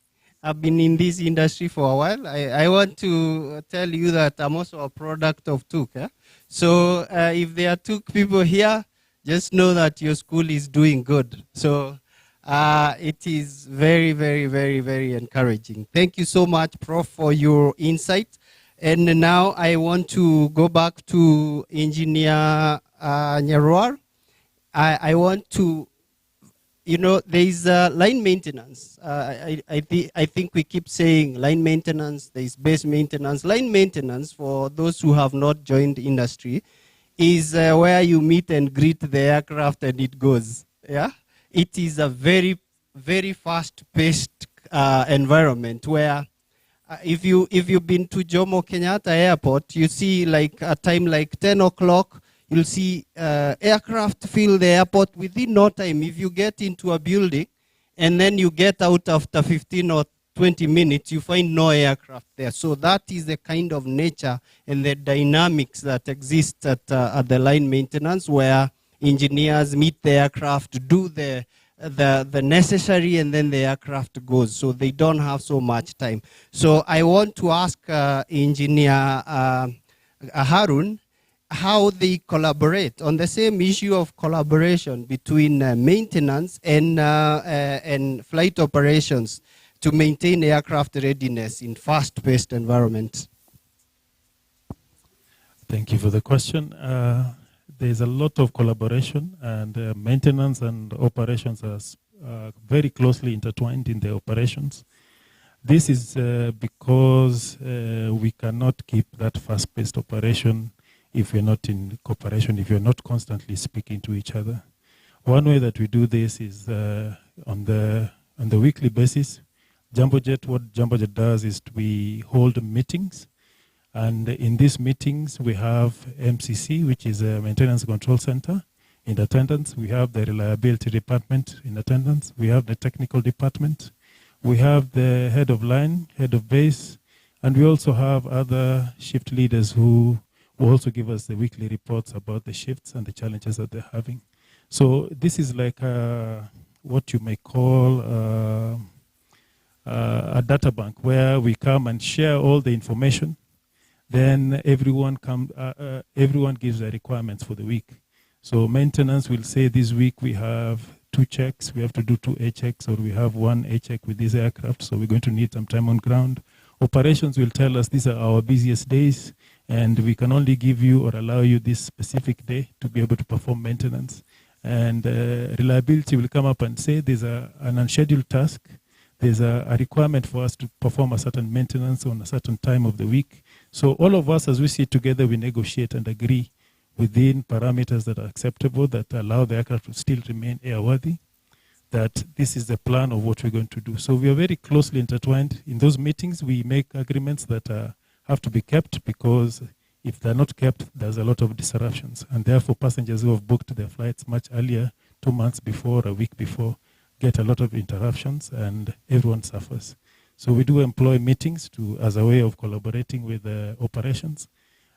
I've been in this industry for a while. I want to tell you that I'm also a product of TUC. Eh? So if there are TUC people here, just know that your school is doing good. So it is very, very, very, very encouraging. Thank you so much, Prof, for your insight. And now I want to go back to Engineer Nyaruar. I want to, there is line maintenance. I think we keep saying line maintenance, there is base maintenance. Line maintenance, for those who have not joined the industry, is where you meet and greet the aircraft and it goes. Yeah, it is a very, very fast-paced environment where if you've been to Jomo Kenyatta Airport, you see like a time like 10 o'clock, you'll see aircraft fill the airport within no time. If you get into a building and then you get out after 15 or 20 minutes, you find no aircraft there. So that is the kind of nature and the dynamics that exist at the line maintenance, where engineers meet the aircraft, do the necessary, and then the aircraft goes. So they don't have so much time. So I want to ask Engineer Harun how they collaborate on the same issue of collaboration between maintenance and flight operations to maintain aircraft readiness in fast-paced environments. Thank you for the question. There's a lot of collaboration, and maintenance and operations are very closely intertwined in the operations. This is because we cannot keep that fast-paced operation if we're not in cooperation, if you're not constantly speaking to each other. One way that we do this is on the weekly basis. Jambojet, what Jambojet does is we hold meetings. And in these meetings, we have MCC, which is a Maintenance Control Center, in attendance. We have the Reliability Department in attendance. We have the Technical Department. We have the Head of Line, Head of Base, and we also have other shift leaders who will also give us the weekly reports about the shifts and the challenges that they're having. So this is like what you may call a data bank, where we come and share all the information. Then everyone gives the requirements for the week. So maintenance will say this week we have 2 checks, we have to do 2 A checks, or we have 1 A check with this aircraft, so we're going to need some time on ground. Operations will tell us these are our busiest days, and we can only give you or allow you this specific day to be able to perform maintenance. And reliability will come up and say there's an unscheduled task, there's a requirement for us to perform a certain maintenance on a certain time of the week. So all of us, as we sit together, we negotiate and agree within parameters that are acceptable, that allow the aircraft to still remain airworthy, that this is the plan of what we're going to do. So we are very closely intertwined. In those meetings, we make agreements that have to be kept, because if they're not kept, there's a lot of disruptions. And therefore, passengers who have booked their flights much earlier, 2 months before, a week before, get a lot of interruptions, and everyone suffers. So we do employ meetings as a way of collaborating with operations.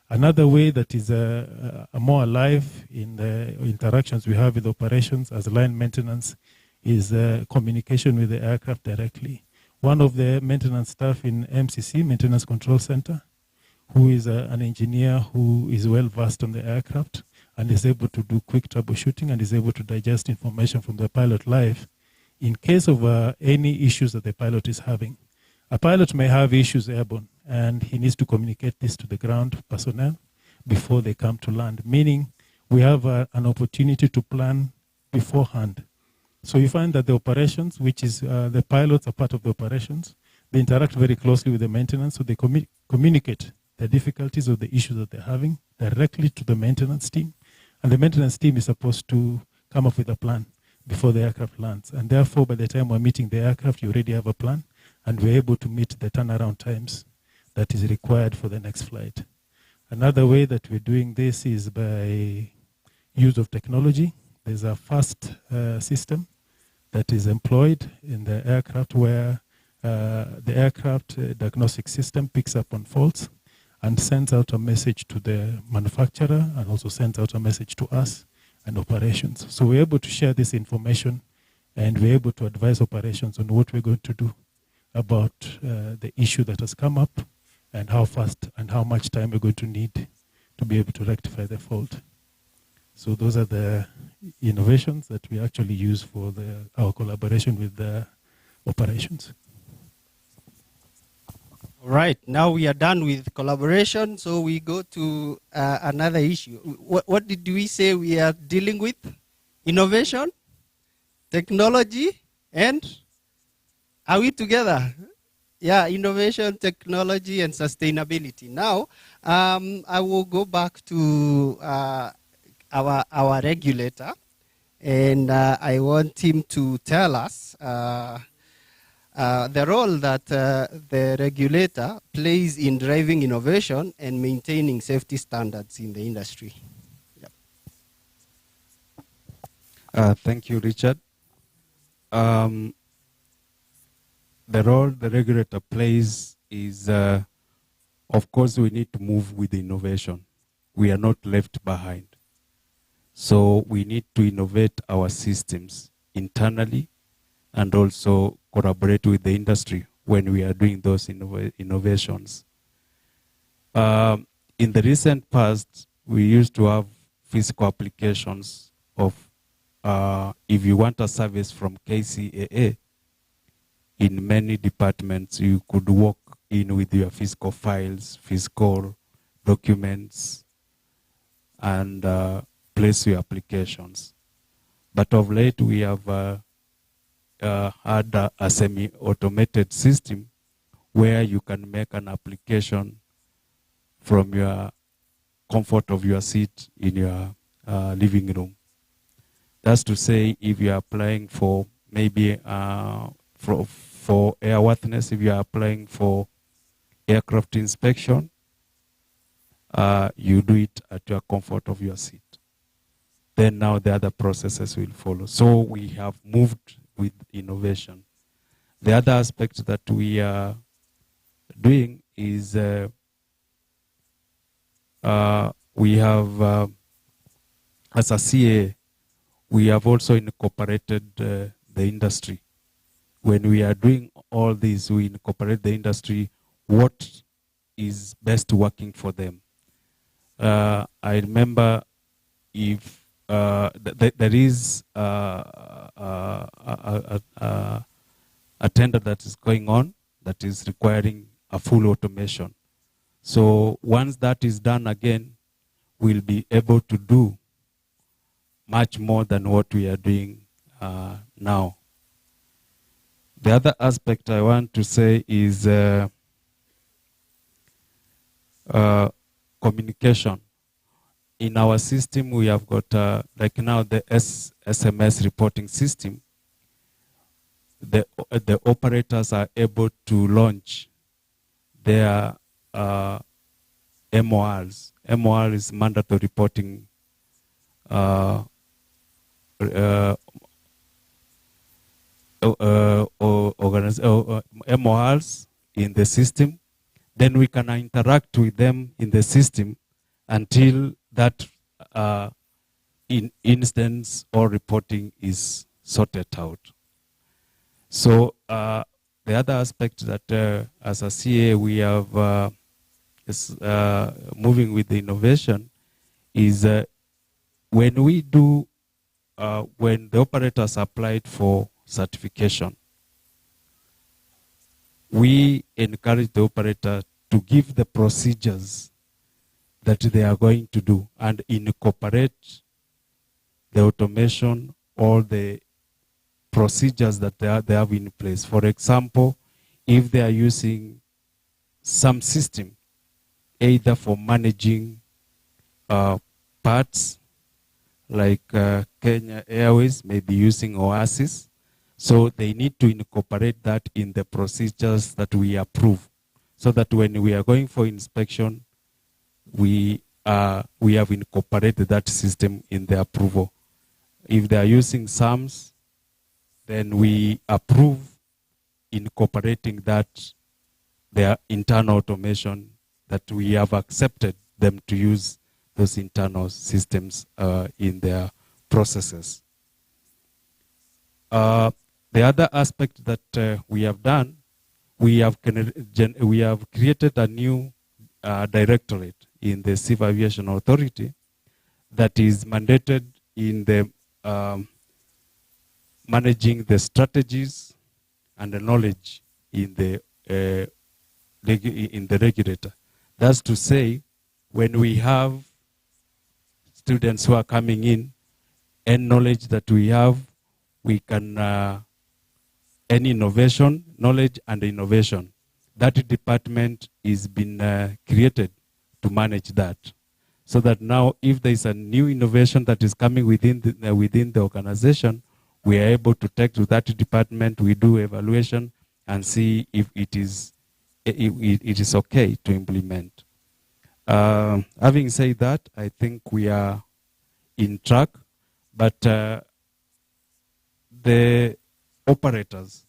Another way that is more alive in the interactions we have with operations as line maintenance is communication with the aircraft directly. One of the maintenance staff in MCC, Maintenance Control Center, who is an engineer who is well versed on the aircraft and is able to do quick troubleshooting and is able to digest information from the pilot live in case of any issues that the pilot is having. A pilot may have issues airborne and he needs to communicate this to the ground personnel before they come to land, meaning we have an opportunity to plan beforehand. So you find that the operations, which is the pilots are part of the operations, they interact very closely with the maintenance, so they communicate the difficulties or the issues that they're having directly to the maintenance team. And the maintenance team is supposed to come up with a plan before the aircraft lands. And therefore, by the time we're meeting the aircraft, you already have a plan, and we're able to meet the turnaround times that is required for the next flight. Another way that we're doing this is by use of technology. There's a fast system that is employed in the aircraft where the aircraft diagnostic system picks up on faults and sends out a message to the manufacturer and also sends out a message to us and operations. So we're able to share this information and we're able to advise operations on what we're going to do about the issue that has come up and how fast and how much time we're going to need to be able to rectify the fault. So those are the innovations that we actually use for our collaboration with the operations. All right, now we are done with collaboration, so we go to another issue. What did we say we are dealing with? Innovation, technology, and are we together? Yeah, innovation, technology, and sustainability. Now, I will go back to our regulator, and I want him to tell us the role that the regulator plays in driving innovation and maintaining safety standards in the industry. Yep. Thank you, Richard. The role the regulator plays is, of course, we need to move with innovation. We are not left behind. So we need to innovate our systems internally and also collaborate with the industry when we are doing those innovations. In the recent past, we used to have physical applications of, if you want a service from KCAA, in many departments, you could walk in with your physical files, physical documents, and place your applications. But of late, we have had a semi-automated system where you can make an application from your comfort of your seat in your living room. That's to say, if you are applying for maybe for airworthiness, if you are applying for aircraft inspection, you do it at your comfort of your seat. Then now the other processes will follow. So we have moved with innovation. The other aspect that we are doing is we have, as a CA, we have also incorporated the industry. When we are doing all this, we incorporate the industry, what is best working for them. I remember if there is a tender that is going on that is requiring a full automation. So once that is done again, we'll be able to do much more than what we are doing now. The other aspect I want to say is communication. In our system, we have got, like now, the SMS reporting system. The operators are able to launch their MORs. MOR is mandatory reporting MORs in the system. Then we can interact with them in the system until that instance or reporting is sorted out. So the other aspect that as a CA we have is moving with the innovation is when we do, when the operators applied for certification, we encourage the operator to give the procedures that they are going to do and incorporate the automation or the procedures that they have in place. For example, if they are using some system, either for managing parts, like Kenya Airways may be using Oasis, so they need to incorporate that in the procedures that we approve, so that when we are going for inspection, we have incorporated that system in the approval. If they are using SAMs, then we approve incorporating that, their internal automation, that we have accepted them to use those internal systems in their processes. The other aspect that we have done, we have created a new directorate in the Civil Aviation Authority that is mandated in the managing the strategies and the knowledge in the regulator. That's to say, when we have students who are coming in, and knowledge that we have, we can, any innovation, knowledge and innovation, that department is been created to manage that. So that now, if there is a new innovation that is coming within the organization, we are able to take to that department, we do evaluation and see if it is okay to implement. Having said that, I think we are in track, but the operators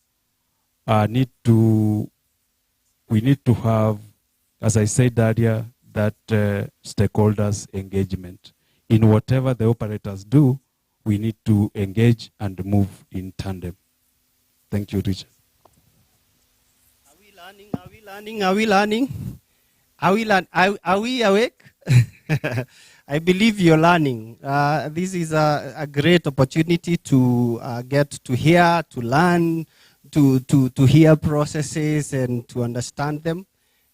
we need to have, as I said earlier, that stakeholders engagement. In whatever the operators do, we need to engage and move in tandem. Thank you, Richard. Are we learning? Are we learning? Are we learning? Are we awake? I believe you're learning. This is a great opportunity to get to hear, to learn, to hear processes and to understand them.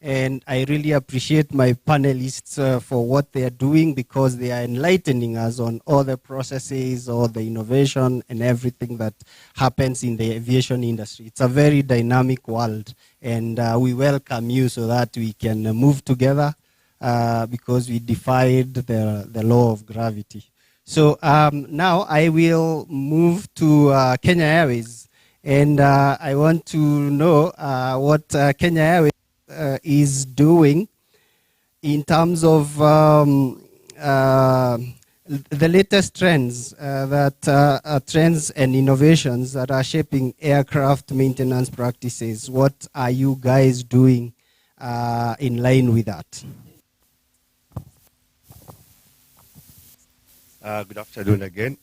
And I really appreciate my panelists for what they are doing, because they are enlightening us on all the processes, all the innovation and everything that happens in the aviation industry. It's a very dynamic world, and we welcome you so that we can move together because we defied the law of gravity. So now I will move to Kenya Airways, and I want to know what Kenya Airways is doing in terms of the latest trends trends and innovations that are shaping aircraft maintenance practices. What are you guys doing in line with that? Good afternoon again.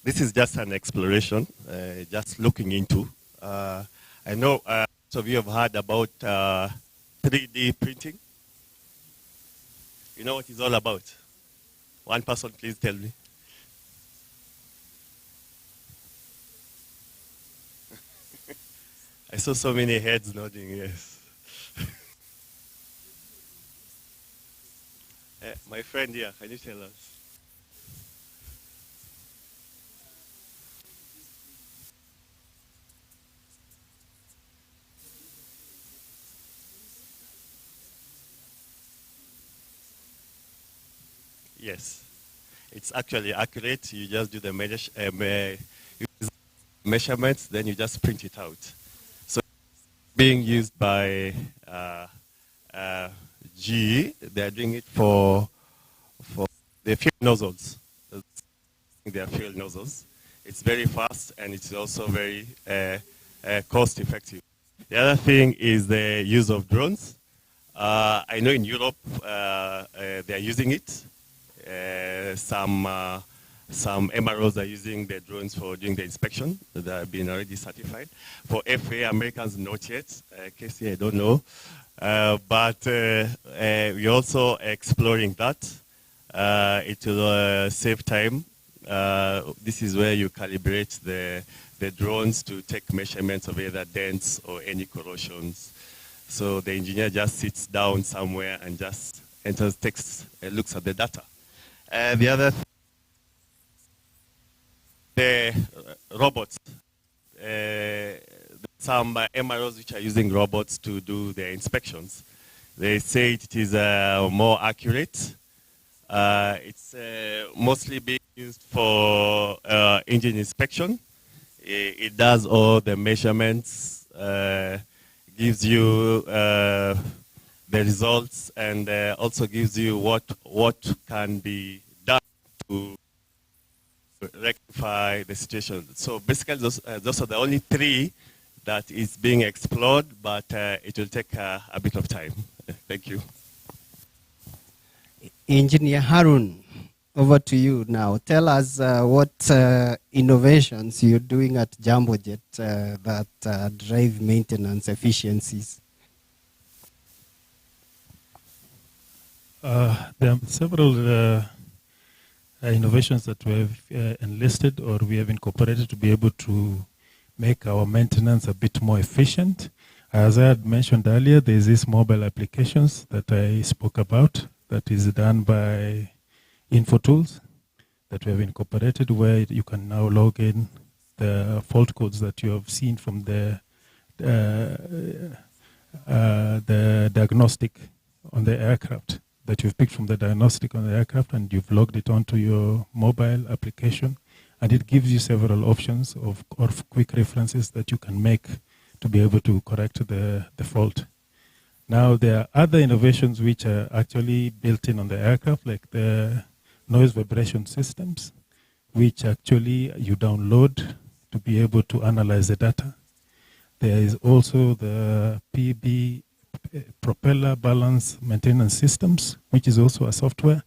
This is just an exploration, just looking into. I know some of you have heard about 3D printing. You know what it's all about? One person, please tell me. I saw so many heads nodding, yes. My friend here, can you tell us? Yes, it's actually accurate. You just do the measurements, then you just print it out. So being used by GE, they're doing it for the fuel nozzles. Their fuel nozzles. It's very fast, and it's also very cost effective. The other thing is the use of drones. I know in Europe they're using it. Some MROs are using the drones for doing the inspection that have been already certified. For FAA, Americans not yet. Casey, I don't know. But we're also exploring that. It will save time. This is where you calibrate the drones to take measurements of either dents or any corrosions. So the engineer just sits down somewhere and just enters text, looks at the data. The other, the robots. Some MROs which are using robots to do their inspections. They say it is more accurate. It's mostly being used for engine inspection. It does all the measurements, gives you the results, and also gives you what can be done to rectify the situation. So basically, those are the only three that is being explored, but it will take a bit of time. Thank you. Engineer Harun, over to you now. Tell us what innovations you're doing at Jambojet that drive maintenance efficiencies. There are several innovations that we have enlisted or we have incorporated to be able to make our maintenance a bit more efficient. As I had mentioned earlier, there's these mobile applications that I spoke about that is done by info tools that we have incorporated, where you can now log in the fault codes that you have seen from the diagnostic on the aircraft, that you've picked from the diagnostic on the aircraft, and you've logged it onto your mobile application, and it gives you several options of quick references that you can make to be able to correct the fault. Now, there are other innovations which are actually built in on the aircraft, like the noise vibration systems, which actually you download to be able to analyze the data. There is also the PB propeller balance maintenance systems, which is also a software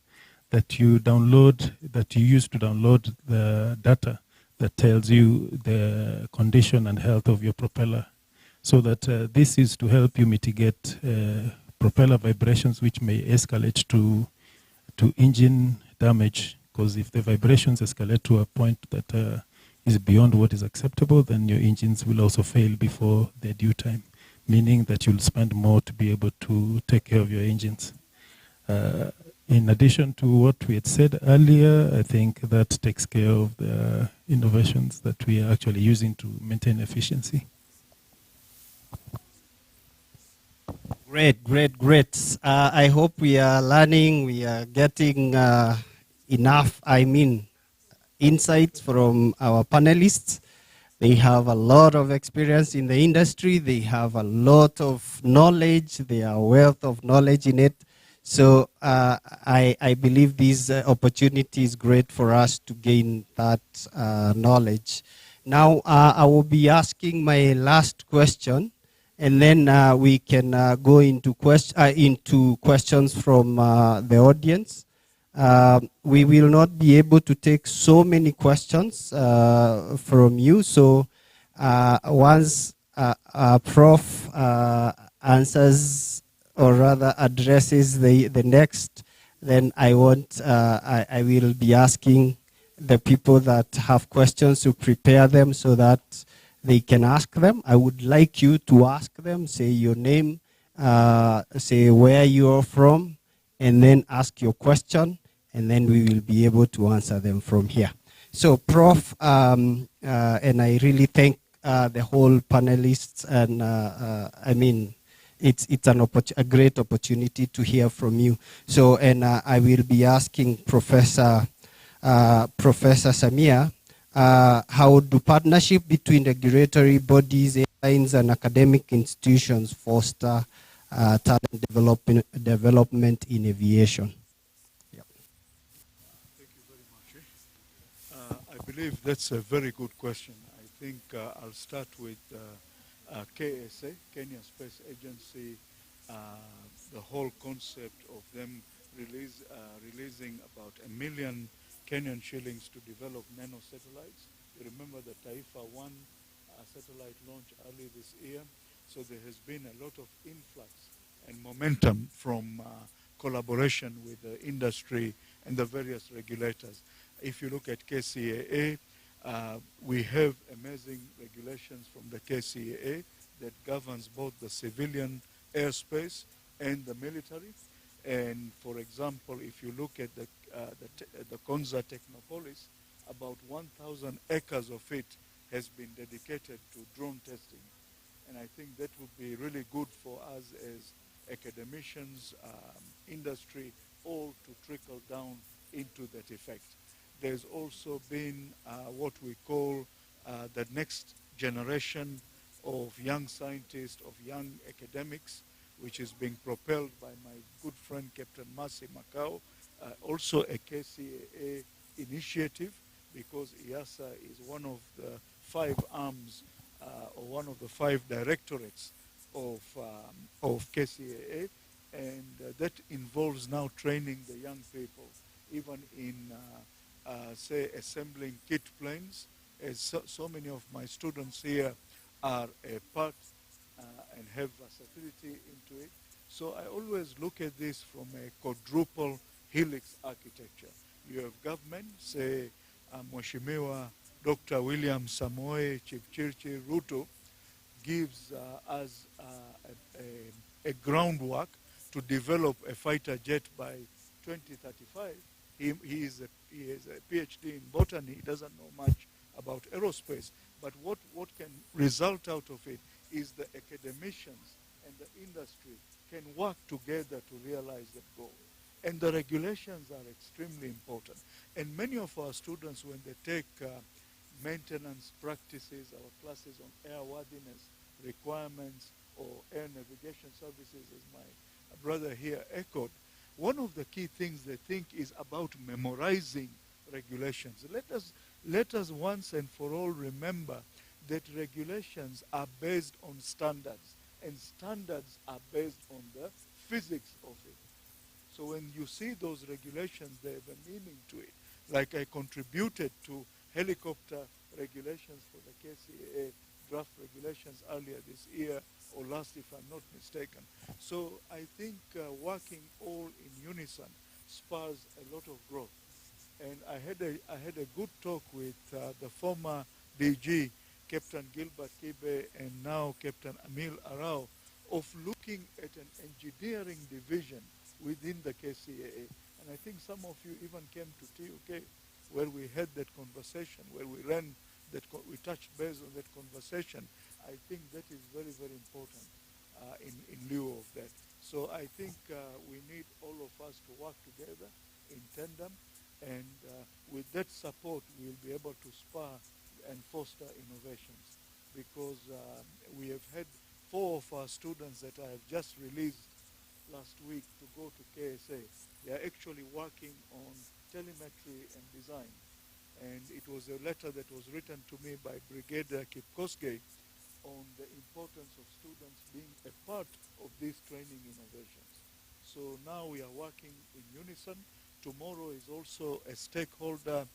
that you download, that you use to download the data that tells you the condition and health of your propeller. So that this is to help you mitigate propeller vibrations, which may escalate to engine damage. Because if the vibrations escalate to a point that is beyond what is acceptable, then your engines will also fail before their due time, meaning that you'll spend more to be able to take care of your engines. In addition to what we had said earlier, I think that takes care of the innovations that we are actually using to maintain efficiency. Great, great, great. I hope we are learning, we are getting enough, insights from our panelists. They have a lot of experience in the industry. They have a lot of knowledge. They are a wealth of knowledge in it. So I believe this opportunity is great for us to gain that knowledge. Now I will be asking my last question, and then we can go into questions from the audience. We will not be able to take so many questions from you. So once Prof answers, or rather addresses the next, then I will be asking the people that have questions to prepare them so that they can ask them. I would like you to ask them, say your name, say where you're from, and then ask your question, and then we will be able to answer them from here. So Prof, and I really thank the whole panelists, and it's a great opportunity to hear from you. So, and I will be asking Professor Samia, how do partnership between regulatory bodies, airlines, and academic institutions foster talent development in aviation? Thank you very much. I believe that's a very good question. I think I'll start with KSA, Kenya Space Agency, the whole concept of them releasing about 1 million Kenyan shillings to develop nano-satellites. You remember the Taifa 1 satellite launch early this year. So there has been a lot of influx and momentum from collaboration with the industry and the various regulators. If you look at KCAA, we have amazing regulations from the KCAA that governs both the civilian airspace and the military. And for example, if you look at the Konza Technopolis, about 1,000 acres of it has been dedicated to drone testing. And I think that would be really good for us as academicians, industry, all to trickle down into that effect. There's also been what we call the next generation of young scientists, of young academics, which is being propelled by my good friend Captain Masi Macau, also a KCAA initiative, because IASA is one of the 5 arms or one of the 5 directorates of KCAA, and that involves now training the young people, even in, say, assembling kit planes, as so many of my students here are a part and have versatility into it. So I always look at this from a quadruple helix architecture. You have government, say, Mheshimiwa Dr. William Samoei Chipchirchir Ruto gives us a groundwork to develop a fighter jet by 2035. He has a PhD in botany. He doesn't know much about aerospace. But what can result out of it is the academicians and the industry can work together to realize that goal. And the regulations are extremely important. And many of our students, when they take maintenance practices, our classes on airworthiness requirements or air navigation services, as my brother here echoed, one of the key things they think is about memorizing regulations. Let us once and for all remember that regulations are based on standards, and standards are based on the physics of it. So when you see those regulations, they have a meaning to it. Like I contributed to helicopter regulations for the KCAA draft regulations earlier this year, or last if I'm not mistaken. So I think working all in unison spurs a lot of growth. And I had a good talk with the former DG, Captain Gilbert Kibe, and now Captain Emil Arau, of looking at an engineering division within the KCAA. And I think some of you even came to TUK where we had that conversation, where we ran that, we touched base on that conversation. I think that is very, very important in lieu of that. So I think we need all of us to work together in tandem, and with that support, we'll be able to spur and foster innovations, because we have had 4 of our students that I have just released last week to go to KSA. They are actually working on telemetry and design. And it was a letter that was written to me by Brigadier Kipkoskei on the importance of students being a part of these training innovations. So now we are working in unison. Tomorrow is also a stakeholder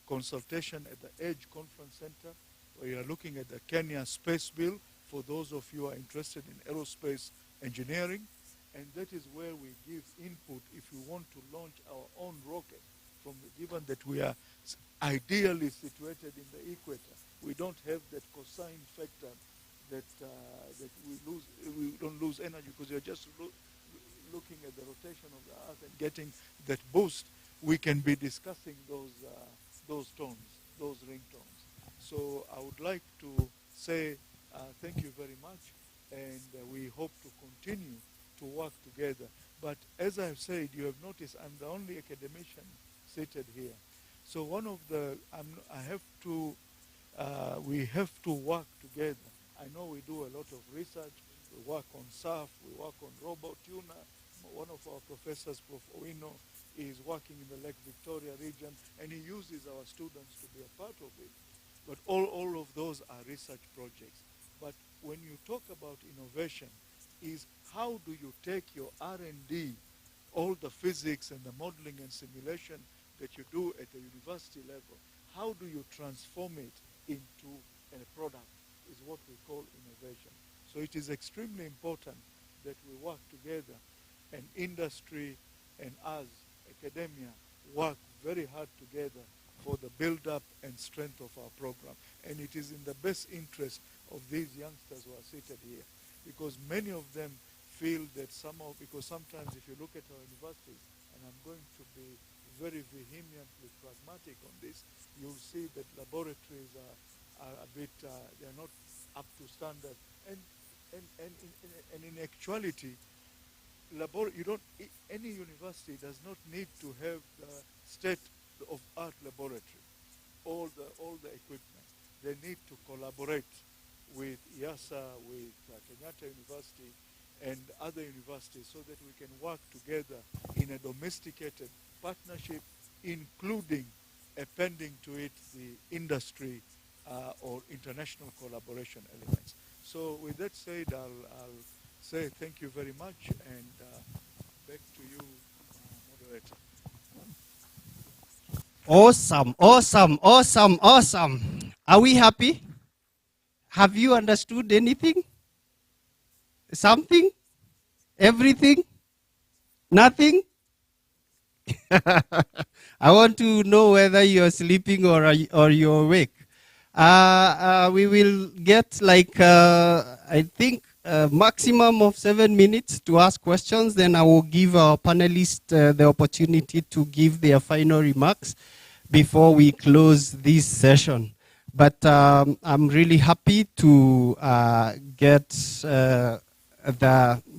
consultation at the EDGE Conference Center, where we are looking at the Kenya Space Bill for those of you who are interested in aerospace engineering. And that is where we give input if we want to launch our own rocket, given that we are ideally situated in the equator. We don't have that cosine factor that we don't lose energy because you're just looking at the rotation of the Earth and getting that boost. We can be discussing those tones, those ringtones. So I would like to say thank you very much, and we hope to continue to work together. But as I've said, you have noticed I'm the only academician seated here. So one of the, we have to work together. I know we do a lot of research. We work on SAF, we work on robot tuner. One of our professors, Prof. Owino, is working in the Lake Victoria region, and he uses our students to be a part of it. But all of those are research projects. But when you talk about innovation, is how do you take your R&D, all the physics and the modeling and simulation that you do at the university level, how do you transform it into a product, is what we call innovation. So it is extremely important that we work together, and industry and us, academia, work very hard together for the build-up and strength of our program. And it is in the best interest of these youngsters who are seated here, because many of them feel that somehow, because sometimes if you look at our universities, and I'm going to be very vehemently pragmatic on this, you'll see that laboratories are a bit, they're not up to standard. And in actuality, any university does not need to have the state-of-art laboratory, all the equipment. They need to collaborate with IASA, with Kenyatta University, and other universities so that we can work together in a domesticated partnership, including appending to it the industry or international collaboration elements. So with that said, I'll say thank you very much, and back to you, moderator. Awesome, awesome, awesome, awesome. Are we happy? Have you understood anything? Something? Everything? Nothing? I want to know whether you're sleeping or you're awake. We will get like, I think, a maximum of 7 minutes to ask questions. Then I will give our panelists the opportunity to give their final remarks before we close this session. But I'm really happy to get the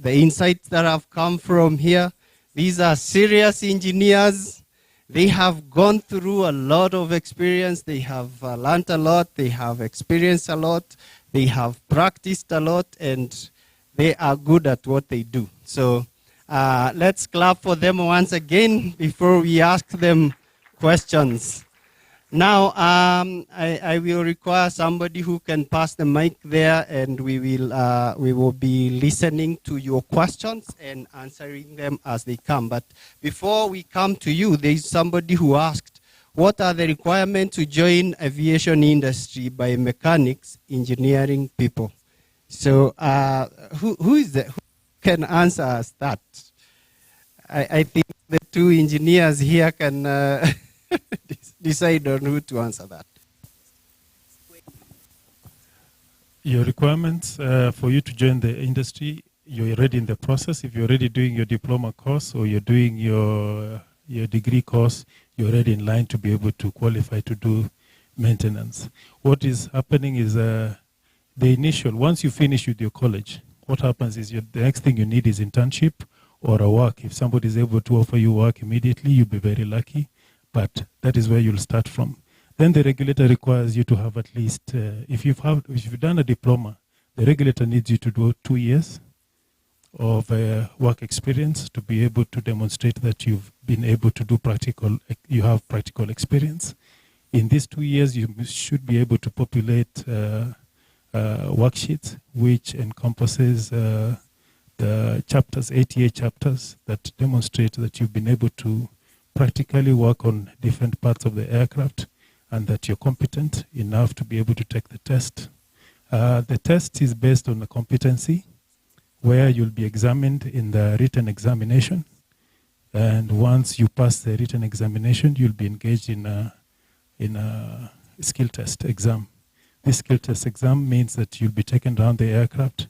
insights that have come from here. These are serious engineers. They have gone through a lot of experience. They have learned a lot. They have experienced a lot. They have practiced a lot, and they are good at what they do. So let's clap for them once again before we ask them questions. Now, I will require somebody who can pass the mic there, and we will be listening to your questions and answering them as they come. But before we come to you, there is somebody who asked, what are the requirements to join aviation industry by mechanics, engineering people? So who is that? Who can answer us that? I think the two engineers here can decide on who to answer that. Your requirements for you to join the industry, you're already in the process. If you're already doing your diploma course or you're doing your degree course, you're already in line to be able to qualify to do maintenance. What is happening is the initial, once you finish with your college, what happens is the next thing you need is internship or a work. If somebody is able to offer you work immediately, you'll be very lucky. But that is where you'll start from. Then the regulator requires you to have at least, if you've done a diploma, the regulator needs you to do 2 years of work experience to be able to demonstrate that you've been able to do you have practical experience. In these 2 years, you should be able to populate worksheets, which encompasses the chapters, 88 chapters that demonstrate that you've been able to practically work on different parts of the aircraft and that you're competent enough to be able to take the test. The test is based on a competency where you'll be examined in the written examination. And once you pass the written examination, you'll be engaged in a skill test exam. This skill test exam means that you'll be taken around the aircraft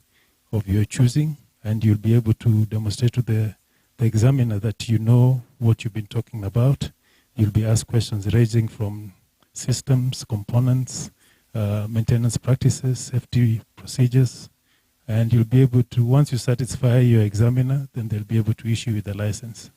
of your choosing, and you'll be able to demonstrate to the examiner that you know what you've been talking about. You'll be asked questions ranging from systems, components, maintenance practices, safety procedures, and you'll be able to, once you satisfy your examiner, then they'll be able to issue you the license.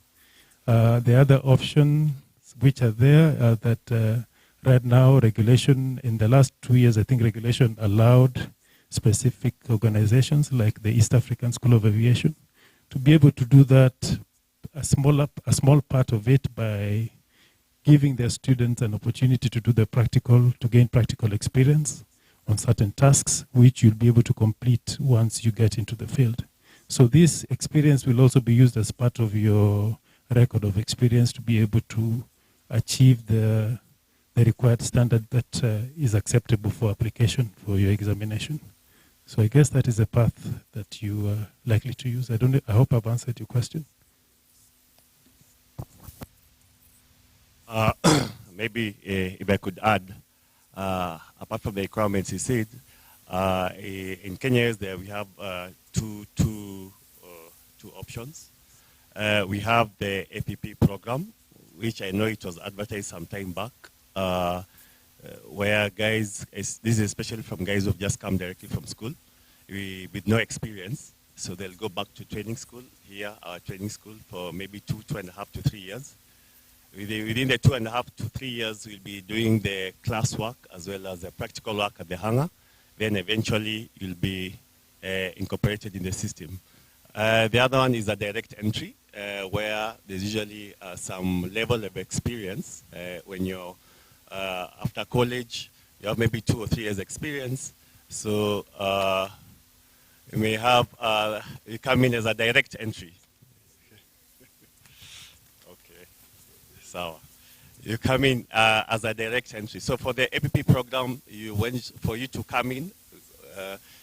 The other options which are there are that right now regulation, in the last 2 years, I think regulation allowed specific organizations like the East African School of Aviation to be able to do that, a small part of it by giving their students an opportunity to do the practical, to gain practical experience on certain tasks, which you'll be able to complete once you get into the field. So this experience will also be used as part of your record of experience to be able to achieve the required standard that is acceptable for application for your examination. So I guess that is a path that you are likely to use. I hope I've answered your question. Maybe if I could add, apart from the requirements he said, in Kenya there we have two options. We have the APP program, which I know it was advertised some time back, where guys, this is especially from guys who have just come directly from school with no experience. So they'll go back to training school here, our training school, for maybe 2.5 to 3 years. Within the 2.5 to 3 years, we'll be doing the classwork as well as the practical work at the hangar. Then eventually, you'll be incorporated in the system. The other one is a direct entry, where there's usually some level of experience when you're after college. You have maybe 2 or 3 years experience. So you may have, you come in as a direct entry. So you come in as a direct entry. So for the APP program, for you to come in,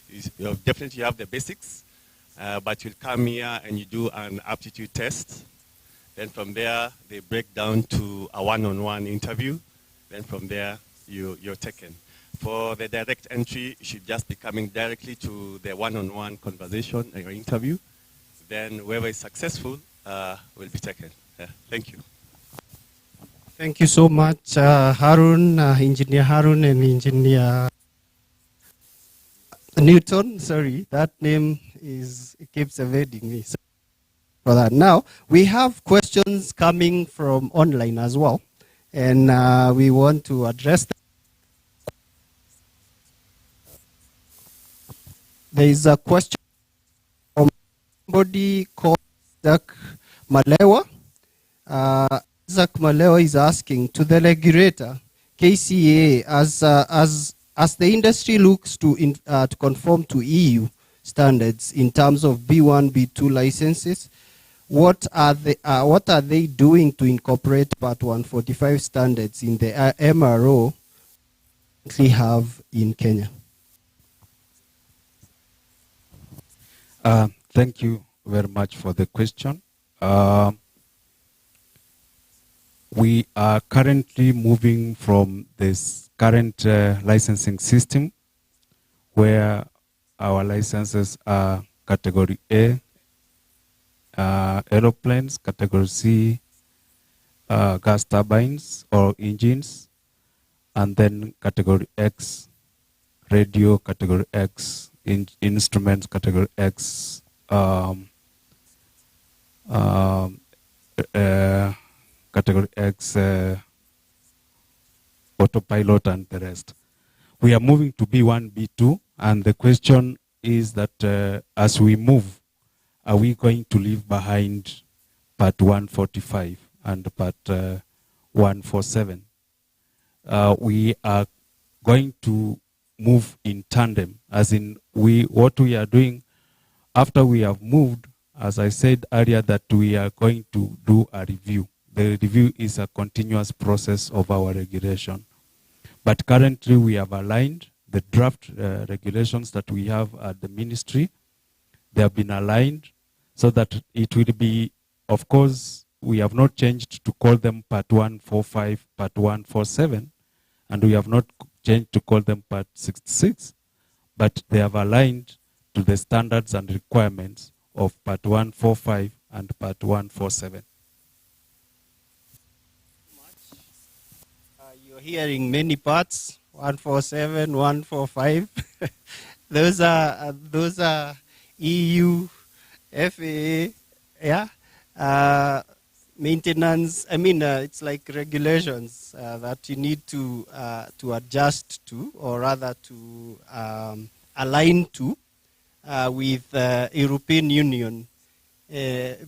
you definitely have the basics, but you'll come here and you do an aptitude test. Then from there, they break down to a one-on-one interview. Then from there, you're taken. For the direct entry, you should just be coming directly to the one-on-one conversation and your interview. Then whoever is successful will be taken. Thank you. Thank you so much, Harun, Engineer Harun and Engineer Newton. Sorry, that name keeps evading me. So for that. Now, we have questions coming from online as well, and we want to address them. There is a question from somebody called Zach Malewa. Zach Malewa is asking, to the regulator, KCA, as the industry looks to conform to EU standards in terms of B1, B2 licenses, what are they doing to incorporate Part 145 standards in the MRO we have in Kenya? Thank you very much for the question. We are currently moving from this current licensing system where our licenses are Category A, aeroplanes, Category C, gas turbines or engines, and then Category X, radio, Category X, instruments, Category X, Category X, autopilot, and the rest. We are moving to B1, B2, and the question is that as we move, are we going to leave behind Part 145 and Part 147? We are going to move in tandem, as in what we are doing after we have moved, as I said earlier, that we are going to do a review. The review is a continuous process of our regulation. But currently we have aligned the draft regulations that we have at the ministry. They have been aligned so that it will be, of course, we have not changed to call them Part 145, Part 147, and we have not changed to call them Part 66, but they have aligned to the standards and requirements of Part 145 and Part 147. You're hearing many parts, 147, 145. those are EU, FAA, yeah. Maintenance. I mean, it's like regulations that you need to adjust to, or rather to align to with European Union.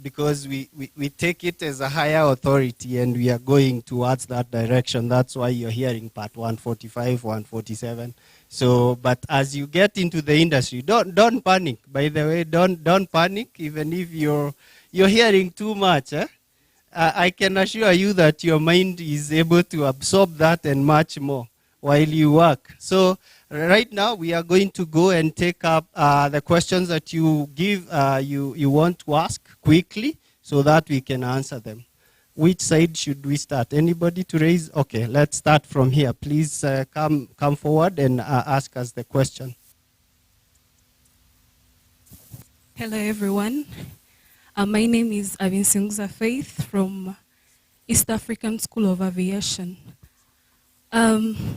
Because we take it as a higher authority and we are going towards that direction. That's why you're hearing Part 145, 147. So, but as you get into the industry, don't panic. By the way, don't panic, even if you're hearing too much. I can assure you that your mind is able to absorb that and much more. while you work. So right now we are going to go and take up the questions that you give, you want to ask quickly so that we can answer them. Which side should we start? Anybody to raise? Okay, let's start from here. Please come forward and ask us the question. Hello, everyone. My name is Aviation Faith from East African School of Aviation.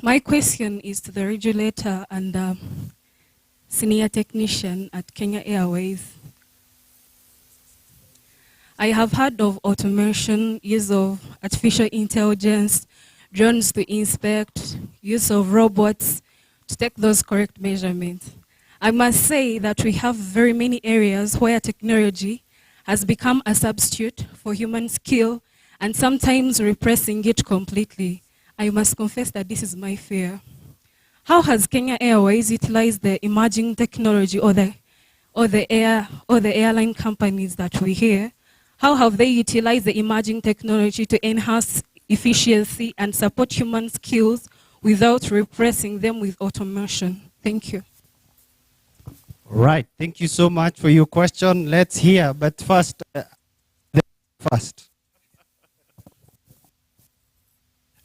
My question is to the regulator and senior technician at Kenya Airways. I have heard of automation, use of artificial intelligence, drones to inspect, use of robots to take those correct measurements. I must say that we have very many areas where technology has become a substitute for human skill and sometimes repressing it completely. I must confess that this is my fear. How has Kenya Airways utilized the emerging technology or the airline companies that we hear? How have they utilized the emerging technology to enhance efficiency and support human skills without repressing them with automation? Thank you. Right. Thank you so much for your question. Let's hear, but first.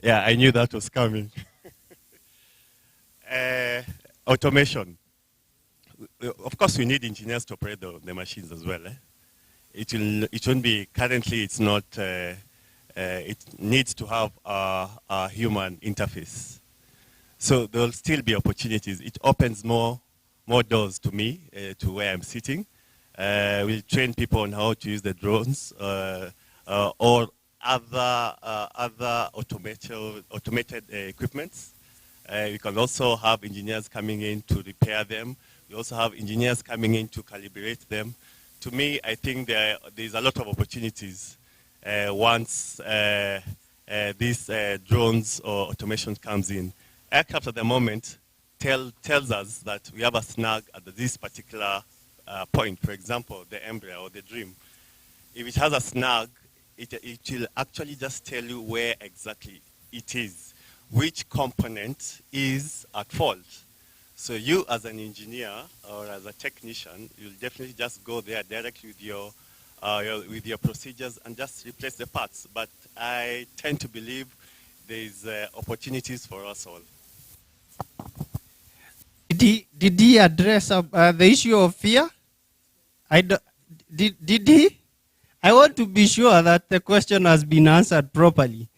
Yeah, I knew that was coming. Automation. Of course, we need engineers to operate the machines as well. It won't be, currently it's not, it needs to have a human interface. So there'll still be opportunities. It opens more doors to me, to where I'm sitting. We'll train people on how to use the drones or other automated equipments. We can also have engineers coming in to repair them. We also have engineers coming in to calibrate them. To me, I think there's a lot of opportunities once these drones or automation comes in. Aircraft at the moment tells us that we have a snag at this particular point. For example, the Embraer or the Dream. If it has a snag, it will actually just tell you where exactly it is, which component is at fault. So you as an engineer or as a technician, you'll definitely just go there directly with your procedures and just replace the parts. But I tend to believe there's opportunities for us all. Did he address the issue of fear? Did he? I want to be sure that the question has been answered properly.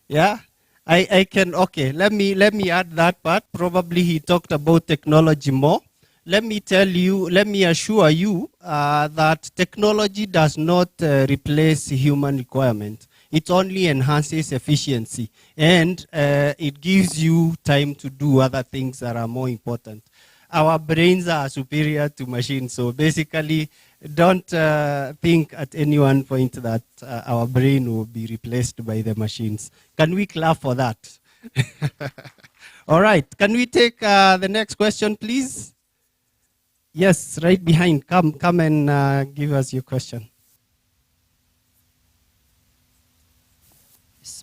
Yeah? I can, okay, let me add that part. Probably he talked about technology more. Let me assure you that technology does not replace human requirement. It only enhances efficiency and it gives you time to do other things that are more important. Our brains are superior to machines, so basically don't think at any one point that our brain will be replaced by the machines. Can we clap for that? All right, can we take the next question, please? Yes, right behind. Come and give us your question.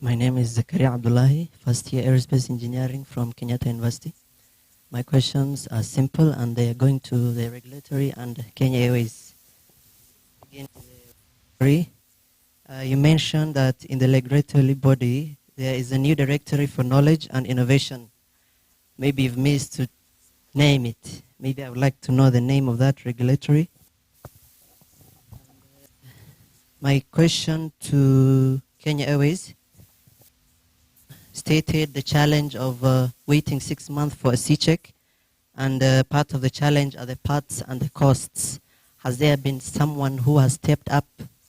My name is Zakaria Abdullahi, first year aerospace engineering from Kenyatta University. My questions are simple and they are going to the regulatory and Kenya Airways. You mentioned that in the regulatory body there is a new directory for knowledge and innovation. Maybe you've missed to name it. Maybe I would like to know the name of that regulatory. My question to Kenya Airways stated the challenge of waiting 6 months for a C-check, and part of the challenge are the parts and the costs. Has there been someone who has stepped up,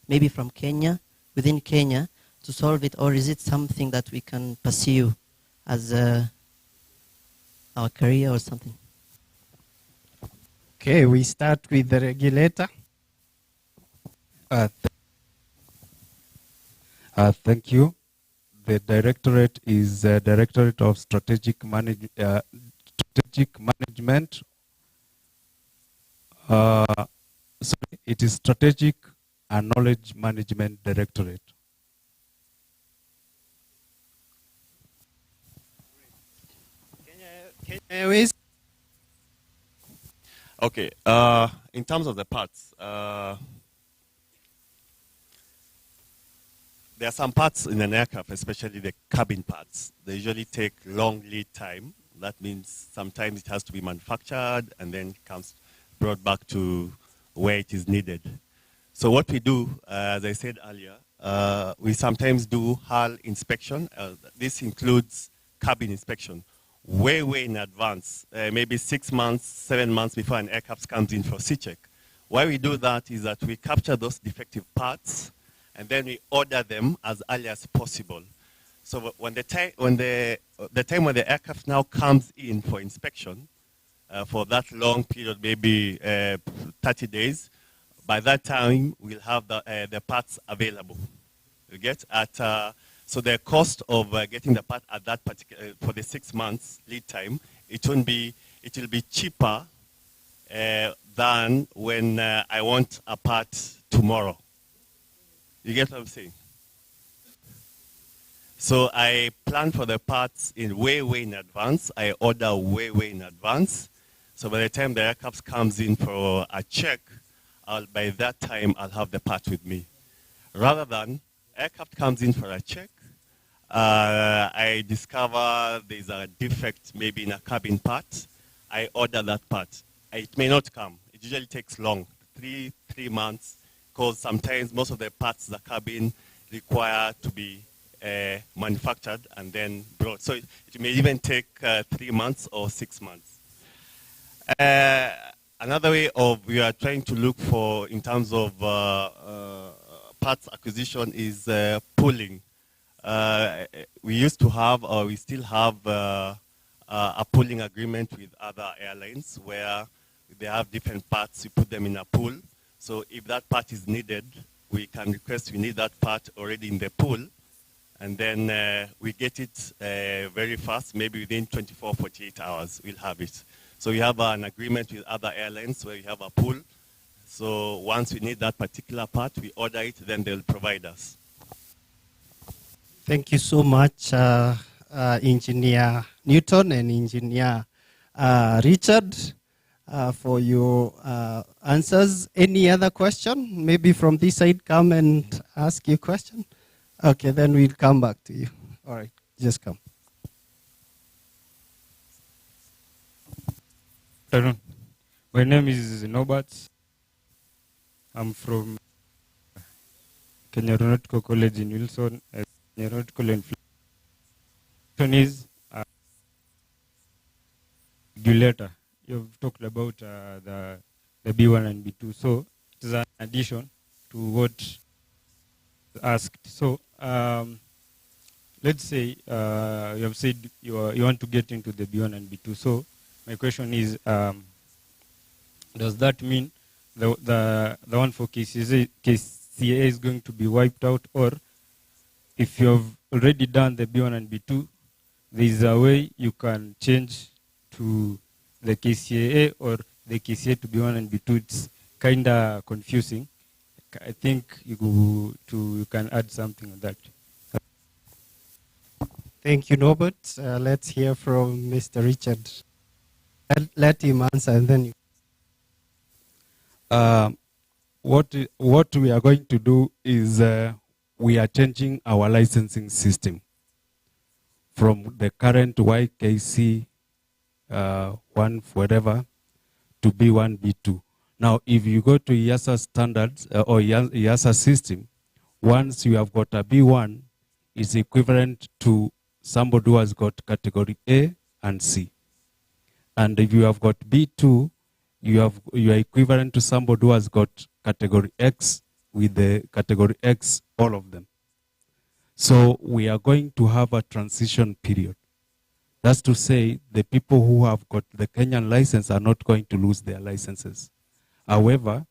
maybe from Kenya, within Kenya, to solve it, or is it something that we can pursue as our career or something? Okay, we start with the regulator. Thank you. The directorate is Directorate of Strategic Management. Sorry, it is Strategic and Knowledge Management Directorate. Kenya Airways. Okay, in terms of the parts, there are some parts in an aircraft, especially the cabin parts. They usually take long lead time. That means sometimes it has to be manufactured and then comes brought back to where it is needed. So what we do, as I said earlier, we sometimes do hull inspection. This includes cabin inspection, way in advance, maybe 6 months, 7 months before an aircraft comes in for C-check. Why we do that is that we capture those defective parts and then we order them as early as possible. So when the time when the aircraft now comes in for inspection, for that long period, maybe 30 days, by that time we'll have the parts available. You get at so the cost of getting the part at that particular for the 6 months lead time, it will be cheaper than when I want a part tomorrow. You get what I'm saying? So I plan for the parts in way in advance. I order way in advance. So by the time the aircraft comes in for a check, by that time I'll have the part with me. Rather than aircraft comes in for a check, I discover there's a defect maybe in a cabin part. I order that part. It may not come. It usually takes long, three months, because sometimes most of the parts the cabin require to be manufactured and then brought. So it may even take 3 months or 6 months. Another way we are trying to look for in terms of parts acquisition is pooling. We used to have, or we still have, a pooling agreement with other airlines where they have different parts, you put them in a pool. So if that part is needed, we can request we need that part already in the pool, and then we get it very fast, maybe within 24, 48 hours, we'll have it. So we have an agreement with other airlines where we have a pool. So once we need that particular part, we order it, then they'll provide us. Thank you so much, Engineer Newton and Engineer Richard, for your answers. Any other question? Maybe from this side, come and ask your question. Okay, then we'll come back to you. All right, just come. Hello. My name is Norbert. I'm from Kenya Aeronautical College in Wilson. Aeronautical and is regulator. You've talked about the B1 and B2. So it is an addition to what asked. So let's say you have said you want to get into the B1 and B2. So my question is, does that mean the one for KCA is going to be wiped out, or if you have already done the B1 and B2, there is a way you can change to the KCA or the KCA to B1 and B2? It's kind of confusing. I think you can add something on that. Thank you, Norbert. Let's hear from Mr. Richard. Let him answer, and then you. What we are going to do is we are changing our licensing system from the current YKC 1 whatever to B1, B2. Now, if you go to EASA standards or EASA system, once you have got a B1, it's equivalent to somebody who has got category A and C. And if you have got B2, you are equivalent to somebody who has got category X with the category X, all of them. So we are going to have a transition period. That's to say the people who have got the Kenyan license are not going to lose their licenses. However,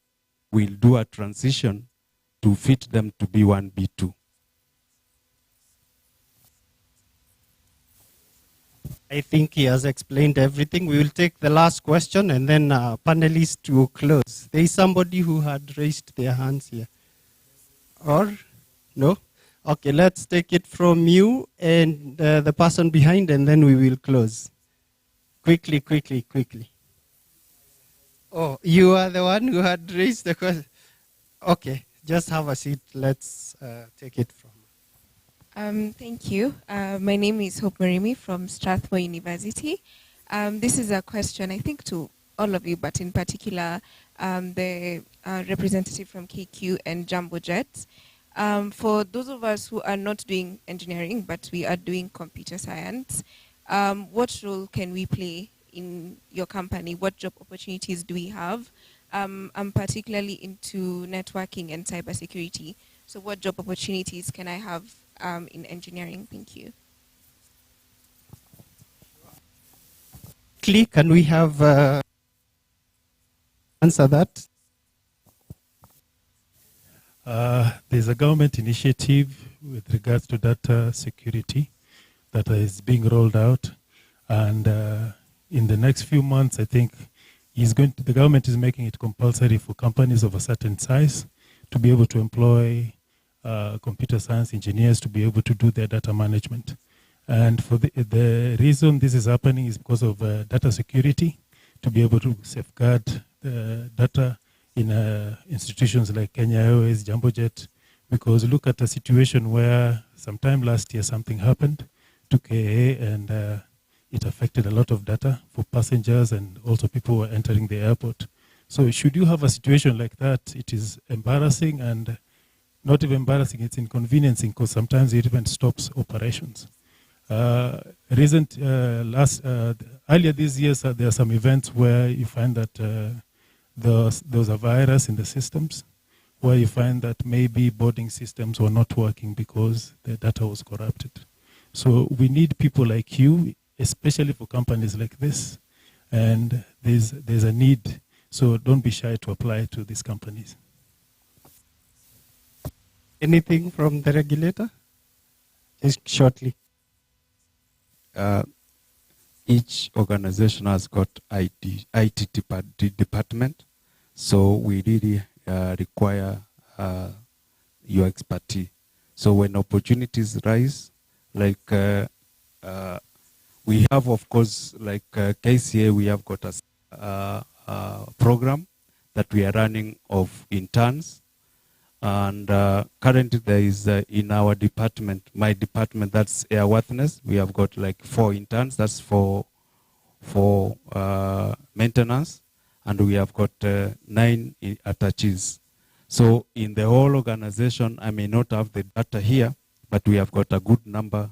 we'll do a transition to fit them to B1, B2. I think he has explained everything. We will take the last question and then panelists will close. There is somebody who had raised their hands here. Or? No? Okay, let's take it from you and the person behind, and then we will close. Quickly. Oh, you are the one who had raised the question. Okay, just have a seat. Let's take it from. Thank you. My name is Hope Marimi from Strathmore University. This is a question, I think, to all of you, but in particular, the representative from KQ and Jambojet. For those of us who are not doing engineering, but we are doing computer science, what role can we play in your company? What job opportunities do we have? I'm particularly into networking and cybersecurity. So what job opportunities can I have in engineering? Thank you. Can we have answer that? There's a government initiative with regards to data security that is being rolled out, and in the next few months, I think the government is making it compulsory for companies of a certain size to be able to employ computer science engineers to be able to do their data management. And for the reason this is happening is because of data security, to be able to safeguard the data in institutions like Kenya Airways, Jambojet, because look at a situation where sometime last year something happened to KA and it affected a lot of data for passengers and also people who were entering the airport. So should you have a situation like that, it is embarrassing, and not even embarrassing, it's inconveniencing, because sometimes it even stops operations. Earlier this year, there are some events where you find that there was a virus in the systems, where you find that maybe boarding systems were not working because the data was corrupted. So we need people like you, especially for companies like this, and there's a need. So don't be shy to apply to these companies. Anything from the regulator? Just shortly. Each organization has got IT department, so we really require your expertise. So when opportunities rise, like we have, of course, like KCA, we have got a program that we are running of interns, and currently there is in our department, my department, that's Airworthiness, we have got like 4 interns. That's for maintenance, and we have got 9 attaches. So in the whole organization, I may not have the data here, but we have got a good number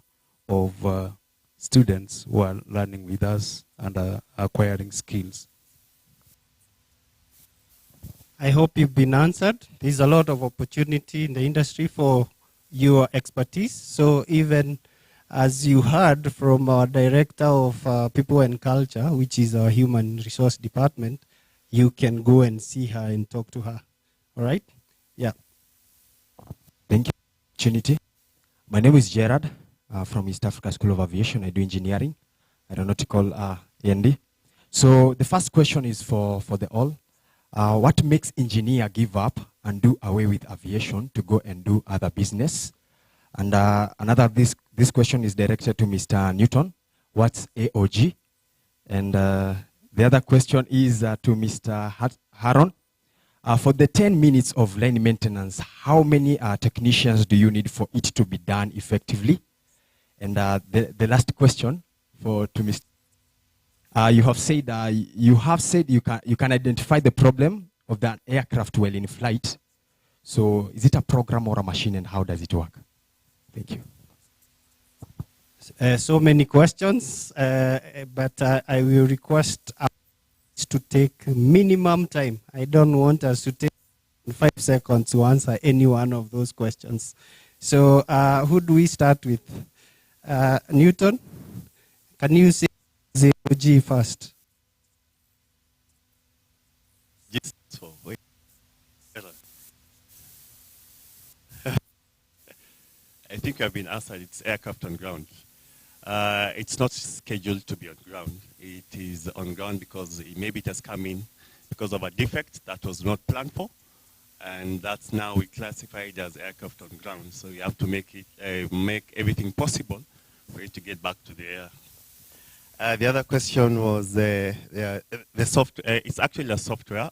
of students who are learning with us and acquiring skills. I hope you've been answered. There's a lot of opportunity in the industry for your expertise. So even as you heard from our Director of People and Culture, which is our Human Resource Department, you can go and see her and talk to her. All right? Yeah. Thank you for the opportunity. My name is Gerard from East Africa School of Aviation. I do engineering, aeronautical A&D. So the first question is for the all. What makes engineer give up and do away with aviation to go and do other business? And this question is directed to Mr. Newton. What's AOG? And the other question is to Mr. Haron. For the 10 minutes of line maintenance, how many technicians do you need for it to be done effectively? And the last question to Mr. You have said you can identify the problem of the aircraft while in flight. So is it a program or a machine, and how does it work? Thank you. So many questions, but I will request us to take minimum time. I don't want us to take 5 seconds to answer any one of those questions. So who do we start with? Newton, can you say ZOG first? Yes. So, wait. I think you have been answered. It's aircraft on ground. It's not scheduled to be on ground. It is on ground because maybe it has come in because of a defect that was not planned for, and that's now we classify it as aircraft on ground. So you have to make everything possible for it to get back to the air. The other question was the software. It's actually a software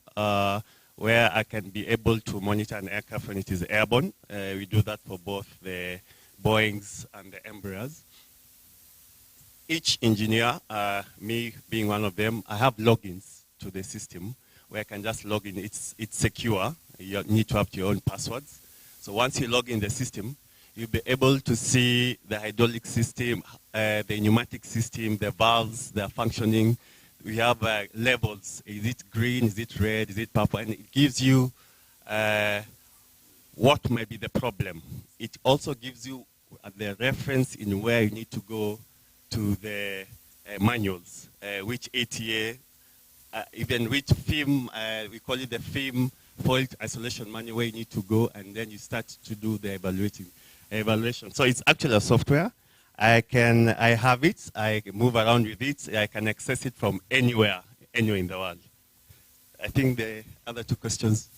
where I can be able to monitor an aircraft when it is airborne. We do that for both the Boeings and the Embraers. Each engineer, me being one of them, I have logins to the system where I can just log in. It's secure. You need to have your own passwords. So once you log in the system, you'll be able to see the hydraulic system, the pneumatic system, the valves, they're functioning. We have levels. Is it green? Is it red? Is it purple? And it gives you what might be the problem. It also gives you the reference in where you need to go to the manuals, which ATA, even which film, we call it the film fault isolation manual, where you need to go, and then you start to do the evaluation. So it's actually a software. I have it, I can move around with it, I can access it from anywhere in the world. I think the other two questions.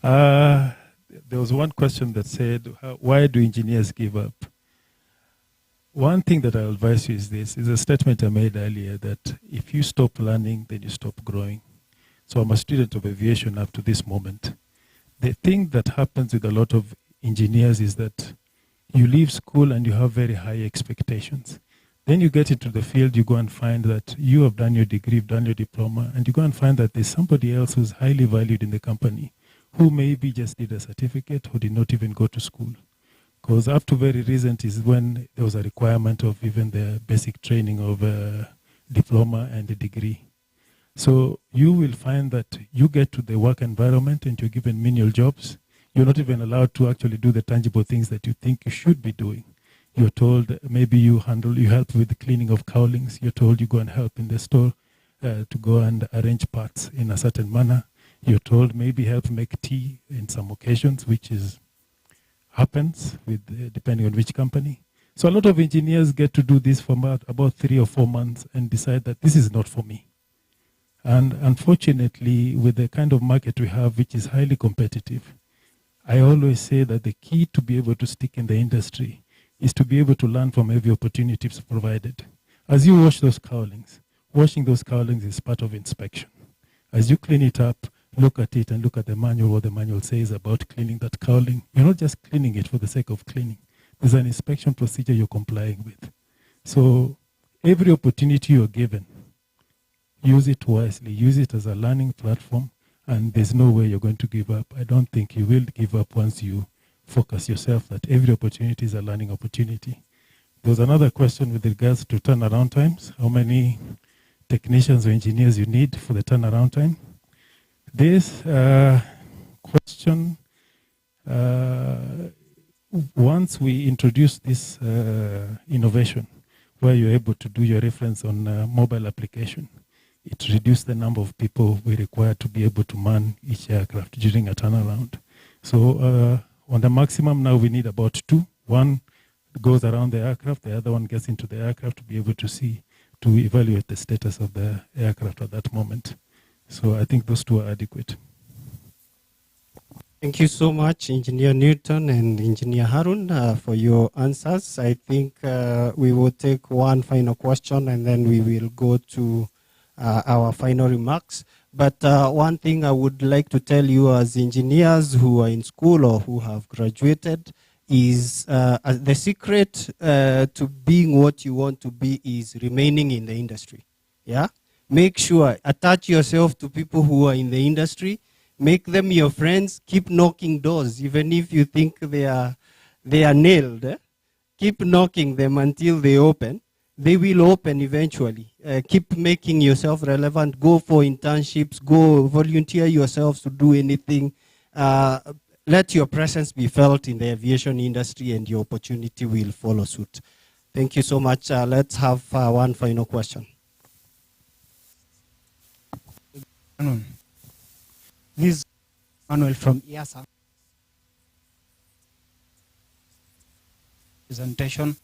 There was one question that said, why do engineers give up? One thing that I'll advise you is this, is a statement I made earlier that if you stop learning, then you stop growing. So I'm a student of aviation up to this moment. The thing that happens with a lot of engineers is that you leave school and you have very high expectations. Then you get into the field, you go and find that you have done your degree, you've done your diploma, and you go and find that there's somebody else who's highly valued in the company who maybe just did a certificate, who did not even go to school. Because up to very recent is when there was a requirement of even the basic training of a diploma and a degree. So you will find that you get to the work environment and you're given menial jobs. You're not even allowed to actually do the tangible things that you think you should be doing. You're told maybe you help with the cleaning of cowlings. You're told you go and help in the store to go and arrange parts in a certain manner. You're told maybe help make tea in some occasions, which happens with depending on which company. So a lot of engineers get to do this for about 3 or 4 months and decide that this is not for me. And unfortunately, with the kind of market we have, which is highly competitive, I always say that the key to be able to stick in the industry is to be able to learn from every opportunity provided. As you wash those cowlings, washing those cowlings is part of inspection. As you clean it up, look at it and look at the manual, what the manual says about cleaning that cowling. You're not just cleaning it for the sake of cleaning. There's an inspection procedure you're complying with. So every opportunity you're given, use it wisely, use it as a learning platform, and there's no way you're going to give up. I don't think you will give up once you focus yourself that every opportunity is a learning opportunity. There was another question with regards to turnaround times. How many technicians or engineers you need for the turnaround time? This question, once we introduce this innovation, where you're able to do your reference on mobile application, it reduced the number of people we require to be able to man each aircraft during a turnaround. So on the maximum now we need about 2. One goes around the aircraft, the other one gets into the aircraft to be able to evaluate the status of the aircraft at that moment. So I think those 2 are adequate. Thank you so much, Engineer Newton and Engineer Harun, for your answers. I think we will take one final question and then we will go to our final remarks. But one thing I would like to tell you as engineers who are in school or who have graduated is the secret to being what you want to be is remaining in the industry. Yeah? Make sure, attach yourself to people who are in the industry, make them your friends, keep knocking doors, even if you think they are nailed. Keep knocking them until they open. They will open eventually. Keep making yourself relevant. Go for internships. Go volunteer yourselves to do anything. Let your presence be felt in the aviation industry and your opportunity will follow suit. Thank you so much. Let's have one final question. This is Manuel from IASA. Presentation.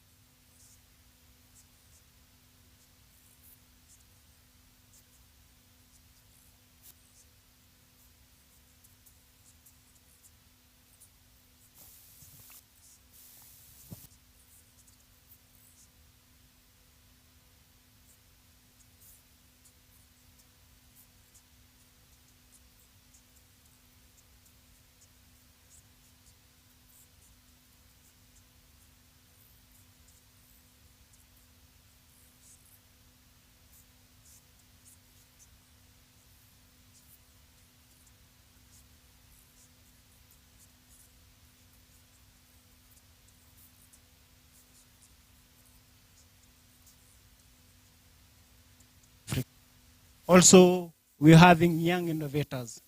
Also, we're having young innovators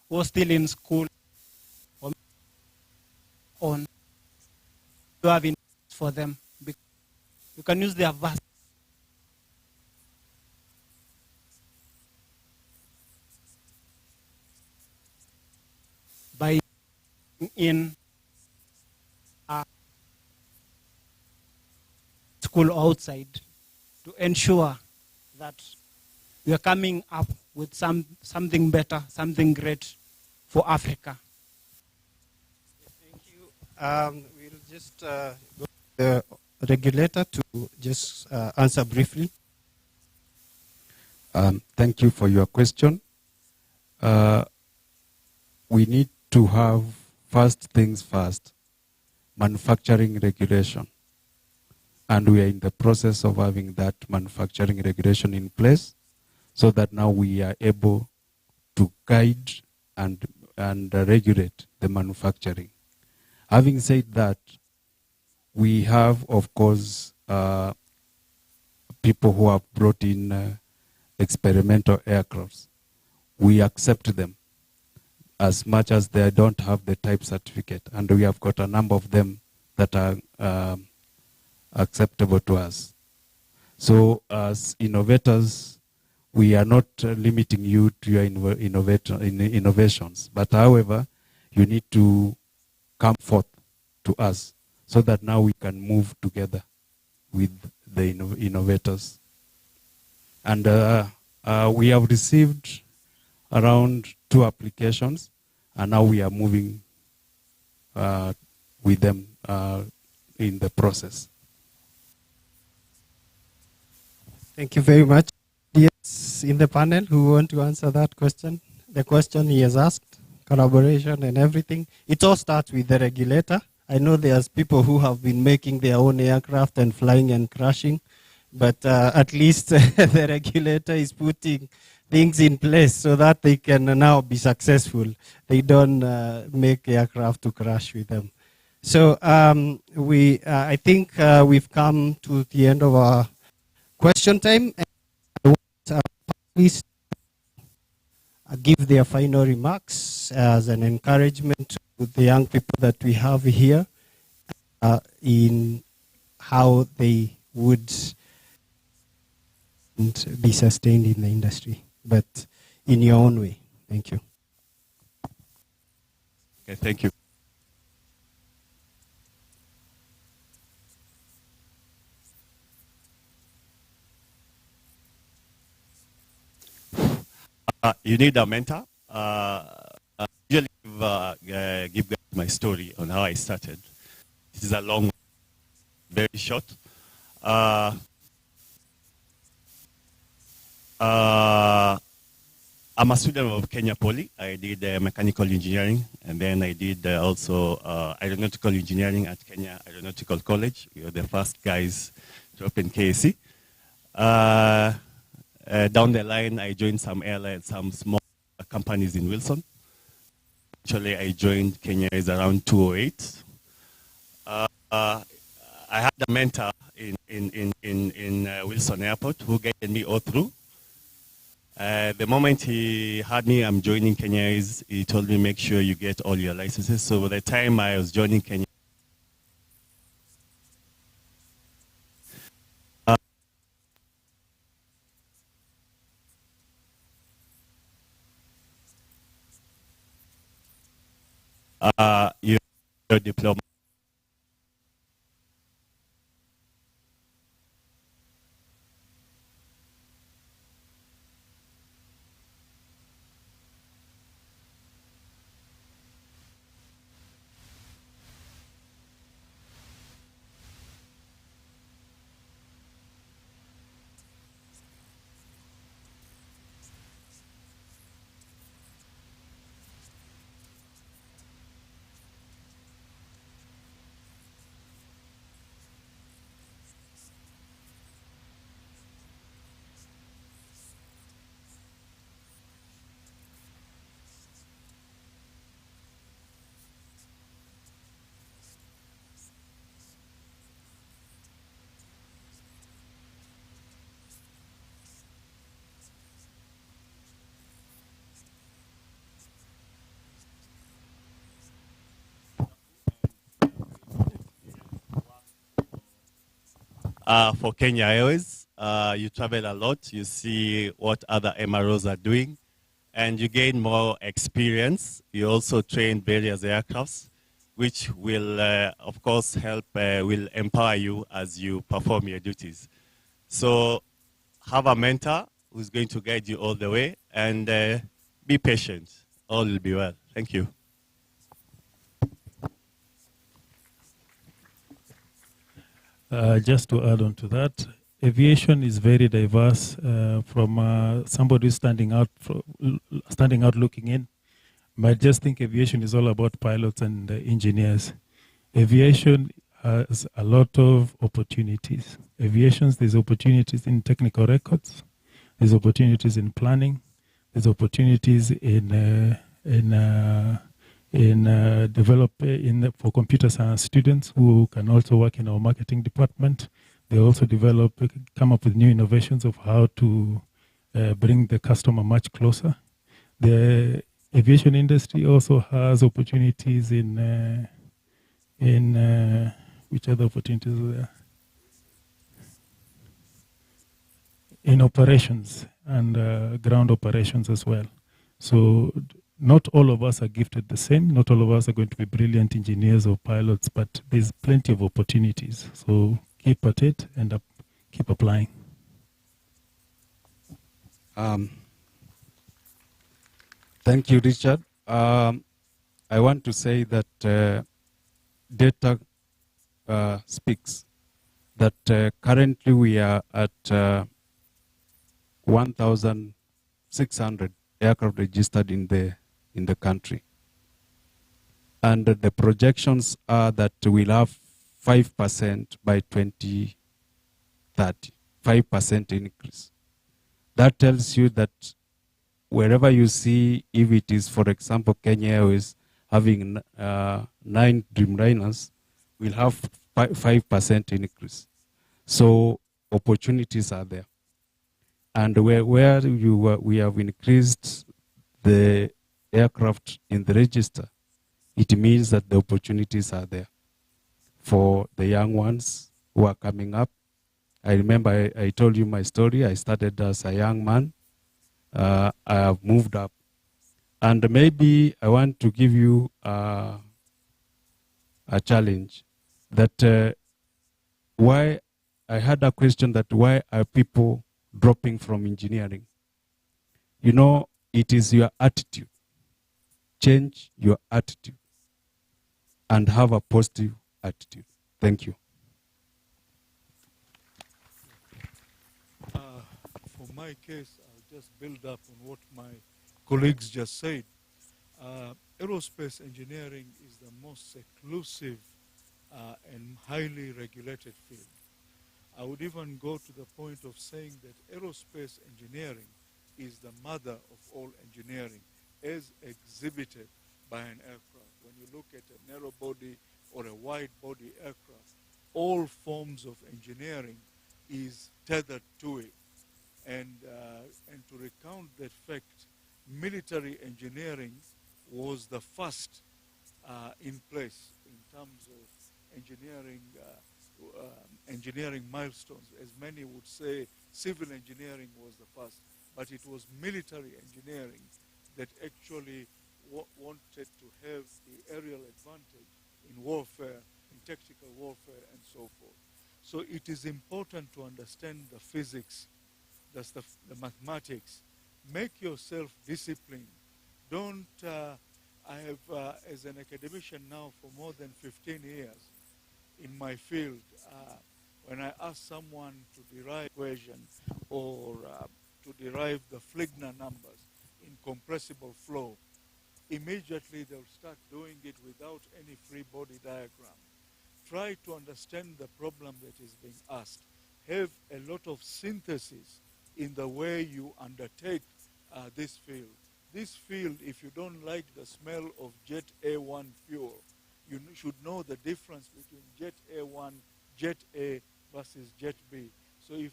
who are still in school or on to have for them. You can use their vast by in school outside to ensure that we are coming up with something better, something great for Africa. We'll just go to the regulator to just answer briefly. Thank you for your question. We need to have first things first, manufacturing regulation. And we are in the process of having that manufacturing regulation in place so that now we are able to guide and regulate the manufacturing. Having said that, we have, of course, people who have brought in experimental aircrafts. We accept them as much as they don't have the type certificate. And we have got a number of them that are acceptable to us. So as innovators, we are not limiting you to your innovations. But however, you need to come forth to us so that now we can move together with the innovators. And we have received around 2 applications, and now we are moving with them in the process. Thank you very much. Yes, in the panel, who want to answer that question? The question he has asked, collaboration and everything. It all starts with the regulator. I know there's people who have been making their own aircraft and flying and crashing, but at least the regulator is putting things in place so that they can now be successful. They don't make aircraft to crash with them. So I think we've come to the end of our question time. And I want please give their final remarks as an encouragement to the young people that we have here in how they would be sustained in the industry, but in your own way. Thank you. Okay, thank you. You need a mentor. I usually give guys my story on how I started. This is a long, very short. I'm a student of Kenya Poly. I did mechanical engineering, and then I did also aeronautical engineering at Kenya Aeronautical College. We were the first guys to open KSC. Down the line, I joined some airlines, some small companies in Wilson. Actually, I joined Kenya is around 2008. I had a mentor in Wilson Airport who guided me all through. The moment he heard me, I'm joining Kenya, he told me, make sure you get all your licenses. So by the time I was joining Kenya, your diploma. for Kenya Airways. You travel a lot, you see what other MROs are doing, and you gain more experience. You also train various aircrafts, which will, of course, help, will empower you as you perform your duties. So have a mentor who's going to guide you all the way, and be patient. All will be well. Thank you. Just to add on to that, aviation is very diverse. From somebody standing out looking in, might just think aviation is all about pilots and engineers. Aviation has a lot of opportunities. There's opportunities in technical records, there's opportunities in planning, there's opportunities for computer science students who can also work in our marketing department. They also come up with new innovations of how to bring the customer much closer. The aviation industry also has opportunities in which other opportunities are there? In operations and ground operations as well. So not all of us are gifted the same. Not all of us are going to be brilliant engineers or pilots, but there's plenty of opportunities. So keep at it and keep applying. Thank you, Richard. I want to say that data speaks that currently we are at 1,600 aircraft registered in the country, and the projections are that we'll have 5% by 2030, 5% increase. That tells you that wherever you see, if it is, for example, Kenya Airways having 9 Dreamliners, we'll have 5% increase. So opportunities are there. And where we have increased the aircraft in the register, it means that the opportunities are there for the young ones who are coming up. I remember I told you my story. I started as a young man. I have moved up. And maybe I want to give you a challenge that why I had a question that why are people dropping from engineering? You know, it is your attitude. Change your attitude and have a positive attitude. Thank you. For my case, I'll just build up on what my colleagues just said. Aerospace engineering is the most seclusive and highly regulated field. I would even go to the point of saying that aerospace engineering is the mother of all engineering, as exhibited by an aircraft. When you look at a narrow body or a wide body aircraft, all forms of engineering is tethered to it. And to recount that fact, military engineering was the first in place in terms of engineering milestones. As many would say, civil engineering was the first, but it was military engineering that actually wanted to have the aerial advantage in warfare, in tactical warfare, and so forth. So it is important to understand the physics, that's the mathematics. Make yourself disciplined. Don't, I have, as an academician now for more than 15 years in my field, when I ask someone to derive equation or to derive the Fligner numbers in compressible flow, immediately they'll start doing it without any free body diagram. Try to understand the problem that is being asked. Have a lot of synthesis in the way you undertake this field. This field, if you don't like the smell of Jet A1 fuel, you should know the difference between Jet A1, Jet A versus Jet B. So if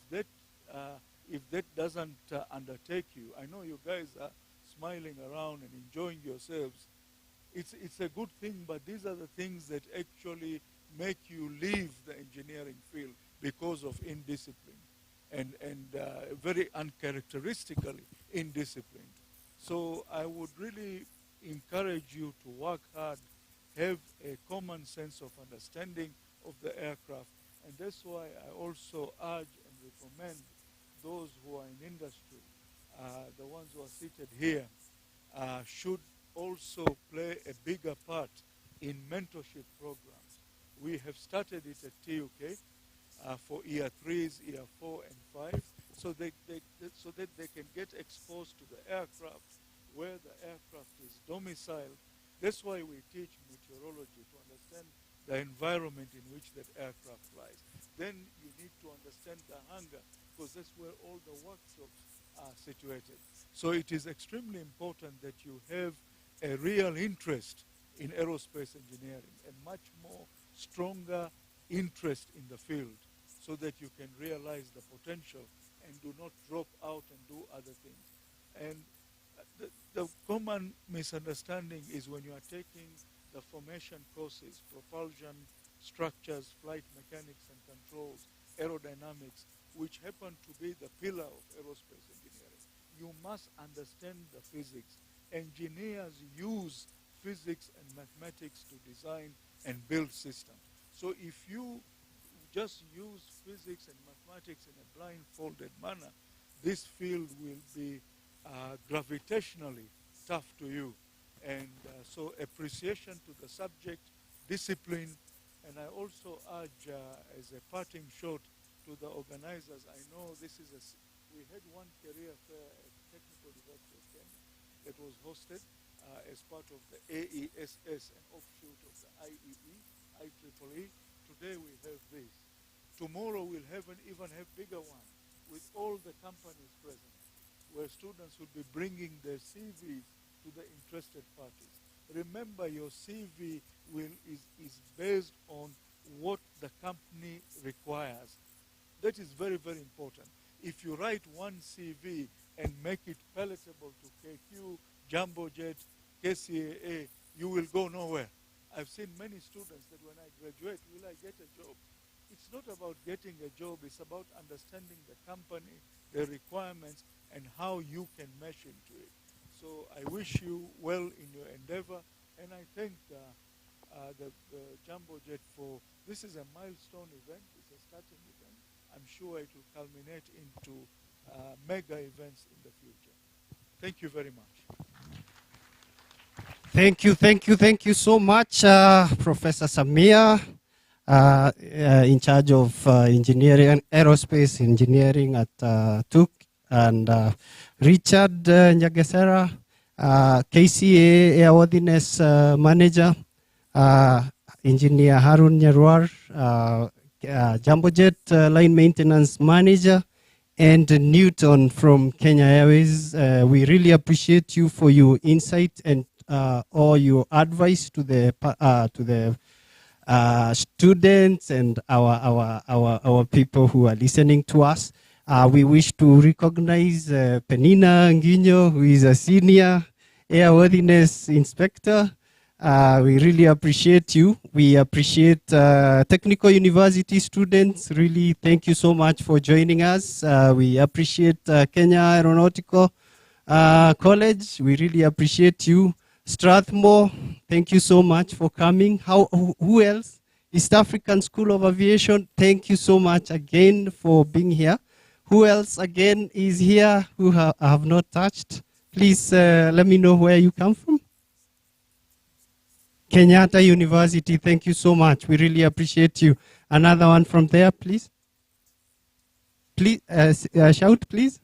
that doesn't undertake you, I know you guys are smiling around and enjoying yourselves. It's a good thing, but these are the things that actually make you leave the engineering field. because of indiscipline and very uncharacteristically indisciplined. So I would really encourage you to work hard, have a common sense of understanding of the aircraft, and that's why I also urge and recommend those who are in industry, the ones who are seated here, should also play a bigger part in mentorship programs. We have started it at TUK for year 3s, year 4 and 5, so that they can get exposed to the aircraft, where the aircraft is domiciled. That's why we teach meteorology, to understand the environment in which that aircraft flies. Then you need to understand the hangar, because that's where all the workshops are situated. So it is extremely important that you have a real interest in aerospace engineering, and much more stronger interest in the field, so that you can realize the potential and do not drop out and do other things. And the common misunderstanding is when you are taking the formation courses, propulsion, structures, flight mechanics and controls, aerodynamics, which happen to be the pillar of aerospace engineering. You must understand the physics. Engineers use physics and mathematics to design and build systems. So if you just use physics and mathematics in a blindfolded manner, this field will be gravitationally tough to you. And so appreciation to the subject, discipline, and I also urge as a parting shot to the organizers, I know this is we had one career fair at Technical University of Kenya that was hosted as part of the AESS, an offshoot of the IEEE. Today we have this. Tomorrow we'll even have bigger one with all the companies present, where students will be bringing their CVs to the interested parties. Remember, your CV is based on what the company requires. That is very, very important. If you write one CV and make it palatable to KQ, Jambojet, KCAA, you will go nowhere. I've seen many students that when I graduate, will I get a job? It's not about getting a job, it's about understanding the company, the requirements, and how you can mesh into it. So I wish you well in your endeavor, and I thank the Jambojet for, this is a milestone event, it's a starting event. I'm sure it will culminate into mega events in the future. Thank you very much. Thank you so much, Professor Samia, in charge of engineering, aerospace engineering at TUK, and Richard Nyagesera, KCA Airworthiness Manager, Engineer Harun Nyarwar, Jambojet Line Maintenance Manager, and Newton from Kenya Airways. We really appreciate you for your insight and all your advice to the students and our people who are listening to us. We wish to recognize Penina Nginyo, who is a senior airworthiness inspector. We really appreciate you. We appreciate Technical University students. Really, thank you so much for joining us. We appreciate Kenya Aeronautical College. We really appreciate you. Strathmore, thank you so much for coming. Who else? East African School of Aviation, thank you so much again for being here. Who else again is here who I have not touched? Please let me know where you come from. Kenyatta University, thank you so much. We really appreciate you. Another one from there, please. Please shout, please.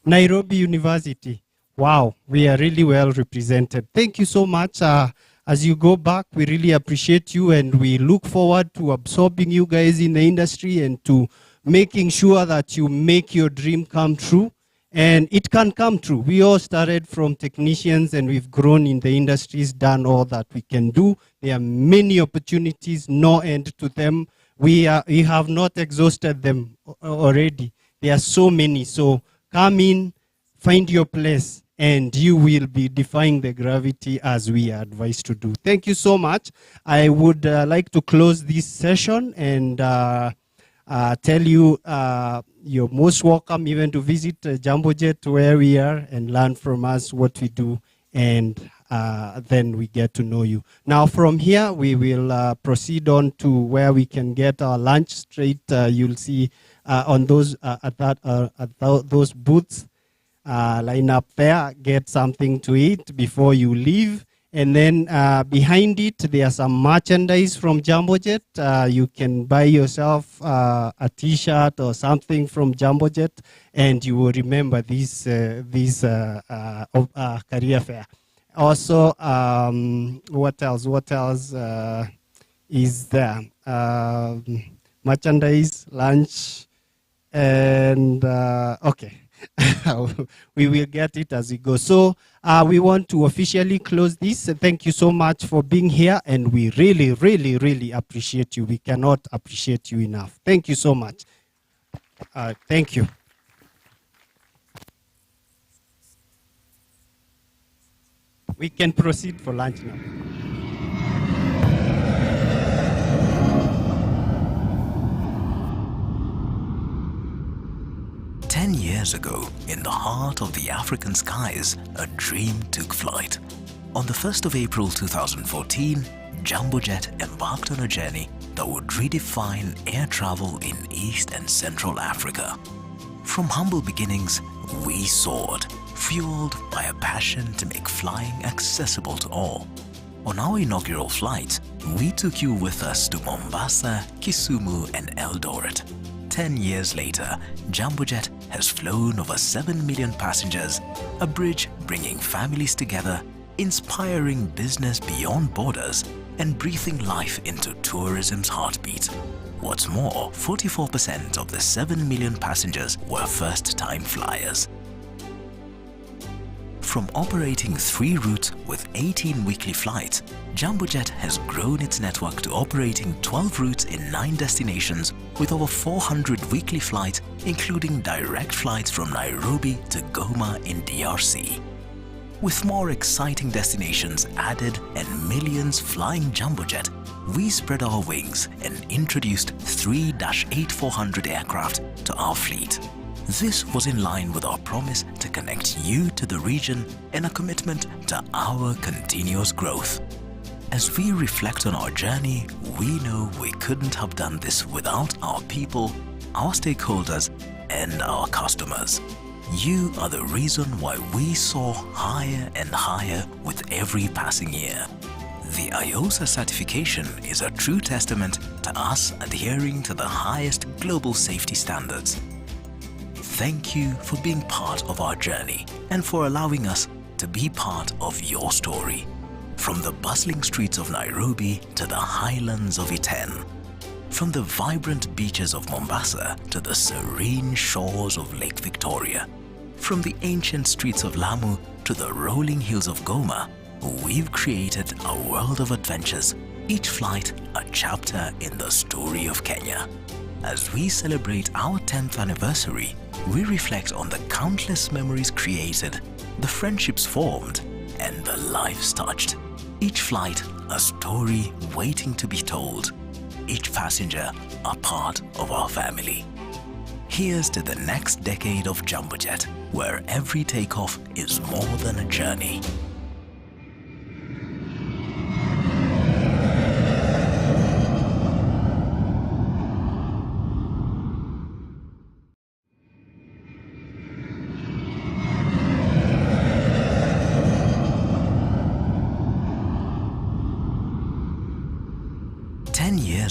Nairobi University. Wow, we are really well represented. Thank you so much. As you go back, we really appreciate you, and we look forward to absorbing you guys in the industry and to making sure that you make your dream come true. And it can come true. We all started from technicians, and we've grown in the industries, done all that we can do. There are many opportunities, no end to them. We have not exhausted them already. There are so many. So come in, find your place, and you will be defying the gravity as we are advised to do. Thank you so much. I would like to close this session and tell you you're most welcome even to visit Jambojet where we are and learn from us what we do, and then we get to know you. Now from here we will proceed on to where we can get our lunch straight. You'll see on those those booths, line up there, get something to eat before you leave. And then behind it, there's some merchandise from Jambojet. You can buy yourself a T-shirt or something from Jambojet, and you will remember this career fair. Also, what else? What else is there? Merchandise, lunch, and okay. We will get it as we go. So we want to officially close this. Thank you so much for being here, and we really, really, really appreciate you. We cannot appreciate you enough. Thank you so much. Thank you. We can proceed for lunch now. Years ago, in the heart of the African skies, a dream took flight. On the 1st of April 2014, Jambojet embarked on a journey that would redefine air travel in East and Central Africa. From humble beginnings, we soared, fueled by a passion to make flying accessible to all. On our inaugural flight, we took you with us to Mombasa, Kisumu, and Eldoret. 10 years later, Jambojet has flown over 7 million passengers, a bridge bringing families together, inspiring business beyond borders, and breathing life into tourism's heartbeat. What's more, 44% of the 7 million passengers were first-time flyers. From operating 3 routes with 18 weekly flights, Jambojet has grown its network to operating 12 routes in 9 destinations with over 400 weekly flights, including direct flights from Nairobi to Goma in DRC. With more exciting destinations added and millions flying Jambojet, we spread our wings and introduced 3 -8400 aircraft to our fleet. This was in line with our promise to connect you to the region and a commitment to our continuous growth. As we reflect on our journey, we know we couldn't have done this without our people, our stakeholders, and our customers. You are the reason why we soar higher and higher with every passing year. The IOSA certification is a true testament to us adhering to the highest global safety standards. Thank you for being part of our journey and for allowing us to be part of your story. From the bustling streets of Nairobi to the highlands of Iten, from the vibrant beaches of Mombasa to the serene shores of Lake Victoria, from the ancient streets of Lamu to the rolling hills of Goma, we've created a world of adventures, each flight a chapter in the story of Kenya. As we celebrate our 10th anniversary, we reflect on the countless memories created, the friendships formed, and the lives touched. Each flight, a story waiting to be told. Each passenger, a part of our family. Here's to the next decade of Jambojet, where every takeoff is more than a journey.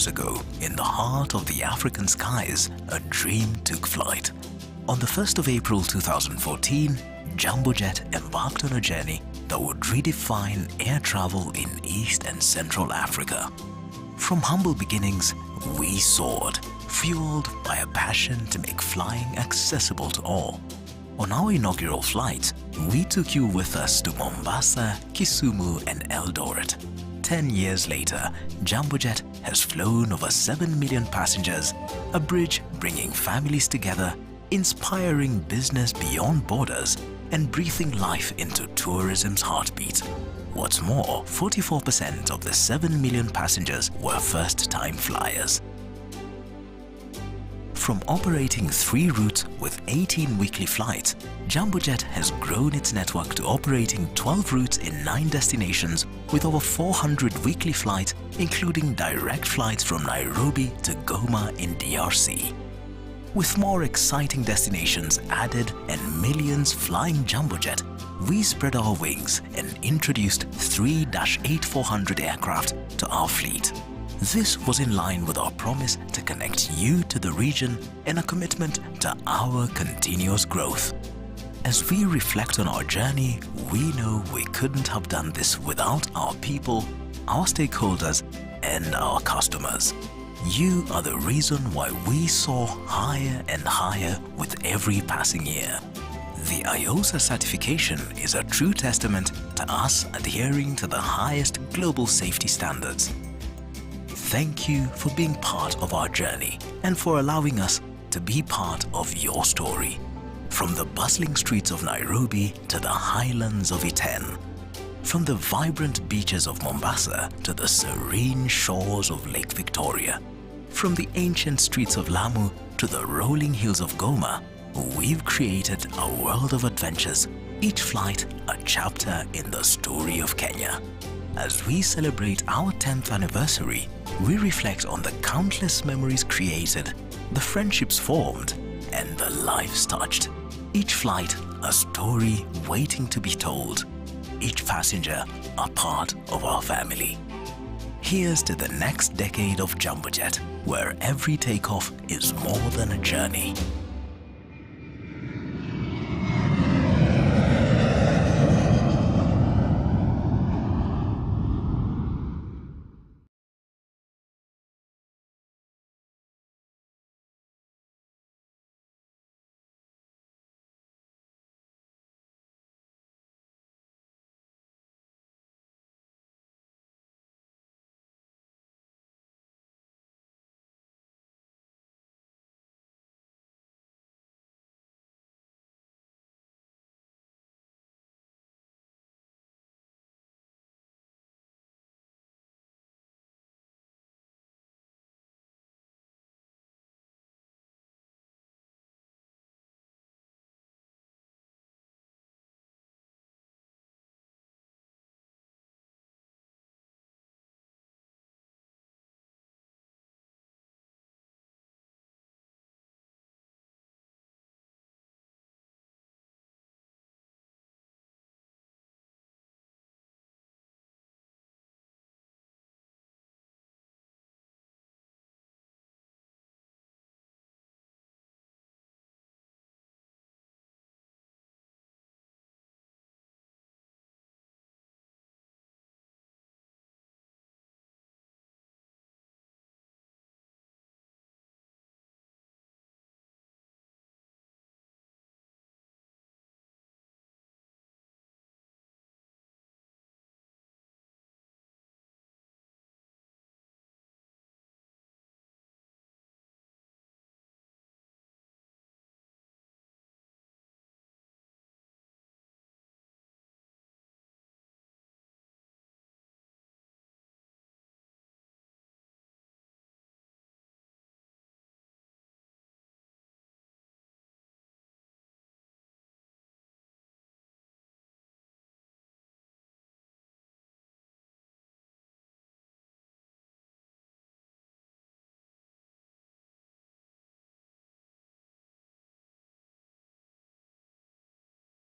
Ago, in the heart of the African skies, a dream took flight. On the 1st of April 2014, Jambojet embarked on a journey that would redefine air travel in East and Central Africa. From humble beginnings, we soared, fueled by a passion to make flying accessible to all. On our inaugural flight, we took you with us to Mombasa, Kisumu, and Eldoret. 10 years later, Jambojet has flown over 7 million passengers, a bridge bringing families together, inspiring business beyond borders, and breathing life into tourism's heartbeat. What's more, 44% of the 7 million passengers were first-time flyers. From operating 3 routes with 18 weekly flights, Jambojet has grown its network to operating 12 routes in 9 destinations with over 400 weekly flights, including direct flights from Nairobi to Goma in DRC. With more exciting destinations added and millions flying Jambojet, we spread our wings and introduced 3-8400 aircraft to our fleet. This was in line with our promise to connect you to the region and a commitment to our continuous growth. As we reflect on our journey, we know we couldn't have done this without our people, our stakeholders, and our customers. You are the reason why we soar higher and higher with every passing year. The IOSA certification is a true testament to us adhering to the highest global safety standards. Thank you for being part of our journey and for allowing us to be part of your story. From the bustling streets of Nairobi to the highlands of Iten, from the vibrant beaches of Mombasa to the serene shores of Lake Victoria, from the ancient streets of Lamu to the rolling hills of Goma, we've created a world of adventures, each flight a chapter in the story of Kenya. As we celebrate our 10th anniversary, we reflect on the countless memories created, the friendships formed, and the lives touched. Each flight, a story waiting to be told. Each passenger, a part of our family. Here's to the next decade of Jambojet, where every takeoff is more than a journey.